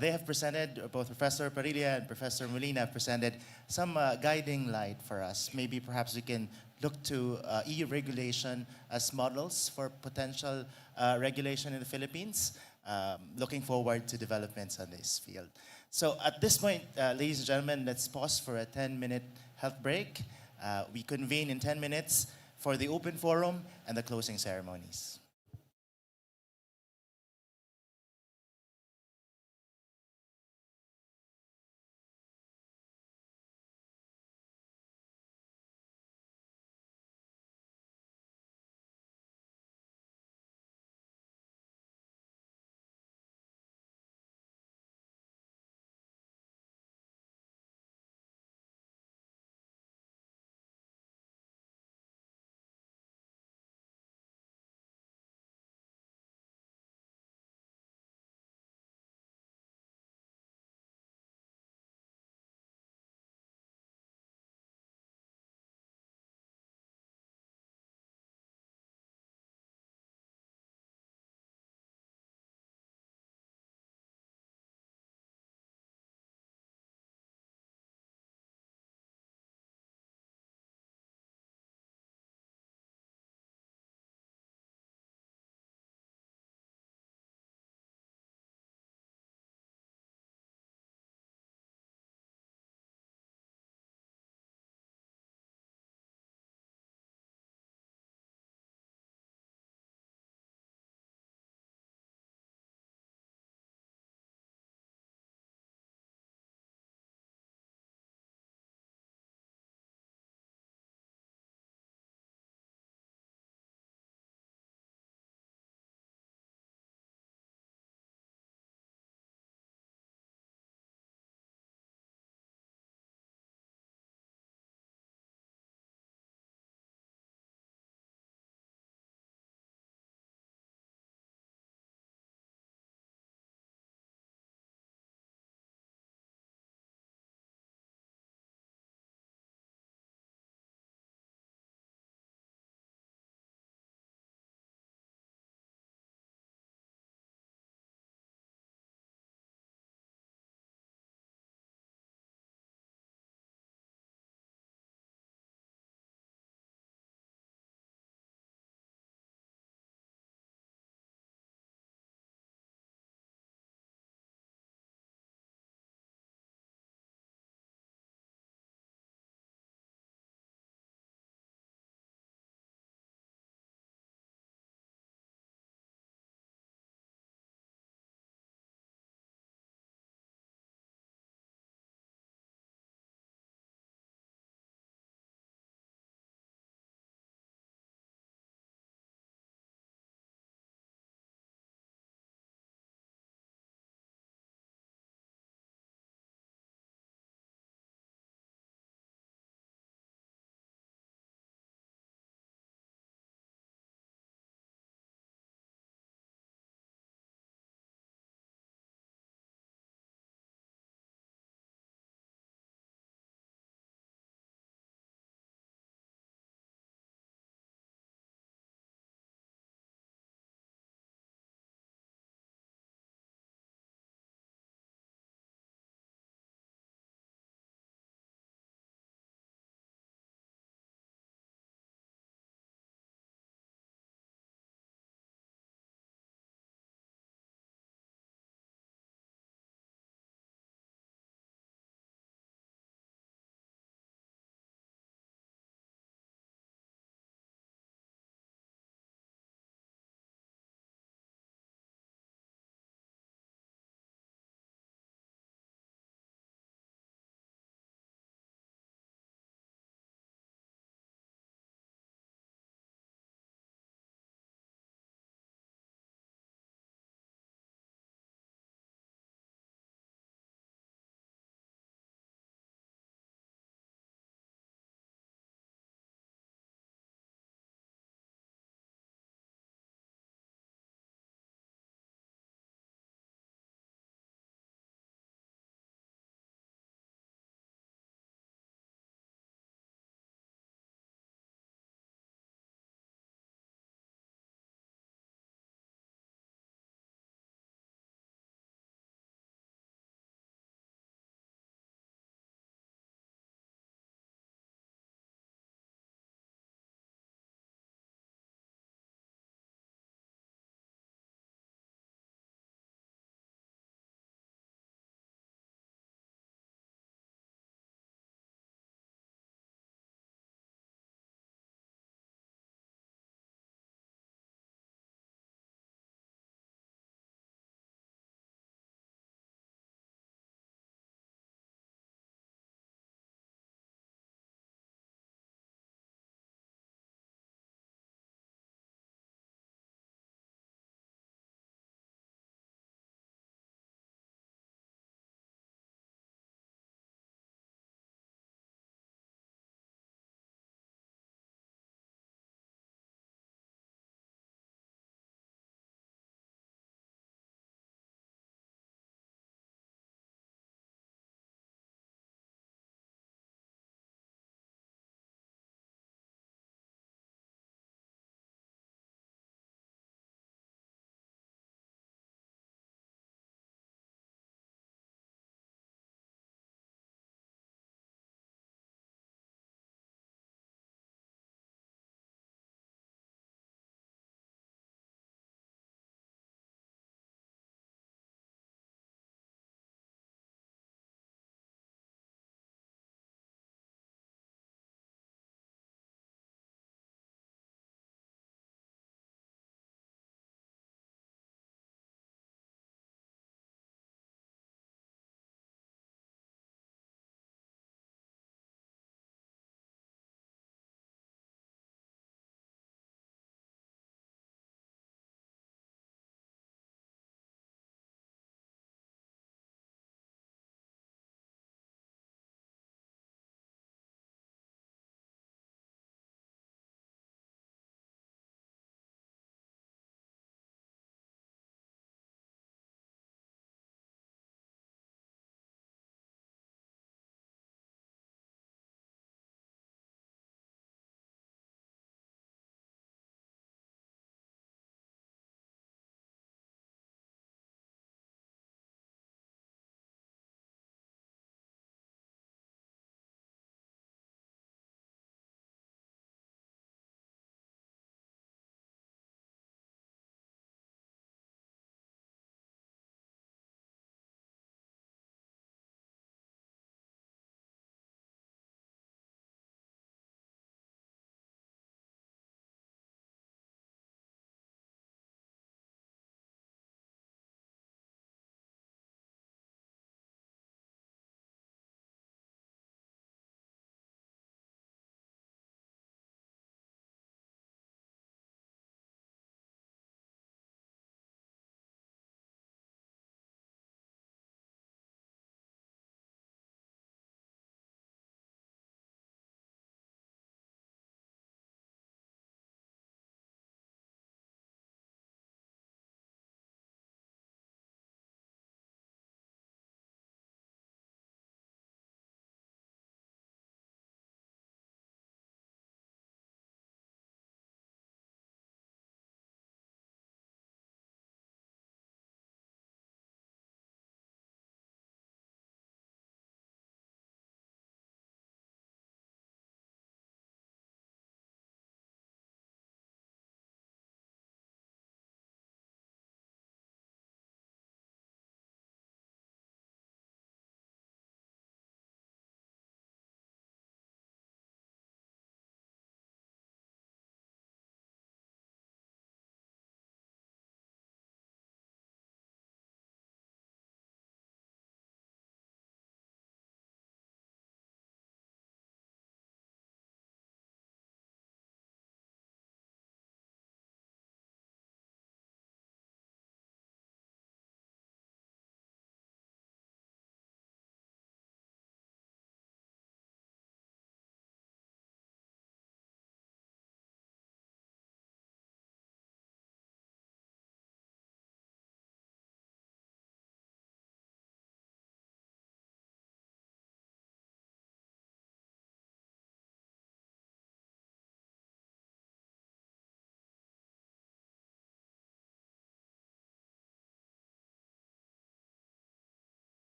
they have presented, both Professor Parilla and Professor Molina have presented some guiding light for us. Maybe perhaps we can look to EU regulation as models for potential regulation in the Philippines. Looking forward to developments on this field. So at this point, ladies and gentlemen, let's pause for a 10-minute health break. We convene in 10 minutes for the open forum and the closing ceremonies.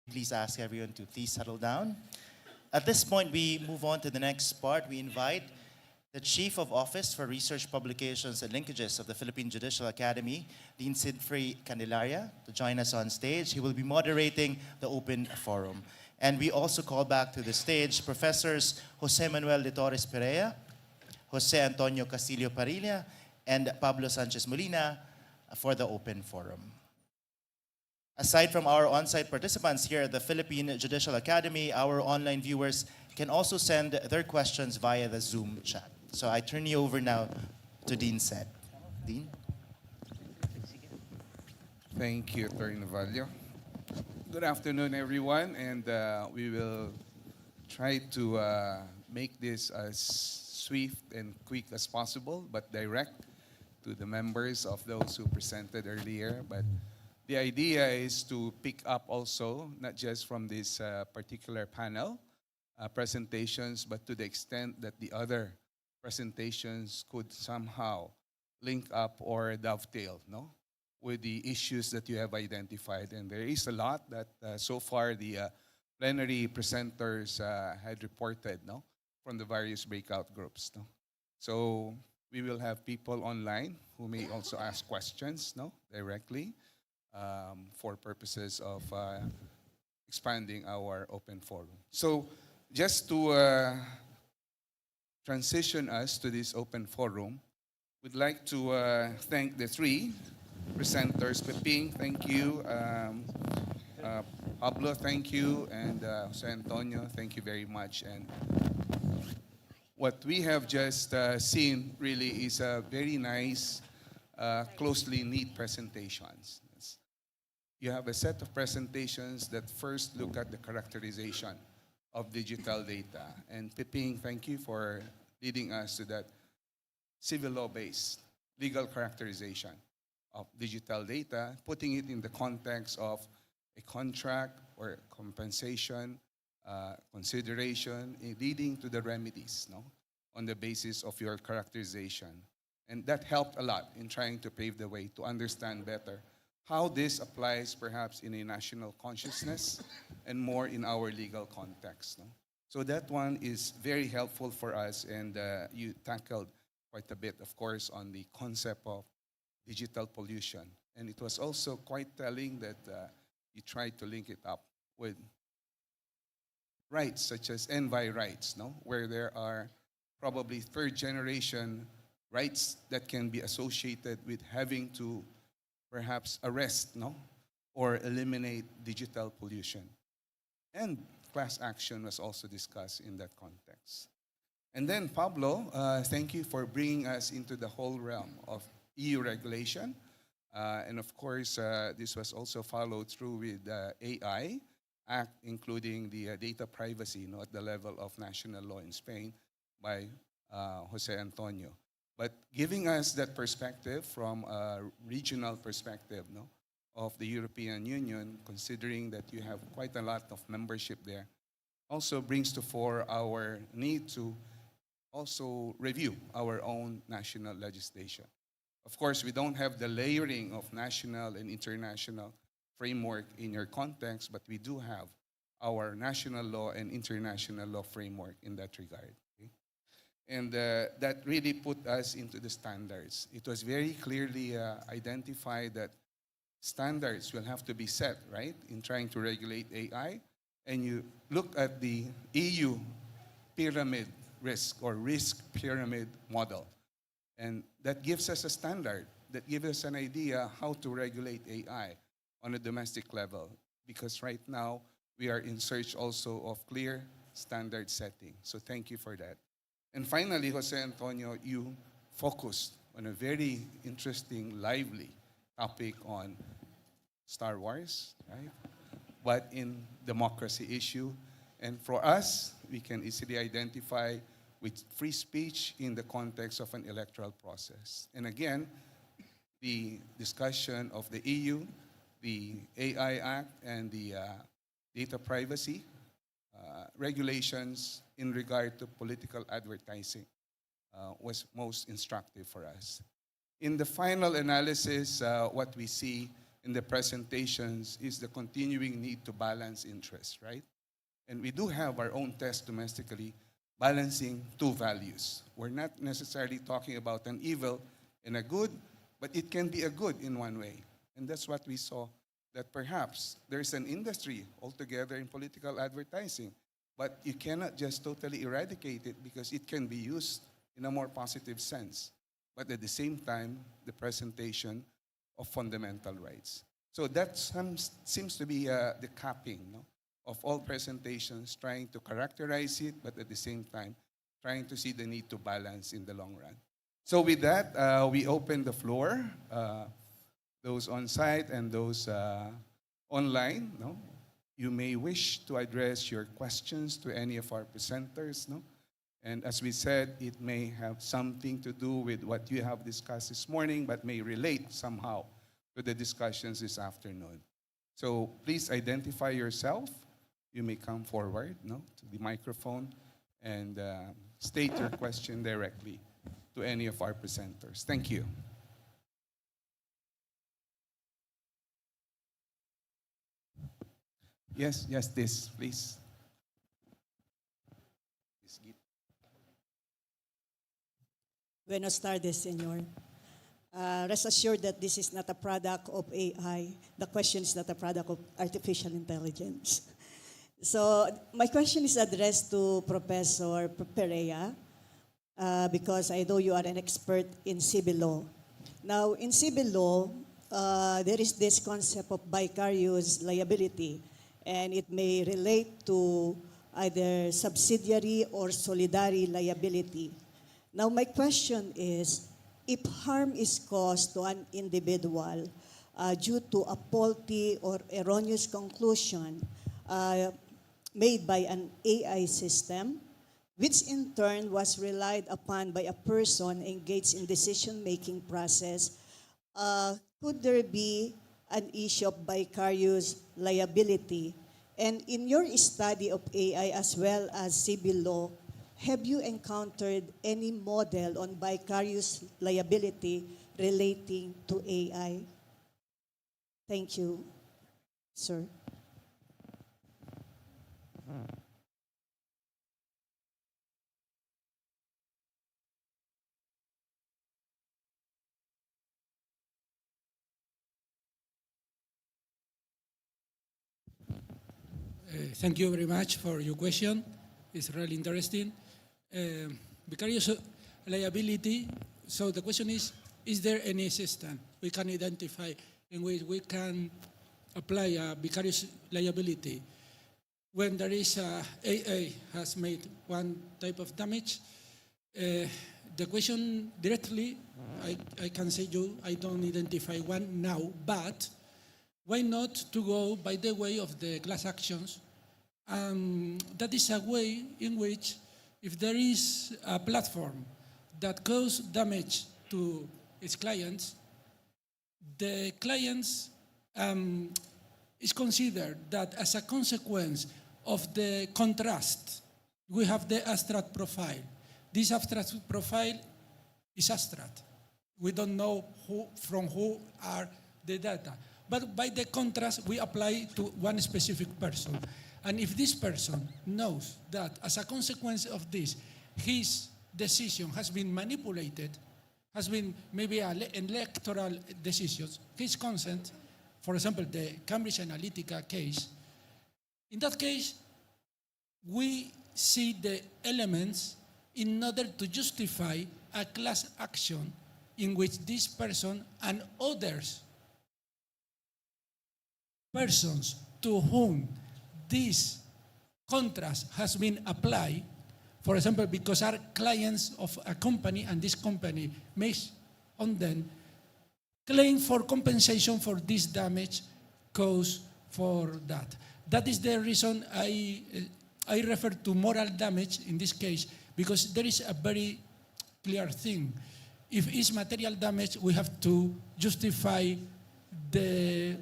Please ask everyone to please settle down. At this point, we move on to the next part. We invite the Chief of Office for Research Publications and Linkages of the Philippine Judicial Academy, Dean Sinfrey Candelaria, to join us on stage. He will be moderating the open forum. And we also call back to the stage Professors Jose Manuel de Torres Perea, Jose Antonio Castillo Parilla, and Pablo Sanchez Molina for the open forum. Aside from our on-site participants here at the Philippine Judicial Academy, our online viewers can also send their questions via the Zoom chat. So I turn you over now to Dean Said. Dean? Thank you, Attorney Navalio. Good afternoon, everyone, and we will try to make this as swift and quick as possible, but direct to the members of those who presented earlier. But the idea is to pick up also, not just from this particular panel presentations, but to the extent that the other presentations could somehow link up or dovetail, no, with the issues that you have identified. And there is a lot that so far the plenary presenters had reported, no, from the various breakout groups, no. So we will have people online who may also ask questions, no, directly for purposes of expanding our open forum. So just to transition us to this open forum, we'd like to thank the three presenters. Peping, thank you. Pablo, thank you. And Jose Antonio, thank you very much. And what we have just seen really is a very nice, closely knit presentations. You have a set of presentations that first look at the characterization of digital data. And Peping, thank you for leading us to that civil law-based legal characterization of digital data, putting it in the context of a contract or compensation, consideration, leading to the remedies, no, on the basis of your characterization. And that helped a lot in trying to pave the way to understand better how this applies perhaps in a national consciousness and more in our legal context. No? So that one is very helpful for us, and you tackled quite a bit, of course, on the concept of digital pollution. And it was also quite telling that you tried to link it up with rights such as envy rights, no? Where there are probably third generation rights that can be associated with having to perhaps arrest, no, or eliminate digital pollution. And class action was also discussed in that context. And then Pablo, thank you for bringing us into the whole realm of EU regulation. And of course, this was also followed through with the AI Act, including the data privacy, you know, at the level of national law in Spain by Jose Antonio. But giving us that perspective from a regional perspective, no, of the European Union, considering that you have quite a lot of membership there, also brings to fore our need to also review our own national legislation. Of course, we don't have the layering of national and international framework in your context, but we do have our national law and international law framework in that regard. And that really put us into the standards. It was very clearly identified that standards will have to be set, right, in trying to regulate AI. And you look at the EU pyramid risk or risk pyramid model. And that gives us a standard, that gives us an idea how to regulate AI on a domestic level. Because right now, we are in search also of clear standard setting. So thank you for that. And finally, Jose Antonio, you focused on a very interesting, lively topic on Star Wars, right? But in democracy issue. And for us, we can easily identify with free speech in the context of an electoral process. And again, the discussion of the EU, the AI Act, and the data privacy regulations in regard to political advertising was most instructive for us. In the final analysis, what we see in the presentations is the continuing need to balance interests, right? And we do have our own test domestically, balancing two values. We're not necessarily talking about an evil and a good, but it can be a good in one way. And that's what we saw, that perhaps there's an industry altogether in political advertising, but you cannot just totally eradicate it because it can be used in a more positive sense. But at the same time, the presentation of fundamental rights. So that seems to be the capping, no, of all presentations, trying to characterize it, but at the same time, trying to see the need to balance in the long run. So with that, we open the floor. Those on site and those online, no? You may wish to address your questions to any of our presenters, no? And as we said, it may have something to do with what you have discussed this morning, but may relate somehow to the discussions this afternoon. So please identify yourself. You may come forward, no, to the microphone and state your question directly to any of our presenters. Thank you. Yes, this, please. Buenos tardes, Senor. Rest assured that this is not a product of AI. The question is not a product of artificial intelligence. So my question is addressed to Professor Perea, because I know you are an expert in civil law. Now, in civil law, there is this concept of vicarious liability, and it may relate to either subsidiary or solidary liability. Now, my question is, if harm is caused to an individual due to a faulty or erroneous conclusion made by an AI system, which in turn was relied upon by a person engaged in decision-making process, could there be an issue of vicarious liability? And in your study of AI as well as civil law, have you encountered any model on vicarious liability relating to AI? Thank you, sir. Thank you very much for your question. It's really interesting. Vicarious liability, so the question is there any system we can identify in which we can apply a vicarious liability when there is AA has made one type of damage? The question directly, I can say I don't identify one now, but why not to go by the way of the class actions? That is a way in which if there is a platform that causes damage to its clients, the clients is considered that as a consequence of the contrast, we have the abstract profile. This abstract profile is abstract. We don't know from who are the data. But by the contrast, we apply to one specific person. And if this person knows that as a consequence of this, his decision has been manipulated, has been maybe an electoral decision, his consent, for example, the Cambridge Analytica case, in that case, we see the elements in order to justify a class action in which this person and others persons to whom this contrast has been applied, for example, because are clients of a company and this company makes on them claim for compensation for this damage caused for that. That is the reason I refer to moral damage in this case, because there is a very clear thing. If it's material damage, we have to justify the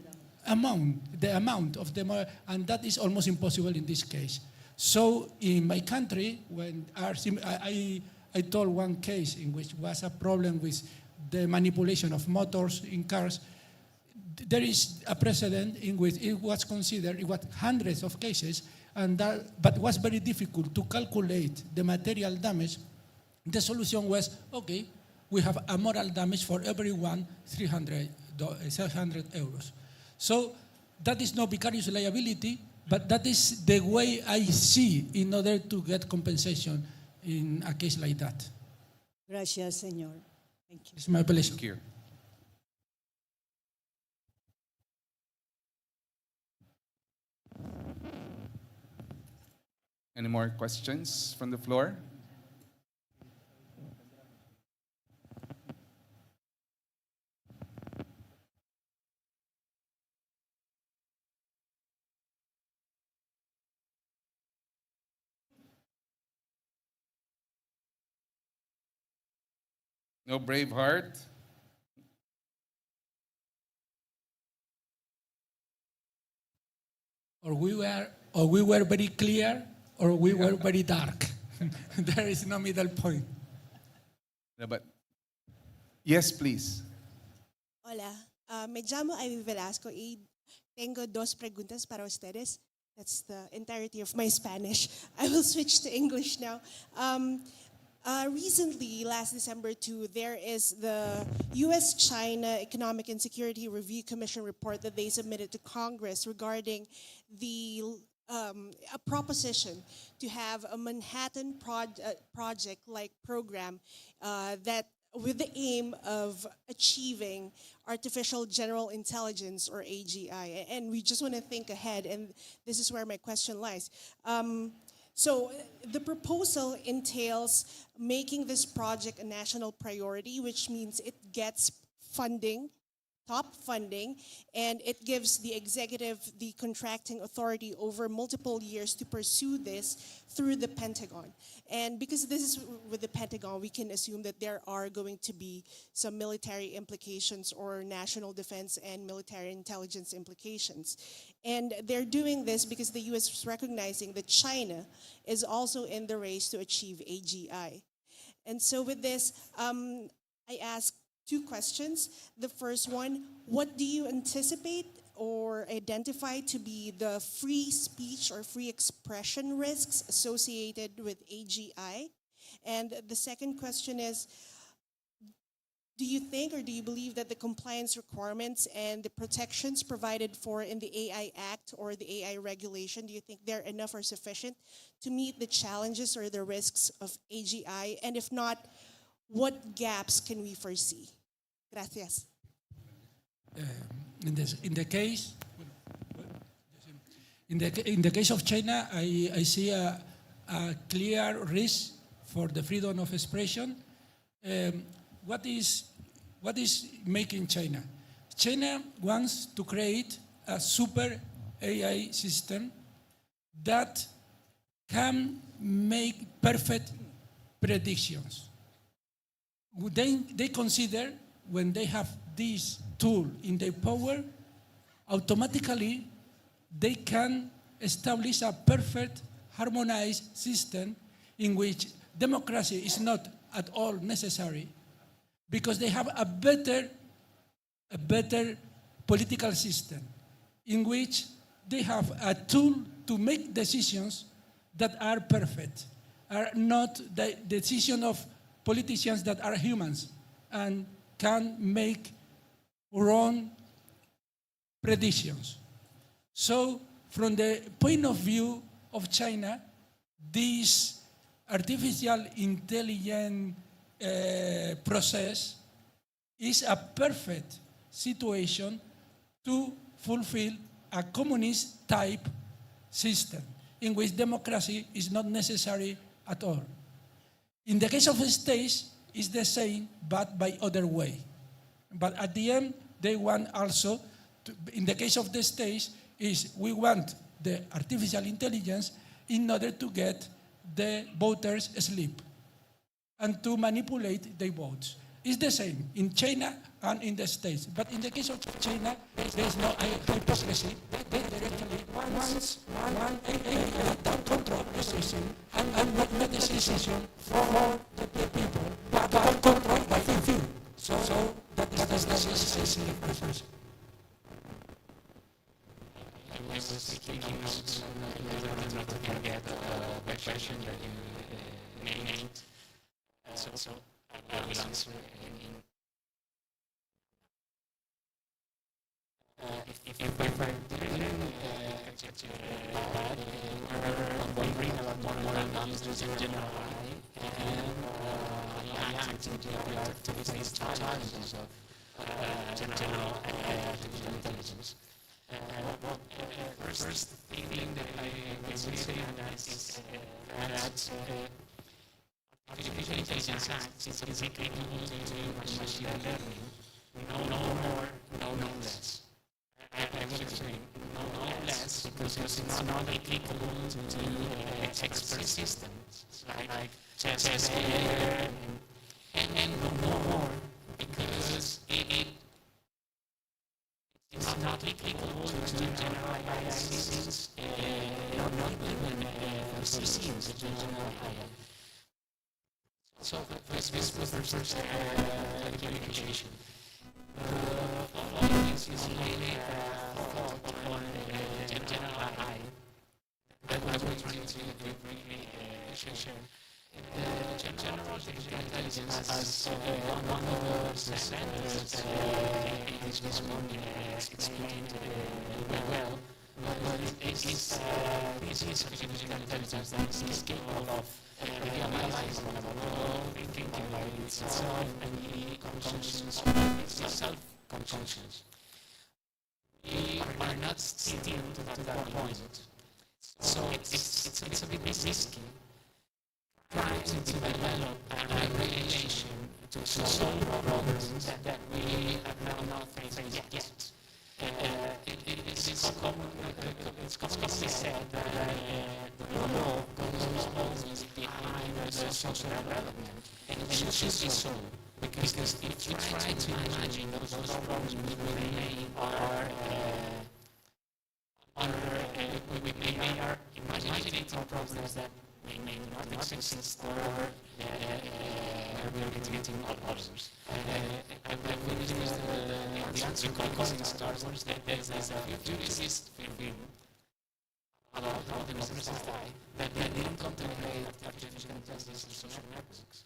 amount of the, and that is almost impossible in this case. So in my country, when I told one case in which was a problem with the manipulation of motors in cars, there is a precedent in which it was considered, it was hundreds of cases, but it was very difficult to calculate the material damage. The solution was, okay, we have a moral damage for everyone, 700 euros. So that is no vicarious liability, but that is the way I see in order to get compensation in a case like that. Gracias, Senor. Thank you. It's my pleasure. Thank you. Any more questions from the floor? No brave heart? Or we were very clear, or we were very dark. There is no middle point. No, but yes, please. Hola, me llamo Ivy Velasco y tengo dos preguntas para ustedes. That's the entirety of my Spanish. I will switch to English now. Recently, last December too, there is the U.S.-China Economic and Security Review Commission report that they submitted to Congress regarding a proposition to have a Manhattan project-like program that with the aim of achieving artificial general intelligence, or AGI. And we just want to think ahead, and this is where my question lies. So the proposal entails making this project a national priority, which means it gets funding, top funding, and it gives the executive the contracting authority over multiple years to pursue this through the Pentagon. And because this is with the Pentagon, we can assume that there are going to be some military implications or national defense and military intelligence implications. And they're doing this because the US is recognizing that China is also in the race to achieve AGI. And so with this, I ask two questions. The first one, what do you anticipate or identify to be the free speech or free expression risks associated with AGI? And the second question is, do you think or do you believe that the compliance requirements and the protections provided for in the AI Act or the AI regulation, do you think they're enough or sufficient to meet the challenges or the risks of AGI? And if not, what gaps can we foresee? Gracias. In the case of China, I see a clear risk for the freedom of expression. What is making China? China wants to create a super AI system that can make perfect predictions. They consider when they have this tool in their power, automatically they can establish a perfect harmonized system in which democracy is not at all necessary, because they have a better political system in which they have a tool to make decisions that are perfect, are not the decision of politicians that are humans and can make wrong predictions. So from the point of view of China, this artificial intelligence process is a perfect situation to fulfill a communist type system in which democracy is not necessary at all. In the case of the states, it's the same, but by other way. But at the end, they want also, in the case of the states, is we want the artificial intelligence in order to get the voters asleep and to manipulate their votes. It's the same in China and in the States. But in the case of China, there is no hypocrisy. They directly want one AI that control the system and not make the decision for the people, but controlled by few. So that is the necessary person. was taking notes in order not to forget the question that you made. So I will answer in if I didn't get you bad, or wondering about more languages in general, and I acted to face the challenges of general artificial intelligence. First thing that I would say is that artificial intelligence acts is capable to do machine learning. No more, no less. I would explain, no less, because it's not applicable to expert systems like chess player, and no more, because it's not applicable to general AI systems, not even for systems to general AI. So this was the first clarification. Following is mainly thought on general AI that I was trying to briefly share. General artificial intelligence as one of the centers that this morning explained very well, but this is artificial intelligence that is capable of realizing about the world, thinking about itself, and be conscious of itself conscious. We are not still to that point, so it's a bit risky trying to develop a regulation to solve problems that we have not faced yet. It's commonly said that the law goes always behind the social development, and it should be so, because if you try to imagine those problems we may are imaginating problems that may not exist, or we're getting others. I finished the answer causing Star Wars that there's a futurist film about how democracies die that didn't contemplate artificial intelligence or social networks.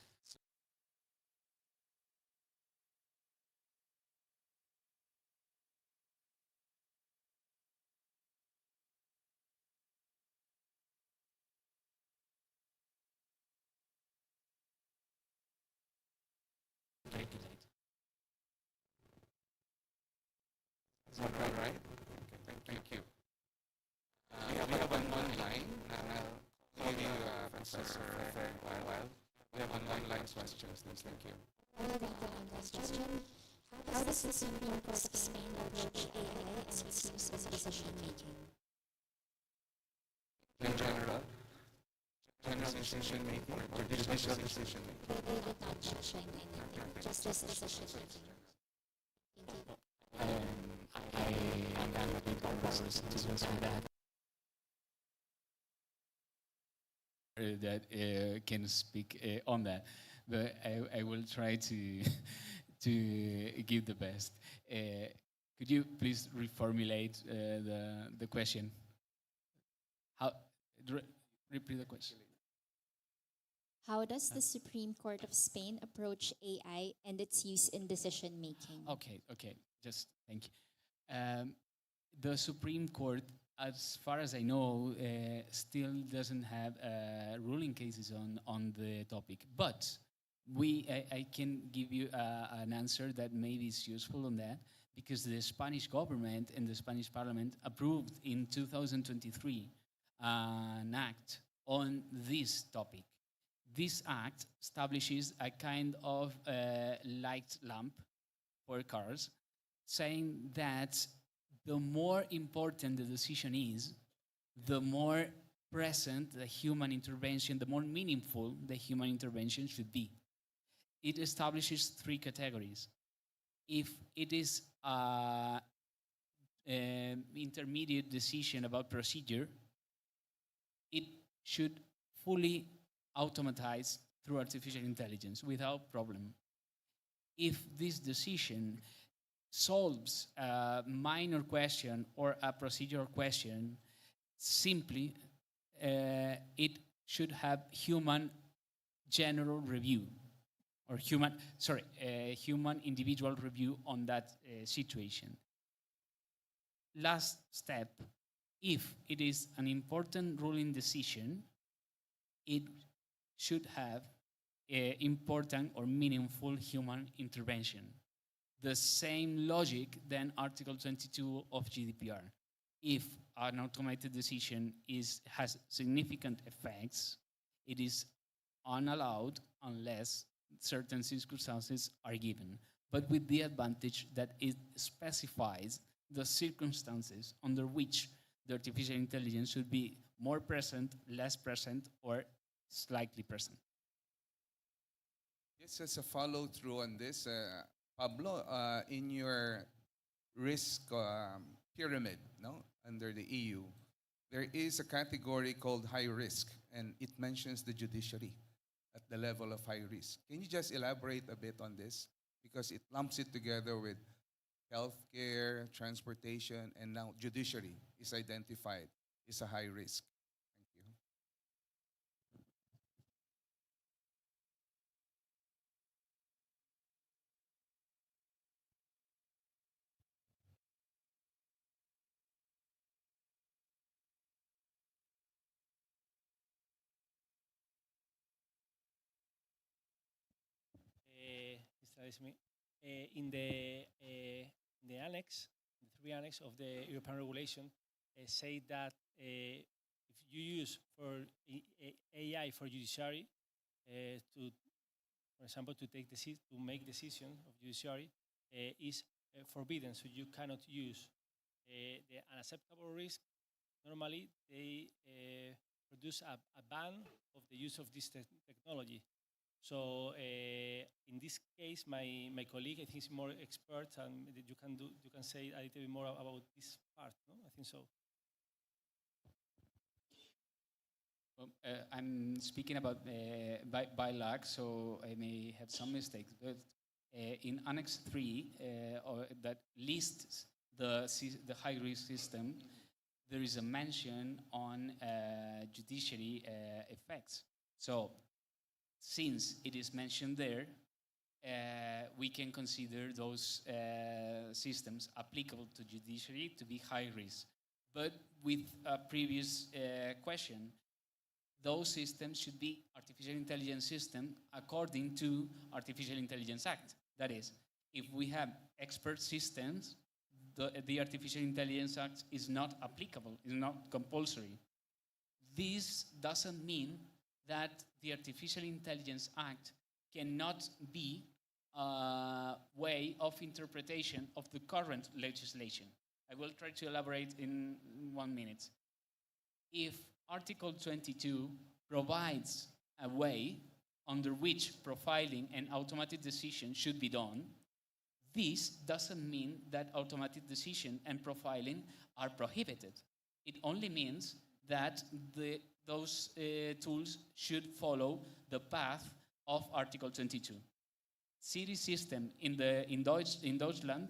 Is that right? Okay, thank you. We have one line, and I'll call you Professor for a while. We have one line questions, thank you. Question. How does the Supreme Court of Spain approach AI and its use in decision making? In general decision making or judicial decision making? They did not mention anything, just this decision making. I'm not a big purpose to answer that can speak on that, but I will try to to give the best. Could you please reformulate the question? How repeat the question? How does the Supreme Court of Spain approach AI and its use in decision making? Okay, just thank you. The Supreme Court, as far as I know, still doesn't have ruling cases on the topic. But I can give you an answer that maybe is useful on that, because the Spanish government and the Spanish Parliament approved in 2023 an act on this topic. This act establishes a kind of light lamp for cars, saying that the more important the decision is, the more present the human intervention, the more meaningful the human intervention should be. It establishes 3 categories. If it is an intermediate decision about procedure, it should fully automatize through artificial intelligence without problem. If this decision solves a minor question or a procedural question, simply it should have human general review or human individual review on that situation. Last step, if it is an important ruling decision, it should have important or meaningful human intervention. The same logic than Article 22 of GDPR. If an automated decision has significant effects, it is unallowed unless certain circumstances are given, but with the advantage that it specifies the circumstances under which the artificial intelligence should be more present, less present, or slightly present. Yes, as a follow-through on this, Pablo, in your risk pyramid, no, under the EU, there is a category called high risk, and it mentions the judiciary at the level of high risk. Can you just elaborate a bit on this? Because it lumps it together with healthcare, transportation, and now judiciary is identified as a high risk. Thank you. Mr. Ismi, in the annex, the three annex of the European regulation, say that if you use for AI for judiciary to, for example, to make decision of judiciary is forbidden. So you cannot use the unacceptable risk. Normally, they produce a ban of the use of this technology. So in this case, my colleague, I think, is more expert, and you can say a little bit more about this part. No, I think so. Well, I'm speaking about by luck, so I may have some mistakes. But in Annex 3, that lists the high-risk system, there is a mention on judiciary effects. So since it is mentioned there, we can consider those systems applicable to judiciary to be high risk. But with a previous question, those systems should be artificial intelligence system according to Artificial Intelligence Act. That is, if we have expert systems, the Artificial Intelligence Act is not applicable, is not compulsory. This doesn't mean that the Artificial Intelligence Act cannot be a way of interpretation of the current legislation. I will try to elaborate in 1 minute. If Article 22 provides a way under which profiling and automatic decision should be done, this doesn't mean that automatic decision and profiling are prohibited. It only means that those tools should follow the path of Article 22. City system in Deutschland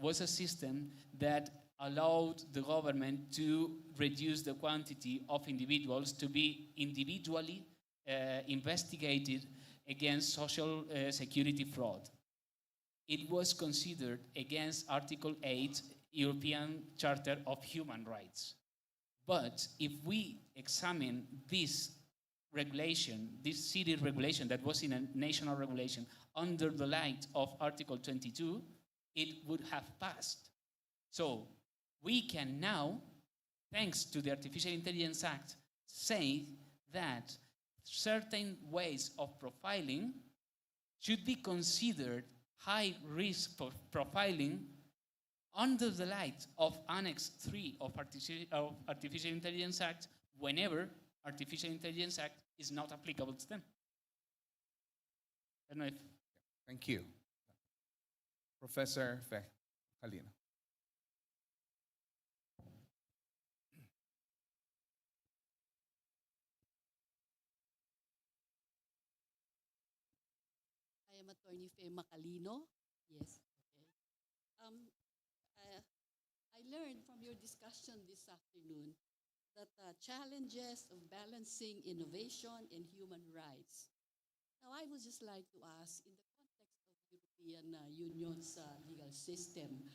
was a system that allowed the government to reduce the quantity of individuals to be individually investigated against social security fraud. It was considered against Article 8 European Charter of Human Rights. But if we examine this regulation, this city regulation that was in a national regulation under the light of Article 22, it would have passed. So we can now, thanks to the Artificial Intelligence Act, say that certain ways of profiling should be considered high risk profiling under the light of Annex 3 of Artificial Intelligence Act whenever Artificial Intelligence Act is not applicable to them. I don't know if... Thank you. Professor Kalina. I am Attorney Fe Macalino. Yes. Okay. I I learned from your discussion this afternoon that challenges of balancing innovation and human rights. Now, I would just like to ask, in the context of European Union's legal system,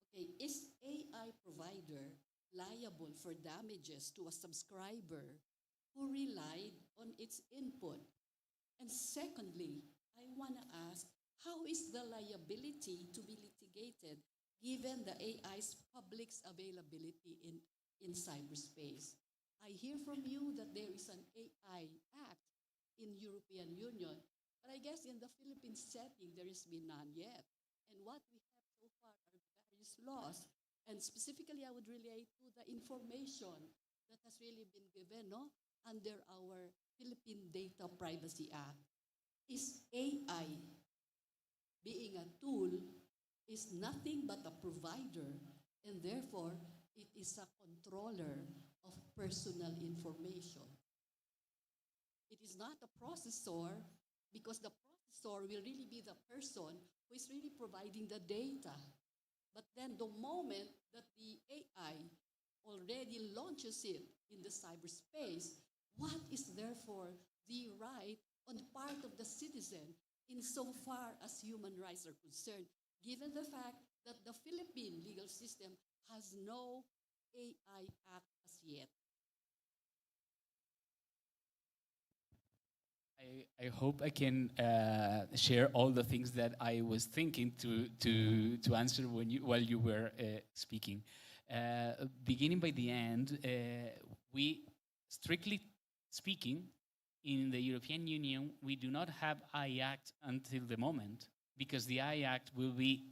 okay, is AI provider liable for damages to a subscriber who relied on its input? And secondly, I want to ask, how is the liability to be litigated given the AI's public's availability in cyberspace? I hear from you that there is an AI Act in European Union, but I guess in the Philippine setting, there has been none yet. And what we have so far are various laws. And specifically, I would relate to the information that has really been given under our Philippine Data Privacy Act. Is AI being a tool is nothing but a provider, and therefore it is a controller of personal information. It is not a processor, because the processor will really be the person who is really providing the data. But then the moment that the AI already launches it in the cyberspace, what is therefore the right on the part of the citizen insofar as human rights are concerned, given the fact that the Philippine legal system has no AI Act as yet? I hope I can share all the things that I was thinking to answer while you were speaking. Beginning by the end, we, strictly speaking, in the European Union, we do not have AI Act until the moment, because the AI Act will be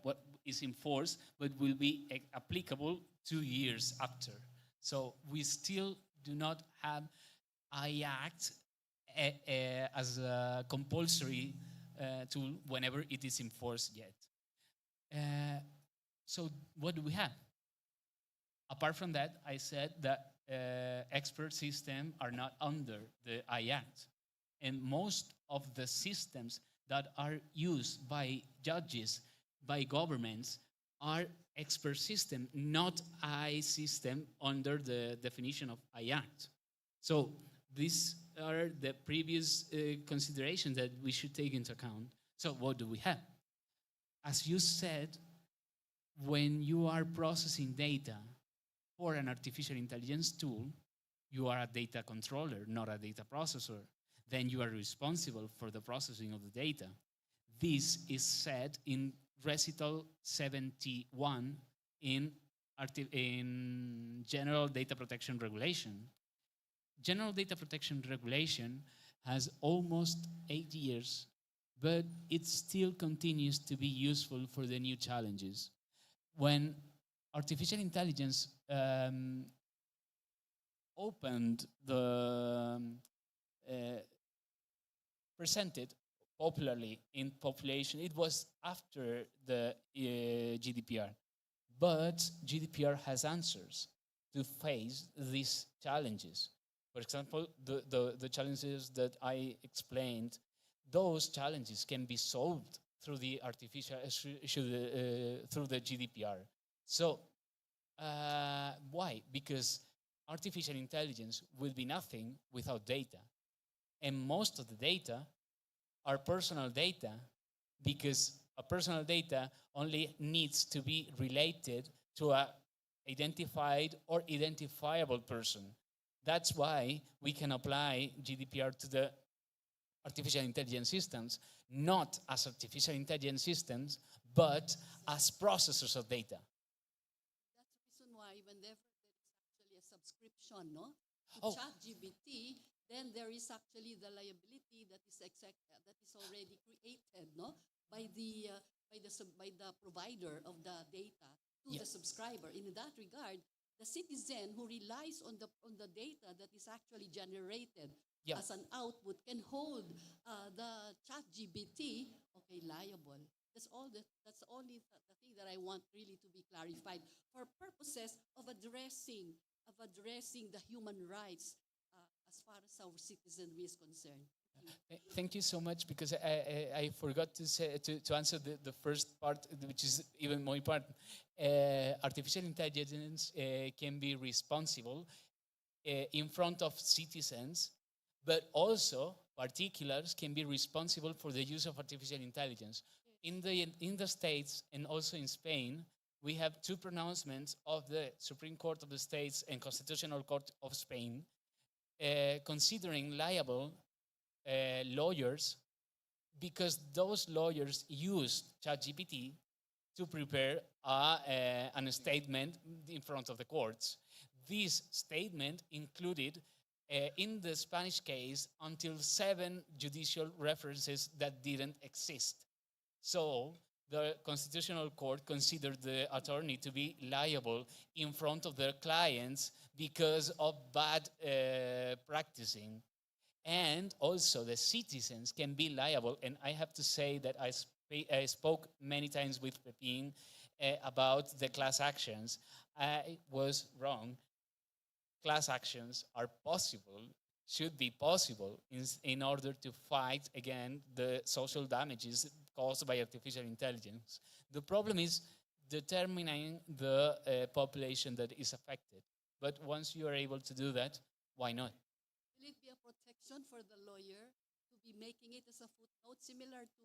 what is in force, but will be applicable 2 years after. So we still do not have AI Act as a compulsory tool whenever it is in force yet. So what do we have? Apart from that, I said that expert systems are not under the AI Act. And most of the systems that are used by judges, by governments, are expert systems, not AI system under the definition of AI Act. So these are the previous considerations that we should take into account. So what do we have? As you said, when you are processing data for an artificial intelligence tool, you are a data controller, not a data processor. Then you are responsible for the processing of the data. This is said in Recital 71 in General Data Protection Regulation. General Data Protection Regulation has almost 8 years, but it still continues to be useful for the new challenges. When artificial intelligence opened the presented popularly in population, it was after the GDPR. But GDPR has answers to face these challenges. For example, the challenges that I explained, those challenges can be solved through the through the GDPR. So why? Because artificial intelligence will be nothing without data. And most of the data are personal data, because a personal data only needs to be related to an identified or identifiable person. That's why we can apply GDPR to the artificial intelligence systems, not as artificial intelligence systems, but as processors of data. That's the reason why whenever there is actually a subscription to Oh. ChatGPT, then there is actually the liability that is already created by the provider of the data to Yeah. the subscriber. In that regard, the citizen who relies on the data that is actually generated Yeah. as an output can hold the ChatGPT liable. That's only the thing that I want really to be clarified for purposes of addressing the human rights as far as our citizenry is concerned. Thank you so much, because I forgot to say to answer the first part, which is even more important. Artificial intelligence can be responsible in front of citizens, but also particulars can be responsible for the use of artificial intelligence. In the States and also in Spain, we have two pronouncements of the Supreme Court of the States and Constitutional Court of Spain considering liable lawyers, because those lawyers used ChatGPT to prepare a statement in front of the courts. This statement included, in the Spanish case, until 7 judicial references that didn't exist. So the Constitutional Court considered the attorney to be liable in front of their clients because of bad practicing. And also the citizens can be liable. And I have to say that I spoke many times with Pepin about the class actions. I was wrong. Class actions are possible, should be possible in order to fight against the social damages caused by artificial intelligence. The problem is determining the population that is affected. But once you are able to do that, why not? Will it be a protection for the lawyer to be making it as a footnote, similar to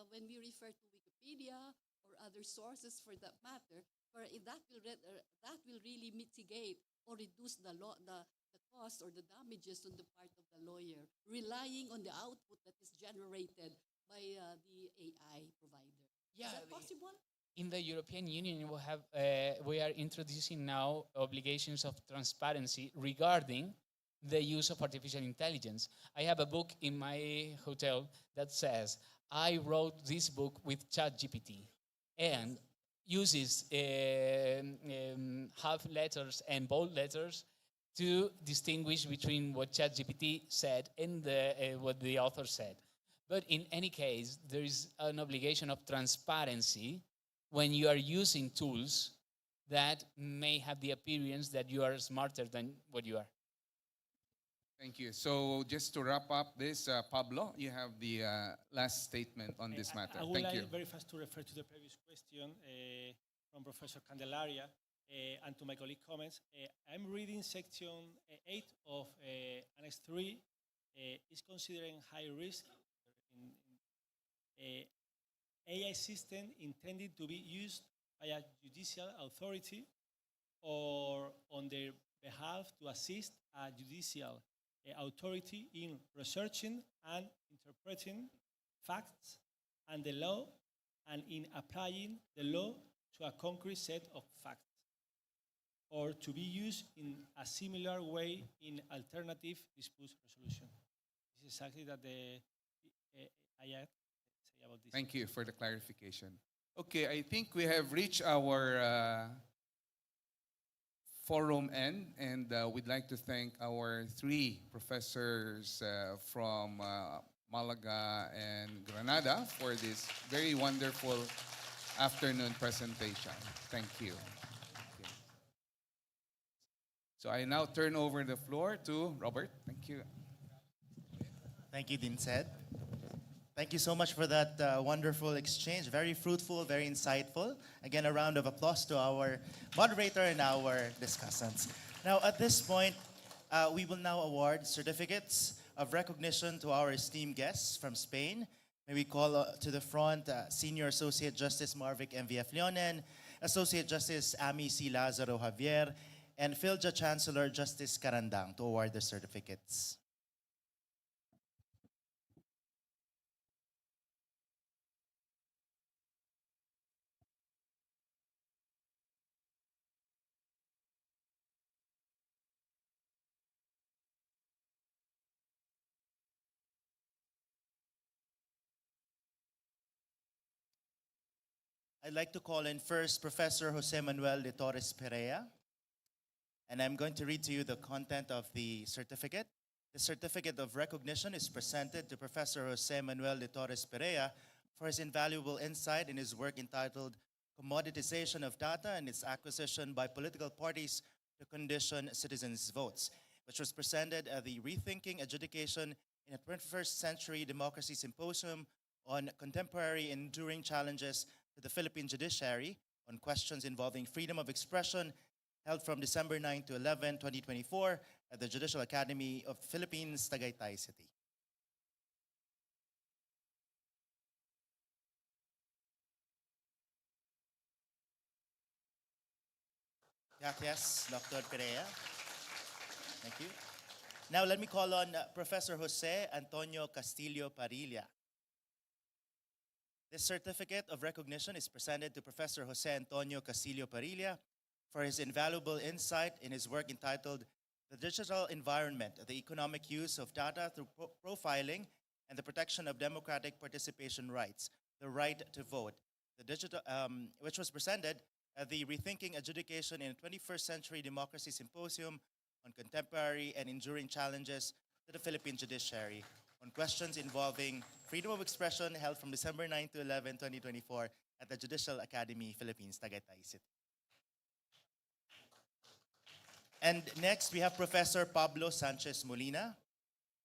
when we refer to Wikipedia or other sources for that matter, where that will really mitigate or reduce the cost or the damages on the part of the lawyer, relying on the output that is generated by the AI provider. Yeah, Is that possible? In the European Union, we are introducing now obligations of transparency regarding the use of artificial intelligence. I have a book in my hotel that says, I wrote this book with ChatGPT, and uses half letters and bold letters to distinguish between what ChatGPT said and what the author said. But in any case, there is an obligation of transparency when you are using tools that may have the appearance that you are smarter than what you are. Thank you. So just to wrap up this, Pablo, you have the last statement on this matter. I would Thank like you. very fast to refer to the previous question from Professor Candelaria and to my colleague comments. I'm reading section 8 of Annex 3 is considering high risk AI system intended to be used by a judicial authority or on their behalf to assist a judicial authority in researching and interpreting facts and the law, and in applying the law to a concrete set of facts, or to be used in a similar way in alternative dispute resolution. This is exactly that the AI say about this. Thank you for the clarification. Okay, I think we have reached our forum end, and we'd like to thank our 3 professors from Malaga and Granada for this very wonderful afternoon presentation. Thank you. Okay. So I now turn over the floor to Robert. Thank you. Thank you, Dean said. Thank you so much for that wonderful exchange. Very fruitful, very insightful. Again, a round of applause to our moderator and our discussants. Now, at this point, we will now award certificates of recognition to our esteemed guests from Spain. May we call to the front Senior Associate Justice Marvic MVF Leonen, Associate Justice Ami C. Lazaro Javier, and PhilJA Chancellor Justice Carandang to award the certificates. I'd like to call in first Professor Jose Manuel de Torres Perea, and I'm going to read to you the content of the certificate. The certificate of recognition is presented to Professor Jose Manuel de Torres Perea for his invaluable insight in his work entitled Commoditization of Data and its Acquisition by Political Parties to Condition Citizens' Votes, which was presented at the Rethinking Adjudication in a 21st Century Democracy Symposium on Contemporary and Enduring Challenges to the Philippine Judiciary on Questions Involving Freedom of Expression, held from December 9 to 11, 2024 at the Judicial Academy of the Philippines, Tagaytay City. Gracias, Dr. Perea. Thank you. Now let me call on Professor Jose Antonio Castillo Parilla. This certificate of recognition is presented to Professor Jose Antonio Castillo Parilla for his invaluable insight in his work entitled The Digital Environment, the Economic Use of Data Through Profiling and the Protection of Democratic Participation Rights, the Right to Vote, which was presented at the Rethinking Adjudication in 21st Century Democracy Symposium on Contemporary and Enduring Challenges to the Philippine Judiciary on Questions Involving Freedom of Expression, held from December 9 to 11, 2024 at the Judicial Academy, Philippines, Tagaytay City. And next, we have Professor Pablo Sanchez Molina.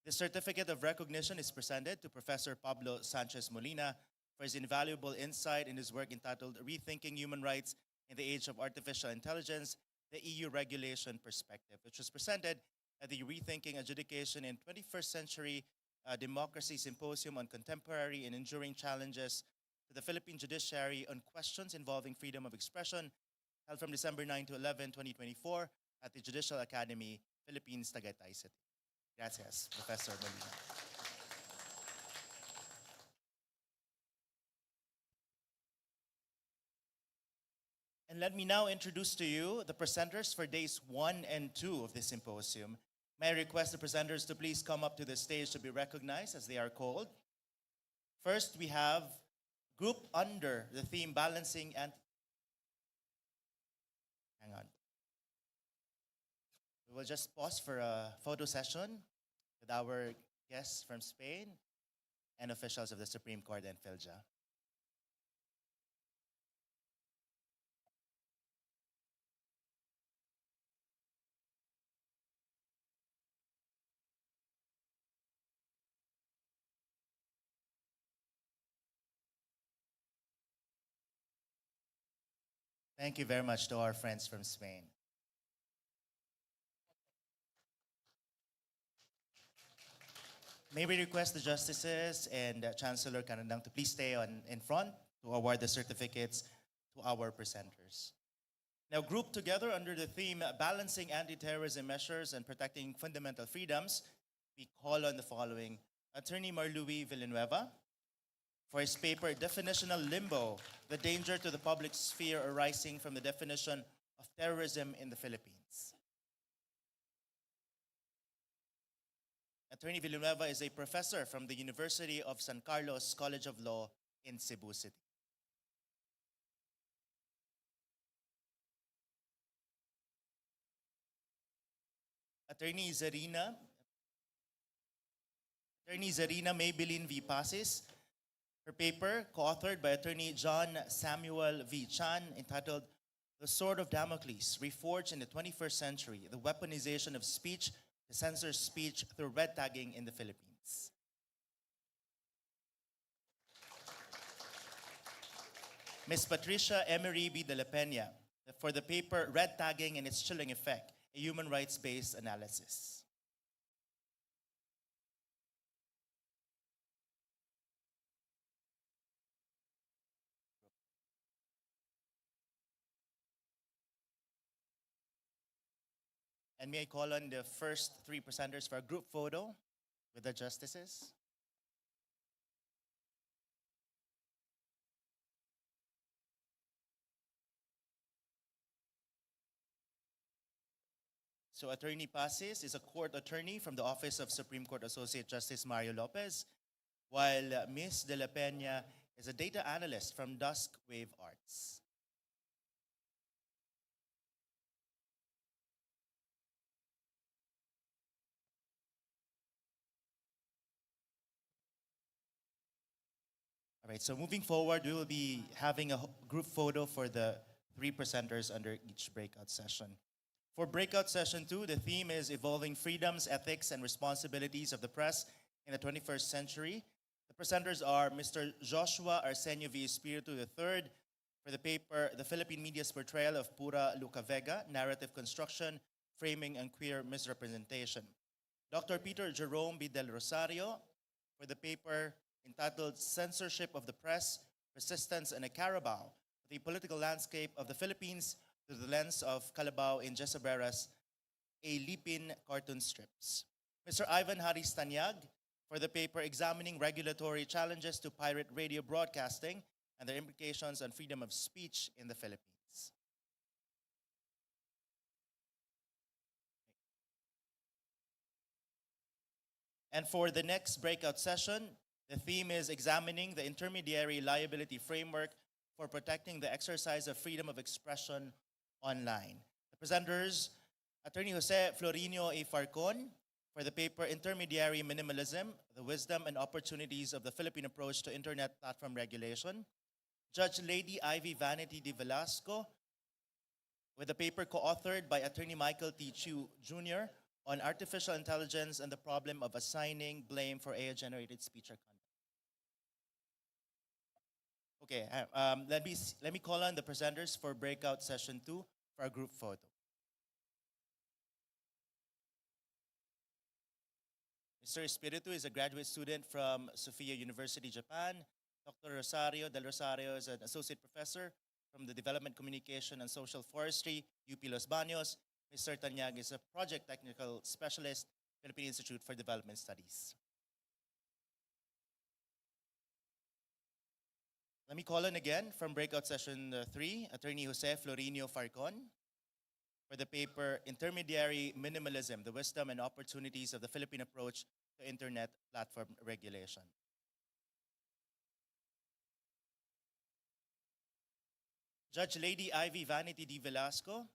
The certificate of recognition is presented to Professor Pablo Sanchez Molina for his invaluable insight in his work entitled Rethinking Human Rights in the Age of Artificial Intelligence, the EU Regulation Perspective, which was presented at the Rethinking Adjudication in 21st Century Democracy Symposium on Contemporary and Enduring Challenges to the Philippine Judiciary on Questions Involving Freedom of Expression, held from December 9 to 11, 2024 at the Judicial Academy, Philippines, Tagaytay City. Gracias, Professor Molina. And let me now introduce to you the presenters for days 1 and 2 of this symposium. May I request the presenters to please come up to the stage to be recognized as they are called. First, we have group under the theme Balancing and... Hang on. We will just pause for a photo session with our guests from Spain and officials of the Supreme Court and PhilJA. Thank you very much to our friends from Spain. May we request the justices and Chancellor Canandang to please stay in front to award the certificates to our presenters. Now, grouped together under the theme Balancing Anti-Terrorism Measures and Protecting Fundamental Freedoms, we call on the following: Attorney Marluis Villanueva for his paper Definitional Limbo, the Danger to the Public Sphere Arising from the Definition of Terrorism in the Philippines. Attorney Villanueva is a professor from the University of San Carlos College of Law in Cebu City. Attorney Zarina Maybelline V. Pasis, her paper, co-authored by Attorney John Samuel V. Chan, entitled The Sword of Damocles, Reforged in the 21st Century, the Weaponization of Speech to Censor Speech Through Red Tagging in the Philippines. Ms. Patricia Emery B. de la Peña, for the paper Red Tagging and Its Chilling Effect, a Human Rights-Based Analysis. And may I call on the first three presenters for a group photo with the justices. So Attorney Pasis is a court attorney from the Office of Supreme Court Associate Justice Mario Lopez, while Ms. de la Peña is a data analyst from Dusk Wave Arts. All right, so moving forward, we will be having a group photo for the three presenters under each breakout session. For breakout session 2, the theme is Evolving Freedoms, Ethics, and Responsibilities of the Press in the 21st Century. The presenters are Mr. Joshua Arsenio V. Espiritu III for the paper The Philippine Media's Portrayal of Pura Luca Vega, Narrative Construction, Framing and Queer Misrepresentation. Dr. Peter Jerome B. Del Rosario for the paper entitled Censorship of the Press, Resistance and a Carabao, the Political Landscape of the Philippines through the lens of Calabao in Jezabera's A Lipin Cartoon Strips. Mr. Ivan Haris Tanyag for the paper Examining Regulatory Challenges to Pirate Radio Broadcasting and their implications on freedom of speech in the Philippines. And for the next breakout session, the theme is Examining the Intermediary Liability Framework for Protecting the Exercise of Freedom of Expression Online. The presenters, Attorney Jose Florinio A. Farcon for the paper Intermediary Minimalism, the Wisdom and Opportunities of the Philippine Approach to Internet Platform Regulation. Judge Lady Ivy Vanity de Velasco with a paper co-authored by Attorney Michael T. Chu Jr. on artificial intelligence and the problem of assigning blame for AI-generated speech or content. Okay, let me call on the presenters for breakout session 2 for a group photo. Mr. Espiritu is a graduate student from Sophia University, Japan. Dr. Rosario Del Rosario is an associate professor from the Development Communication and Social Forestry, UP Los Baños. Mr. Tanyag is a project technical specialist, Philippine Institute for Development Studies. Let me call on again from breakout session 3, Attorney Jose Florinio Farcon for the paper Intermediary Minimalism, the Wisdom and Opportunities of the Philippine Approach to Internet Platform Regulation. Judge Lady Ivy Vanity D. Velasco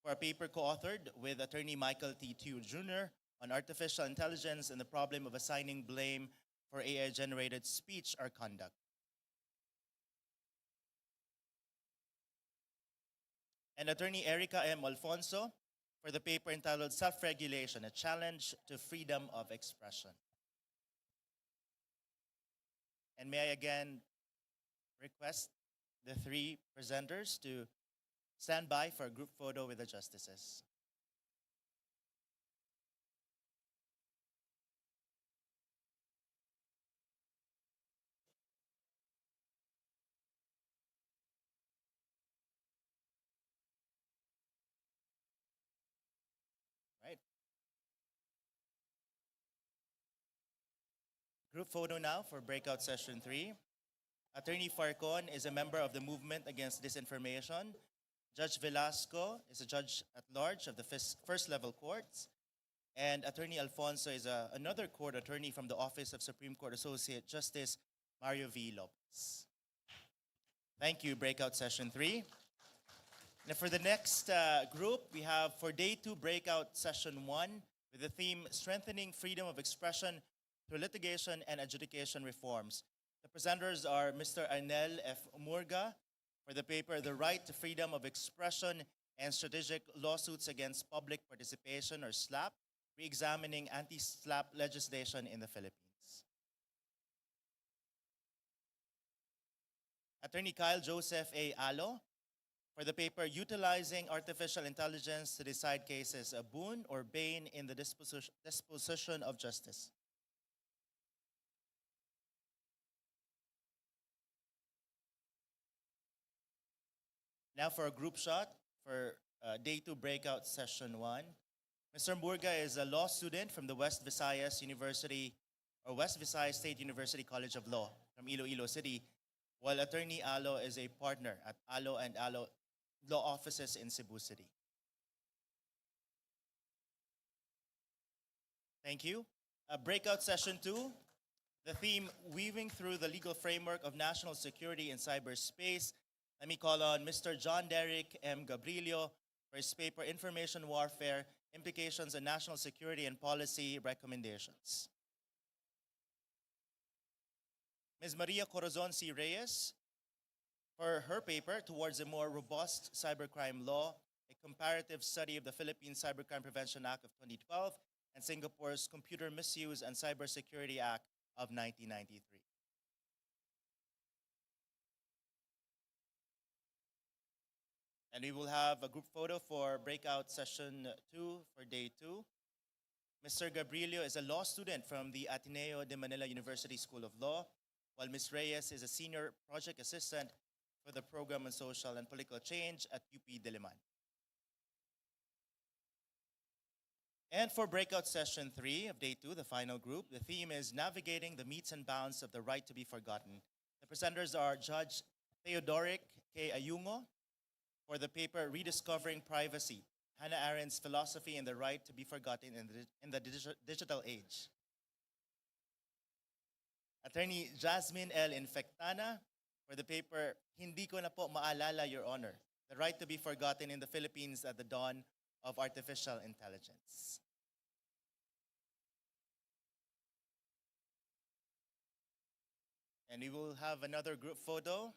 for a paper co-authored with Attorney Michael T. Chu Jr. on artificial intelligence and the problem of assigning blame for AI-generated speech or conduct. And Attorney Erica M. Alfonso for the paper entitled Self-Regulation, a Challenge to Freedom of Expression. And may I again request the three presenters to stand by for a group photo with the justices. Right. Group photo now for breakout session 3. Attorney Farcon is a member of the Movement Against Disinformation. Judge Velasco is a judge at large of the first level courts. And Attorney Alfonso is another court attorney from the Office of Supreme Court Associate Justice Mario V. Lopez. Thank you, breakout session 3. Now for the next group, we have for day 2 breakout session 1 with the theme Strengthening Freedom of Expression through Litigation and Adjudication Reforms. The presenters are Mr. Arnel F. Murga for the paper The Right to Freedom of Expression and Strategic Lawsuits Against Public Participation, or SLAPP, re-examining anti-SLAPP legislation in the Philippines. Attorney Kyle Joseph A. Alo for the paper Utilizing Artificial Intelligence to Decide Cases, a Boon or Bane in the Disposition of Justice. Now for a group shot for day 2 breakout session 1. Mr. Murga is a law student from the West Visayas University or West Visayas State University College of Law from Iloilo City, while Attorney Alo is a partner at Alo and Alo Law Offices in Cebu City. Thank you. Breakout session 2, the theme Weaving Through the Legal Framework of National Security in Cyberspace. Let me call on Mr. John Derrick M. Gabrilio for his paper Information Warfare, Implications on National Security and Policy Recommendations. Ms. Maria Corazon C. Reyes for her paper Towards a More Robust Cybercrime Law, a Comparative Study of the Philippine Cybercrime Prevention Act of 2012 and Singapore's Computer Misuse and Cybersecurity Act of 1993. And we will have a group photo for Breakout Session 2 for Day 2. Mr. Gabrilio is a law student from the Ateneo de Manila University School of Law, while Ms. Reyes is a senior project assistant for the Program on Social and Political Change at UP Diliman. And for Breakout Session 3 of Day 2, the final group, the theme is Navigating the Metes and Bounds of the Right to be Forgotten. The presenters are Judge Theodoric K. Ayungo for the paper Rediscovering Privacy, Hannah Arendt's Philosophy and the Right to be Forgotten in the Digital Age. Attorney Jasmine L. Infectana for the paper Hindi Ko Na Po Maalala, Your Honor, The Right to be Forgotten in the Philippines at the Dawn of Artificial Intelligence. And we will have another group photo.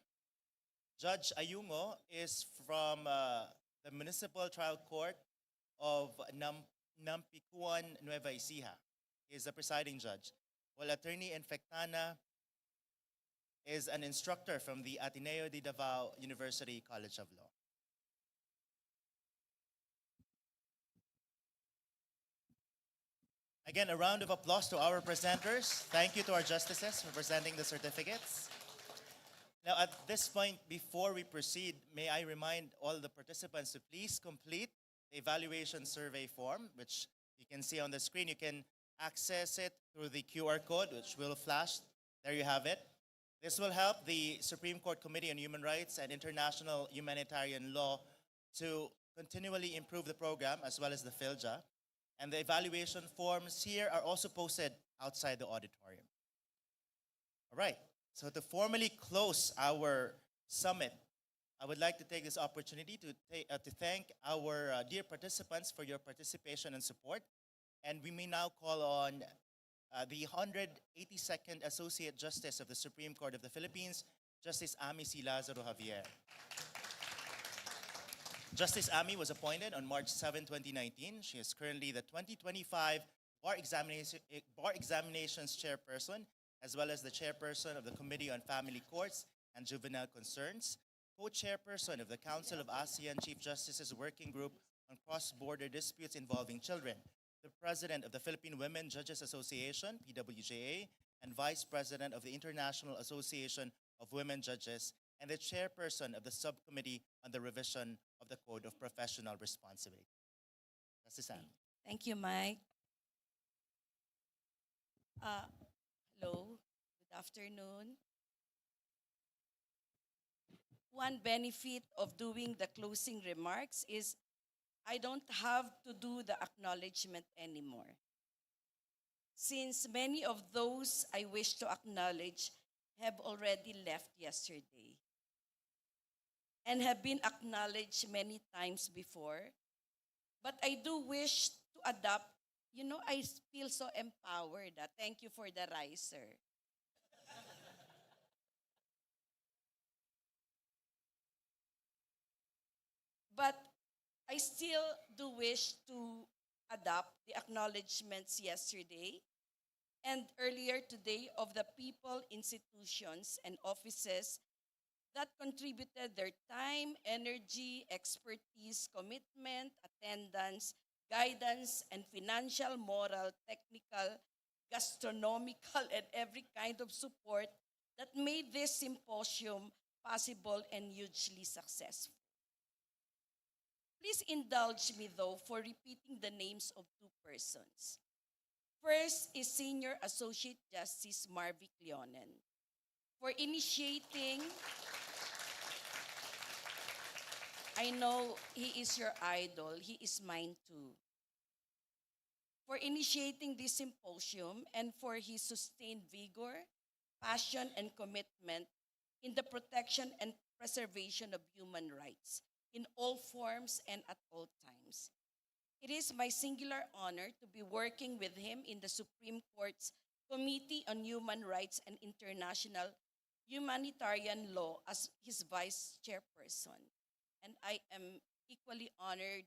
Judge Ayungo is from the Municipal Trial Court of Nampicuan, Nueva Ecija. He is the presiding judge, while Attorney Infectana is an instructor from the Ateneo de Davao University College of Law. Again, a round of applause to our presenters. Thank you to our justices for presenting the certificates. Now, at this point, before we proceed, may I remind all the participants to please complete the evaluation survey form, which you can see on the screen. You can access it through the QR code, which will flash. There you have it. This will help the Supreme Court Committee on Human Rights and International Humanitarian Law to continually improve the program, as well as the PhilJA. And the evaluation forms here are also posted outside the auditorium. All right, so to formally close our summit, I would like to take this opportunity to thank our dear participants for your participation and support. And we may now call on the 182nd Associate Justice of the Supreme Court of the Philippines, Justice Amy C. Lazaro Javier. Justice Amy was appointed on March 7, 2019. She is currently the 2025 Bar Examinations Chairperson, as well as the Chairperson of the Committee on Family Courts and Juvenile Concerns, Co-Chairperson of the Council of ASEAN Chief Justices Working Group on Cross-Border Disputes Involving Children, the President of the Philippine Women Judges Association, PWJA, and Vice President of the International Association of Women Judges, and the Chairperson of the Subcommittee on the Revision of the Code of Professional Responsibility. Justice Amy. Thank you, Mike. Hello, good afternoon. One benefit of doing the closing remarks is I don't have to do the acknowledgement anymore, since many of those I wish to acknowledge have already left yesterday and have been acknowledged many times before. But I do wish to adopt, I feel so empowered. Thank you for the riser. But I still do wish to adopt the acknowledgements yesterday and earlier today of the people, institutions, and offices that contributed their time, energy, expertise, commitment, attendance, guidance, and financial, moral, technical, gastronomical, and every kind of support that made this symposium possible and hugely successful. Please indulge me, though, for repeating the names of two persons. First is Senior Associate Justice Marvic Leonen for initiating. I know he is your idol. He is mine too. For initiating this symposium and for his sustained vigor, passion, and commitment in the protection and preservation of human rights in all forms and at all times. It is my singular honor to be working with him in the Supreme Court's Committee on Human Rights and International Humanitarian Law as his vice chairperson. And I am equally honored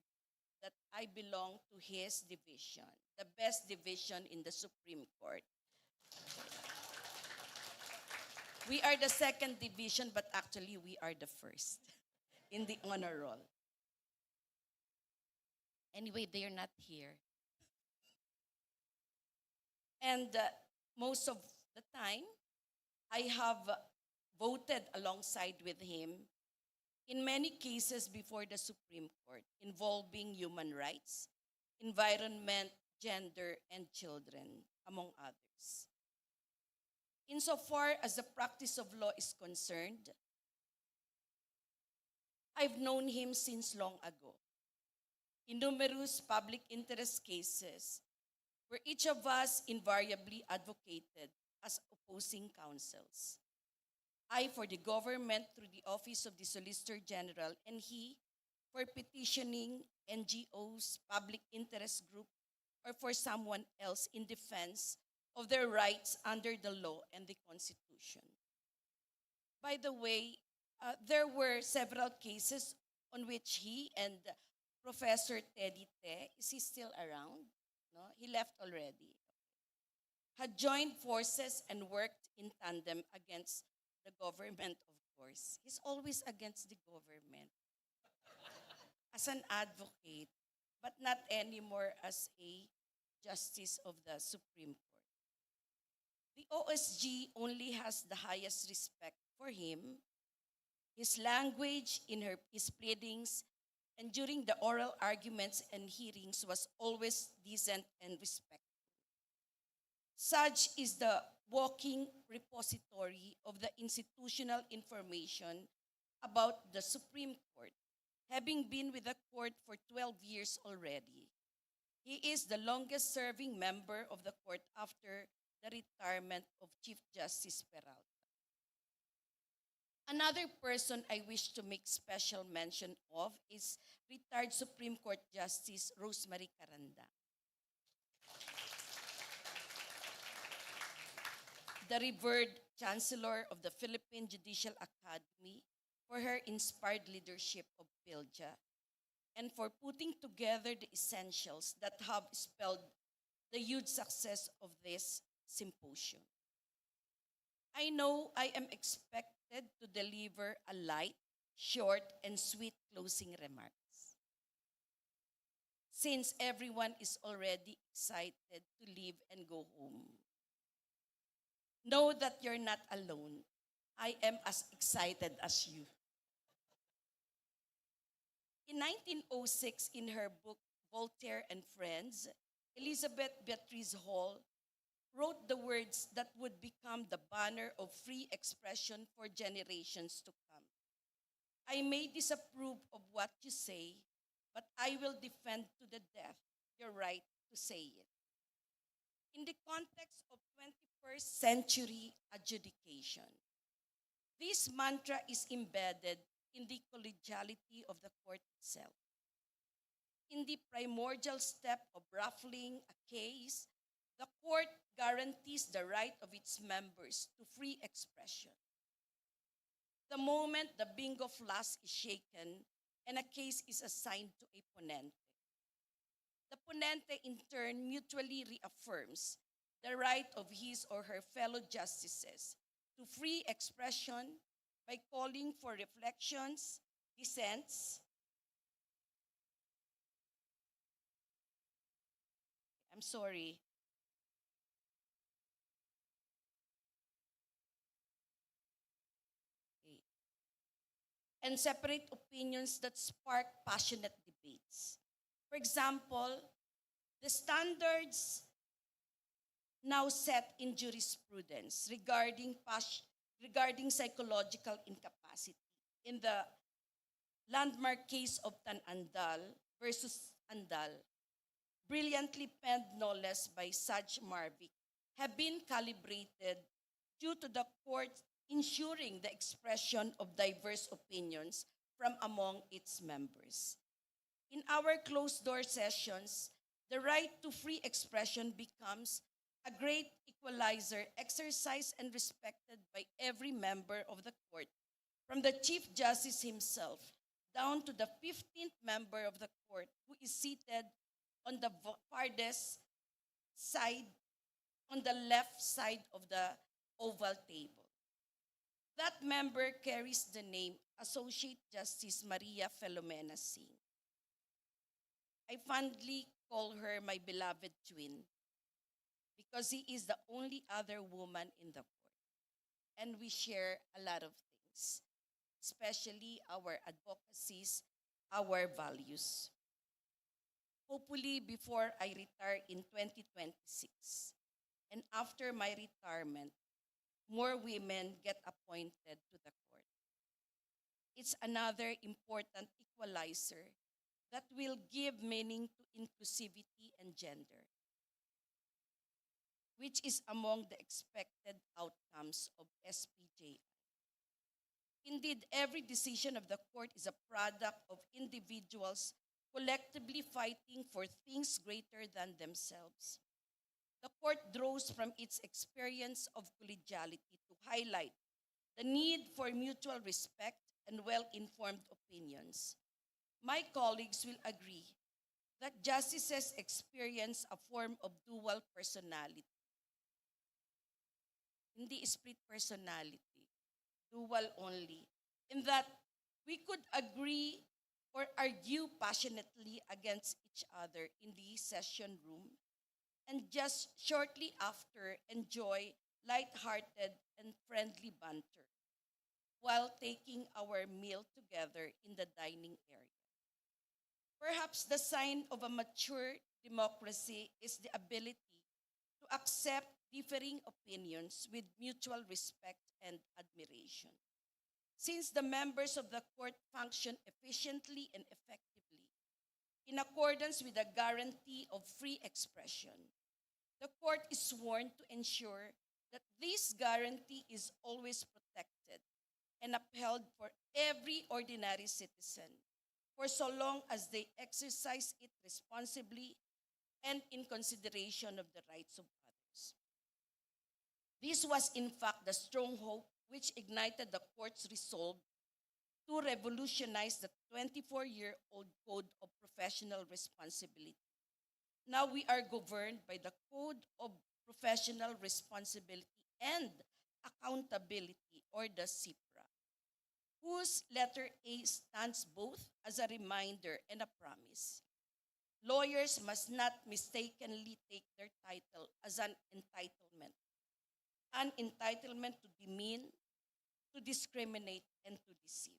that I belong to his division, the best division in the Supreme Court. We are the second division, but actually we are the first in the honor roll. Anyway, they're not here. And most of the time, I have voted alongside with him in many cases before the Supreme Court involving human rights, environment, gender, and children, among others. Insofar as the practice of law is concerned, I've known him since long ago in numerous public interest cases where each of us invariably advocated as opposing counsels. I for the government through the Office of the Solicitor General, and he for petitioning NGOs, public interest group, or for someone else in defense of their rights under the law and the Constitution. By the way, there were several cases on which he and Professor Teddy Te, is he still around? No, he left already. Had joined forces and worked in tandem against the government, of course. He's always against the government as an advocate, but not anymore as a justice of the Supreme Court. The OSG only has the highest respect for him. His language in his pleadings and during the oral arguments and hearings was always decent and respectful. Such is the walking repository of the institutional information about the Supreme Court, having been with the court for 12 years already. He is the longest serving member of the court after the retirement of Chief Justice Peralta. Another person I wish to make special mention of is retired Supreme Court Justice Rosemary Caranda. The revered Chancellor of the Philippine Judicial Academy for her inspired leadership of PILJA and for putting together the essentials that have spelled the huge success of this symposium. I know I am expected to deliver a light, short, and sweet closing remarks, since everyone is already excited to leave and go home. Know that you're not alone. I am as excited as you. In 1906, in her book Voltaire and Friends, Elizabeth Beatrice Hall wrote the words that would become the banner of free expression for generations to come. I may disapprove of what you say, but I will defend to the death your right to say it. In the context of 21st century adjudication, this mantra is embedded in the collegiality of the court itself. In the primordial step of ruffling a case, the court guarantees the right of its members to free expression. The moment the bingo flask is shaken and a case is assigned to a ponente, the ponente in turn mutually reaffirms the right of his or her fellow justices to free expression by calling for reflections, dissents, I'm sorry, and separate opinions that spark passionate debates. For example, the standards now set in jurisprudence regarding psychological incapacity in the landmark case of Tan Andal versus Andal, brilliantly penned no less by Saj Marvick, have been calibrated due to the court ensuring the expression of diverse opinions from among its members. In our closed-door sessions, the right to free expression becomes a great equalizer exercised and respected by every member of the court, from the Chief Justice himself, down to the 15th member of the court who is seated on the farthest side, on the left side of the oval table. That member carries the name Associate Justice Maria Filomena Singh. I fondly call her my beloved twin because she is the only other woman in the court. And we share a lot of things, especially our advocacies, our values. Hopefully, before I retire in 2026, and after my retirement, more women get appointed to the court. It's another important equalizer that will give meaning to inclusivity and gender, which is among the expected outcomes of SPJI. Indeed, every decision of the court is a product of individuals collectively fighting for things greater than themselves. The court draws from its experience of collegiality to highlight the need for mutual respect and well-informed opinions. My colleagues will agree that justices experience a form of dual personality. Hindi split personality, dual only, in that we could agree or argue passionately against each other in the session room and just shortly after enjoy light-hearted and friendly banter while taking our meal together in the dining area. Perhaps the sign of a mature democracy is the ability to accept differing opinions with mutual respect and admiration. Since the members of the court function efficiently and effectively in accordance with the guarantee of free expression, the court is sworn to ensure that this guarantee is always protected and upheld for every ordinary citizen for so long as they exercise it responsibly and in consideration of the rights of others. This was in fact the strong hope which ignited the court's resolve to revolutionize the 24-year-old Code of Professional Responsibility. Now we are governed by the Code of Professional Responsibility and Accountability, or the CIPRA, whose letter A stands both as a reminder and a promise. Lawyers must not mistakenly take their title as an entitlement to demean, to discriminate, and to deceive.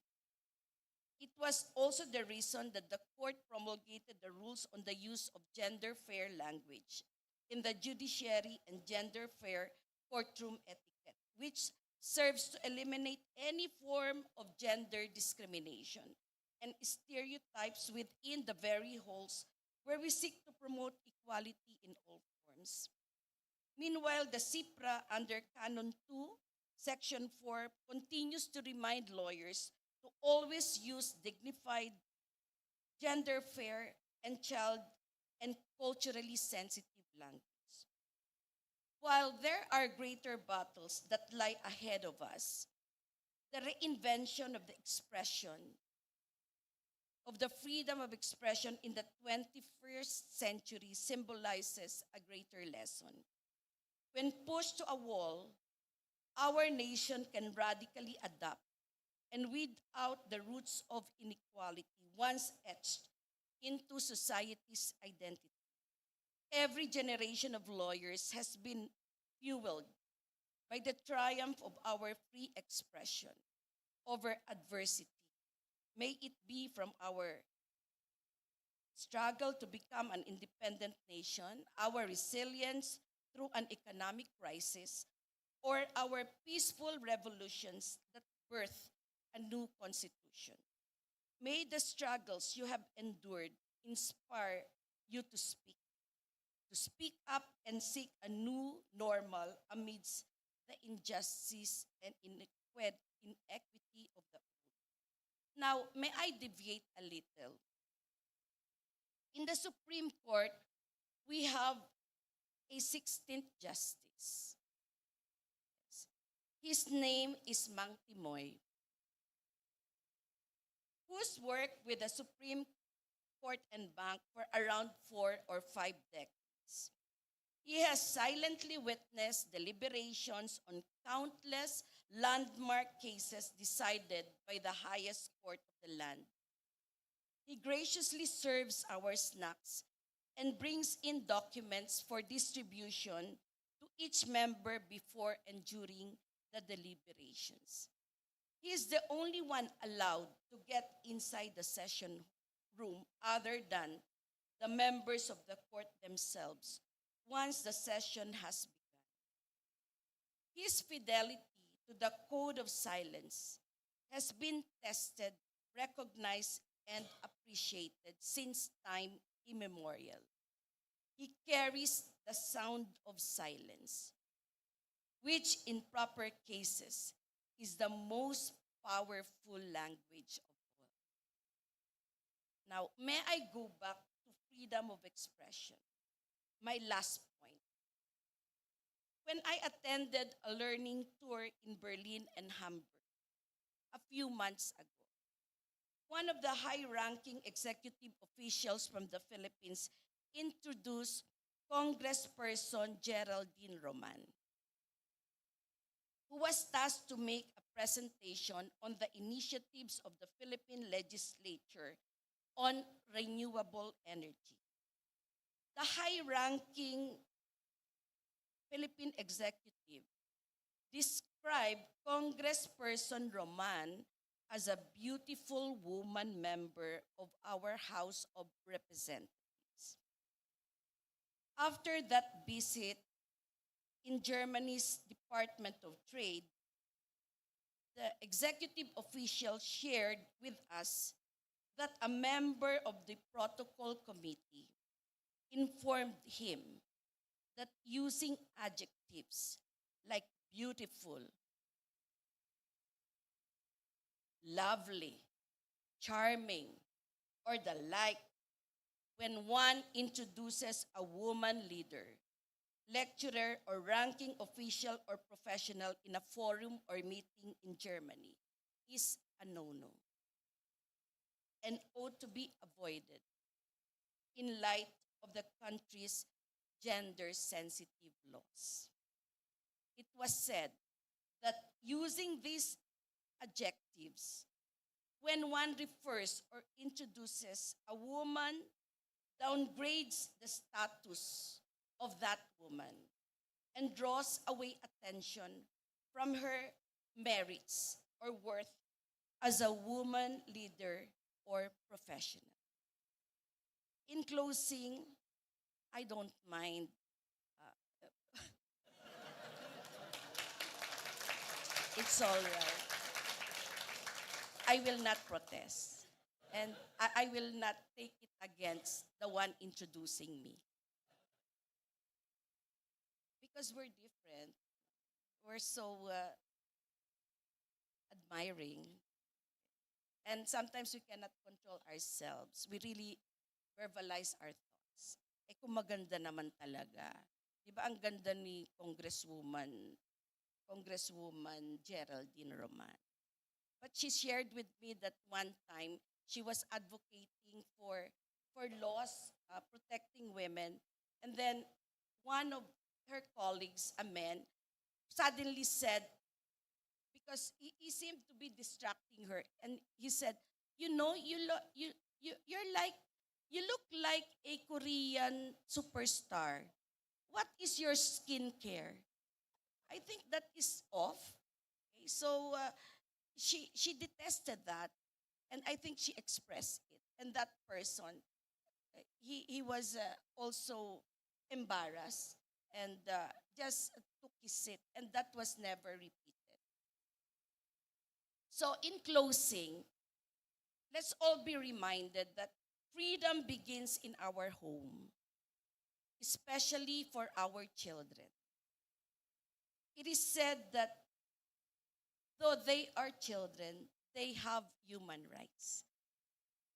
It was also the reason that the court promulgated the rules on the use of gender-fair language in the judiciary and gender-fair courtroom etiquette, which serves to eliminate any form of gender discrimination and stereotypes within the very halls where we seek to promote equality in all forms. Meanwhile, the CIPRA under Canon 2, Section 4, continues to remind lawyers to always use dignified, gender-fair, and child and culturally sensitive language. While there are greater battles that lie ahead of us, the reinvention of the expression, of the freedom of expression in the 21st century symbolizes a greater lesson. When pushed to a wall, our nation can radically adapt and weed out the roots of inequality once etched into society's identity. Every generation of lawyers has been fueled by the triumph of our free expression over adversity. May it be from our struggle to become an independent nation, our resilience through an economic crisis, or our peaceful revolutions that birth a new constitution. May the struggles you have endured inspire you to speak up and seek a new normal amidst the injustice and inequity of the old. Now, may I deviate a little? In the Supreme Court, we have a 16th justice. His name is Mang Timoy, who's worked with the Supreme Court and Bank for around 4 or 5 decades. He has silently witnessed deliberations on countless landmark cases decided by the highest court of the land. He graciously serves our snacks and brings in documents for distribution to each member before and during the deliberations. He is the only one allowed to get inside the session room other than the members of the court themselves once the session has begun. His fidelity to the code of silence has been tested, recognized, and appreciated since time immemorial. He carries the sound of silence, which in proper cases is the most powerful language of all. Now, may I go back to freedom of expression? My last point. When I attended a learning tour in Berlin and Hamburg a few months ago, one of the high-ranking executive officials from the Philippines introduced Congressperson Geraldine Roman, who was tasked to make a presentation on the initiatives of the Philippine legislature on renewable energy. The high-ranking Philippine executive described Congressperson Roman as a beautiful woman member of our House of Representatives. After that visit in Germany's Department of Trade, the executive official shared with us that a member of the protocol committee informed him that using adjectives like beautiful, lovely, charming, or the like when one introduces a woman leader, lecturer, or ranking official or professional in a forum or meeting in Germany is a no-no and ought to be avoided in light of the country's gender-sensitive laws. It was said that using these adjectives when one refers or introduces a woman downgrades the status of that woman and draws away attention from her merits or worth as a woman leader or professional. In closing, I don't mind. It's all right. I will not protest. And I will not take it against the one introducing me. Because we're different. We're so admiring. And sometimes we cannot control ourselves. We really verbalize our thoughts. Eh kung maganda naman talaga. Di ba ang ganda ni Congresswoman Geraldine Roman. But she shared with me that one time she was advocating for laws protecting women. And then one of her colleagues, a man, suddenly said, because he seemed to be distracting her, and he said, you know, you look like a Korean superstar. What is your skincare? I think that is off. Okay, so she detested that, and I think she expressed it. And that person, he was also embarrassed and just took his seat, and that was never repeated. So in closing, let's all be reminded that freedom begins in our home, especially for our children. It is said that though they are children, they have human rights,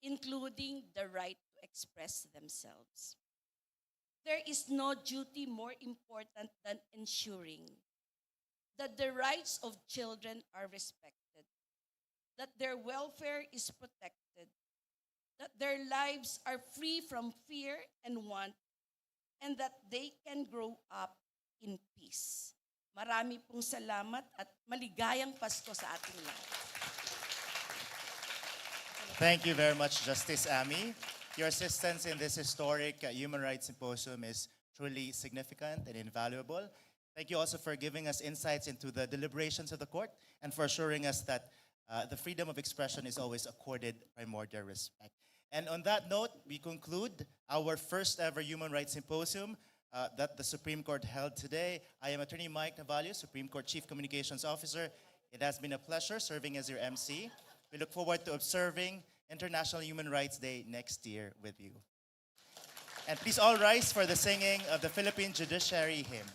including the right to express themselves. There is no duty more important than ensuring that the rights of children are respected, that their welfare is protected, that their lives are free from fear and want, and that they can grow up in peace. Marami pong salamat at maligayang Pasko sa ating lahat. Thank you very much, Justice Amy. Your assistance in this historic Human Rights Symposium is truly significant and invaluable. Thank you also for giving us insights into the deliberations of the court and for assuring us that the freedom of expression is always accorded primordial respect. And on that note, we conclude our first ever Human Rights Symposium that the Supreme Court held today. I am Attorney Mike Navalio, Supreme Court Chief Communications Officer. It has been a pleasure serving as your MC. We look forward to observing International Human Rights Day next year with you. And please all rise for the singing of the Philippine Judiciary hymn.